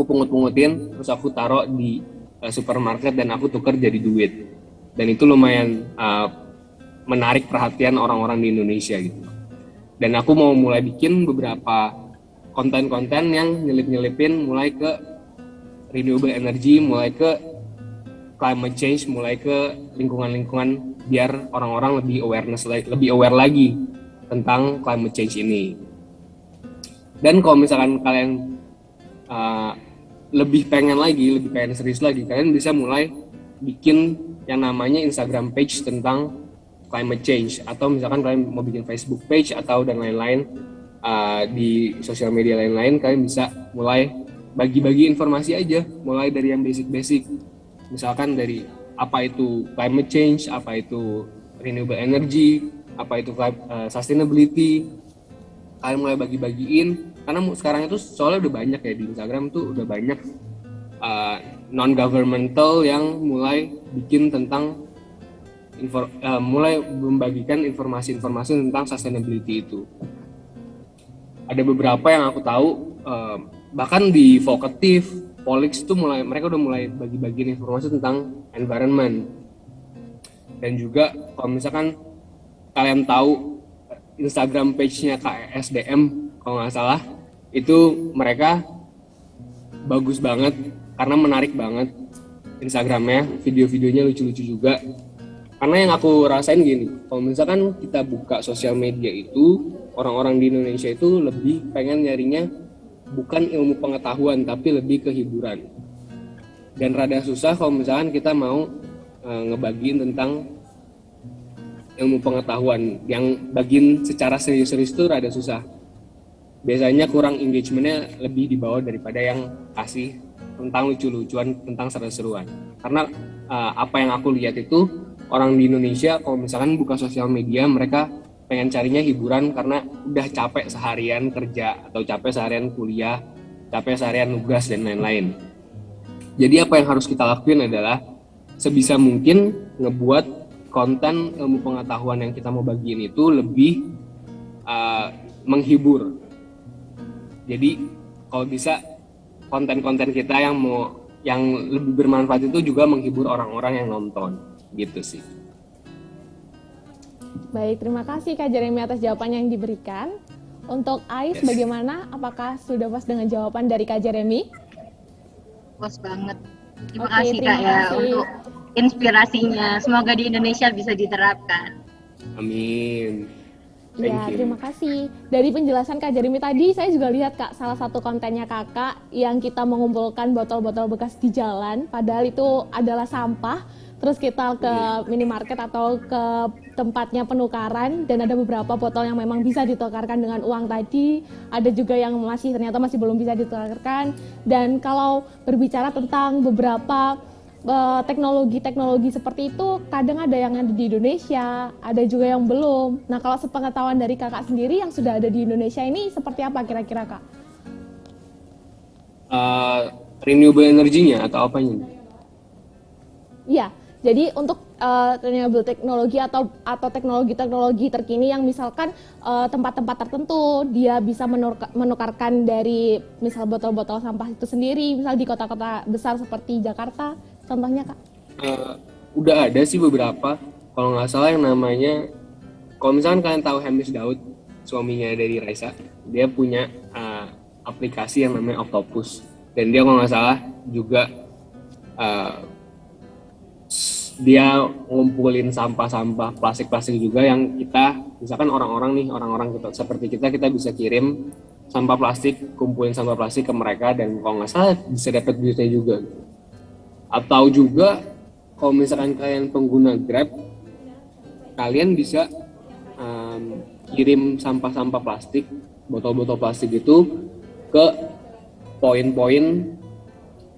S5: pungut-pungutin, terus aku taruh di supermarket dan aku tuker jadi duit. Dan itu lumayan menarik perhatian orang-orang di Indonesia gitu. Dan aku mau mulai bikin beberapa konten-konten yang nyelip-nyelipin mulai ke renewable energy, mulai ke climate change, mulai ke lingkungan-lingkungan biar orang-orang lebih aware lagi tentang climate change ini. Dan kalau misalkan kalian lebih pengen serius lagi, kalian bisa mulai bikin yang namanya Instagram page tentang climate change, atau misalkan kalian mau bikin Facebook page atau dan lain-lain di sosial media lain-lain, kalian bisa mulai bagi-bagi informasi aja, mulai dari yang basic-basic, misalkan dari apa itu climate change, apa itu renewable energy, apa itu sustainability, kalian mulai bagi-bagiin, karena sekarang itu soalnya udah banyak ya di Instagram tuh udah banyak non-governmental yang mulai bikin tentang mulai membagikan informasi-informasi tentang sustainability itu. Ada beberapa yang aku tahu, bahkan di Vokatif, Polix itu mereka udah mulai bagi-bagiin informasi tentang environment. Dan juga kalau misalkan kalian tahu Instagram page-nya KSDM kalau nggak salah, itu mereka bagus banget karena menarik banget Instagramnya, video-videonya lucu-lucu juga. Karena yang aku rasain gini, kalau misalkan kita buka sosial media itu, orang-orang di Indonesia itu lebih pengen nyarinya bukan ilmu pengetahuan, tapi lebih ke hiburan. Dan rada susah kalau misalkan kita mau ngebagiin tentang ilmu pengetahuan, yang bagiin secara serius-serius itu rada susah. Biasanya kurang engagementnya lebih di bawah daripada yang kasih tentang lucu-lucuan, tentang seru-seruan. Karena apa yang aku lihat itu, orang di Indonesia kalau misalkan buka sosial media, mereka pengen carinya hiburan karena udah capek seharian kerja atau capek seharian kuliah, capek seharian nugas dan lain-lain. Jadi apa yang harus kita lakuin adalah sebisa mungkin ngebuat konten ilmu pengetahuan yang kita mau bagiin itu lebih menghibur. Jadi kalau bisa konten-konten kita yang lebih bermanfaat itu juga menghibur orang-orang yang nonton, gitu sih.
S3: Baik, terima kasih Kak Jeremy atas jawabannya yang diberikan. Untuk Ais, bagaimana? Apakah sudah puas dengan jawaban dari Kak Jeremy?
S7: Puas banget. Terima
S3: Oke,
S7: kasih
S3: terima
S7: Kak ya
S3: kasih.
S7: untuk inspirasinya. Semoga di Indonesia bisa diterapkan.
S5: Amin.
S3: Ya, terima kasih. Dari penjelasan Kak Jeremy tadi, saya juga lihat Kak, salah satu kontennya Kakak yang kita mengumpulkan botol-botol bekas di jalan, padahal itu adalah sampah. Terus kita ke minimarket atau ke tempatnya penukaran dan ada beberapa botol yang memang bisa ditukarkan dengan uang tadi. Ada juga yang ternyata masih belum bisa ditukarkan. Dan kalau berbicara tentang beberapa teknologi-teknologi seperti itu, kadang ada yang ada di Indonesia, ada juga yang belum. Nah, kalau sepengetahuan dari Kakak sendiri yang sudah ada di Indonesia ini seperti apa kira-kira, Kak?
S5: Renewable energinya atau apanya?
S3: Iya, jadi untuk renewable teknologi atau teknologi-teknologi terkini yang misalkan tempat-tempat tertentu dia bisa menukarkan dari misal botol-botol sampah itu sendiri, misal di kota-kota besar seperti Jakarta, contohnya Kak.
S5: Udah ada sih beberapa, kalau nggak salah yang namanya, kalau misalkan kalian tahu Hamish Daud, suaminya dari Raisa, dia punya aplikasi yang namanya Octopus, dan dia kalau nggak salah juga dia ngumpulin sampah-sampah plastik-plastik juga yang kita, misalkan orang-orang kita seperti kita bisa kirim sampah plastik, kumpulin sampah plastik ke mereka, dan kalau nggak salah bisa dapat duitnya juga. Atau juga kalau misalkan kalian pengguna Grab, kalian bisa kirim sampah-sampah plastik, botol-botol plastik itu ke poin-poin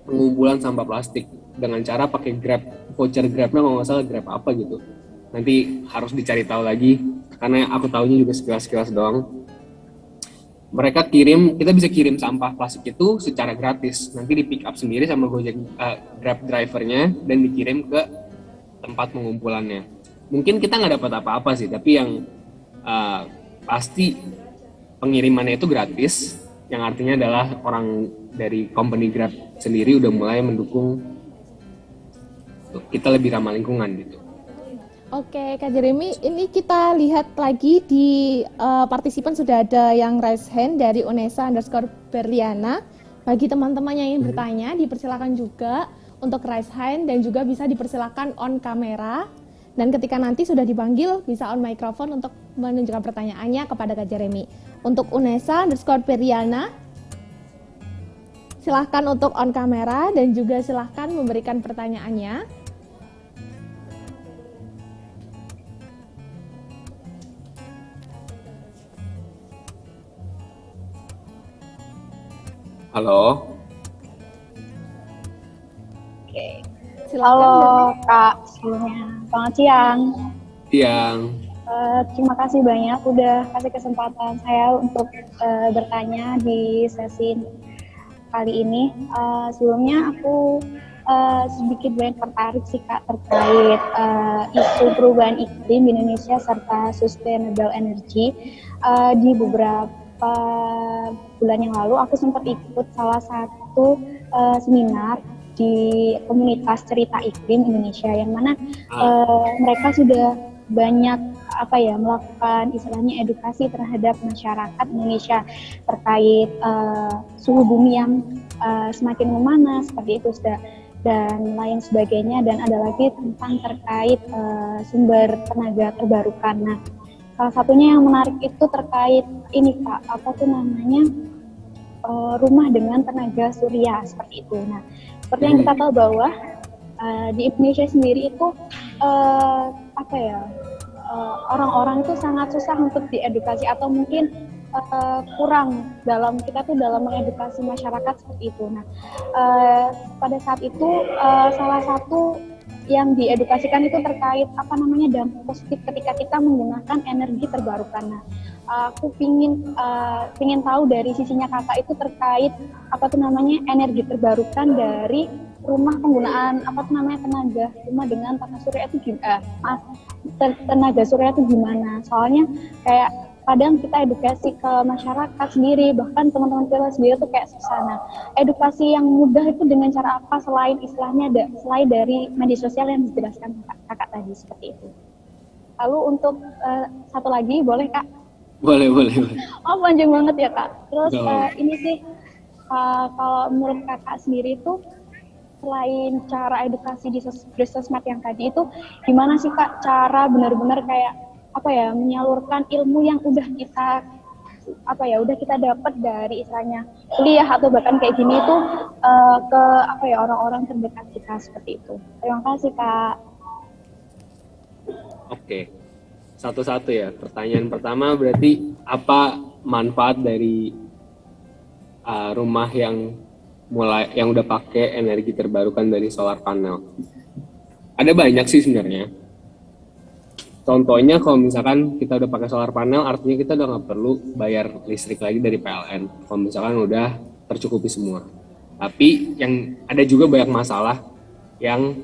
S5: pengumpulan sampah plastik dengan cara pakai Grab, voucher Grabnya kalau nggak salah Grab apa gitu. Nanti harus dicari tahu lagi, karena aku tahunya juga sekilas-sekilas doang. Mereka kita bisa kirim sampah plastik itu secara gratis, nanti di pick up sendiri sama Grab drivernya dan dikirim ke tempat pengumpulannya. Mungkin kita nggak dapat apa-apa sih, tapi yang pasti pengirimannya itu gratis, yang artinya adalah orang dari company Grab sendiri udah mulai mendukung kita lebih ramah lingkungan gitu.
S3: Oke, Kak Jeremy, ini kita lihat lagi di partisipan sudah ada yang raise hand dari Unesa_Berliana. Bagi teman-teman yang ingin bertanya, dipersilakan juga untuk raise hand dan juga bisa dipersilakan on kamera. Dan ketika nanti sudah dipanggil, bisa on microphone untuk menunjukkan pertanyaannya kepada Kak Jeremy. Untuk Unesa_Berliana, silahkan untuk on kamera dan juga silahkan memberikan pertanyaannya.
S5: Halo.
S10: Oke.
S3: Silakan.
S10: Halo Kak, sebelumnya selamat siang.
S5: Siang.
S10: Terima kasih banyak udah kasih kesempatan saya untuk bertanya di sesi kali ini. Sebelumnya aku sedikit banyak tertarik sih Kak terkait isu perubahan iklim di Indonesia serta sustainable energy. Di beberapa bulan yang lalu aku sempat ikut salah satu seminar di komunitas cerita iklim Indonesia yang mana mereka sudah banyak melakukan istilahnya edukasi terhadap masyarakat Indonesia terkait suhu bumi yang semakin memanas seperti itu dan lain sebagainya, dan ada lagi tentang terkait sumber tenaga terbarukan. Nah, salah satunya yang menarik itu terkait ini Kak, rumah dengan tenaga surya seperti itu. Nah, seperti yang kita tahu bahwa di Indonesia sendiri itu orang-orang itu sangat susah untuk diedukasi atau mungkin kurang dalam mengedukasi masyarakat seperti itu. Nah, pada saat itu salah satu yang diedukasikan itu terkait dampak positif ketika kita menggunakan energi terbarukan. Nah, aku pingin tahu dari sisinya Kakak itu terkait energi terbarukan dari penggunaan tenaga rumah dengan tenaga surya itu gimana? Soalnya kayak kadang kita edukasi ke masyarakat sendiri, bahkan teman-teman kita sendiri tuh kayak susah. Nah, edukasi yang mudah itu dengan cara apa selain dari media sosial yang dijelaskan kakak tadi seperti itu. Lalu untuk satu lagi boleh Kak?
S5: Boleh.
S10: Oh, panjang banget ya Kak. Terus
S5: Betul.
S10: ini sih kalau menurut Kakak sendiri tuh selain cara edukasi di sosmed yang tadi itu gimana sih Kak cara benar-benar kayak menyalurkan ilmu yang udah kita dapat dari istilahnya kuliah atau bahkan kayak gini tuh ke orang-orang terdekat kita seperti itu. Terima kasih Kak.
S5: Oke. Satu-satu ya. Pertanyaan pertama berarti apa manfaat dari rumah yang udah pakai energi terbarukan dari solar panel? Ada banyak sih sebenarnya. Contohnya kalau misalkan kita udah pakai solar panel, artinya kita udah nggak perlu bayar listrik lagi dari PLN. Kalau misalkan udah tercukupi semua. Tapi yang ada juga banyak masalah yang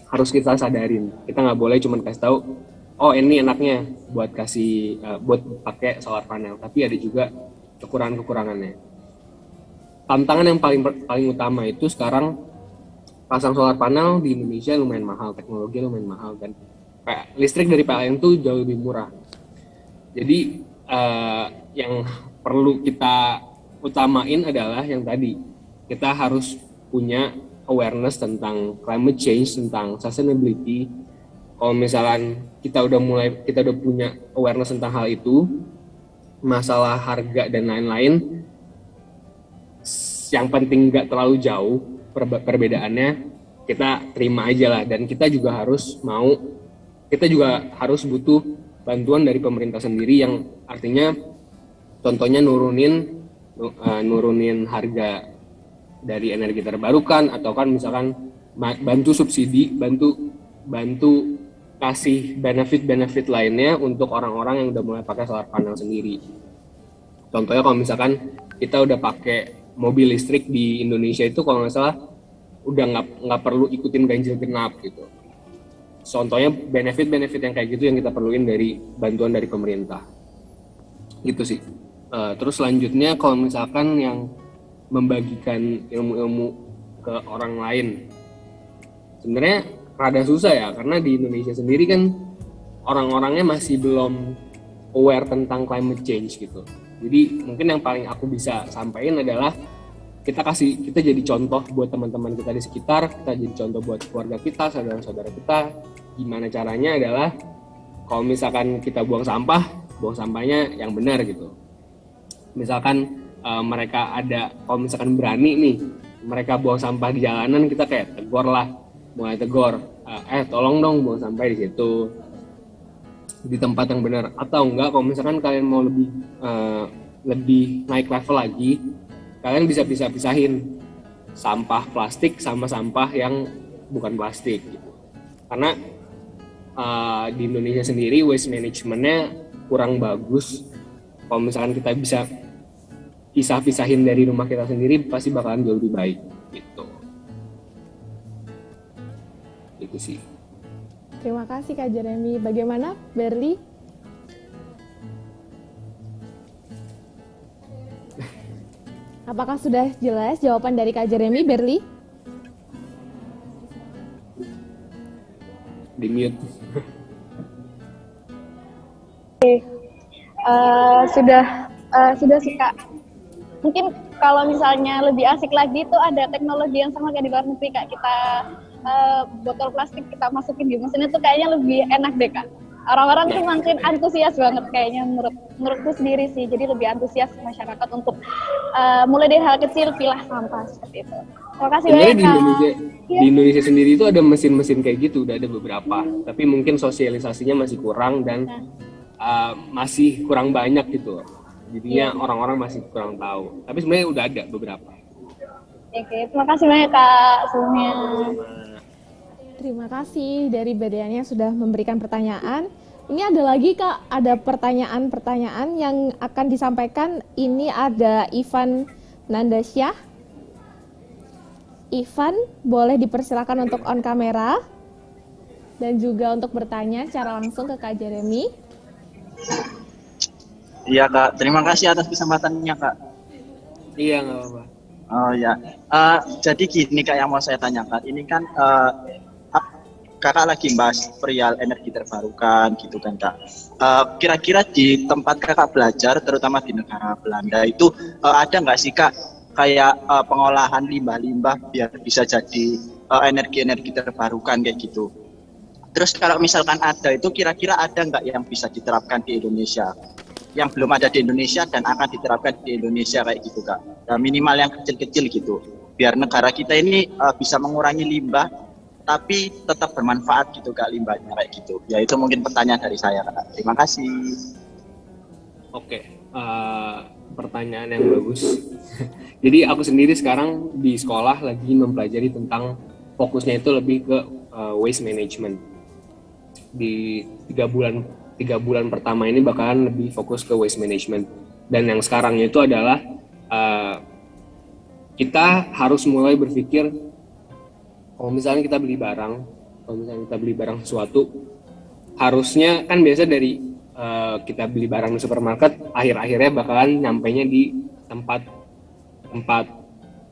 S5: harus kita sadarin. Kita nggak boleh cuma kasih tahu, oh ini enaknya buat pakai solar panel. Tapi ada juga kekurangannya. Tantangan yang paling utama itu sekarang pasang solar panel di Indonesia lumayan mahal, teknologi lumayan mahal kan. Listrik dari PLN itu jauh lebih murah. Jadi yang perlu kita utamain adalah yang tadi, kita harus punya awareness tentang climate change, tentang sustainability. Kalau misalkan kita udah punya awareness tentang hal itu, masalah harga dan lain-lain, yang penting nggak terlalu jauh perbedaannya, kita terima aja lah. Dan kita juga harus butuh bantuan dari pemerintah sendiri, yang artinya contohnya nurunin harga dari energi terbarukan, atau kan misalkan bantu subsidi, bantu kasih benefit lainnya untuk orang-orang yang udah mulai pakai solar panel sendiri. Contohnya kalau misalkan kita udah pakai mobil listrik di Indonesia itu, kalau nggak salah udah nggak perlu ikutin ganjil genap gitu. Contohnya benefit yang kayak gitu yang kita perluin dari bantuan dari pemerintah. Gitu sih. Terus selanjutnya kalau misalkan yang membagikan ilmu-ilmu ke orang lain, sebenarnya rada susah ya, karena di Indonesia sendiri kan orang-orangnya masih belum aware tentang climate change gitu. Jadi mungkin yang paling aku bisa sampaikan adalah kita jadi contoh buat teman-teman kita di sekitar, kita jadi contoh buat keluarga kita, saudara-saudara kita. Gimana caranya adalah kalau misalkan kita buang sampahnya yang benar gitu. Misalkan kalau misalkan berani nih mereka buang sampah di jalanan, kita kayak mulai tegur, tolong dong buang sampah di situ, di tempat yang benar. Atau enggak, kalau misalkan kalian mau lebih naik level lagi, kalian bisa pisahin sampah plastik sama sampah yang bukan plastik gitu. Karena di Indonesia sendiri waste managementnya kurang bagus. Kalau misalkan kita bisa pisah-pisahin dari rumah kita sendiri, pasti bakalan jauh lebih baik gitu. Itu sih.
S3: Terima kasih Kak Jeremy. Bagaimana Berli? Apakah sudah jelas jawaban dari Kak Jeremy, Berli?
S5: Di mute.
S10: Sudah sih Kak. Mungkin kalau misalnya lebih asik lagi itu ada teknologi yang sama kayak di luar negeri Kak. Kita botol plastik kita masukin di mesin itu kayaknya lebih enak deh Kak. Orang-orang tuh makin antusias banget kayaknya menurutku sendiri sih. Jadi lebih antusias masyarakat untuk mulai dari hal kecil pilah sampah seperti itu. Terima kasih banyak Kak.
S5: Di Indonesia sendiri itu ada mesin-mesin kayak gitu, udah ada beberapa. Tapi mungkin sosialisasinya masih kurang dan masih kurang banyak gitu. Jadinya orang-orang masih kurang tahu. Tapi sebenarnya udah ada beberapa.
S10: Oke, terima kasih banyak Kak sebelumnya.
S3: Terima kasih dari Bediannya sudah memberikan pertanyaan. Ini ada lagi Kak, ada pertanyaan-pertanyaan yang akan disampaikan. Ini ada Ivan Nandasyah. Ivan, boleh dipersilakan untuk on kamera dan juga untuk bertanya secara langsung ke Kak Jeremy.
S11: Iya Kak, terima kasih atas kesempatannya Kak.
S5: Iya, nggak apa-apa.
S11: Oh ya, jadi gini Kak yang mau saya tanyakan. Ini kan kakak lagi bahas perihal energi terbarukan gitu kan kak. Kira-kira di tempat kakak belajar, terutama di negara Belanda itu ada nggak sih kak kayak pengolahan limbah-limbah biar bisa jadi energi-energi terbarukan kayak gitu. Terus kalau misalkan ada itu kira-kira ada nggak yang bisa diterapkan di Indonesia? Yang belum ada di Indonesia dan akan diterapkan di Indonesia kayak gitu kak. Nah, minimal yang kecil-kecil gitu. Biar negara kita ini bisa mengurangi limbah tapi tetap bermanfaat gitu kak limbahnya kayak gitu. Ya itu mungkin pertanyaan dari saya kak. Terima kasih.
S5: Oke, pertanyaan yang bagus. Jadi aku sendiri sekarang di sekolah lagi mempelajari tentang fokusnya itu lebih ke waste management. Di 3 bulan pertama ini bakalan lebih fokus ke waste management. Dan yang sekarang itu adalah kita harus mulai berpikir kalau misalnya kita beli barang sesuatu, harusnya kan biasa dari kita beli barang di supermarket, akhir-akhirnya bakalan nyampainya di tempat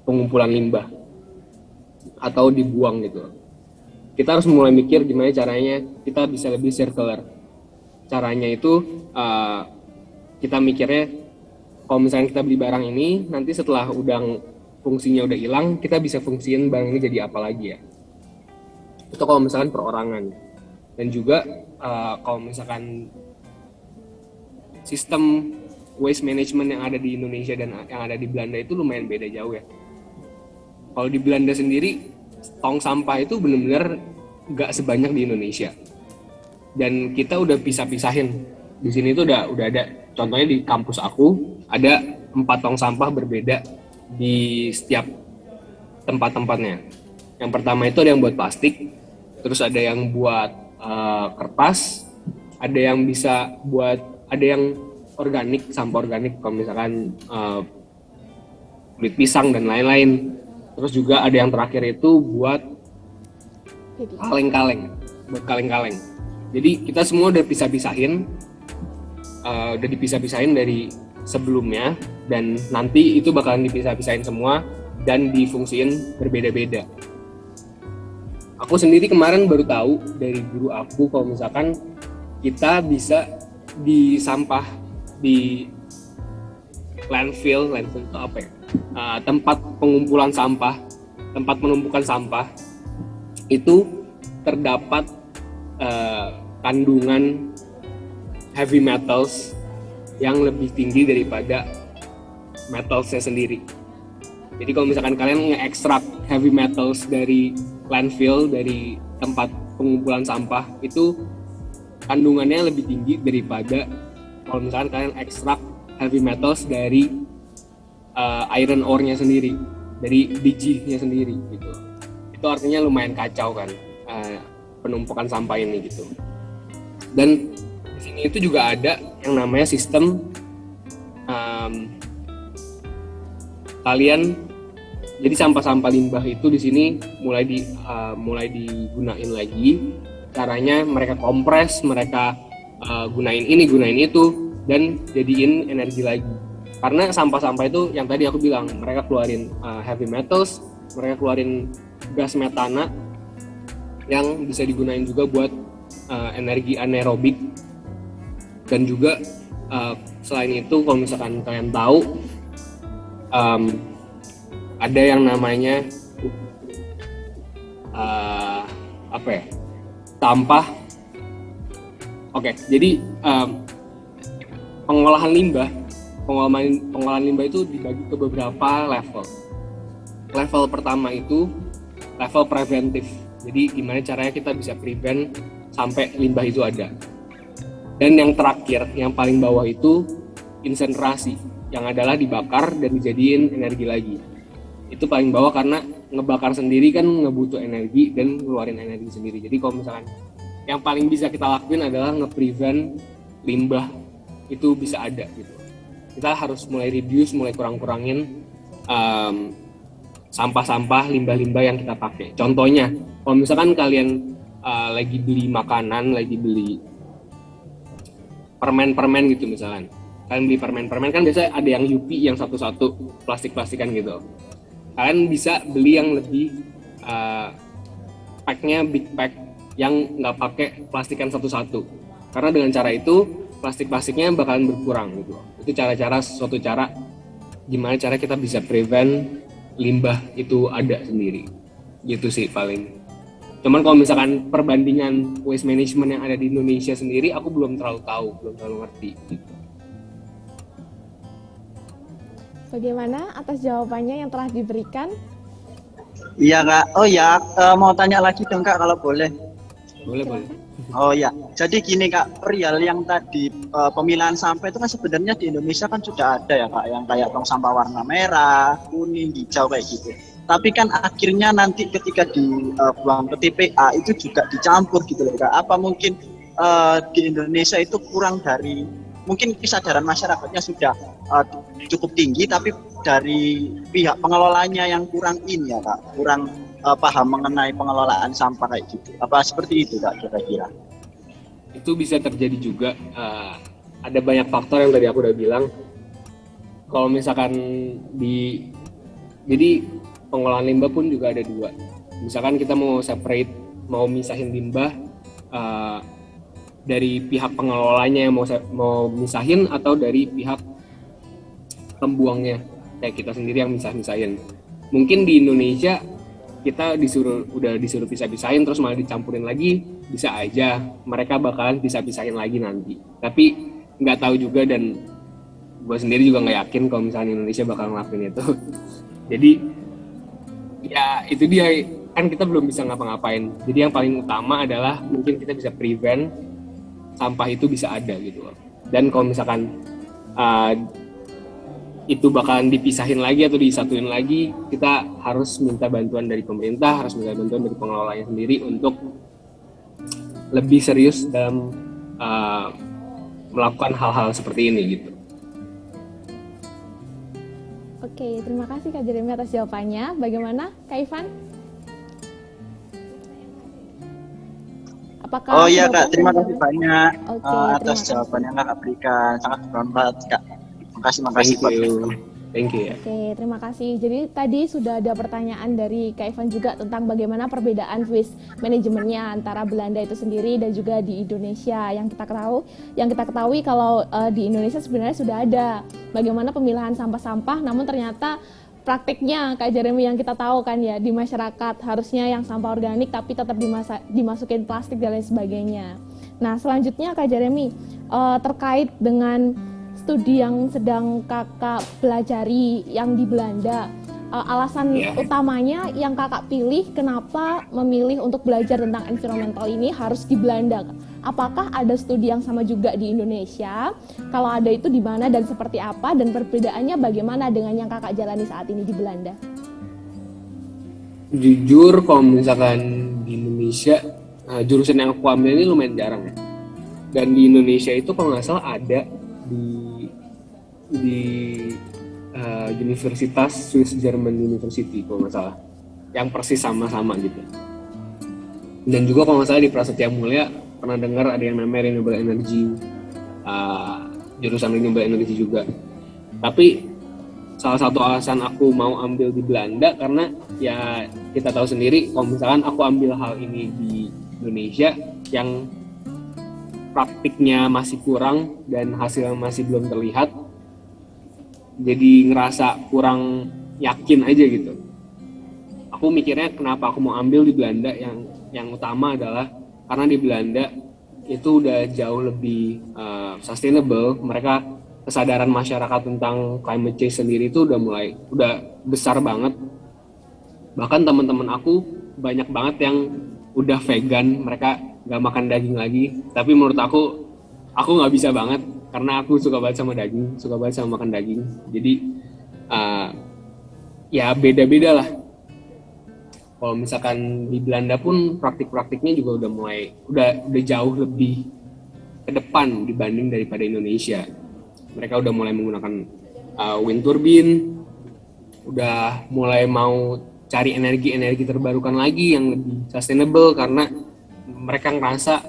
S5: pengumpulan limbah atau dibuang gitu. Kita harus mulai mikir gimana caranya kita bisa lebih circular. Caranya itu kita mikirnya kalau misalnya kita beli barang ini, nanti setelah fungsinya udah hilang, kita bisa fungsiin barang ini jadi apa lagi ya. Itu kalau misalkan perorangan. Dan juga kalau misalkan sistem waste management yang ada di Indonesia dan yang ada di Belanda itu lumayan beda jauh ya. Kalau di Belanda sendiri, tong sampah itu benar-benar nggak sebanyak di Indonesia. Dan kita udah pisah-pisahin. Di sini tuh udah ada. Contohnya di kampus aku ada 4 tong sampah berbeda di setiap tempat-tempatnya. Yang pertama itu ada yang buat plastik, terus ada yang buat kertas, ada yang ada yang organik, sampah organik, kalau misalkan kulit pisang dan lain-lain. Terus juga ada yang terakhir itu buat kaleng-kaleng. Jadi kita semua udah pisah-pisahin, udah dipisah-pisahin dari sebelumnya, dan nanti itu bakalan dipisah-pisahin semua dan difungsiin berbeda-beda. Aku sendiri kemarin baru tahu dari guru aku kalau misalkan kita bisa di sampah di landfill itu apa ya? Tempat pengumpulan sampah, tempat penumpukan sampah itu terdapat kandungan heavy metals yang lebih tinggi daripada metalsnya sendiri. Jadi kalau misalkan kalian nge-extract heavy metals dari landfill, dari tempat pengumpulan sampah, itu kandungannya lebih tinggi daripada kalau misalkan kalian ekstrak heavy metals dari iron ore-nya sendiri, dari bijinya sendiri gitu. Itu artinya lumayan kacau kan penumpukan sampah ini gitu. Dan di sini itu juga ada yang namanya sistem kalian, jadi sampah-sampah limbah itu di sini mulai digunain lagi. Caranya mereka kompres, mereka gunain ini, gunain itu, dan jadiin energi lagi. Karena sampah-sampah itu yang tadi aku bilang, mereka keluarin heavy metals, mereka keluarin gas metana yang bisa digunain juga buat energi anaerobik. Dan juga selain itu kalau misalkan kalian tahu ada yang namanya sampah. Oke, jadi pengolahan limbah itu dibagi ke beberapa level. Level pertama itu level preventif. Jadi gimana caranya kita bisa prevent sampai limbah itu ada. Dan yang terakhir, yang paling bawah itu insenerasi, yang adalah dibakar dan dijadiin energi lagi. Itu paling bawah karena ngebakar sendiri kan ngebutuh energi dan ngeluarin energi sendiri. Jadi kalau misalkan yang paling bisa kita lakuin adalah nge-prevent limbah itu bisa ada gitu. Kita harus mulai reduce, mulai kurang-kurangin sampah-sampah, limbah-limbah yang kita pakai. Contohnya, kalau misalkan kalian lagi beli makanan, lagi beli permen-permen gitu misalkan. Kalian beli permen-permen kan biasanya ada yang Yupi, yang satu-satu plastik-plastikan gitu. Kalian bisa beli yang lebih packnya big pack, yang nggak pakai plastikan satu-satu. Karena dengan cara itu plastik-plastiknya bakalan berkurang gitu. Itu suatu cara gimana cara kita bisa prevent limbah itu ada sendiri. Gitu sih paling. Cuman kalau misalkan perbandingan waste management yang ada di Indonesia sendiri, aku belum terlalu tahu, belum terlalu ngerti.
S3: Bagaimana atas jawabannya yang telah diberikan?
S11: Iya Kak, oh ya mau tanya lagi dong Kak kalau boleh.
S5: Boleh.
S11: Oh ya, jadi gini Kak, perihal yang tadi pemilahan sampah itu kan sebenarnya di Indonesia kan sudah ada ya Kak, yang kayak tong sampah warna merah, kuning, hijau kayak gitu. Tapi kan akhirnya nanti ketika dibuang ke TPA itu juga dicampur gitu loh Kak. Apa mungkin di Indonesia itu kurang dari, mungkin kesadaran masyarakatnya sudah cukup tinggi, tapi dari pihak pengelolanya yang kurang ini ya Kak, kurang paham mengenai pengelolaan sampah kayak gitu. Apa seperti itu Kak kira-kira?
S5: Itu bisa terjadi juga. Ada banyak faktor yang tadi aku udah bilang. Kalau misalkan jadi pengolahan limbah pun juga ada dua. Misalkan kita mau misahin limbah dari pihak pengelolanya yang mau misahin, atau dari pihak pembuangnya kayak kita sendiri yang misahin. Mungkin di Indonesia kita udah disuruh pisah-pisahin terus malah dicampurin lagi, bisa aja mereka bakalan pisah-pisahin lagi nanti. Tapi nggak tahu juga, dan gue sendiri juga nggak yakin kalau misalnya Indonesia bakal ngelakuin itu. Jadi ya itu dia, kan kita belum bisa ngapa-ngapain. Jadi yang paling utama adalah mungkin kita bisa prevent sampah itu bisa ada gitu loh. Dan kalau misalkan itu bakalan dipisahin lagi atau disatuin lagi, kita harus minta bantuan dari pemerintah, harus minta bantuan dari pengelolanya sendiri untuk lebih serius dalam melakukan hal-hal seperti ini gitu.
S3: Oke, terima kasih Kak Jeremy atas jawabannya. Bagaimana Kak Ivan? Apakah
S11: oh iya Kak, terima kasih banyak atas jawaban yang Kakak berikan. Sangat bermanfaat Kak. Makasih.
S5: Thank you.
S3: Oke, terima kasih. Jadi tadi sudah ada pertanyaan dari Kak Ivan juga tentang bagaimana perbedaan waste manajemennya antara Belanda itu sendiri dan juga di Indonesia. Yang kita ketahui kalau di Indonesia sebenarnya sudah ada bagaimana pemilahan sampah-sampah, namun ternyata praktiknya Kak Jeremy yang kita tahu kan ya, di masyarakat harusnya yang sampah organik tapi tetap dimasukin plastik dan lain sebagainya. Nah, selanjutnya Kak Jeremy terkait dengan studi yang sedang kakak pelajari yang di Belanda, alasan utamanya yang kakak pilih kenapa memilih untuk belajar tentang environmental ini harus di Belanda? Apakah ada studi yang sama juga di Indonesia? Kalau ada itu di mana dan seperti apa, dan perbedaannya bagaimana dengan yang kakak jalani saat ini di Belanda?
S5: Jujur kalau misalkan di Indonesia jurusan yang aku ambil ini lumayan jarang ya. Dan di Indonesia itu kalau nggak salah ada di Universitas Swiss German University kalau nggak salah, yang persis sama-sama gitu. Dan juga kalau nggak salah di Prasetya Mulia pernah dengar ada yang namanya renewable energy, jurusan renewable energy juga. Tapi salah satu alasan aku mau ambil di Belanda karena ya kita tahu sendiri kalau misalkan aku ambil hal ini di Indonesia yang praktiknya masih kurang dan hasilnya masih belum terlihat, jadi ngerasa kurang yakin aja gitu. Aku mikirnya kenapa aku mau ambil di Belanda, yang utama adalah karena di Belanda itu udah jauh lebih sustainable. Mereka kesadaran masyarakat tentang climate change sendiri itu udah besar banget. Bahkan teman-teman aku banyak banget yang udah vegan, mereka nggak makan daging lagi. Tapi menurut aku nggak bisa banget karena aku suka banget sama daging, suka banget sama makan daging. Jadi ya beda-beda lah. Kalau misalkan di Belanda pun praktik-praktiknya juga udah jauh lebih ke depan dibanding daripada Indonesia. Mereka udah mulai menggunakan wind turbine, udah mulai mau cari energi terbarukan lagi yang lebih sustainable karena mereka ngerasa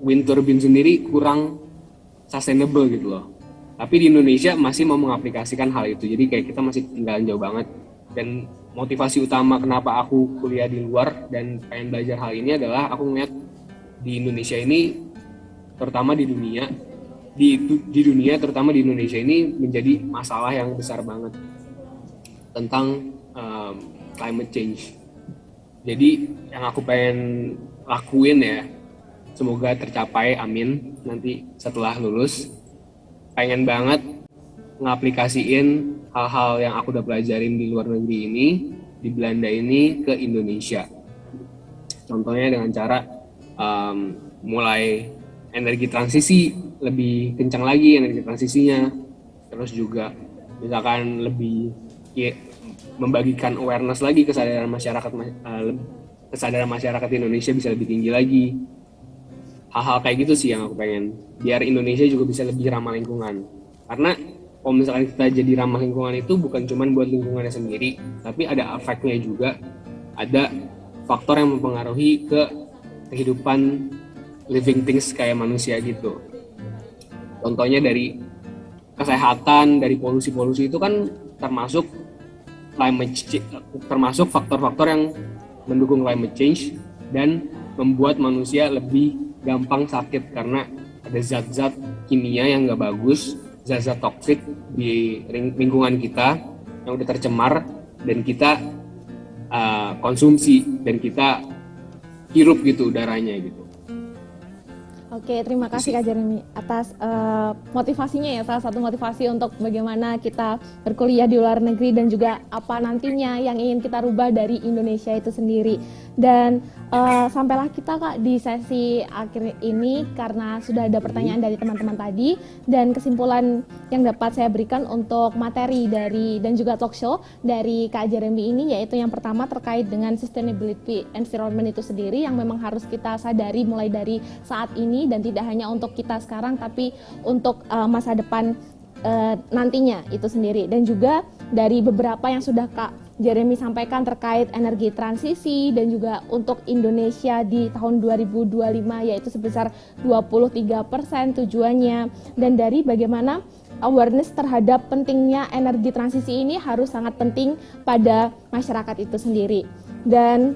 S5: wind turbine sendiri kurang sustainable gitu loh. Tapi di Indonesia masih mau mengaplikasikan hal itu, jadi kayak kita masih ketinggalan jauh banget. Dan motivasi utama kenapa aku kuliah di luar dan pengen belajar hal ini adalah aku ngeliat di Indonesia ini, terutama di dunia, di dunia terutama di Indonesia ini menjadi masalah yang besar banget tentang climate change. Jadi yang aku pengen lakuin ya, semoga tercapai, amin, nanti setelah lulus, pengen banget ngaplikasiin hal-hal yang aku udah pelajarin di luar negeri ini, di Belanda ini ke Indonesia. Contohnya dengan cara mulai energi transisi lebih kencang lagi energi transisinya, terus juga misalkan lebih membagikan awareness lagi, kesadaran masyarakat Indonesia bisa lebih tinggi lagi. Hal-hal kayak gitu sih yang aku pengen, biar Indonesia juga bisa lebih ramah lingkungan. Karena kalau misalkan kita jadi ramah lingkungan itu bukan cuma buat lingkungannya sendiri, tapi ada efeknya juga, ada faktor yang mempengaruhi ke kehidupan living things kayak manusia gitu. Contohnya dari kesehatan, dari polusi-polusi itu kan termasuk termasuk faktor-faktor yang mendukung climate change dan membuat manusia lebih gampang sakit karena ada zat-zat kimia yang nggak bagus, zat-zat toksik di lingkungan kita yang udah tercemar dan kita konsumsi dan kita hirup gitu udaranya gitu.
S3: Oke, terima kasih Kak Jeremy atas motivasinya ya, salah satu motivasi untuk bagaimana kita berkuliah di luar negeri dan juga apa nantinya yang ingin kita rubah dari Indonesia itu sendiri. Dan sampailah kita Kak di sesi akhir ini karena sudah ada pertanyaan dari teman-teman tadi, dan kesimpulan yang dapat saya berikan untuk materi dari dan juga talk show dari Kak Jeremy ini yaitu yang pertama terkait dengan sustainability environment itu sendiri yang memang harus kita sadari mulai dari saat ini dan tidak hanya untuk kita sekarang tapi untuk masa depan nantinya itu sendiri. Dan juga dari beberapa yang sudah Kak Jeremy sampaikan terkait energi transisi dan juga untuk Indonesia di tahun 2025 yaitu sebesar 23% tujuannya, dan dari bagaimana awareness terhadap pentingnya energi transisi ini harus sangat penting pada masyarakat itu sendiri. Dan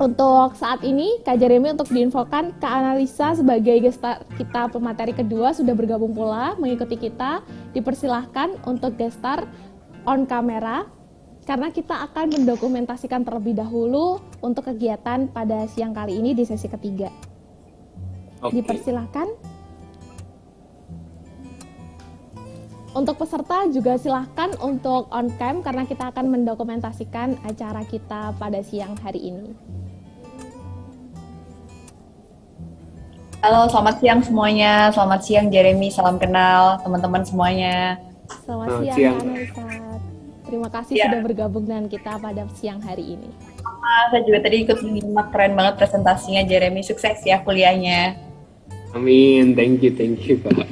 S3: untuk saat ini Kak Jeremy untuk diinfokan Kak Analisa sebagai gestar kita pemateri kedua sudah bergabung pula mengikuti kita. Dipersilahkan untuk gestar on kamera karena kita akan mendokumentasikan terlebih dahulu untuk kegiatan pada siang kali ini di sesi ketiga. Dipersilahkan. Untuk peserta juga silahkan untuk on cam karena kita akan mendokumentasikan acara kita pada siang hari ini.
S12: Halo, selamat siang semuanya. Selamat siang Jeremy, salam kenal teman-teman semuanya.
S3: Selamat siang Kak Analisa. Terima kasih sudah bergabung dengan kita pada siang hari ini.
S12: Saya juga tadi ikut menyimak, keren banget presentasinya Jeremy. Sukses ya kuliahnya.
S5: Amin, thank you Kak.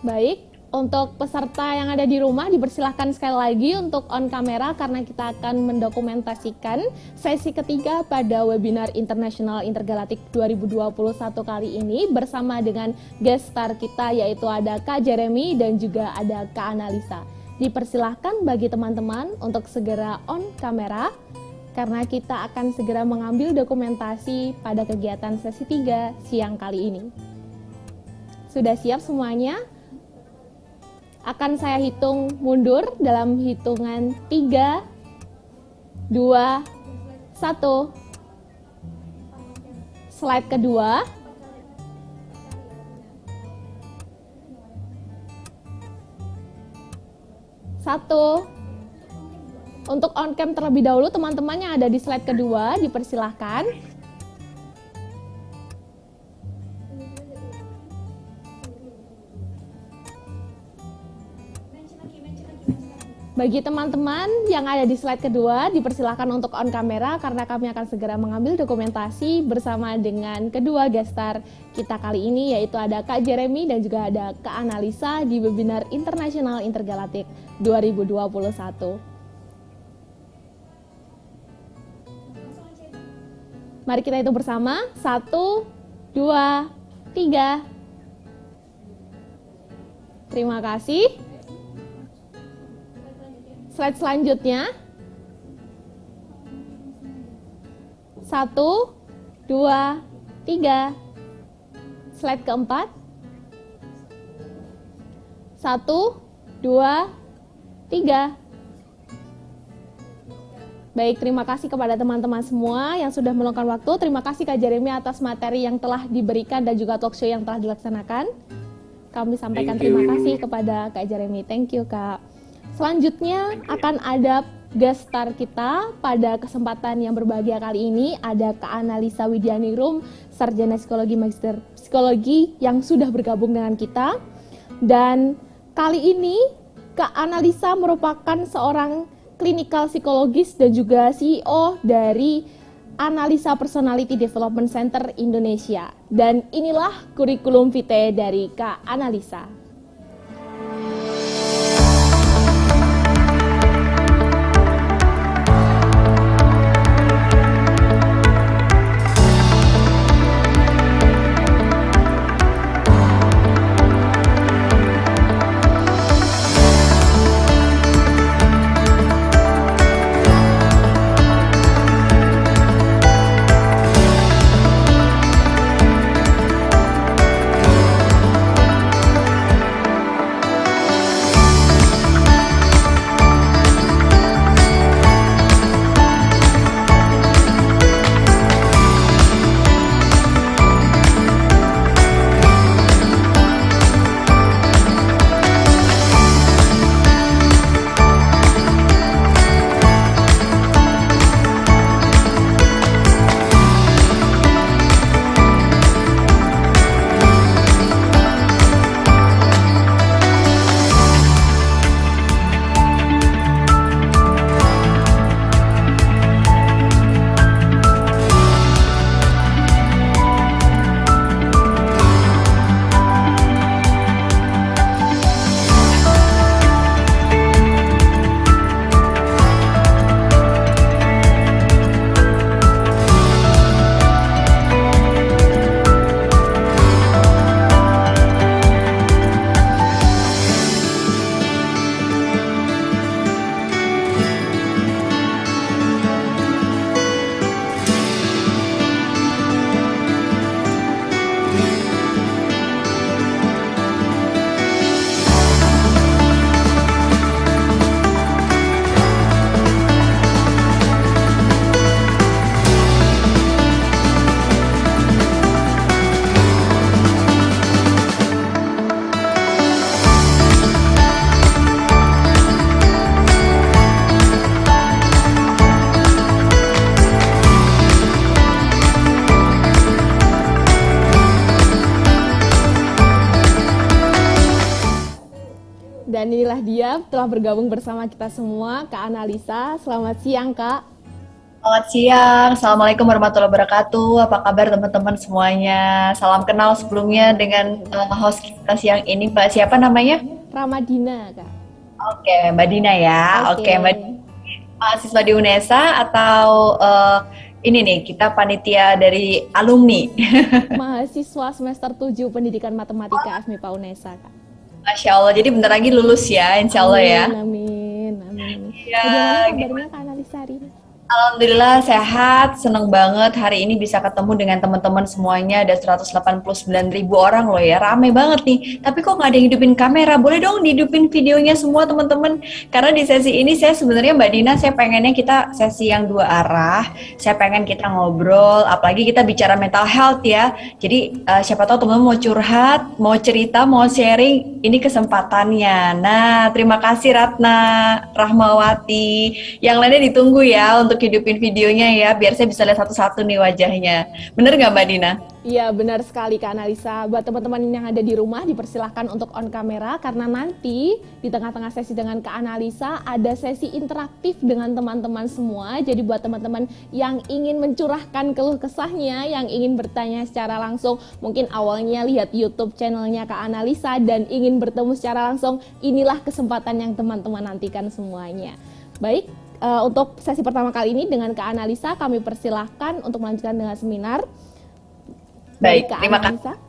S3: Baik, untuk peserta yang ada di rumah dipersilahkan sekali lagi untuk on kamera karena kita akan mendokumentasikan sesi ketiga pada webinar International Intergalactic 2021 kali ini bersama dengan guest star kita yaitu ada Kak Jeremy dan juga ada Kak Analisa. Dipersilahkan bagi teman-teman untuk segera on kamera karena kita akan segera mengambil dokumentasi pada kegiatan sesi 3 siang kali ini. Sudah siap semuanya? Akan saya hitung mundur dalam hitungan 3, 2, 1. Slide kedua. Satu. Untuk on cam terlebih dahulu teman-teman yang ada di slide kedua dipersilahkan. Bagi teman-teman yang ada di slide kedua dipersilahkan untuk on kamera karena kami akan segera mengambil dokumentasi bersama dengan kedua gestar kita kali ini yaitu ada Kak Jeremy dan juga ada Kak Analisa di webinar International Intergalactic 2021. Mari kita hitung bersama. 1, 2, 3. Terima kasih. Slide selanjutnya. 1, 2, 3. Slide keempat. 1, 2, 3. Baik, terima kasih kepada teman-teman semua yang sudah meluangkan waktu. Terima kasih Kak Jeremy atas materi yang telah diberikan dan juga talk show yang telah dilaksanakan. Kami sampaikan terima kasih kepada Kak Jeremy. Thank you, Kak. Selanjutnya akan ada guest star kita pada kesempatan yang berbahagia kali ini. Ada Kak Analisa Widyaningrum, Sarjana Psikologi Magister Psikologi yang sudah bergabung dengan kita. Dan kali ini Kak Analisa merupakan seorang clinical psikologis dan juga CEO dari Analisa Personality Development Center Indonesia. Dan inilah kurikulum vitae dari Kak Analisa. Dan inilah dia telah bergabung bersama kita semua, Kak Analisa. Selamat siang, Kak.
S13: Selamat siang, Assalamualaikum warahmatullahi wabarakatuh. Apa kabar teman-teman semuanya? Salam kenal sebelumnya dengan host kita siang ini, Mbak siapa namanya?
S3: Ramadina, Kak.
S13: Oke, Mbak Dina ya. Oke, Mbak Dina, mahasiswa di UNESA atau ini nih, kita panitia dari alumni?
S3: Mahasiswa semester 7 Pendidikan Matematika FMIPA UNESA, Kak.
S13: Masya Allah, jadi bentar lagi lulus ya, insya Allah ya.
S3: Amin, amin.
S13: Ya,
S3: Bagaimana kabarnya Kak Analisa hari ini?
S13: Alhamdulillah sehat, seneng banget hari ini bisa ketemu dengan teman-teman semuanya. Ada 189.000 orang loh ya, rame banget nih. Tapi kok nggak ada yang hidupin kamera? Boleh dong dihidupin videonya semua teman-teman. Karena di sesi ini saya sebenarnya Mbak Dina, saya pengennya kita sesi yang dua arah. Saya pengen kita ngobrol, apalagi kita bicara mental health ya. Jadi siapa tahu teman-teman mau curhat, mau cerita, mau sharing, ini kesempatannya. Nah, terima kasih Ratna Rahmawati. Yang lainnya ditunggu ya untuk hidupin videonya ya, biar saya bisa lihat satu-satu nih wajahnya. Bener nggak Mbak Dina?
S3: Iya, benar sekali Kak Analisa. Buat teman-teman yang ada di rumah, dipersilahkan untuk on kamera, karena nanti di tengah-tengah sesi dengan Kak Analisa ada sesi interaktif dengan teman-teman semua. Jadi buat teman-teman yang ingin mencurahkan keluh kesahnya, yang ingin bertanya secara langsung, mungkin awalnya lihat YouTube channelnya Kak Analisa dan ingin bertemu secara langsung, inilah kesempatan yang teman-teman nantikan semuanya. Baik, untuk sesi pertama kali ini dengan Kak Analisa, kami persilahkan untuk melanjutkan dengan seminar.
S13: Baik, terima kasih.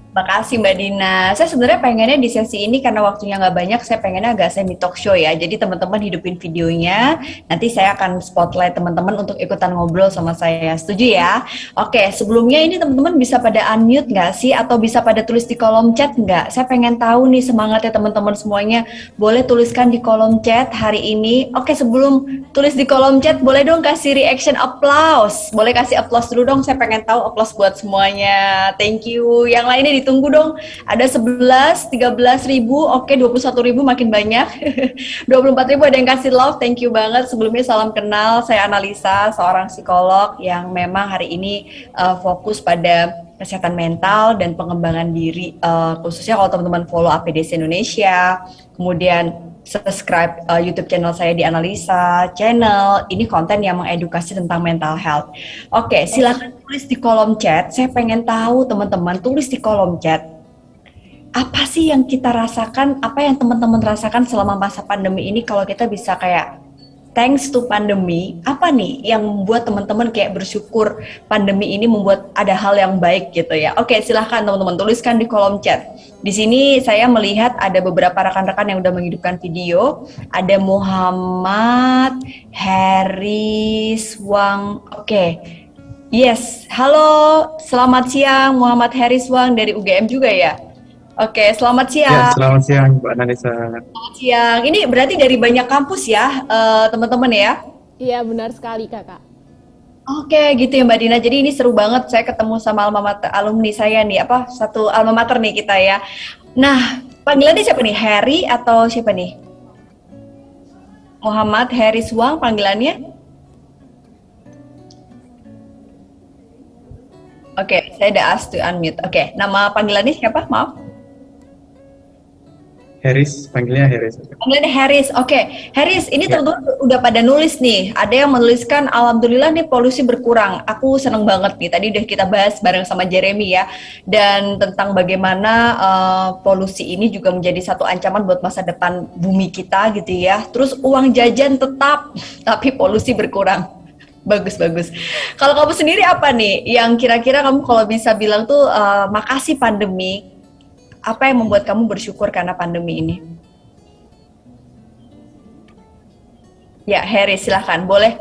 S13: Makasih Mbak Dina. Saya sebenarnya pengennya di sesi ini karena waktunya nggak banyak, saya pengennya agak semi talk show ya. Jadi teman-teman hidupin videonya, nanti saya akan spotlight teman-teman untuk ikutan ngobrol sama saya. Setuju ya? Oke, sebelumnya ini teman-teman bisa pada unmute nggak sih? Atau bisa pada tulis di kolom chat nggak? Saya pengen tahu nih semangatnya teman-teman semuanya. Boleh tuliskan di kolom chat hari ini. Oke, sebelum tulis di kolom chat, boleh dong kasih reaction applause. Boleh kasih applause dulu dong, saya pengen tahu applause buat semuanya. Thank you. Yang lainnya ditunggu dong. Ada 11, 13 ribu, oke 21 ribu makin banyak. 24 ribu ada yang kasih love, thank you banget. Sebelumnya salam kenal, saya Analisa, seorang psikolog yang memang hari ini fokus pada kesehatan mental dan pengembangan diri, khususnya kalau teman-teman follow APDC Indonesia, kemudian subscribe YouTube channel saya di Analisa Channel. Ini konten yang mengedukasi tentang mental health. Oke, silakan tulis di kolom chat. Saya pengen tahu teman-teman, tulis di kolom chat. Apa sih yang kita rasakan, apa yang teman-teman rasakan selama masa pandemi ini kalau kita bisa kayak thanks to pandemi, apa nih yang membuat teman-teman kayak bersyukur pandemi ini membuat ada hal yang baik gitu ya. Oke, silahkan teman-teman tuliskan di kolom chat. Di sini saya melihat ada beberapa rekan-rekan yang udah menghidupkan video. Ada Muhammad Haris Wang. Oke. Yes, halo, selamat siang Muhammad Haris Wang dari UGM juga ya. Oke, selamat siang.
S22: Ya, selamat siang Mbak Analisa.
S13: Selamat siang. Ini berarti dari banyak kampus ya, teman-teman ya?
S3: Iya, benar sekali Kakak.
S13: Oke, gitu ya Mbak Dina. Jadi ini seru banget saya ketemu sama alumni saya nih, satu alma mater nih kita ya. Nah, panggilannya siapa nih? Harry atau siapa nih? Muhammad Haris Wang panggilannya? Oke, saya udah ask to unmute. Oke, nama panggilannya siapa? Maaf.
S22: Harris, panggilnya Harris.
S13: Panggilannya Harris. Oke, Harris, ini teman-teman udah pada nulis nih. Ada yang menuliskan, alhamdulillah nih polusi berkurang. Aku seneng banget nih. Tadi udah kita bahas bareng sama Jeremy ya. Dan tentang bagaimana polusi ini juga menjadi satu ancaman buat masa depan bumi kita gitu ya. Terus uang jajan tetap, tapi polusi berkurang. Bagus. Kalau kamu sendiri apa nih yang kira-kira kamu kalau bisa bilang tuh makasih pandemi, apa yang membuat kamu bersyukur karena pandemi ini? Ya, Harry silahkan, boleh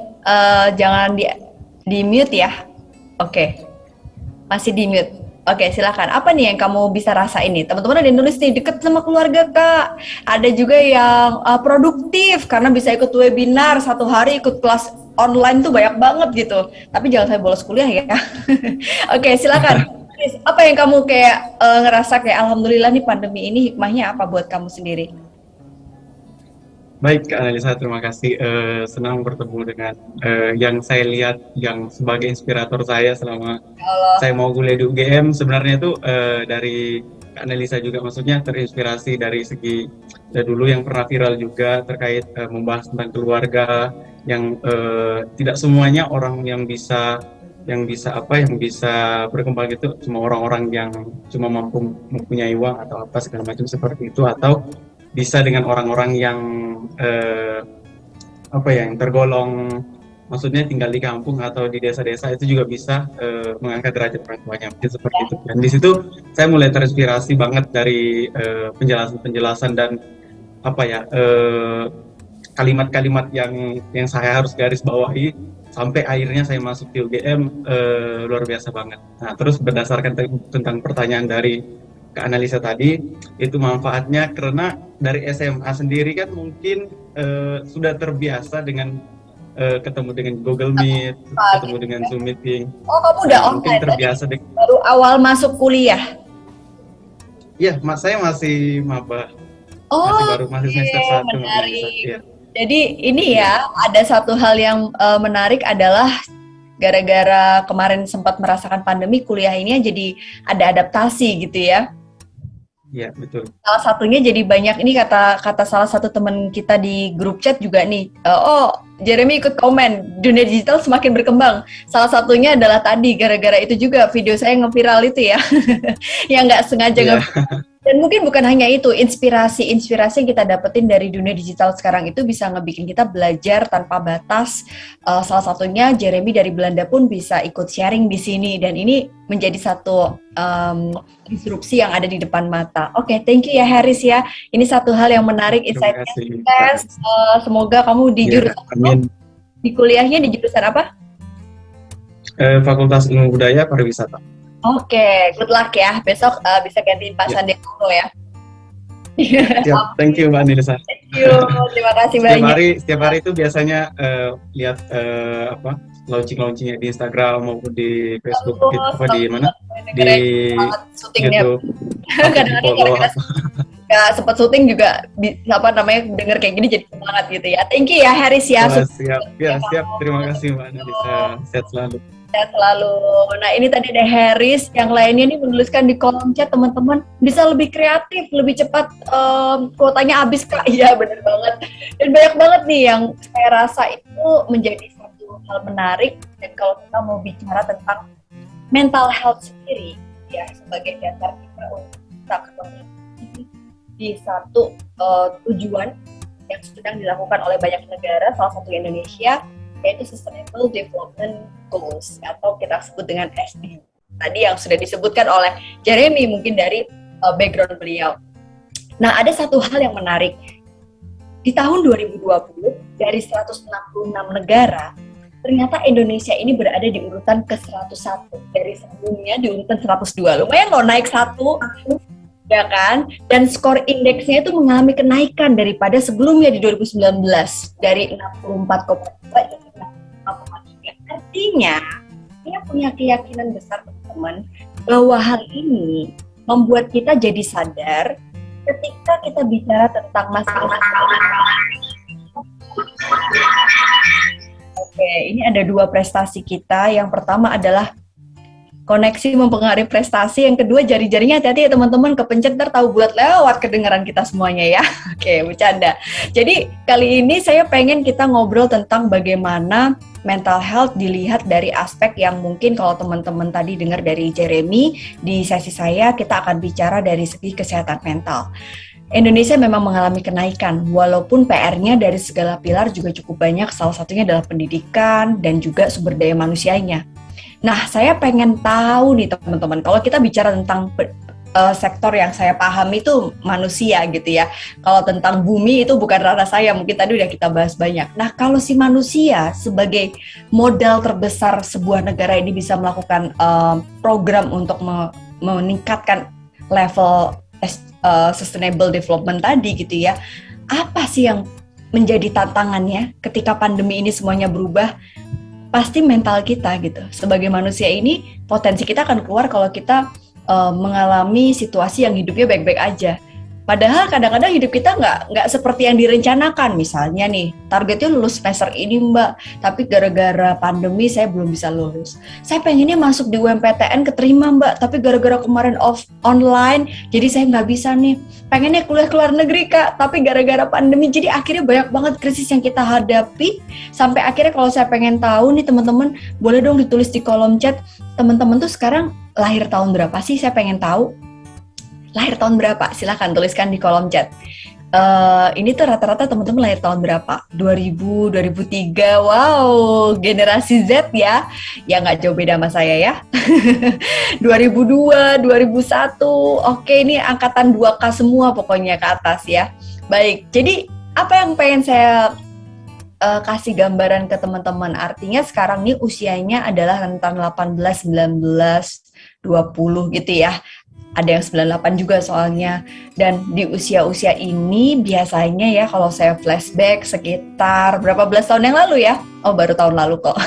S13: jangan di mute ya. Oke, masih di mute. Oke, silahkan. Apa nih yang kamu bisa rasain nih? Teman-teman ada yang nulis nih, deket sama keluarga Kak. Ada juga yang produktif karena bisa ikut webinar, satu hari ikut kelas online tuh banyak banget gitu. Tapi jangan saya bolos kuliah ya. Oke, silakan. Apa yang kamu kayak ngerasa kayak alhamdulillah nih pandemi ini hikmahnya apa buat kamu sendiri?
S22: Baik, Kak Analisa, terima kasih. Senang bertemu dengan yang saya lihat yang sebagai inspirator saya selama saya mau kuliah di UGM. Sebenarnya itu dari Kak Analisa juga, maksudnya terinspirasi dari segi dulu yang pernah viral juga terkait membahas tentang keluarga yang tidak semuanya orang yang bisa berkembang gitu, cuma orang-orang yang cuma mampu mempunyai uang atau apa segala macam seperti itu, atau bisa dengan orang-orang yang yang tergolong, maksudnya tinggal di kampung atau di desa-desa itu juga bisa mengangkat derajat orang tuanya, mungkin seperti itu. Dan di situ saya mulai terinspirasi banget dari penjelasan dan kalimat-kalimat yang saya harus garis bawahi sampai akhirnya saya masuk di UGM, luar biasa banget. Nah, terus berdasarkan tentang pertanyaan dari Kak Analisa tadi, itu manfaatnya karena dari SMA sendiri kan mungkin sudah terbiasa dengan ketemu dengan Google Meet, ketemu dengan Zoom meeting.
S13: Oh, kamu udah online?
S22: Mungkin terbiasa
S13: baru awal masuk kuliah?
S22: Iya, saya masih maba. Masih semester 1.
S13: Menarik. Jadi ini ya, ada satu hal yang menarik adalah gara-gara kemarin sempat merasakan pandemi, kuliah ini jadi ada adaptasi gitu ya.
S22: Iya, betul.
S13: Salah satunya jadi banyak, ini kata salah satu teman kita di grup chat juga nih, Jeremy ikut komen, dunia digital semakin berkembang. Salah satunya adalah tadi, gara-gara itu juga video saya nge-viral itu ya, yang nggak sengaja Dan mungkin bukan hanya itu, inspirasi yang kita dapetin dari dunia digital sekarang itu bisa ngebikin kita belajar tanpa batas. Salah satunya Jeremy dari Belanda pun bisa ikut sharing di sini, dan ini menjadi satu disrupsi yang ada di depan mata. Oke, thank you ya Haris ya. Ini satu hal yang menarik, insight-nya sukses. Semoga kamu di jurusan di kuliahnya di jurusan apa?
S16: Fakultas Ilmu Budaya Pariwisata.
S13: Oke, good luck ya. Besok bisa gantiin Pak Sandiaga ya.
S16: Siap, thank you Mbak Nilsa.
S13: Thank you, terima kasih banyak.
S16: Setiap hari itu biasanya lihat launchingnya di Instagram maupun di Facebook, di mana? Di YouTube.
S13: Kadang-kadang nggak sempat syuting juga, denger kayak gini jadi semangat gitu ya. Thank you ya Haris ya.
S16: Siap. Terima kasih Mbak Nilsa. Sehat selalu.
S13: Sehat selalu. Nah ini tadi ada Haris, yang lainnya nih menuliskan di kolom chat, teman-teman bisa lebih kreatif, lebih cepat, kuotanya habis Kak. Iya benar banget. Dan banyak banget nih yang saya rasa itu menjadi satu hal menarik. Dan kalau kita mau bicara tentang mental health sendiri, ya sebagai dasar kita untuk kita ketemu di satu tujuan yang sedang dilakukan oleh banyak negara, salah satu Indonesia, yaitu Sustainable Development Goals atau kita sebut dengan SDG. Tadi yang sudah disebutkan oleh Jeremy mungkin dari background beliau. Nah, ada satu hal yang menarik. Di tahun 2020 dari 166 negara, ternyata Indonesia ini berada di urutan ke-101. Dari sebelumnya di urutan 102. Lumayan loh, naik satu, ya kan? Dan skor indeksnya itu mengalami kenaikan daripada sebelumnya di 2019 dari 64,2 ke 65,3. Artinya, dia punya keyakinan besar teman-teman bahwa hal ini membuat kita jadi sadar ketika kita bicara tentang masalah. Oke, ini ada dua prestasi kita. Yang pertama adalah koneksi mempengaruhi prestasi. Yang kedua, jari-jarinya hati-hati ya teman-teman, kepencet ntar tahu bulat lewat kedengaran kita semuanya ya. Oke, bercanda. Jadi kali ini saya pengen kita ngobrol tentang bagaimana mental health dilihat dari aspek yang mungkin kalau teman-teman tadi dengar dari Jeremy, di sesi saya kita akan bicara dari segi kesehatan mental. Indonesia memang mengalami kenaikan, walaupun PR-nya dari segala pilar juga cukup banyak, salah satunya adalah pendidikan dan juga sumber daya manusianya. Nah, saya pengen tahu nih teman-teman, kalau kita bicara tentang sektor yang saya paham itu manusia gitu ya. Kalau tentang bumi itu bukan ranah saya, mungkin tadi udah kita bahas banyak. Nah, kalau si manusia sebagai modal terbesar sebuah negara ini bisa melakukan program untuk meningkatkan level sustainable development tadi gitu ya. Apa sih yang menjadi tantangannya ketika pandemi ini semuanya berubah? Pasti mental kita gitu. Sebagai manusia ini, potensi kita akan keluar kalau kita mengalami situasi yang hidupnya baik-baik aja. Padahal kadang-kadang hidup kita nggak seperti yang direncanakan. Misalnya nih, targetnya lulus semester ini Mbak, tapi gara-gara pandemi saya belum bisa lulus. Saya pengennya masuk di UMPTN keterima Mbak, tapi gara-gara kemarin online, jadi saya nggak bisa nih. Pengennya kuliah ke luar negeri Kak, tapi gara-gara pandemi, jadi akhirnya banyak banget krisis yang kita hadapi. Sampai akhirnya kalau saya pengen tahu nih teman-teman, boleh dong ditulis di kolom chat, teman-teman tuh sekarang lahir tahun berapa sih? Saya pengen tahu. Lahir tahun berapa? Silahkan tuliskan di kolom chat. Ini tuh rata-rata teman-teman lahir tahun berapa? 2000, 2003, wow, generasi Z ya. Ya nggak jauh beda sama saya ya. 2002, 2001, oke ini angkatan 2K semua pokoknya ke atas ya. Baik, jadi apa yang pengen saya kasih gambaran ke teman-teman? Artinya sekarang nih usianya adalah rentang 18, 19, 20 gitu ya. Ada yang 98 juga soalnya. Dan di usia-usia ini biasanya ya kalau saya flashback sekitar berapa belas tahun yang lalu ya? Oh baru tahun lalu kok.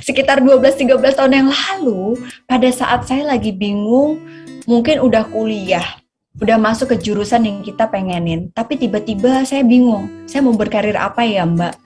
S13: Sekitar 12-13 tahun yang lalu, pada saat saya lagi bingung, mungkin udah kuliah, udah masuk ke jurusan yang kita pengenin, tapi tiba-tiba saya bingung, saya mau berkarir apa ya Mbak?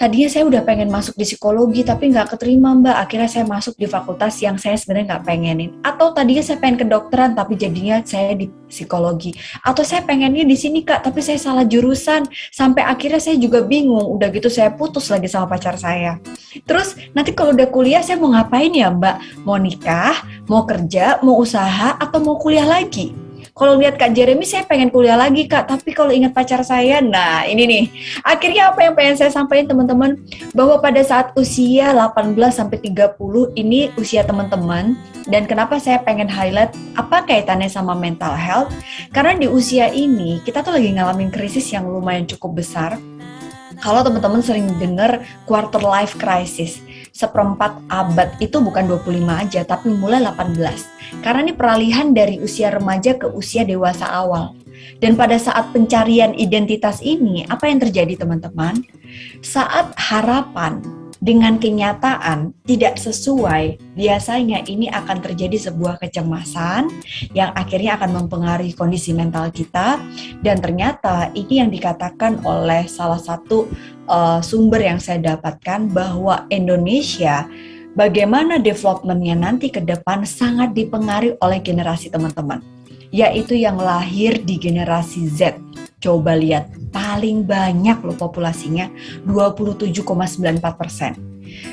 S13: Tadinya saya udah pengen masuk di psikologi tapi nggak keterima Mbak, akhirnya saya masuk di fakultas yang saya sebenarnya nggak pengenin. Atau tadinya saya pengen kedokteran tapi jadinya saya di psikologi. Atau saya pengennya di sini Kak tapi saya salah jurusan, sampai akhirnya saya juga bingung. Udah gitu saya putus lagi sama pacar saya. Terus nanti kalau udah kuliah saya mau ngapain ya Mbak? Mau nikah, mau kerja, mau usaha, atau mau kuliah lagi? Kalau lihat Kak Jeremy, saya pengen kuliah lagi Kak, tapi kalau ingat pacar saya, nah ini nih. Akhirnya apa yang pengen saya sampaikan teman-teman, bahwa pada saat usia 18-30 ini usia teman-teman, dan kenapa saya pengen highlight apa kaitannya sama mental health, karena di usia ini kita tuh lagi ngalamin krisis yang lumayan cukup besar. Kalau teman-teman sering dengar quarter life crisis, seperempat abad itu bukan 25 aja, tapi mulai 18. Karena ini peralihan dari usia remaja ke usia dewasa awal. Dan pada saat pencarian identitas ini, apa yang terjadi teman-teman? Saat harapan dengan kenyataan tidak sesuai, biasanya ini akan terjadi sebuah kecemasan yang akhirnya akan mempengaruhi kondisi mental kita. Dan ternyata ini yang dikatakan oleh salah satu sumber yang saya dapatkan, bahwa Indonesia bagaimana development-nya nanti ke depan sangat dipengaruhi oleh generasi teman-teman, yaitu yang lahir di generasi Z. Coba lihat, paling banyak loh populasinya, 27,94%.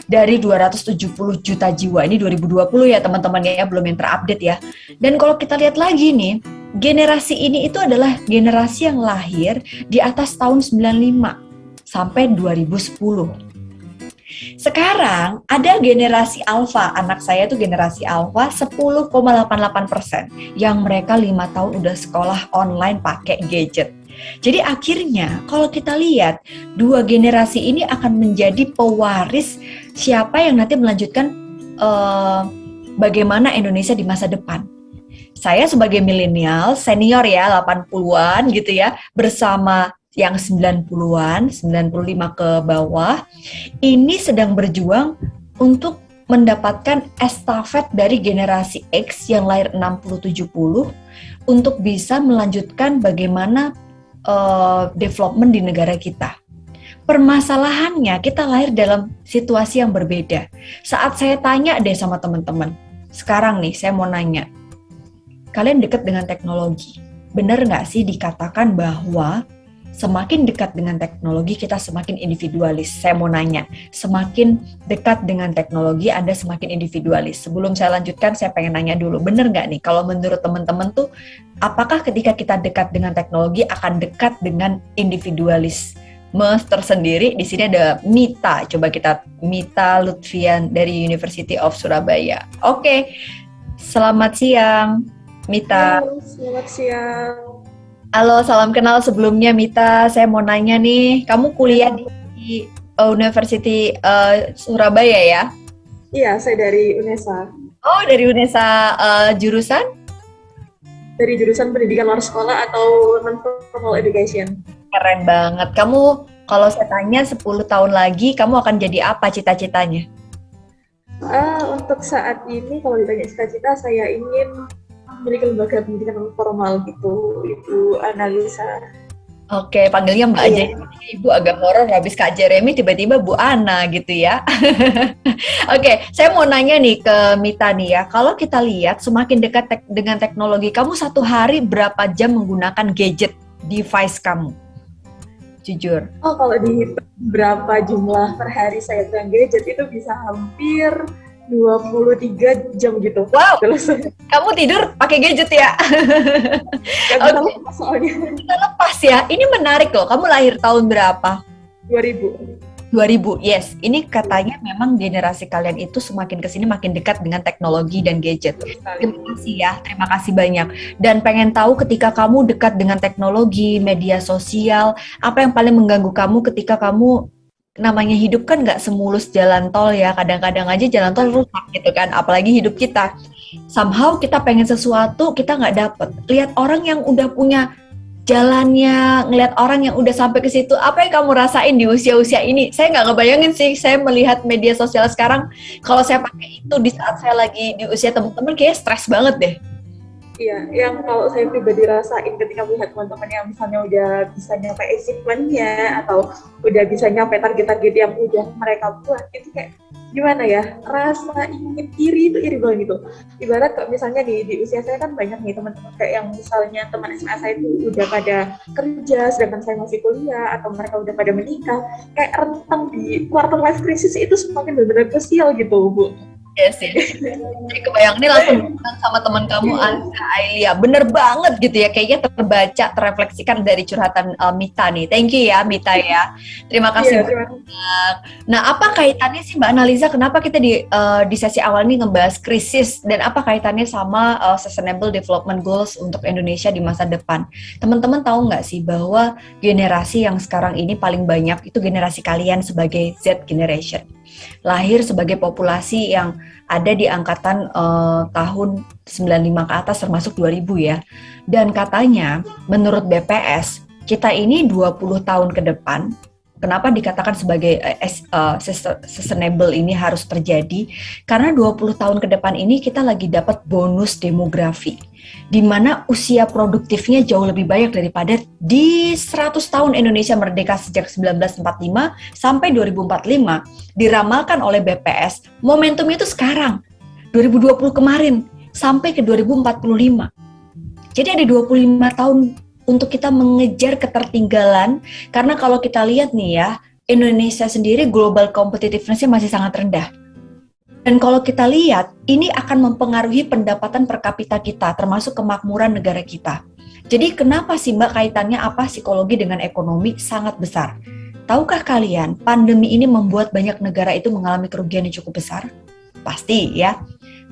S13: Dari 270 juta jiwa, ini 2020 ya teman-teman ya, belum yang terupdate ya. Dan kalau kita lihat lagi nih, generasi ini itu adalah generasi yang lahir di atas tahun 95 sampai 2010. Sekarang ada generasi alfa, anak saya tuh generasi alfa 10,88%, yang mereka 5 tahun udah sekolah online pakai gadget. Jadi akhirnya kalau kita lihat, dua generasi ini akan menjadi pewaris siapa yang nanti melanjutkan bagaimana Indonesia di masa depan. Saya sebagai milenial senior ya, 80-an gitu ya, bersama yang 90-an, 95 ke bawah, ini sedang berjuang untuk mendapatkan estafet dari generasi X yang lahir 60-70 untuk bisa melanjutkan bagaimana development di negara kita. Permasalahannya kita lahir dalam situasi yang berbeda. Saat saya tanya deh sama teman-teman, sekarang nih saya mau nanya, kalian dekat dengan teknologi, benar nggak sih dikatakan bahwa semakin dekat dengan teknologi kita semakin individualis? Saya mau nanya, semakin dekat dengan teknologi Anda semakin individualis. Sebelum saya lanjutkan, saya pengen nanya dulu, benar nggak nih kalau menurut teman-teman tuh, apakah ketika kita dekat dengan teknologi akan dekat dengan individualisme tersendiri? Di sini ada Mita, coba kita Mita Lutfian dari University of Surabaya. Oke, selamat siang Mita.
S18: Halo, selamat siang.
S13: Halo, salam kenal sebelumnya Mita. Saya mau nanya nih, kamu kuliah di University Surabaya ya?
S18: Iya, saya dari UNESA.
S13: Oh, dari UNESA, jurusan?
S18: Dari jurusan pendidikan luar sekolah atau non-formal education.
S13: Keren banget. Kamu, kalau saya tanya 10 tahun lagi, kamu akan jadi apa cita-citanya?
S18: Untuk saat ini, kalau ditanya cita-cita, saya ingin memiliki lembaga pendidikan non formal gitu, itu analisa.
S13: Oke, panggilnya Mbak aja. Ibu agak horor, habis Kak Jeremy tiba-tiba Bu Ana gitu ya. Oke, saya mau nanya nih ke Mita nih ya. Kalau kita lihat semakin dekat dengan teknologi, kamu satu hari berapa jam menggunakan gadget device kamu? Jujur.
S18: Oh, kalau dihitung berapa jumlah per hari saya pegang gadget itu bisa hampir 23 jam gitu.
S13: Wow, kamu tidur pakai gadget ya?
S18: Gak lepas soalnya.
S13: Kita lepas ya, ini menarik loh. Kamu lahir tahun berapa?
S18: 2000,
S13: yes. Ini katanya memang generasi kalian itu semakin kesini makin dekat dengan teknologi dan gadget. Terima kasih ya, terima kasih banyak. Dan pengen tahu ketika kamu dekat dengan teknologi, media sosial, apa yang paling mengganggu kamu ketika kamu, namanya hidup kan nggak semulus jalan tol ya, kadang-kadang aja jalan tol rusak gitu kan, apalagi hidup kita. Somehow kita pengen sesuatu, kita nggak dapet. Lihat orang yang udah punya jalannya, ngelihat orang yang udah sampai ke situ, apa yang kamu rasain di usia-usia ini? Saya nggak ngebayangin sih, saya melihat media sosial sekarang, kalau saya pakai itu di saat saya lagi di usia teman-teman, kayaknya stres banget deh.
S18: Iya, yang kalau saya pribadi rasain ketika melihat teman-teman yang misalnya udah bisa nyampe achievement-nya atau udah bisa nyampe target-target yang udah mereka buat, itu kayak gimana ya, rasa ingin iri itu iri banget gitu. Ibarat kok misalnya di usia saya kan banyak nih teman-teman kayak yang misalnya teman SMA saya itu udah pada kerja sedangkan saya masih kuliah, atau mereka udah pada menikah, kayak rentang di quarter life crisis itu semakin benar-benar krusial gitu Bu.
S13: Iya sih. Jadi kebayang nih langsung sama teman kamu Anza Ailia. Bener banget gitu ya. Kayaknya terbaca, terefleksikan dari curhatan Mita nih. Thank you ya Mita ya. Terima kasih banyak. Nah, apa kaitannya sih Mbak Analiza? Kenapa kita di sesi awal ini ngebahas krisis dan apa kaitannya sama Sustainable Development Goals untuk Indonesia di masa depan? Teman-teman tahu nggak sih bahwa generasi yang sekarang ini paling banyak itu generasi kalian sebagai Z generation. Lahir sebagai populasi yang ada di angkatan tahun 95 ke atas termasuk 2000 ya. Dan katanya menurut BPS kita ini 20 tahun ke depan, kenapa dikatakan sebagai sustainable ini harus terjadi? Karena 20 tahun ke depan ini kita lagi dapat bonus demografi, di mana usia produktifnya jauh lebih banyak daripada di 100 tahun Indonesia merdeka sejak 1945 sampai 2045. Diramalkan oleh BPS, momentumnya itu sekarang, 2020 kemarin, sampai ke 2045. Jadi ada 25 tahun untuk kita mengejar ketertinggalan, karena kalau kita lihat nih ya, Indonesia sendiri global competitiveness-nya masih sangat rendah. Dan kalau kita lihat, ini akan mempengaruhi pendapatan per kapita kita, termasuk kemakmuran negara kita. Jadi kenapa sih Mbak kaitannya apa psikologi dengan ekonomi sangat besar? Tahukah kalian, pandemi ini membuat banyak negara itu mengalami kerugian yang cukup besar? Pasti ya.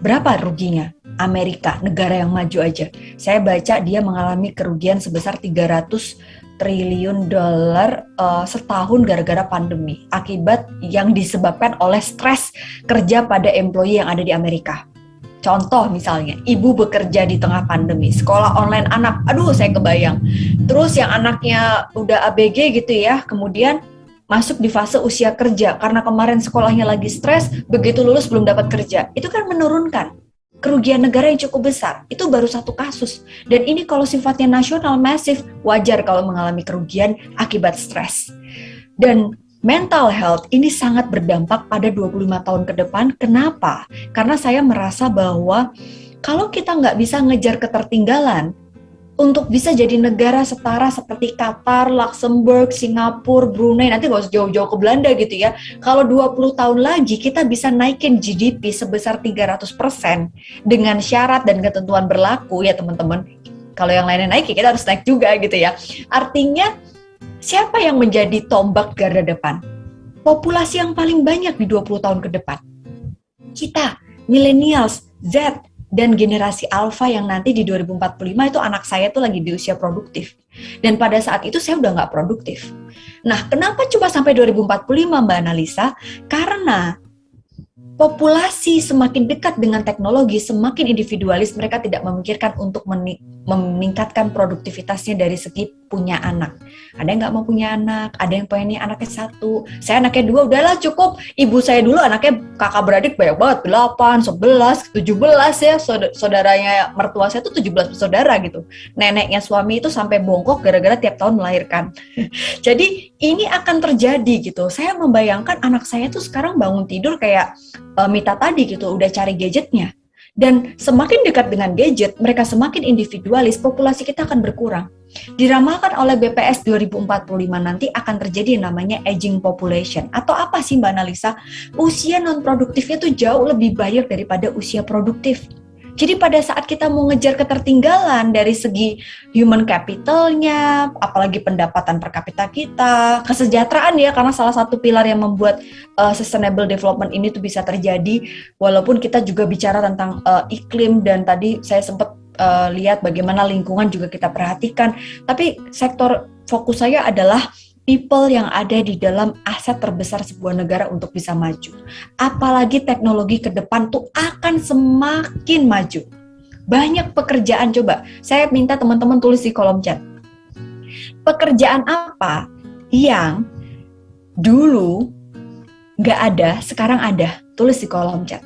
S13: Berapa ruginya? Amerika, negara yang maju aja. Saya baca dia mengalami kerugian sebesar 300 triliun dolar setahun gara-gara pandemi. Akibat yang disebabkan oleh stres kerja pada employee yang ada di Amerika. Contoh misalnya, ibu bekerja di tengah pandemi, sekolah online anak, aduh saya kebayang. Terus yang anaknya udah ABG gitu ya, kemudian masuk di fase usia kerja, karena kemarin sekolahnya lagi stres, begitu lulus belum dapat kerja. Itu kan menurunkan kerugian negara yang cukup besar. Itu baru satu kasus. Dan ini kalau sifatnya nasional masif, wajar kalau mengalami kerugian akibat stres. Dan mental health ini sangat berdampak pada 25 tahun ke depan. Kenapa? Karena saya merasa bahwa kalau kita nggak bisa ngejar ketertinggalan, untuk bisa jadi negara setara seperti Qatar, Luxembourg, Singapura, Brunei, nanti nggak usah jauh-jauh ke Belanda gitu ya. Kalau 20 tahun lagi kita bisa naikin GDP sebesar 300% dengan syarat dan ketentuan berlaku ya teman-teman. Kalau yang lainnya naik, ya kita harus naik juga gitu ya. Artinya, siapa yang menjadi tombak garda depan? Populasi yang paling banyak di 20 tahun ke depan. Kita, millennials, Z, dan generasi alpha yang nanti di 2045 itu anak saya tuh lagi di usia produktif. Dan pada saat itu saya udah nggak produktif. Nah, kenapa cuma sampai 2045 Mbak Analisa? Karena populasi semakin dekat dengan teknologi, semakin individualis, mereka tidak memikirkan untuk meningkatkan produktivitasnya dari segi punya anak. Ada yang nggak mau punya anak, ada yang pengennya anaknya 1, saya anaknya 2, udahlah cukup. Ibu saya dulu anaknya kakak beradik banyak banget, 8, 11, 17 ya, saudaranya mertua saya tuh 17 bersaudara gitu. Neneknya suami itu sampai bongkok gara-gara tiap tahun melahirkan. Jadi ini akan terjadi gitu. Saya membayangkan anak saya tuh sekarang bangun tidur kayak Mita tadi gitu, udah cari gadgetnya. Dan semakin dekat dengan gadget, mereka semakin individualis, populasi kita akan berkurang. Diramalkan oleh BPS 2045 nanti akan terjadi yang namanya aging population. Atau apa sih Mbak Analisa? Usia non-produktifnya tuh jauh lebih banyak daripada usia produktif. Jadi pada saat kita mau ngejar ketertinggalan dari segi human capitalnya, apalagi pendapatan per kapita kita, kesejahteraan ya, karena salah satu pilar yang membuat sustainable development ini tuh bisa terjadi, walaupun kita juga bicara tentang iklim, dan tadi saya sempat lihat bagaimana lingkungan juga kita perhatikan, tapi sektor fokus saya adalah people yang ada di dalam aset terbesar sebuah negara untuk bisa maju. Apalagi teknologi ke depan tuh akan semakin maju. Banyak pekerjaan, coba saya minta teman-teman tulis di kolom chat. Pekerjaan apa yang dulu nggak ada, sekarang ada? Tulis di kolom chat.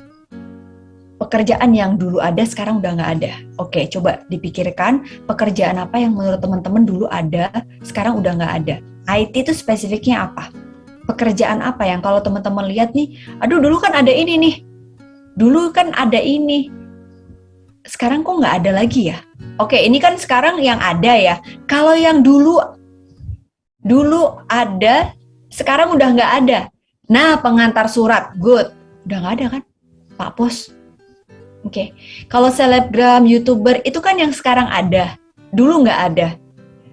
S13: Pekerjaan yang dulu ada, sekarang udah nggak ada. Oke, coba dipikirkan pekerjaan apa yang menurut teman-teman dulu ada, sekarang udah nggak ada. IT itu spesifiknya apa? Pekerjaan apa yang kalau teman-teman lihat nih, aduh dulu kan ada ini nih, dulu kan ada ini, sekarang kok nggak ada lagi ya? Oke, ini kan sekarang yang ada ya. Kalau yang dulu ada, sekarang udah nggak ada. Nah, pengantar surat, good, udah nggak ada kan? Pak Pos. Oke. Kalau selebgram, YouTuber itu kan yang sekarang ada. Dulu nggak ada.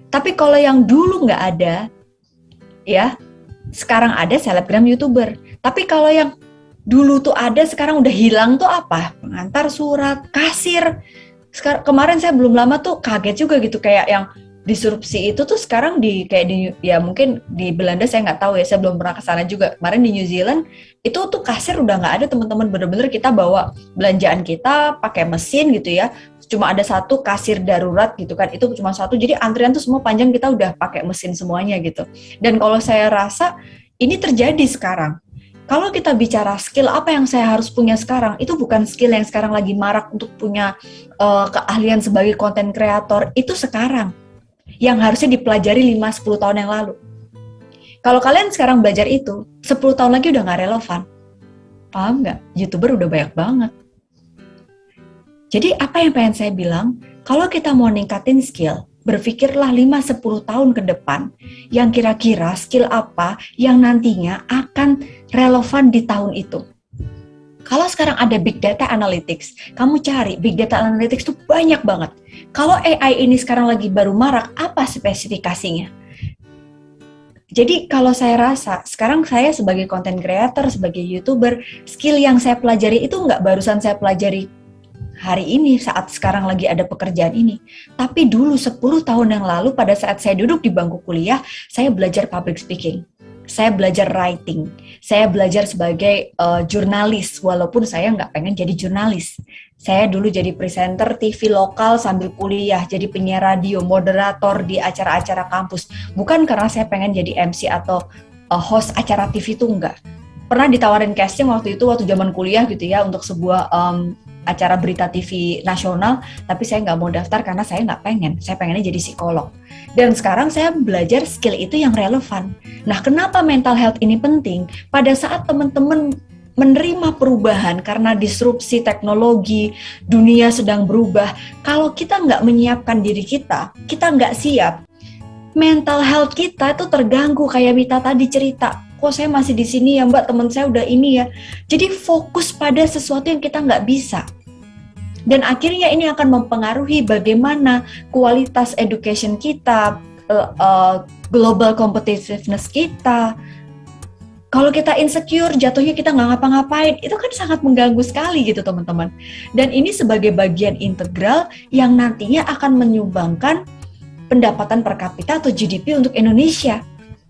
S13: Tapi kalau yang dulu nggak ada, ya, sekarang ada selebgram, YouTuber. Tapi kalau yang dulu tuh ada, sekarang udah hilang tuh apa? Pengantar surat, kasir. Kemarin saya belum lama tuh kaget juga gitu, kayak yang disrupsi itu tuh sekarang ya mungkin di Belanda saya nggak tahu ya, saya belum pernah ke sana juga. Kemarin di New Zealand itu tuh kasir udah nggak ada teman-teman, bener-bener kita bawa belanjaan kita pakai mesin gitu ya, cuma ada satu kasir darurat gitu kan, itu cuma satu, jadi antrian tuh semua panjang, kita udah pakai mesin semuanya gitu. Dan kalau saya rasa ini terjadi sekarang. Kalau kita bicara skill apa yang saya harus punya sekarang, itu bukan skill yang sekarang lagi marak untuk punya keahlian sebagai content creator, itu sekarang yang harusnya dipelajari 5-10 tahun yang lalu. Kalau kalian sekarang belajar itu, 10 tahun lagi udah gak relevan. Paham nggak? YouTuber udah banyak banget. Jadi apa yang pengen saya bilang, kalau kita mau ningkatin skill, berpikirlah 5-10 tahun ke depan, yang kira-kira skill apa yang nantinya akan relevan di tahun itu. Kalau sekarang ada Big Data Analytics, kamu cari Big Data Analytics itu banyak banget. Kalau AI ini sekarang lagi baru marak, apa spesifikasinya? Jadi kalau saya rasa, sekarang saya sebagai content creator, sebagai YouTuber, skill yang saya pelajari itu nggak barusan saya pelajari hari ini saat sekarang lagi ada pekerjaan ini. Tapi dulu 10 tahun yang lalu pada saat saya duduk di bangku kuliah, saya belajar public speaking. Saya belajar writing, saya belajar sebagai jurnalis, walaupun saya nggak pengen jadi jurnalis. Saya dulu jadi presenter TV lokal sambil kuliah, jadi penyiar radio, moderator di acara-acara kampus. Bukan karena saya pengen jadi MC atau host acara TV itu enggak. Pernah ditawarin casting waktu zaman kuliah gitu ya, untuk sebuah acara berita TV nasional, tapi saya nggak mau daftar karena saya nggak pengen. Saya pengennya jadi psikolog. Dan sekarang saya belajar skill itu yang relevan. Nah, kenapa mental health ini penting? Pada saat teman-teman menerima perubahan karena disrupsi teknologi, dunia sedang berubah. Kalau kita nggak menyiapkan diri kita nggak siap. Mental health kita itu terganggu, kayak Mita tadi cerita. Kok saya masih di sini ya Mbak, teman saya udah ini ya. Jadi fokus pada sesuatu yang kita nggak bisa. Dan akhirnya ini akan mempengaruhi bagaimana kualitas education kita, global competitiveness kita. Kalau kita insecure, jatuhnya kita nggak ngapa-ngapain, itu kan sangat mengganggu sekali gitu teman-teman. Dan ini sebagai bagian integral yang nantinya akan menyumbangkan pendapatan per kapita atau GDP untuk Indonesia.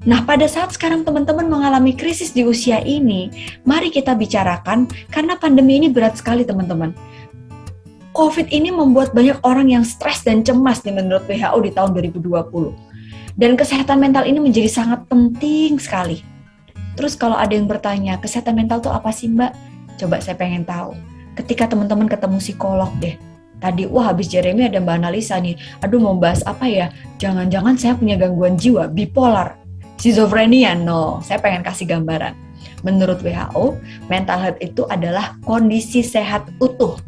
S13: Nah, pada saat sekarang teman-teman mengalami krisis di usia ini, mari kita bicarakan, karena pandemi ini berat sekali teman-teman. COVID ini membuat banyak orang yang stres dan cemas nih menurut WHO di tahun 2020. Dan kesehatan mental ini menjadi sangat penting sekali. Terus kalau ada yang bertanya, kesehatan mental itu apa sih Mbak? Coba saya pengen tahu. Ketika teman-teman ketemu psikolog deh, tadi, wah habis Jeremy ada Mbak Analisa nih, aduh mau bahas apa ya? Jangan-jangan saya punya gangguan jiwa, bipolar, schizophrenia, no. Saya pengen kasih gambaran. Menurut WHO, mental health itu adalah kondisi sehat utuh.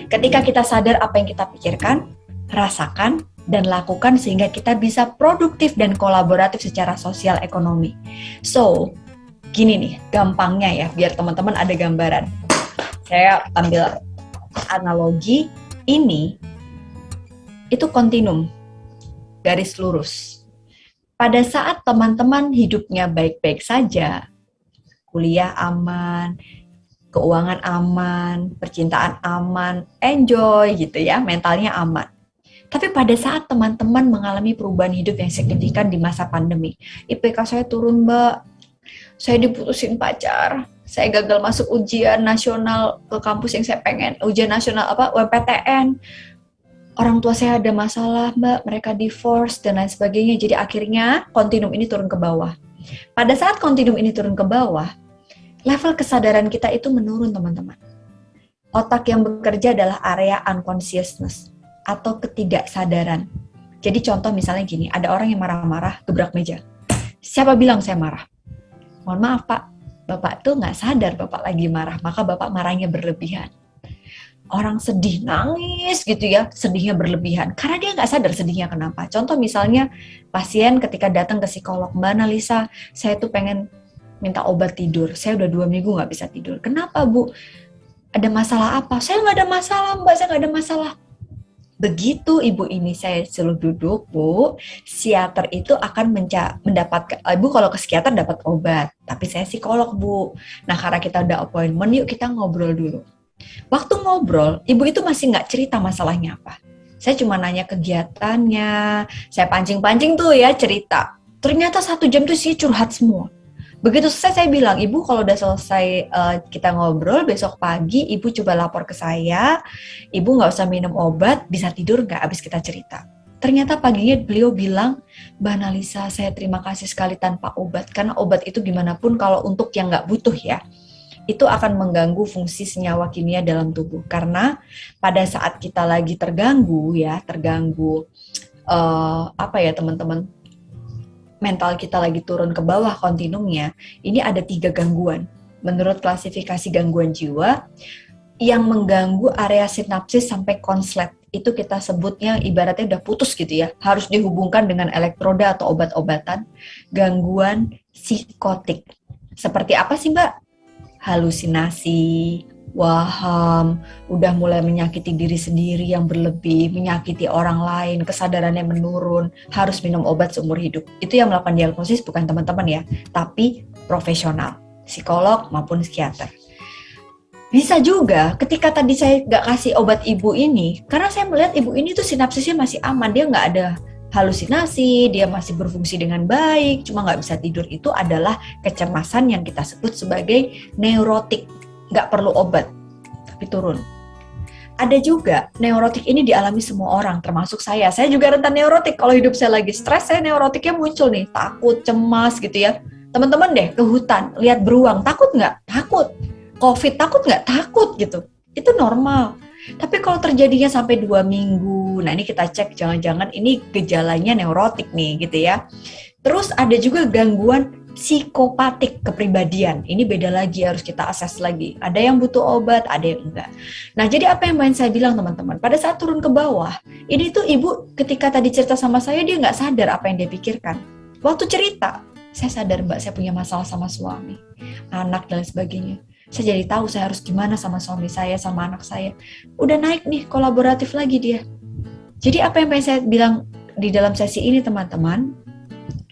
S13: Ketika kita sadar apa yang kita pikirkan, rasakan, dan lakukan sehingga kita bisa produktif dan kolaboratif secara sosial ekonomi. So, gini nih, gampangnya ya, biar teman-teman ada gambaran. Saya ambil analogi, ini itu kontinum, garis lurus. Pada saat teman-teman hidupnya baik-baik saja, kuliah aman, keuangan aman, percintaan aman, enjoy gitu ya, mentalnya aman. Tapi pada saat teman-teman mengalami perubahan hidup yang signifikan di masa pandemi, IPK saya turun Mbak, saya diputusin pacar, saya gagal masuk ujian nasional ke kampus yang saya pengen, ujian nasional UMPTN, orang tua saya ada masalah Mbak, mereka divorce dan lain sebagainya, jadi akhirnya kontinum ini turun ke bawah. Pada saat kontinum ini turun ke bawah, level kesadaran kita itu menurun teman-teman. Otak yang bekerja adalah area unconsciousness atau ketidaksadaran. Jadi contoh misalnya gini, ada orang yang marah-marah gebrak meja. Siapa bilang saya marah? Mohon maaf Pak, Bapak tuh nggak sadar Bapak lagi marah, maka Bapak marahnya berlebihan. Orang sedih, nangis gitu ya, sedihnya berlebihan. Karena dia nggak sadar sedihnya kenapa. Contoh misalnya, pasien ketika datang ke psikolog, Mbak Analisa, saya tuh pengen minta obat tidur. Saya udah 2 minggu nggak bisa tidur. Kenapa Bu? Ada masalah apa? Saya nggak ada masalah, Mbak, saya nggak ada masalah. Begitu ibu ini saya suruh duduk, Bu, psikiater itu akan mendapatkan, ibu kalau ke psikiater dapat obat, tapi saya psikolog, Bu. Nah, karena kita udah appointment, yuk kita ngobrol dulu. Waktu ngobrol, ibu itu masih nggak cerita masalahnya apa. Saya cuma nanya kegiatannya, saya pancing-pancing tuh ya cerita. Ternyata 1 jam tuh sih curhat semua. Begitu selesai saya bilang, Ibu kalau udah selesai kita ngobrol, besok pagi Ibu coba lapor ke saya, Ibu nggak usah minum obat, bisa tidur nggak abis kita cerita. Ternyata paginya beliau bilang, Mbak Analisa, saya terima kasih sekali tanpa obat, karena obat itu gimana pun kalau untuk yang nggak butuh ya, itu akan mengganggu fungsi senyawa kimia dalam tubuh. Karena pada saat kita lagi terganggu, apa ya teman-teman, mental kita lagi turun ke bawah kontinumnya, ini ada 3 gangguan. Menurut klasifikasi gangguan jiwa, yang mengganggu area sinapsis sampai konslet, itu kita sebutnya ibaratnya udah putus gitu ya, harus dihubungkan dengan elektroda atau obat-obatan, gangguan psikotik. Seperti apa sih Mbak? Halusinasi, waham, udah mulai menyakiti diri sendiri yang berlebih, menyakiti orang lain, kesadarannya menurun, harus minum obat seumur hidup. Itu yang melakukan diagnosis bukan teman-teman ya, tapi profesional, psikolog maupun psikiater. Bisa juga ketika tadi saya nggak kasih obat ibu ini, karena saya melihat ibu ini tuh sinapsisnya masih aman, dia nggak ada halusinasi, dia masih berfungsi dengan baik, cuma nggak bisa tidur. Itu adalah kecemasan yang kita sebut sebagai neurotik. Nggak perlu obat, tapi turun. Ada juga, neurotik ini dialami semua orang, termasuk saya. Saya juga rentan neurotik. Kalau hidup saya lagi stres, saya neurotiknya muncul nih. Takut, cemas gitu ya. Teman-teman deh ke hutan, lihat beruang, takut nggak? Takut. COVID, takut nggak? Takut gitu. Itu normal. Tapi kalau terjadinya sampai 2 minggu, nah ini kita cek jangan-jangan ini gejalanya neurotik nih gitu ya. Terus ada juga gangguan psikopatik kepribadian. Ini beda lagi, harus kita assess lagi. Ada yang butuh obat, ada yang enggak. Nah, jadi apa yang main saya bilang teman-teman, pada saat turun ke bawah, ini tuh ibu ketika tadi cerita sama saya, dia nggak sadar apa yang dia pikirkan. Waktu cerita, saya sadar Mbak, saya punya masalah sama suami, anak dan sebagainya. Saya jadi tahu saya harus gimana sama suami saya, sama anak saya. Udah naik nih, kolaboratif lagi dia. Jadi apa yang pengen saya bilang di dalam sesi ini teman-teman,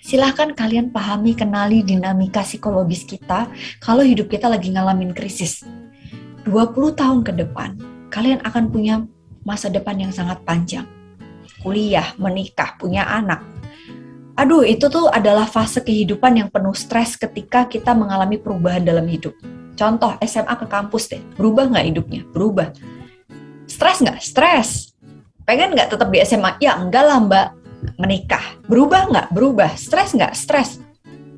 S13: silahkan kalian pahami, kenali dinamika psikologis kita kalau hidup kita lagi ngalamin krisis. 20 tahun ke depan, kalian akan punya masa depan yang sangat panjang. Kuliah, menikah, punya anak. Aduh, itu tuh adalah fase kehidupan yang penuh stres ketika kita mengalami perubahan dalam hidup. Contoh, SMA ke kampus deh, berubah nggak hidupnya? Berubah. Stres nggak? Stres. Pengen nggak tetap di SMA? Ya enggak lah Mbak. Menikah, berubah nggak? Berubah. Stres nggak? Stres.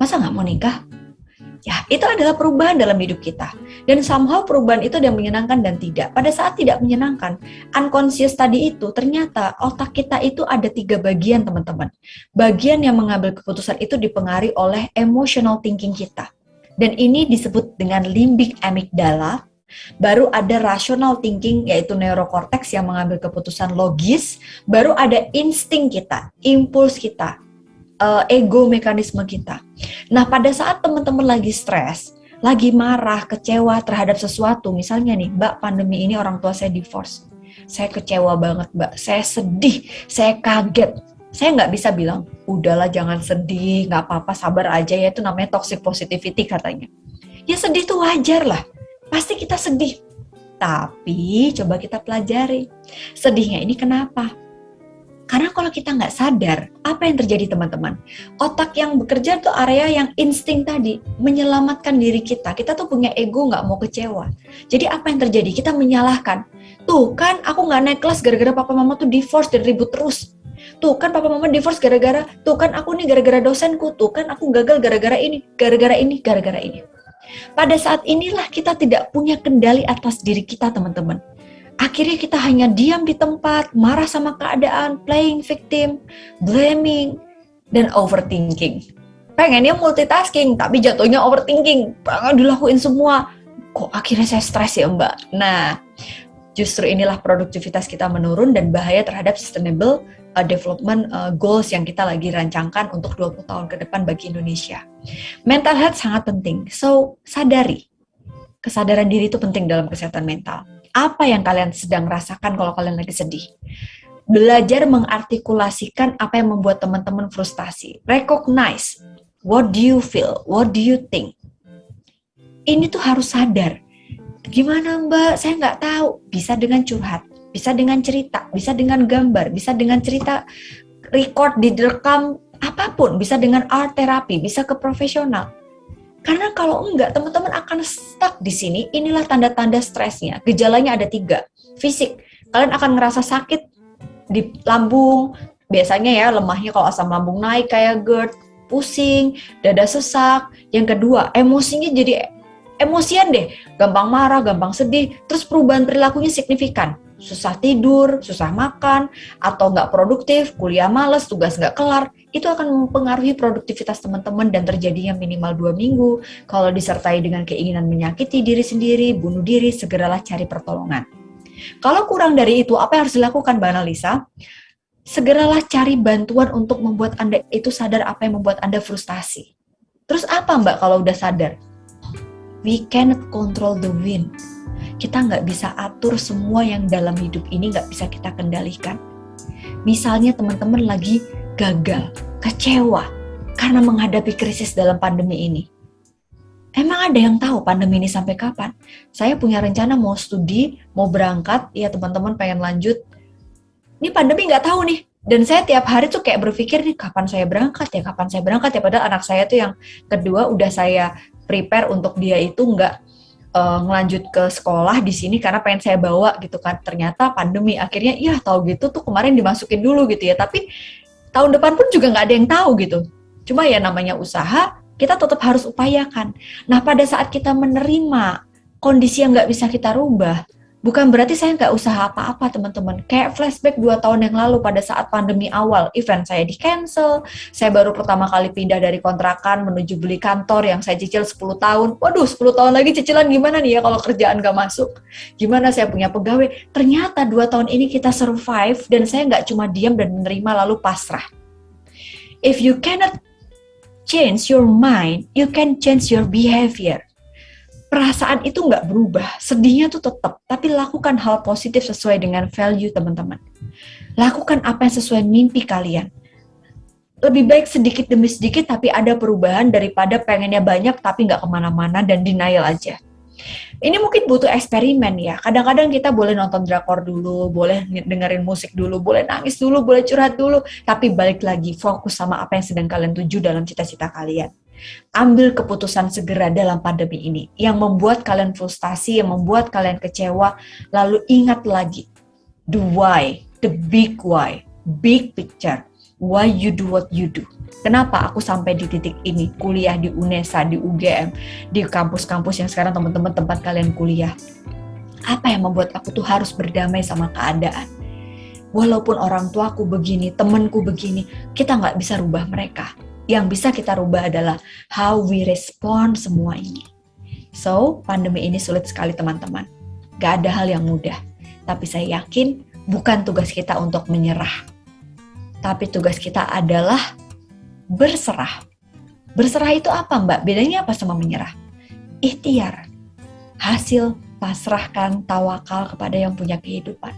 S13: Masa nggak mau nikah? Ya, itu adalah perubahan dalam hidup kita. Dan somehow perubahan itu ada yang menyenangkan dan tidak. Pada saat tidak menyenangkan, unconscious tadi itu, ternyata otak kita itu ada 3 bagian teman-teman. Bagian yang mengambil keputusan itu dipengaruhi oleh emotional thinking kita. Dan ini disebut dengan limbic amygdala. Baru ada rational thinking, yaitu neurocortex yang mengambil keputusan logis. Baru ada insting kita, impuls kita, ego mekanisme kita. Nah, pada saat teman-teman lagi stres, lagi marah, kecewa terhadap sesuatu, misalnya nih, Mbak, pandemi ini orang tua saya divorce. Saya kecewa banget, Mbak. Saya sedih, saya kaget. Saya nggak bisa bilang, udahlah jangan sedih, nggak apa-apa, sabar aja ya, itu namanya toxic positivity katanya. Ya sedih tuh wajar lah. Pasti kita sedih, tapi coba kita pelajari sedihnya ini kenapa. Karena kalau kita nggak sadar, apa yang terjadi teman-teman? Otak yang bekerja tuh area yang insting tadi, menyelamatkan diri kita. Kita tuh punya ego nggak mau kecewa. Jadi apa yang terjadi? Kita menyalahkan. Tuh kan aku nggak naik kelas gara-gara papa mama tuh divorce dan ribut terus. Tuh kan papa mama divorce gara-gara, tuh kan aku nih gara-gara dosenku, tuh kan aku gagal gara-gara ini, gara-gara ini, gara-gara ini. Pada saat inilah kita tidak punya kendali atas diri kita teman-teman. Akhirnya kita hanya diam di tempat, marah sama keadaan, playing victim, blaming, dan overthinking. Pengennya multitasking, tapi jatuhnya overthinking. Pengen dilakuin semua. Kok akhirnya saya stres ya Mbak? Nah, justru inilah produktivitas kita menurun dan bahaya terhadap sustainable development goals yang kita lagi rancangkan untuk 20 tahun ke depan bagi Indonesia. Mental health sangat penting, so sadari. kesadaran diri itu penting dalam kesehatan mental. Apa yang kalian sedang rasakan kalau kalian lagi sedih? Belajar mengartikulasikan apa yang membuat teman-teman frustasi. Recognize, what do you feel? What do you think? Ini tuh harus sadar. Gimana Mbak? Saya nggak tahu. Bisa dengan curhat, bisa dengan cerita, bisa dengan gambar, bisa dengan cerita record, direkam, apapun. Bisa dengan art therapy, bisa ke profesional. Karena kalau enggak, teman-teman akan stuck di sini. Inilah tanda-tanda stresnya. Gejalanya ada 3. Fisik, kalian akan ngerasa sakit di lambung, biasanya ya lemahnya kalau asam lambung naik kayak GERD, pusing, dada sesak. Yang kedua, emosinya jadi emosian deh, gampang marah, gampang sedih, terus perubahan perilakunya signifikan. Susah tidur, susah makan, atau nggak produktif, kuliah males, tugas nggak kelar. Itu akan mempengaruhi produktivitas teman-teman dan terjadinya minimal 2 minggu. Kalau disertai dengan keinginan menyakiti diri sendiri, bunuh diri, segeralah cari pertolongan. Kalau kurang dari itu, apa yang harus dilakukan Mbak Analisa? Segeralah cari bantuan untuk membuat Anda itu sadar apa yang membuat Anda frustasi. Terus apa Mbak kalau udah sadar? We cannot control the wind. Kita nggak bisa atur semua yang dalam hidup ini, nggak bisa kita kendalikan. Misalnya teman-teman lagi gagal, kecewa, karena menghadapi krisis dalam pandemi ini. Emang ada yang tahu pandemi ini sampai kapan? Saya punya rencana mau studi, mau berangkat, ya teman-teman pengen lanjut. Ini pandemi nggak tahu nih. Dan saya tiap hari tuh kayak berpikir nih, kapan saya berangkat ya, kapan saya berangkat ya. Padahal anak saya tuh yang kedua udah saya prepare untuk dia itu nggak ngelanjut ke sekolah di sini karena pengen saya bawa gitu kan. Ternyata pandemi, akhirnya ya tahu gitu tuh kemarin dimasukin dulu gitu ya. Tapi tahun depan pun juga nggak ada yang tahu gitu. Cuma ya namanya usaha, kita tetap harus upayakan. Nah, pada saat kita menerima kondisi yang nggak bisa kita rubah, bukan berarti saya nggak usaha apa-apa, teman-teman. Kayak flashback 2 tahun yang lalu pada saat pandemi awal, event saya di-cancel, saya baru pertama kali pindah dari kontrakan menuju beli kantor yang saya cicil 10 tahun. Waduh, 10 tahun lagi cicilan gimana nih ya kalau kerjaan nggak masuk? Gimana saya punya pegawai? Ternyata 2 tahun ini kita survive, dan saya nggak cuma diam dan menerima lalu pasrah. If you cannot change your mind, you can change your behavior. Perasaan itu nggak berubah, sedihnya tuh tetap, tapi lakukan hal positif sesuai dengan value teman-teman. Lakukan apa yang sesuai mimpi kalian. Lebih baik sedikit demi sedikit tapi ada perubahan daripada pengennya banyak tapi nggak kemana-mana dan denial aja. Ini mungkin butuh eksperimen ya. Kadang-kadang kita boleh nonton drakor dulu, boleh dengerin musik dulu, boleh nangis dulu, boleh curhat dulu. Tapi balik lagi, fokus sama apa yang sedang kalian tuju dalam cita-cita kalian. Ambil keputusan segera dalam pandemi ini. Yang membuat kalian frustasi, yang membuat kalian kecewa. Lalu ingat lagi, the why, the big why, big picture. Why you do what you do. Kenapa aku sampai di titik ini, kuliah di UNESA, di UGM, di kampus-kampus yang sekarang teman-teman tempat kalian kuliah. Apa yang membuat aku tuh harus berdamai sama keadaan. Walaupun orang tuaku begini, temanku begini, kita nggak bisa rubah mereka. Yang bisa kita rubah adalah how we respond semua ini. So, pandemi ini sulit sekali teman-teman. Gak ada hal yang mudah. Tapi saya yakin bukan tugas kita untuk menyerah. Tapi tugas kita adalah berserah. Berserah itu apa Mbak? Bedanya apa sama menyerah? Ikhtiar. Hasil pasrahkan tawakal kepada yang punya kehidupan.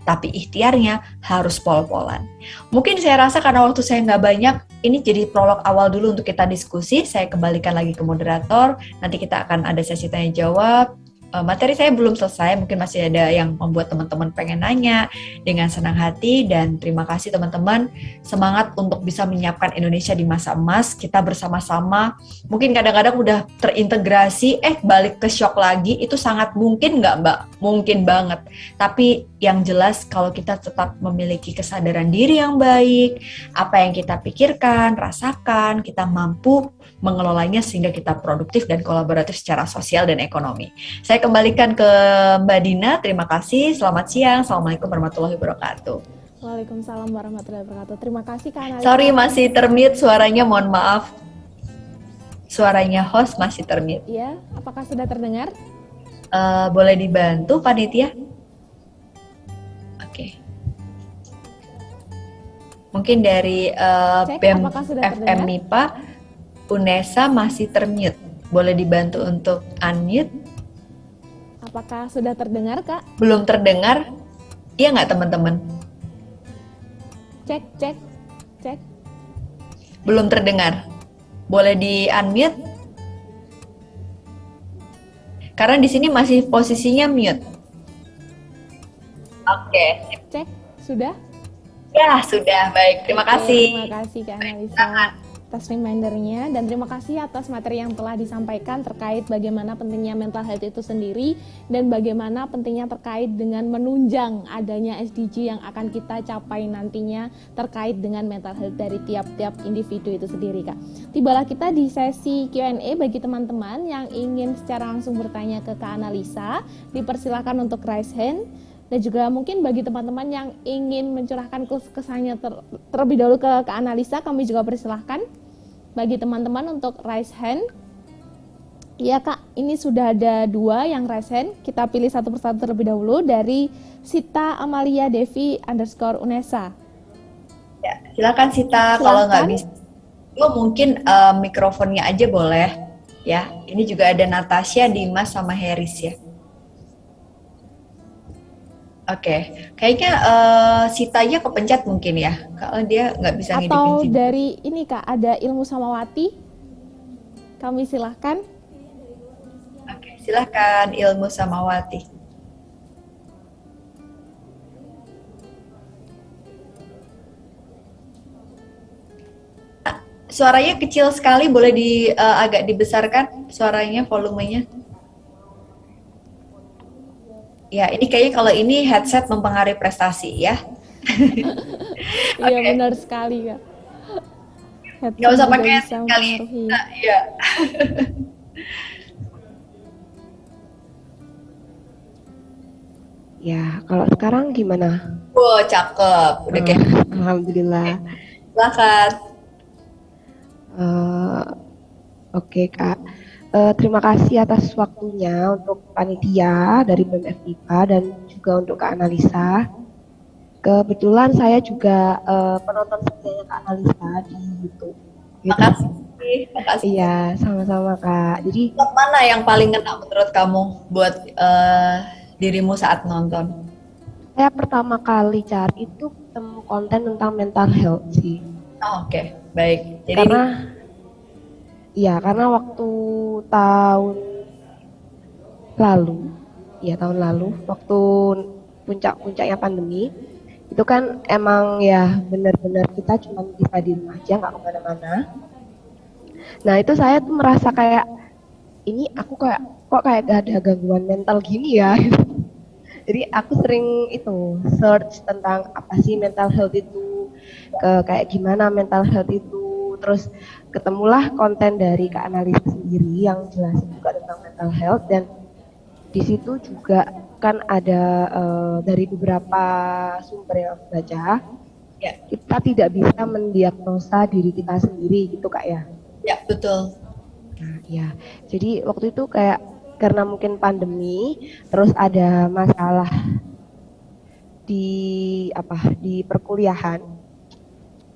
S13: Tapi ikhtiarnya harus pol-polan. Mungkin saya rasa karena waktu saya nggak banyak, ini jadi prolog awal dulu untuk kita diskusi. Saya kembalikan lagi ke moderator. Nanti kita akan ada sesi tanya jawab. Materi saya belum selesai, mungkin masih ada yang membuat teman-teman pengen nanya. Dengan senang hati dan terima kasih teman-teman. Semangat untuk bisa menyiapkan Indonesia di masa emas. Kita bersama-sama, mungkin kadang-kadang udah terintegrasi, balik ke shock lagi. Itu sangat mungkin nggak Mbak? Mungkin banget. Tapi yang jelas kalau kita tetap memiliki kesadaran diri yang baik, apa yang kita pikirkan, rasakan, kita mampu mengelolanya sehingga kita produktif dan kolaboratif secara sosial dan ekonomi. Saya kembalikan ke Mbak Dina, terima kasih, selamat siang, Assalamualaikum warahmatullahi wabarakatuh.
S3: Waalaikumsalam warahmatullahi wabarakatuh. Terima kasih Kak Analisa.
S13: Sorry masih termute suaranya, mohon maaf. Suaranya host masih termute.
S3: Iya, apakah sudah terdengar?
S13: Boleh dibantu panitia? Oke. Mungkin dari BEM FM MIPA, UNESA masih termute. Boleh dibantu untuk unmute?
S3: Apakah sudah terdengar, Kak?
S13: Belum terdengar? Iya nggak teman-teman?
S3: Cek, cek, cek.
S13: Belum terdengar. Boleh di-unmute? Karena di sini masih posisinya mute. Oke.
S3: Cek, sudah?
S13: Ya, sudah. Baik, terima kasih.
S3: Terima kasih Kak Analisa atas remindernya, dan terima kasih atas materi yang telah disampaikan terkait bagaimana pentingnya mental health itu sendiri dan bagaimana pentingnya terkait dengan menunjang adanya SDG yang akan kita capai nantinya terkait dengan mental health dari tiap-tiap individu itu sendiri, Kak. Tibalah kita di sesi Q&A. Bagi teman-teman yang ingin secara langsung bertanya ke Kak Analisa, dipersilakan untuk raise hand. Dan juga mungkin bagi teman-teman yang ingin mencurahkan kesannya terlebih dahulu ke Kak Analisa, kami juga persilahkan bagi teman-teman untuk raise hand. Iya Kak, ini sudah ada 2 yang raise hand. Kita pilih satu persatu terlebih dahulu dari Sita Amalia Devi _Unesa.
S13: Ya, silakan Sita. Kalau nggak bisa, mungkin mikrofonnya aja boleh. Ya, ini juga ada Natasha, Dimas, sama Heris ya. Oke, kayaknya Sitanya kepencet mungkin ya, kalau dia nggak bisa ngidupin.
S3: Atau dari ini Kak, ada Ilmu Samawati, kami silahkan.
S13: Oke, silahkan Ilmu Samawati. Suaranya kecil sekali, boleh agak dibesarkan suaranya, volumenya. Ya, ini kayaknya kalau ini headset mempengaruhi prestasi ya.
S3: Iya benar sekali Kak.
S13: Nggak usah pakai headset kali. Iya.
S17: Ya, kalau sekarang gimana?
S13: Wow, cakep. Udah kayak.
S17: Alhamdulillah.
S13: Silakan.
S17: Oke Kak. Terima kasih atas waktunya untuk panitia dari BEM FIPA dan juga untuk Kak Analisa. Kebetulan saya juga penonton setianya Kak Analisa di YouTube.
S13: Makasih.
S17: Iya, sama-sama Kak. Jadi
S13: mana yang paling kena menurut kamu buat dirimu saat nonton?
S17: Saya pertama kali cari itu ketemu konten tentang mental health sih.
S13: Oh, oke. Baik. Jadi
S17: karena waktu tahun lalu, waktu puncak-puncaknya pandemi, itu kan emang ya benar-benar kita cuma bisa di rumah aja, nggak kemana-mana. Nah itu saya tuh merasa kayak, ini aku kok kayak gak ada gangguan mental gini ya. Jadi aku sering search tentang apa sih mental health itu, kayak gimana mental health itu, terus ketemulah konten dari Kak Analisa sendiri yang jelasin juga tentang mental health, dan di situ juga kan ada dari beberapa sumber yang aku baca,
S13: ya,
S17: kita tidak bisa mendiagnosa diri kita sendiri gitu Kak ya.
S13: Ya betul.
S17: Nah, ya, jadi waktu itu kayak karena mungkin pandemi, terus ada masalah di perkuliahan.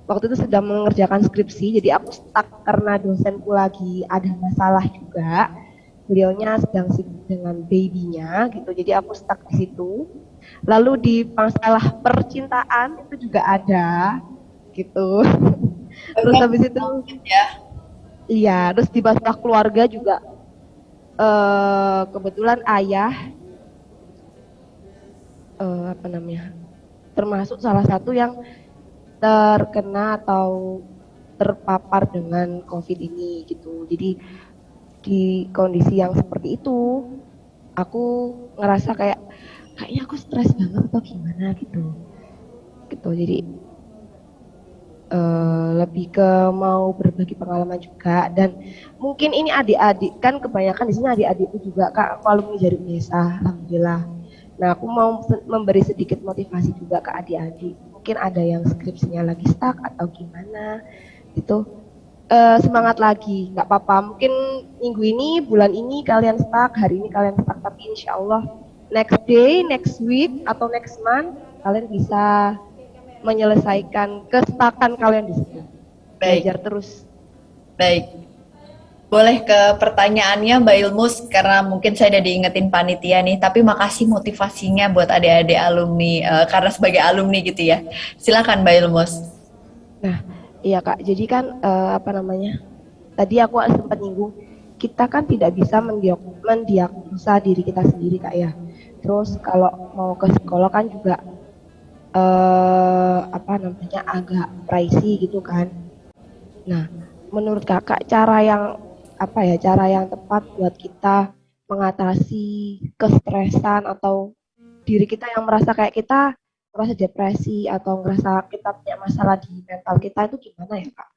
S17: Waktu itu sedang mengerjakan skripsi, jadi aku stuck karena dosenku lagi ada masalah juga. Beliaunya sedang sibuk dengan babynya gitu, jadi aku stuck di situ. Lalu di masalah percintaan itu juga ada gitu. Terus habis itu iya, terus di masalah keluarga juga kebetulan ayah termasuk salah satu yang terkena atau terpapar dengan COVID ini gitu. Jadi di kondisi yang seperti itu, aku ngerasa kayaknya aku stres banget atau gimana gitu. Jadi lebih ke mau berbagi pengalaman juga, dan mungkin ini adik-adik kan kebanyakan di sini adik-adikku juga Kak, aku alumni dari UNESA, alhamdulillah. Nah aku mau memberi sedikit motivasi juga ke adik-adik, mungkin ada yang skripsinya lagi stuck atau gimana gitu, semangat lagi, nggak apa-apa, mungkin minggu ini, bulan ini kalian stuck, hari ini kalian stuck, tapi insya Allah next day, next week atau next month kalian bisa menyelesaikan kestuckan kalian di situ. Belajar terus.
S13: Baik. Boleh ke pertanyaannya Mbak Ilmus, karena mungkin saya udah diingetin panitia nih, tapi makasih motivasinya buat adik-adik alumni, karena sebagai alumni gitu ya. Silakan Mbak Ilmus.
S17: Nah, iya Kak. Jadi kan apa namanya? Tadi aku sempat nyinggung, kita kan tidak bisa mendiagnosa diri kita sendiri Kak ya. Terus kalau mau ke psikolog kan juga apa namanya agak pricey gitu kan. Nah, menurut Kakak cara yang tepat buat kita mengatasi kestresan atau diri kita yang merasa kayak kita merasa depresi atau ngerasa kita punya masalah di mental kita itu gimana ya Kak?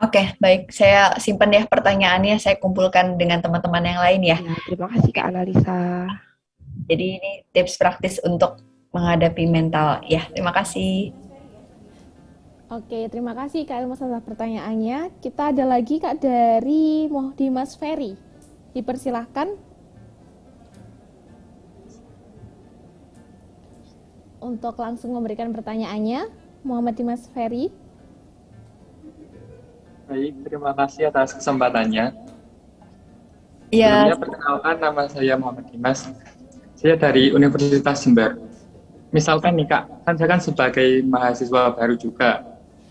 S13: Oke, baik. Saya simpan ya pertanyaannya, saya kumpulkan dengan teman-teman yang lain ya.
S17: Ya, terima kasih Kak Analisa.
S13: Jadi ini tips praktis untuk menghadapi mental. Ya, terima kasih.
S3: Oke, terima kasih Kak Ilmus atas pertanyaannya. Kita ada lagi Kak dari Dimas Ferry. Dipersilahkan untuk langsung memberikan pertanyaannya. Muhammad Dimas Ferry.
S22: Baik, terima kasih atas kesempatannya.
S13: Ya.
S22: Sebelumnya perkenalkan, nama saya Muhammad Dimas. Saya dari Universitas Jember. Misalkan nih Kak, kan saya kan sebagai mahasiswa baru juga.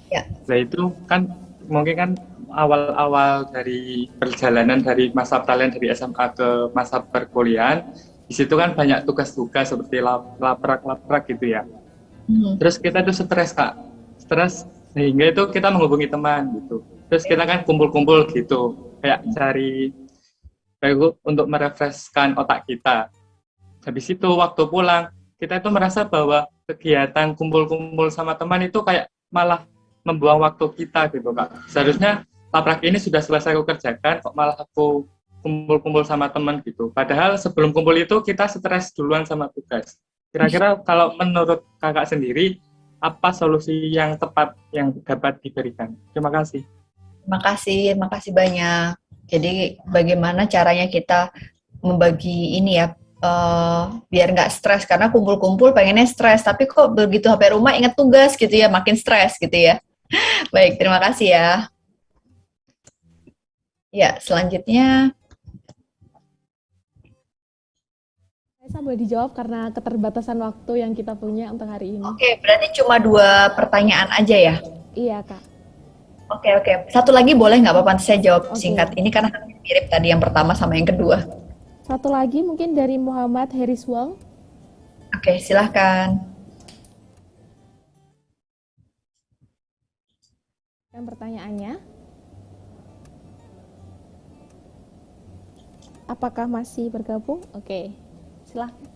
S13: Ya.
S22: Nah itu kan mungkin kan awal-awal dari perjalanan dari masa peralihan dari SMA ke masa perkuliahan, di situ kan banyak tugas-tugas seperti laprak gitu ya. Terus kita tuh stres Kak, stres sehingga itu kita menghubungi teman gitu. Terus kita kan kumpul-kumpul gitu, kayak cari untuk merefreshkan otak kita. Habis itu waktu pulang, kita itu merasa bahwa kegiatan kumpul-kumpul sama teman itu kayak malah membuang waktu kita gitu Kak. Seharusnya laprak ini sudah selesai aku kerjakan, kok malah aku kumpul-kumpul sama teman gitu. Padahal sebelum kumpul itu kita stres duluan sama tugas. Kira-kira kalau menurut Kakak sendiri, apa solusi yang tepat yang dapat diberikan? Terima kasih.
S13: Terima kasih banyak. Jadi bagaimana caranya kita membagi ini ya, biar nggak stres, karena kumpul-kumpul pengennya stres, tapi kok begitu sampai rumah ingat tugas gitu ya, makin stres gitu ya. Baik, terima kasih ya. Ya, selanjutnya.
S3: Saya boleh dijawab karena keterbatasan waktu yang kita punya untuk hari ini.
S13: Oke, berarti cuma 2 pertanyaan aja ya?
S3: Iya, Kak.
S13: Oke. Satu lagi boleh nggak apa-apa, saya jawab singkat. Ini karena mirip tadi yang pertama sama yang kedua.
S3: Satu lagi mungkin dari Muhammad Heriswang.
S13: Oke, silahkan.
S3: Yang pertanyaannya, apakah masih bergabung? Oke, silahkan.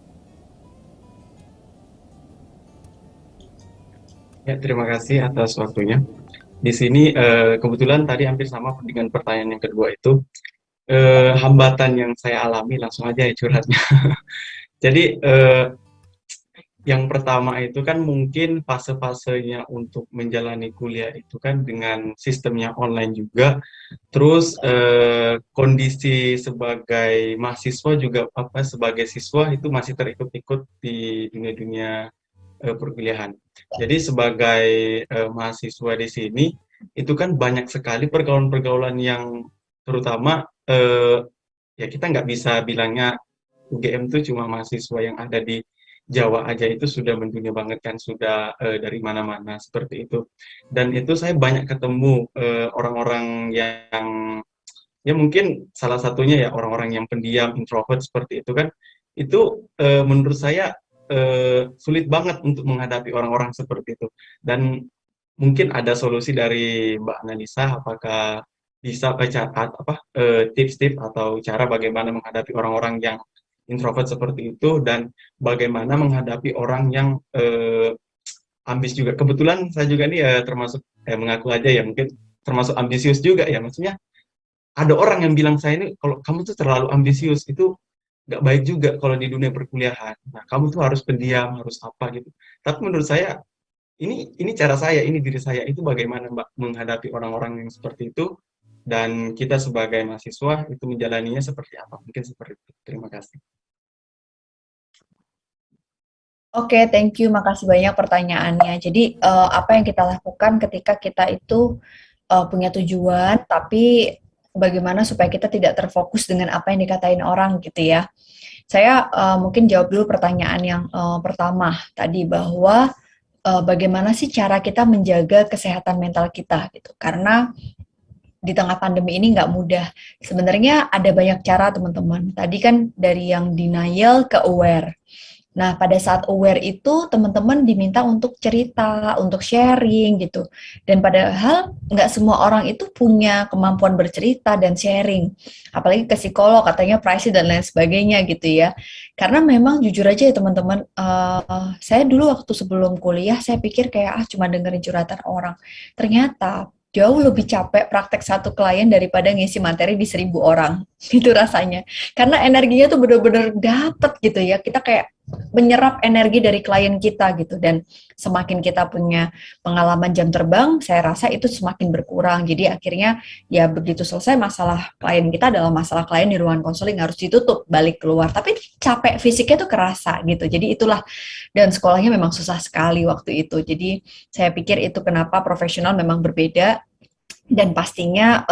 S16: Ya, terima kasih atas waktunya. Di sini kebetulan tadi hampir sama dengan pertanyaan yang kedua itu. Hambatan yang saya alami, langsung aja ya curhatnya. Jadi yang pertama itu kan mungkin fase-fasenya untuk menjalani kuliah itu kan dengan sistemnya online juga. Terus kondisi sebagai mahasiswa juga sebagai siswa itu masih terikut-ikut di dunia-dunia perkuliahan. Jadi sebagai mahasiswa di sini itu kan banyak sekali pergaulan-pergaulan yang terutama ya kita nggak bisa bilangnya UGM itu cuma mahasiswa yang ada di Jawa aja, itu sudah mendunia banget kan, sudah dari mana-mana seperti itu. Dan itu saya banyak ketemu orang-orang yang ya mungkin salah satunya ya orang-orang yang pendiam, introvert seperti itu kan, itu menurut saya sulit banget untuk menghadapi orang-orang seperti itu. Dan mungkin ada solusi dari Mbak Analisa, apakah bisa tips-tips atau cara bagaimana menghadapi orang-orang yang introvert seperti itu, dan bagaimana menghadapi orang yang ambis juga. Kebetulan saya juga nih termasuk mengaku aja ya, mungkin termasuk ambisius juga ya. Maksudnya ada orang yang bilang saya ini, kalau kamu tuh terlalu ambisius, itu nggak baik juga kalau di dunia perkuliahan. Nah, kamu tuh harus pendiam, harus apa gitu. Tapi menurut saya ini cara saya, ini diri saya, itu bagaimana Mbak menghadapi orang-orang yang seperti itu, dan kita sebagai mahasiswa itu menjalaninya seperti apa? Mungkin seperti itu. Terima kasih.
S13: Oke, thank you. Makasih banyak pertanyaannya. Jadi, apa yang kita lakukan ketika kita itu punya tujuan, tapi bagaimana supaya kita tidak terfokus dengan apa yang dikatain orang gitu ya. Saya mungkin jawab dulu pertanyaan yang pertama tadi, bahwa bagaimana sih cara kita menjaga kesehatan mental kita gitu. Karena di tengah pandemi ini nggak mudah. Sebenarnya ada banyak cara teman-teman. Tadi kan dari yang denial ke aware. Nah, pada saat aware itu teman-teman diminta untuk cerita, untuk sharing gitu. Dan padahal nggak semua orang itu punya kemampuan bercerita dan sharing. Apalagi ke psikolog, katanya pricey dan lain sebagainya gitu ya. Karena memang jujur aja ya teman-teman, saya dulu waktu sebelum kuliah, saya pikir kayak cuma dengerin curhatan orang. Ternyata jauh lebih capek praktek satu klien daripada ngisi materi di 1.000 orang. Itu rasanya. Karena energinya tuh bener-bener dapet gitu ya. Kita kayak menyerap energi dari klien kita gitu, dan semakin kita punya pengalaman jam terbang, saya rasa itu semakin berkurang. Jadi akhirnya ya begitu selesai masalah klien kita adalah masalah klien di ruangan konseling, harus ditutup, balik keluar. Tapi capek fisiknya tuh kerasa gitu. Jadi itulah, dan sekolahnya memang susah sekali waktu itu. Jadi saya pikir itu kenapa profesional memang berbeda, dan pastinya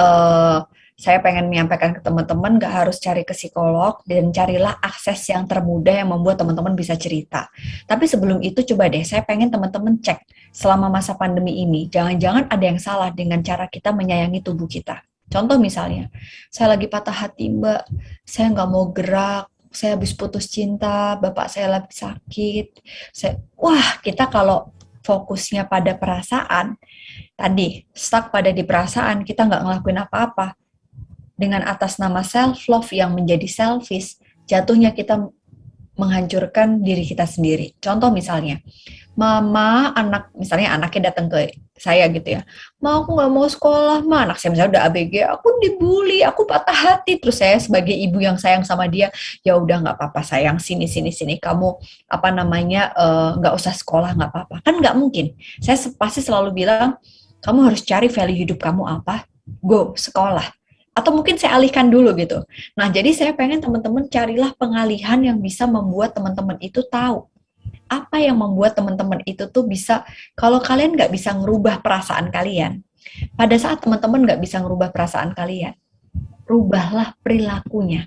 S13: saya pengen menyampaikan ke teman-teman gak harus cari ke psikolog, dan carilah akses yang termudah yang membuat teman-teman bisa cerita. Tapi sebelum itu coba deh, saya pengen teman-teman cek selama masa pandemi ini, jangan-jangan ada yang salah dengan cara kita menyayangi tubuh kita. Contoh misalnya, saya lagi patah hati mbak, saya gak mau gerak, saya habis putus cinta, bapak saya lagi sakit. Kita kalau fokusnya pada perasaan, tadi stuck pada di perasaan, kita nggak ngelakuin apa-apa. Dengan atas nama self-love yang menjadi selfish, jatuhnya kita menghancurkan diri kita sendiri. Contoh misalnya, misalnya anaknya datang ke saya gitu ya, aku nggak mau sekolah, anak saya misalnya udah ABG, aku dibully, aku patah hati, terus saya sebagai ibu yang sayang sama dia, ya udah nggak apa-apa sayang, sini, kamu nggak usah sekolah, nggak apa-apa, kan nggak mungkin. Saya pasti selalu bilang, kamu harus cari value hidup kamu apa, go sekolah. Atau mungkin saya alihkan dulu gitu. Nah, jadi saya pengen teman-teman carilah pengalihan yang bisa membuat teman-teman itu tahu apa yang membuat teman-teman itu tuh bisa, kalau kalian nggak bisa ngerubah perasaan kalian, pada saat teman-teman nggak bisa ngerubah perasaan kalian, rubahlah perilakunya.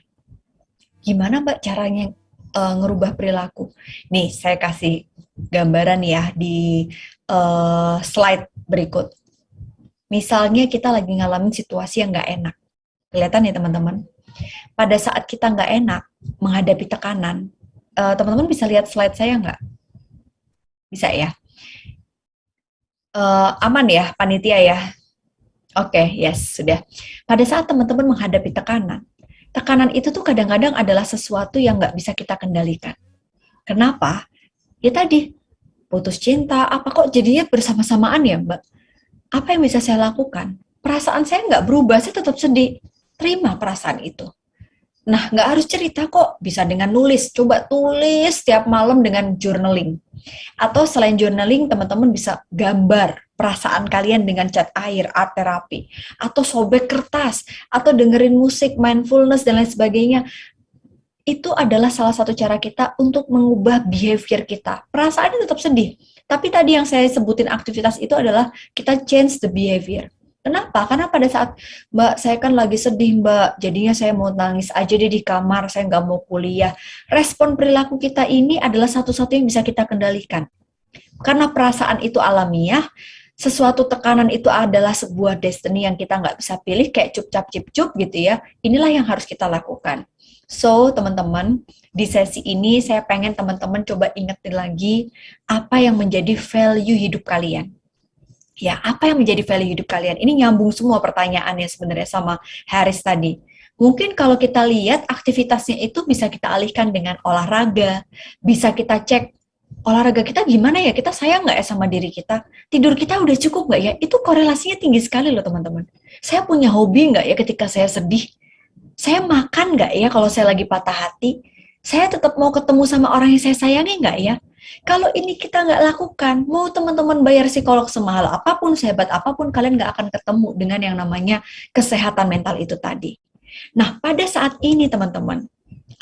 S13: Gimana mbak caranya ngerubah perilaku? Nih, saya kasih gambaran ya di slide berikut. Misalnya kita lagi ngalamin situasi yang nggak enak. Kelihatan ya teman-teman, pada saat kita nggak enak menghadapi tekanan, teman-teman bisa lihat slide saya nggak? Bisa ya? Aman ya panitia ya? Oke, yes, sudah. Pada saat teman-teman menghadapi tekanan itu tuh kadang-kadang adalah sesuatu yang nggak bisa kita kendalikan. Kenapa? Ya tadi, putus cinta, apa kok jadinya bersama-samaan ya mbak? Apa yang bisa saya lakukan? Perasaan saya nggak berubah, saya tetap sedih. Terima perasaan itu. Nah, nggak harus cerita kok, bisa dengan nulis. Coba tulis setiap malam dengan journaling. Atau selain journaling, teman-teman bisa gambar perasaan kalian dengan cat air, art terapi. Atau sobek kertas, atau dengerin musik, mindfulness, dan lain sebagainya. Itu adalah salah satu cara kita untuk mengubah behavior kita. Perasaannya tetap sedih. Tapi tadi yang saya sebutin aktivitas itu adalah kita change the behavior. Kenapa? Karena pada saat mbak saya kan lagi sedih mbak, jadinya saya mau nangis aja deh di kamar, saya nggak mau kuliah. Respon perilaku kita ini adalah satu-satu yang bisa kita kendalikan. Karena perasaan itu alamiah, sesuatu tekanan itu adalah sebuah destiny yang kita nggak bisa pilih, kayak cup-cap cip-cup gitu ya. Inilah yang harus kita lakukan. So, teman-teman, di sesi ini saya pengen teman-teman coba ingetin lagi apa yang menjadi value hidup kalian. Ya, apa yang menjadi value hidup kalian? Ini nyambung semua pertanyaannya sebenarnya sama Haris tadi. Mungkin kalau kita lihat aktivitasnya itu bisa kita alihkan dengan olahraga, bisa kita cek olahraga kita gimana ya, kita sayang nggak ya sama diri kita, tidur kita udah cukup nggak ya, itu korelasinya tinggi sekali loh teman-teman. Saya punya hobi nggak ya ketika saya sedih, saya makan nggak ya kalau saya lagi patah hati, saya tetap mau ketemu sama orang yang saya sayangi nggak ya. Kalau ini kita nggak lakukan, mau teman-teman bayar psikolog semahal apapun, sehebat apapun, kalian nggak akan ketemu dengan yang namanya kesehatan mental itu tadi. Nah, pada saat ini teman-teman,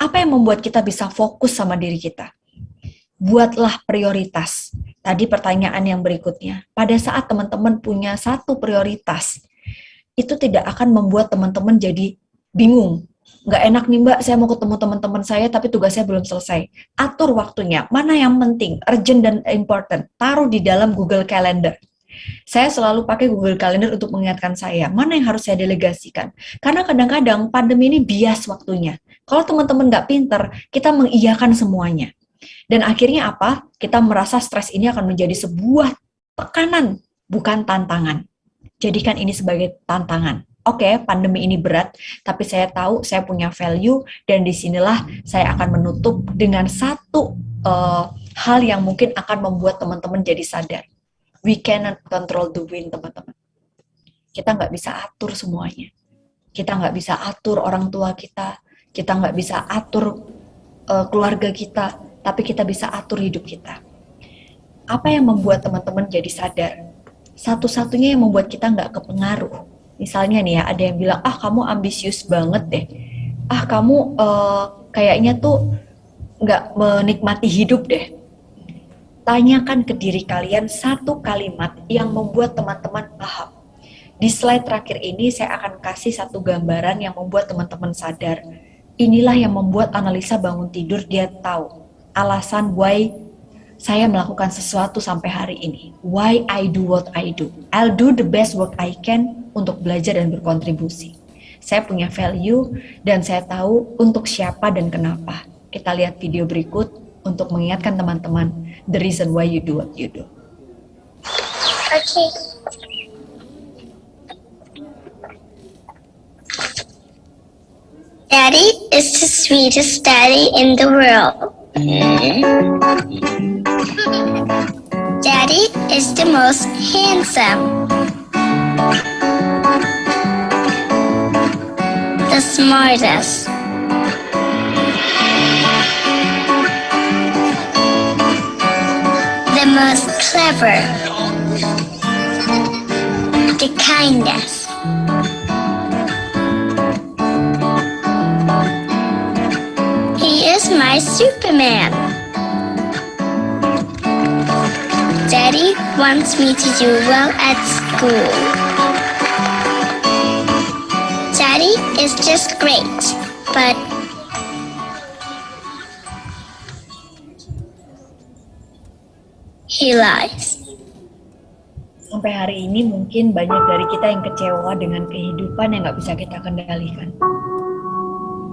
S13: apa yang membuat kita bisa fokus sama diri kita? Buatlah prioritas. Tadi pertanyaan yang berikutnya, pada saat teman-teman punya satu prioritas, itu tidak akan membuat teman-teman jadi bingung. Nggak enak nih Mbak, saya mau ketemu teman-teman saya tapi tugasnya belum selesai. Atur waktunya, mana yang penting, urgent dan important, taruh di dalam Google Calendar. Saya selalu pakai Google Calendar untuk mengingatkan saya, mana yang harus saya delegasikan. Karena kadang-kadang pandemi ini bias waktunya. Kalau teman-teman nggak pinter, kita mengiyakan semuanya. Dan akhirnya apa? Kita merasa stres ini akan menjadi sebuah tekanan, bukan tantangan. Jadikan ini sebagai tantangan. Oke, pandemi ini berat, tapi saya tahu saya punya value, dan disinilah saya akan menutup dengan satu hal yang mungkin akan membuat teman-teman jadi sadar. We cannot control the wind, teman-teman. Kita nggak bisa atur semuanya. Kita nggak bisa atur orang tua kita nggak bisa atur keluarga kita, tapi kita bisa atur hidup kita. Apa yang membuat teman-teman jadi sadar? Satu-satunya yang membuat kita nggak kepengaruh. Misalnya nih ya, ada yang bilang, kamu ambisius banget deh. Kamu kayaknya tuh nggak menikmati hidup deh. Tanyakan ke diri kalian satu kalimat yang membuat teman-teman paham. Di slide terakhir ini saya akan kasih satu gambaran yang membuat teman-teman sadar. Inilah yang membuat analisa bangun tidur dia tahu alasan why saya melakukan sesuatu sampai hari ini. Why I do what I do. I'll do the best work I can untuk belajar dan berkontribusi. Saya punya value dan saya tahu untuk siapa dan kenapa. Kita lihat video berikut untuk mengingatkan teman-teman the reason why you do what you do.
S19: Okay. Daddy is the sweetest daddy in the world. Daddy is the most handsome, the smartest, the most clever, the kindest. He is my Superman. Daddy wants me to do well at school. Daddy is just great, but he lies.
S13: Sampai hari ini mungkin banyak dari kita yang kecewa dengan kehidupan yang nggak bisa kita kendalikan.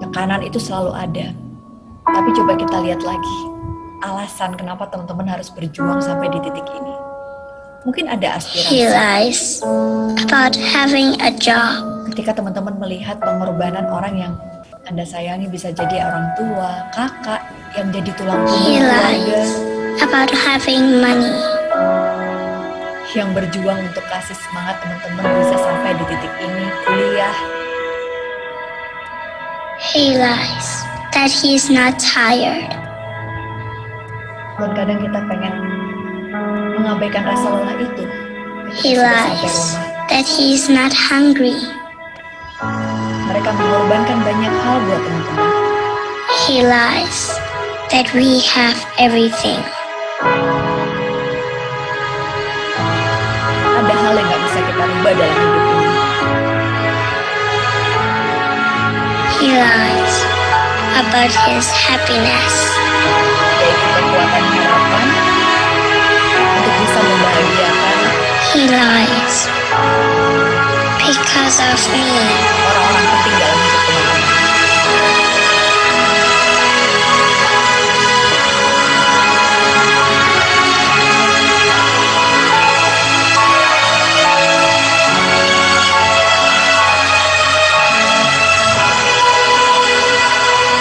S13: Tekanan itu selalu ada. Tapi coba kita lihat lagi, alasan kenapa teman-teman harus berjuang sampai di titik ini. Mungkin ada aspirasi.
S19: He lies about having a job.
S13: Ketika teman-teman melihat pengorbanan orang yang Anda sayangi, bisa jadi orang tua, kakak, yang jadi tulang punggung
S19: He
S13: keluarga.
S19: lies about having money.
S13: Yang berjuang untuk kasih semangat teman-teman bisa sampai di titik ini, kuliah.
S19: He lies that he is not tired.
S13: Dan kadang kita pengen mengabaikan rasa lelah itu.
S19: He lies that he is not hungry.
S13: Mereka mengorbankan banyak hal buat teman-teman.
S19: He lies that we have everything.
S13: Ada hal yang gak bisa kita rubah dalam hidup ini.
S19: He lies about his happiness.
S13: Yaitu kekuatan harapan untuk bisa membahagiakan.
S19: He lies because of me.
S13: Orang-orang penting dalam hidup teman-teman.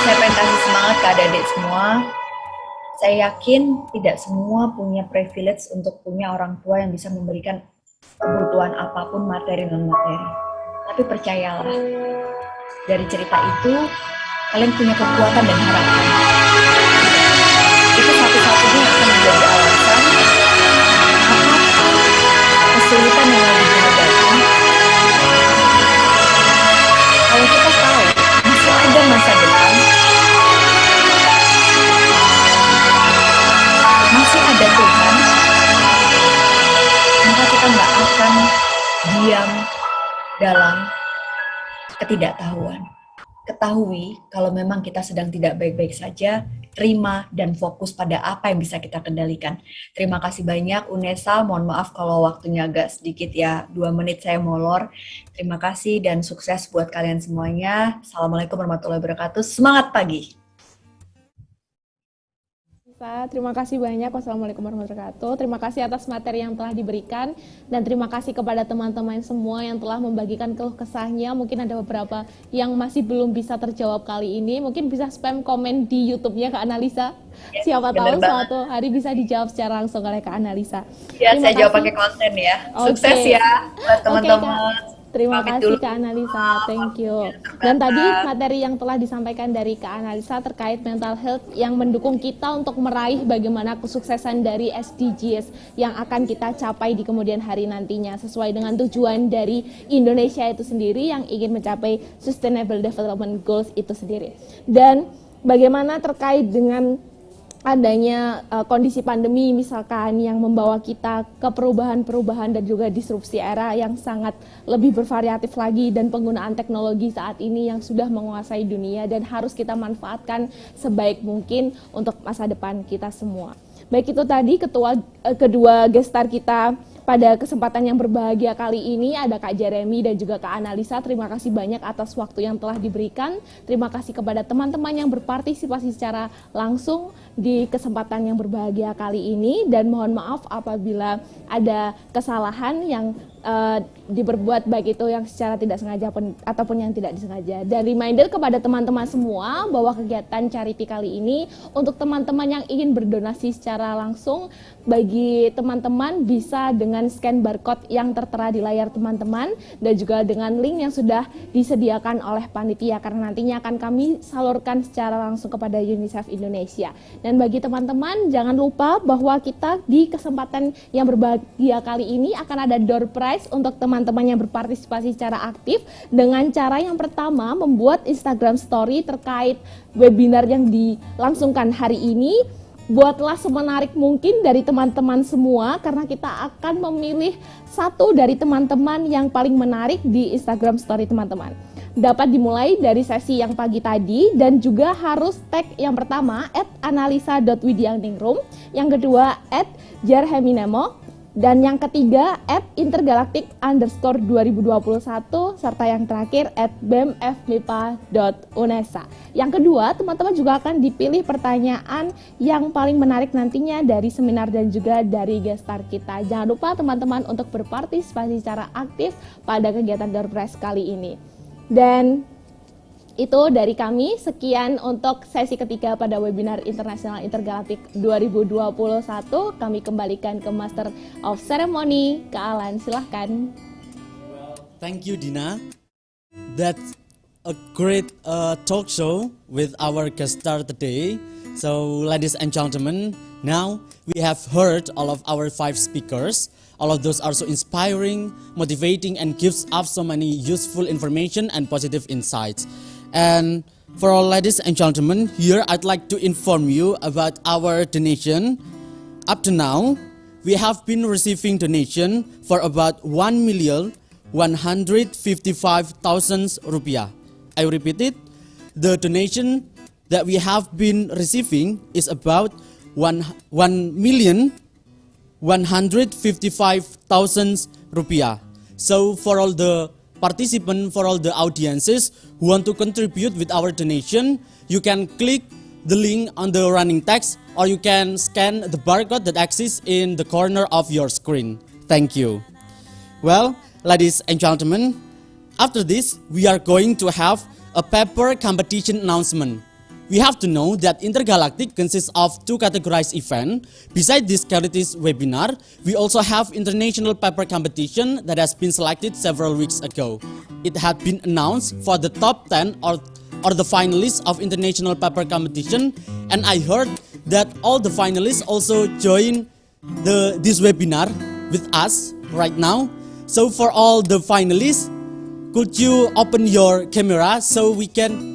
S13: Saya pengen kasih semangat ke adik-adik semua. Saya yakin tidak semua punya privilege untuk punya orang tua yang bisa memberikan kebutuhan apapun, materi non materi. Tapi percayalah, dari cerita itu kalian punya kekuatan dan harapan. Itu satu-satunya yang akan menjadi alasan apapun kesulitan yang lagi dihadapi. Kalau kita tahu masih ada masa depan, masih ada Tuhan, maka kita nggak akan diam dalam ketidaktahuan. Ketahui kalau memang kita sedang tidak baik-baik saja, terima dan fokus pada apa yang bisa kita kendalikan. Terima kasih banyak Unesa, mohon maaf kalau waktunya agak sedikit ya, 2 menit saya molor. Terima kasih dan sukses buat kalian semuanya. Assalamualaikum warahmatullahi wabarakatuh, semangat pagi.
S3: Terima kasih banyak. Wassalamualaikum warahmatullahi wabarakatuh. Terima kasih atas materi yang telah diberikan dan terima kasih kepada teman-teman semua yang telah membagikan keluh kesahnya. Mungkin ada beberapa yang masih belum bisa terjawab kali ini. Mungkin bisa spam komen di YouTube-nya Kak Analisa. Siapa tahu suatu hari bisa dijawab secara langsung oleh Kak Analisa.
S13: Ya, saya jawab pakai konten ya. Sukses ya buat teman-teman.
S3: Terima kasih Kak Analisa, thank you. Dan tadi materi yang telah disampaikan dari Kak Analisa terkait mental health yang mendukung kita untuk meraih bagaimana kesuksesan dari SDGs yang akan kita capai di kemudian hari nantinya sesuai dengan tujuan dari Indonesia itu sendiri yang ingin mencapai Sustainable Development Goals itu sendiri. Dan bagaimana terkait dengan adanya kondisi pandemi misalkan yang membawa kita ke perubahan-perubahan dan juga disrupsi era yang sangat lebih bervariatif lagi dan penggunaan teknologi saat ini yang sudah menguasai dunia dan harus kita manfaatkan sebaik mungkin untuk masa depan kita semua. Baik, itu tadi kedua gestar kita pada kesempatan yang berbahagia kali ini ada Kak Jeremy dan juga Kak Analisa. Terima kasih banyak atas waktu yang telah diberikan. Terima kasih kepada teman-teman yang berpartisipasi secara langsung di kesempatan yang berbahagia kali ini dan mohon maaf apabila ada kesalahan yang diperbuat baik itu yang secara tidak sengaja ataupun yang tidak disengaja. Dan reminder kepada teman-teman semua bahwa kegiatan charity kali ini untuk teman-teman yang ingin berdonasi secara langsung, bagi teman-teman bisa dengan scan barcode yang tertera di layar teman-teman dan juga dengan link yang sudah disediakan oleh panitia karena nantinya akan kami salurkan secara langsung kepada UNICEF Indonesia. Dan bagi teman-teman jangan lupa bahwa kita di kesempatan yang berbahagia kali ini akan ada door prize untuk teman-teman yang berpartisipasi secara aktif dengan cara yang pertama membuat Instagram story terkait webinar yang dilangsungkan hari ini. Buatlah semenarik mungkin dari teman-teman semua karena kita akan memilih satu dari teman-teman yang paling menarik di Instagram story teman-teman. Dapat dimulai dari sesi yang pagi tadi dan juga harus tag yang pertama @analisa.widianingrum, yang kedua @jarheminemo, dan yang ketiga @intergalactic_2021 serta yang terakhir @bemfmipa.unesa. Yang kedua, teman-teman juga akan dipilih pertanyaan yang paling menarik nantinya dari seminar dan juga dari gestar kita. Jangan lupa teman-teman untuk berpartisipasi secara aktif pada kegiatan Door Prize kali ini. Dan itu dari kami, sekian untuk sesi ketiga pada webinar Internasional Intergalactic 2021. Kami kembalikan ke Master of Ceremony, Kak Alan, silahkan.
S9: Thank you, Dina. That's a great talk show with our guest star today. So, ladies and gentlemen, now we have heard all of our 5 speakers. All of those are so inspiring, motivating, and gives us so many useful information and positive insights. And for all ladies and gentlemen, here I'd like to inform you about our donation. Up to now, we have been receiving donation for about 1,155,000 rupiah. I repeat it, the donation that we have been receiving is about 1,155,000 rupiah. So for all the participants, for all the audiences who want to contribute with our donation, you can click the link on the running text or you can scan the barcode that exists in the corner of your screen. Thank you. Well, ladies and gentlemen, after this we are going to have a paper competition announcement. We have to know that Intergalactic consists of 2 categorized events. Besides this charities webinar, we also have international paper competition that has been selected several weeks ago. It had been announced for the top 10 or the finalists of international paper competition, and I heard that all the finalists also join this webinar with us right now. So for all the finalists, could you open your camera so we can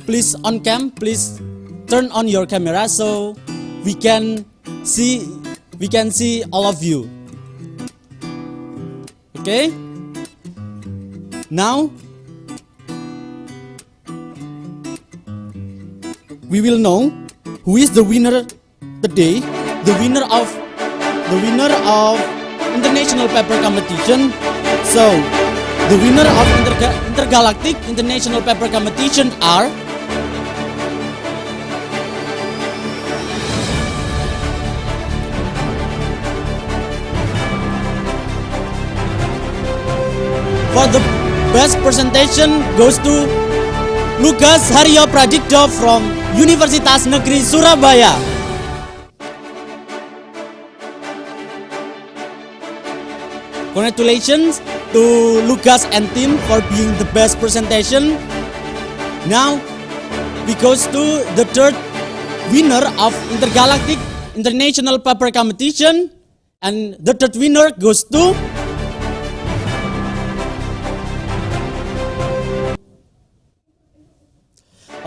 S9: please on cam, please turn on your camera so we can see all of you. Okay? Now we will know who is the winner today, the winner of international paper competition. So, the winner of Intergalactic International Paper Competition are for the best presentation goes to Lukas Haryo Pradikdo from Universitas Negeri Surabaya. Congratulations to Lukas and team for being the best presentation. Now we goes to the third winner of Intergalactic International Paper Competition, and the third winner goes to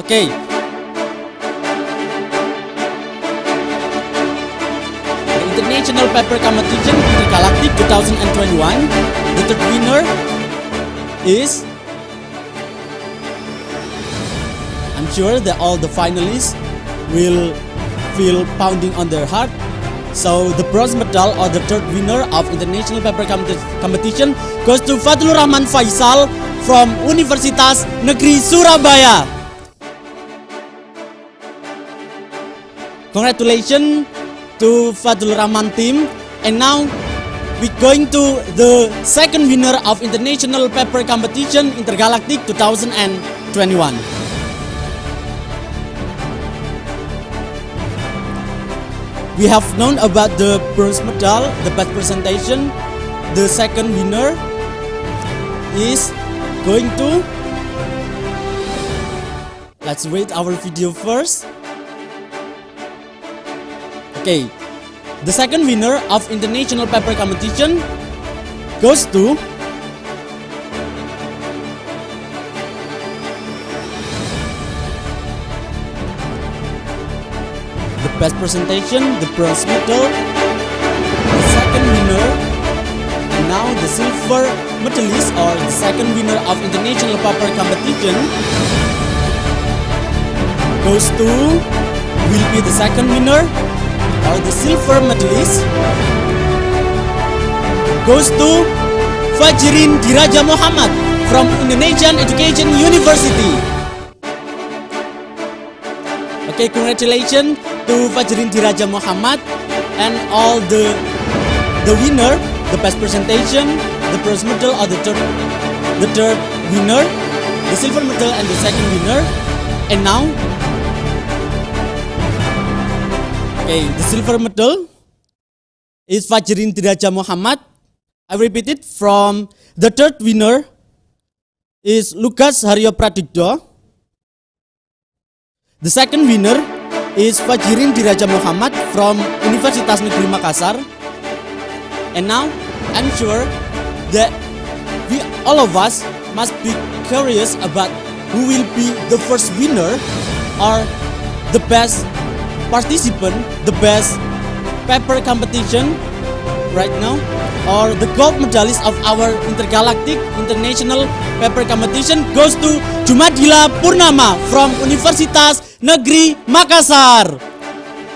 S9: okay. The International Paper Competition Intergalactic 2021. The third winner is, I'm sure that all the finalists will feel pounding on their heart. So the bronze medal or the third winner of International Paper Competition goes to Fadlur Rahman Faisal from Universitas Negeri Surabaya. Congratulations to Fadlur Rahman team. And now we're going to the second winner of International Paper Competition Intergalactic 2021. We have known about the bronze medal, the best presentation. The second winner is going to, let's wait our video first. Okay, the second winner of International Paper Competition goes to the best presentation, the bronze medal, the second winner, and now the silver medalist or the second winner of International Paper Competition goes to, will be the second winner or the silver medalist goes to Fajrin Diraja Muhammad from Indonesian Education University. Okay, congratulations to Fajrin Diraja Muhammad and all the winner, the best presentation, the bronze medal or the third winner, the silver medal and the second winner. And now, okay, the silver medal is Fajrin Diraja Muhammad. I repeat it, from the third winner is Lukas Haryo Pradikdo. The second winner is Fajrin Diraja Muhammad from Universitas Negeri Makassar. And now I'm sure that we all of us must be curious about who will be the first winner or the best participant, the best paper competition right now, or the gold medalist of our Intergalactic International Paper Competition goes to Jumadila Purnama from Universitas Negeri Makassar.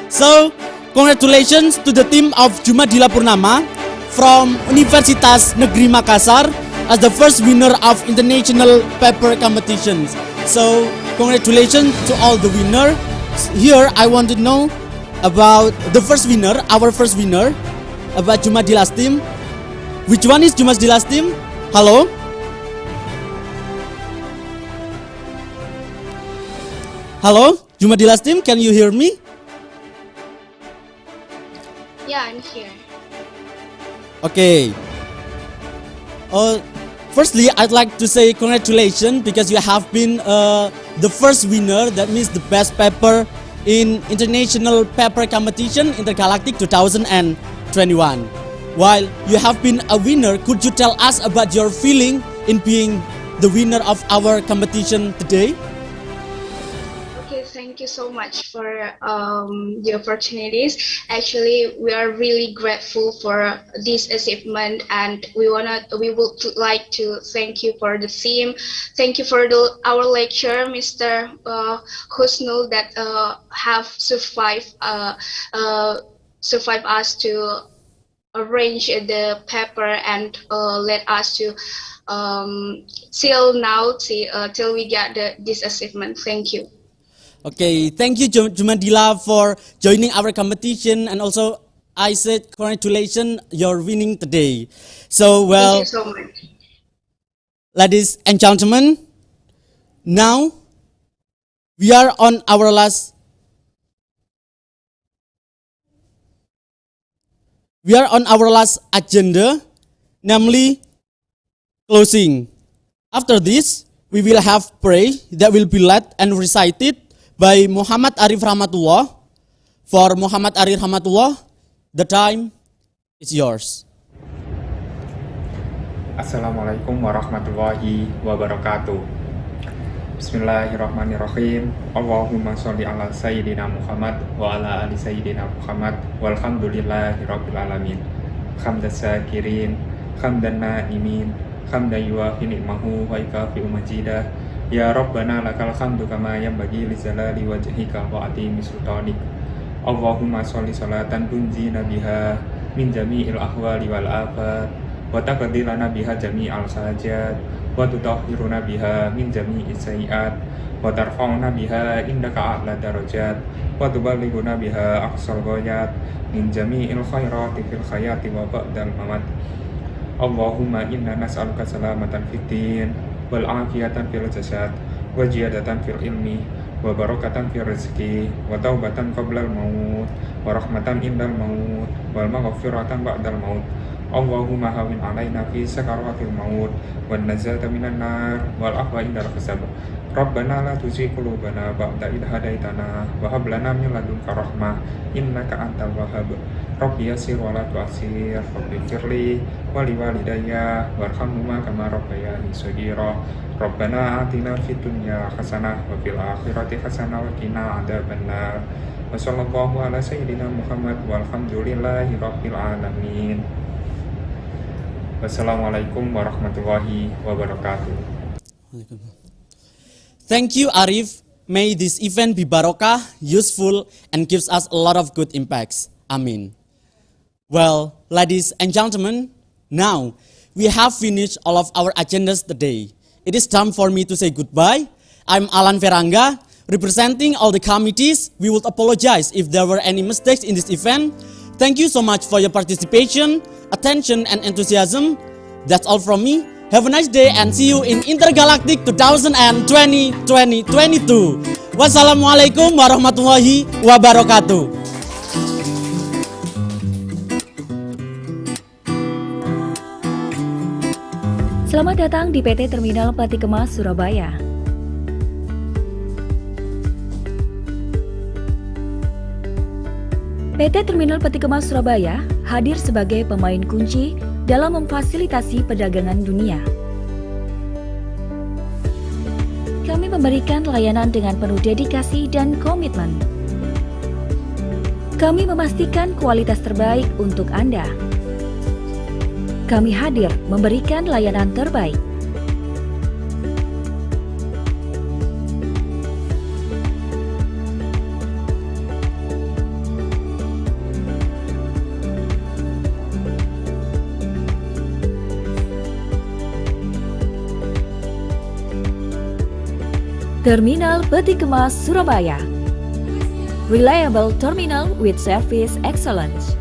S9: So, congratulations to the team of Jumadila Purnama from Universitas Negeri Makassar as the first winner of International Paper Competitions. So, congratulations to all the winners. Here, I want to know about the first winner, our first winner, about Jumadila's team. Which one is Jumadila's team? Hello? Hello? Jumadila's team, can you hear me?
S14: Yeah, I'm here.
S9: Okay. Firstly, I'd like to say congratulations because you have been the first winner. That means the best paper in International Paper Competition Intergalactic 2021. While you have been a winner, could you tell us about your feeling in being the winner of our competition today?
S14: Okay, thank thank you so much for the opportunities. Actually, we are really grateful for this achievement, and we would like to thank you for the theme. Thank you for our lecturer, Mr. Husnul, that have survived us to arrange the paper and let us to till we get this achievement. Thank you.
S9: Okay, thank you Jumadila for joining our competition, and also I said congratulations, you're winning today. So
S14: Thank you so much.
S9: Ladies and gentlemen, now we are on our last agenda, namely closing. After this, we will have prayer that will be led and recited by Muhammad Arif Rahmatullah. For Muhammad Arif Rahmatullah, the time is yours.
S20: Assalamualaikum warahmatullahi wabarakatuh. Bismillahirrahmanirrahim. Allahumma sholli ala sayyidina Muhammad wa ala ali sayyidina Muhammad walhamdulillahi rabbil alamin. Hamdan syakirin, hamdan na'imin, hamdan yuafi ni'mahu wa ikafi majidah. Ya Rabbana lakal hamdu kama yanbaghi li jalali wajhika wa atimi sultanik. Allahumma sholli sholatan tunjina biha min jami'il ahwali wal afat wa taqdirana biha jami'al hajat wa tutahhiruna biha min jami'i sayyi'at wa tarfa'una biha indaka a'la darajat wa tuballighuna biha aqsal ghayat min jami'il khairati fil hayati wa ba'dal mamat. Allahumma inna nas'aluka salamatan fid din wal afiyatan fil jasad wa ziyadatan fil ilmi wa barakatan fil rizqi wa taubatan qablal maut wa rahmatan indal maut wal maghfiratan ba'dal maut. Allahumma hawin alaina fi sakaratil maut wan najata minan nar wal afwa indal hisab. Rabbana la tuzigh qulubana ba'da idh hadaitana wa hab lana min ladunka rahmah innaka antal wahhab. Rabbi yassir wa la tu'assir, Rabbi firli wa liwalidayya warhamhuma kama rabbayani shaghira. Rabbana atina fid dunya hasanah wa fil akhirati hasanah wa qina adzabannar. Wa sallallahu ala sayyidina Muhammad walhamdulillahi rabbil alamin. Wassalamualaikum warahmatullahi wabarakatuh.
S9: Thank you, Arif. May this event be barakah, useful, and gives us a lot of good impacts. Amin. Well, ladies and gentlemen, now we have finished all of our agendas today. It is time for me to say goodbye. I'm Alan Veranga, representing all the committees. We would apologize if there were any mistakes in this event. Thank you so much for your participation, attention, and enthusiasm. That's all from me. Have a nice day and see you in Intergalactic 2020-2022. Wassalamualaikum warahmatullahi wabarakatuh.
S8: Selamat datang di PT Terminal Peti Kemas Surabaya. PT Terminal Peti Kemas Surabaya hadir sebagai pemain kunci dalam memfasilitasi perdagangan dunia. Kami memberikan layanan dengan penuh dedikasi dan komitmen. Kami memastikan kualitas terbaik untuk Anda. Kami hadir memberikan layanan terbaik. Terminal Peti Kemas Surabaya. Reliable terminal with service excellence.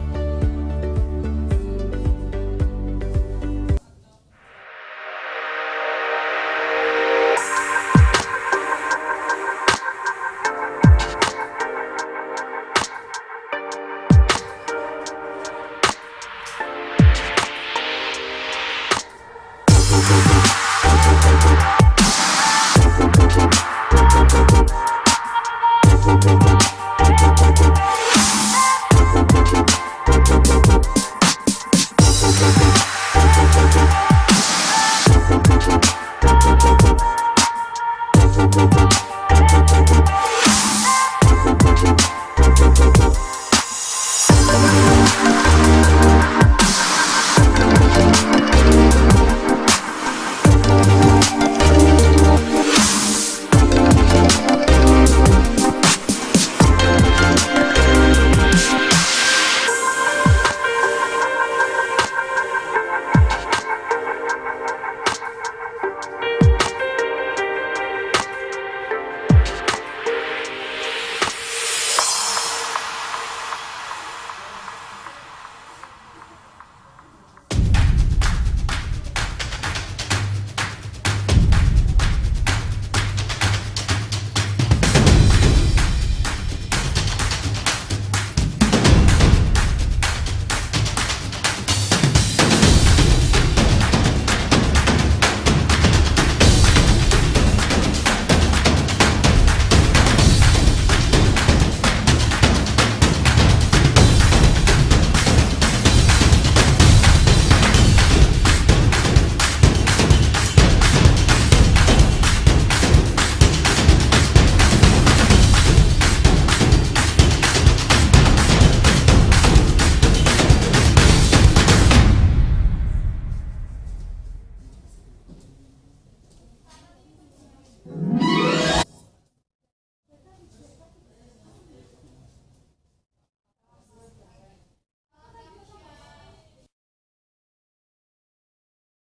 S21: We'll be right back.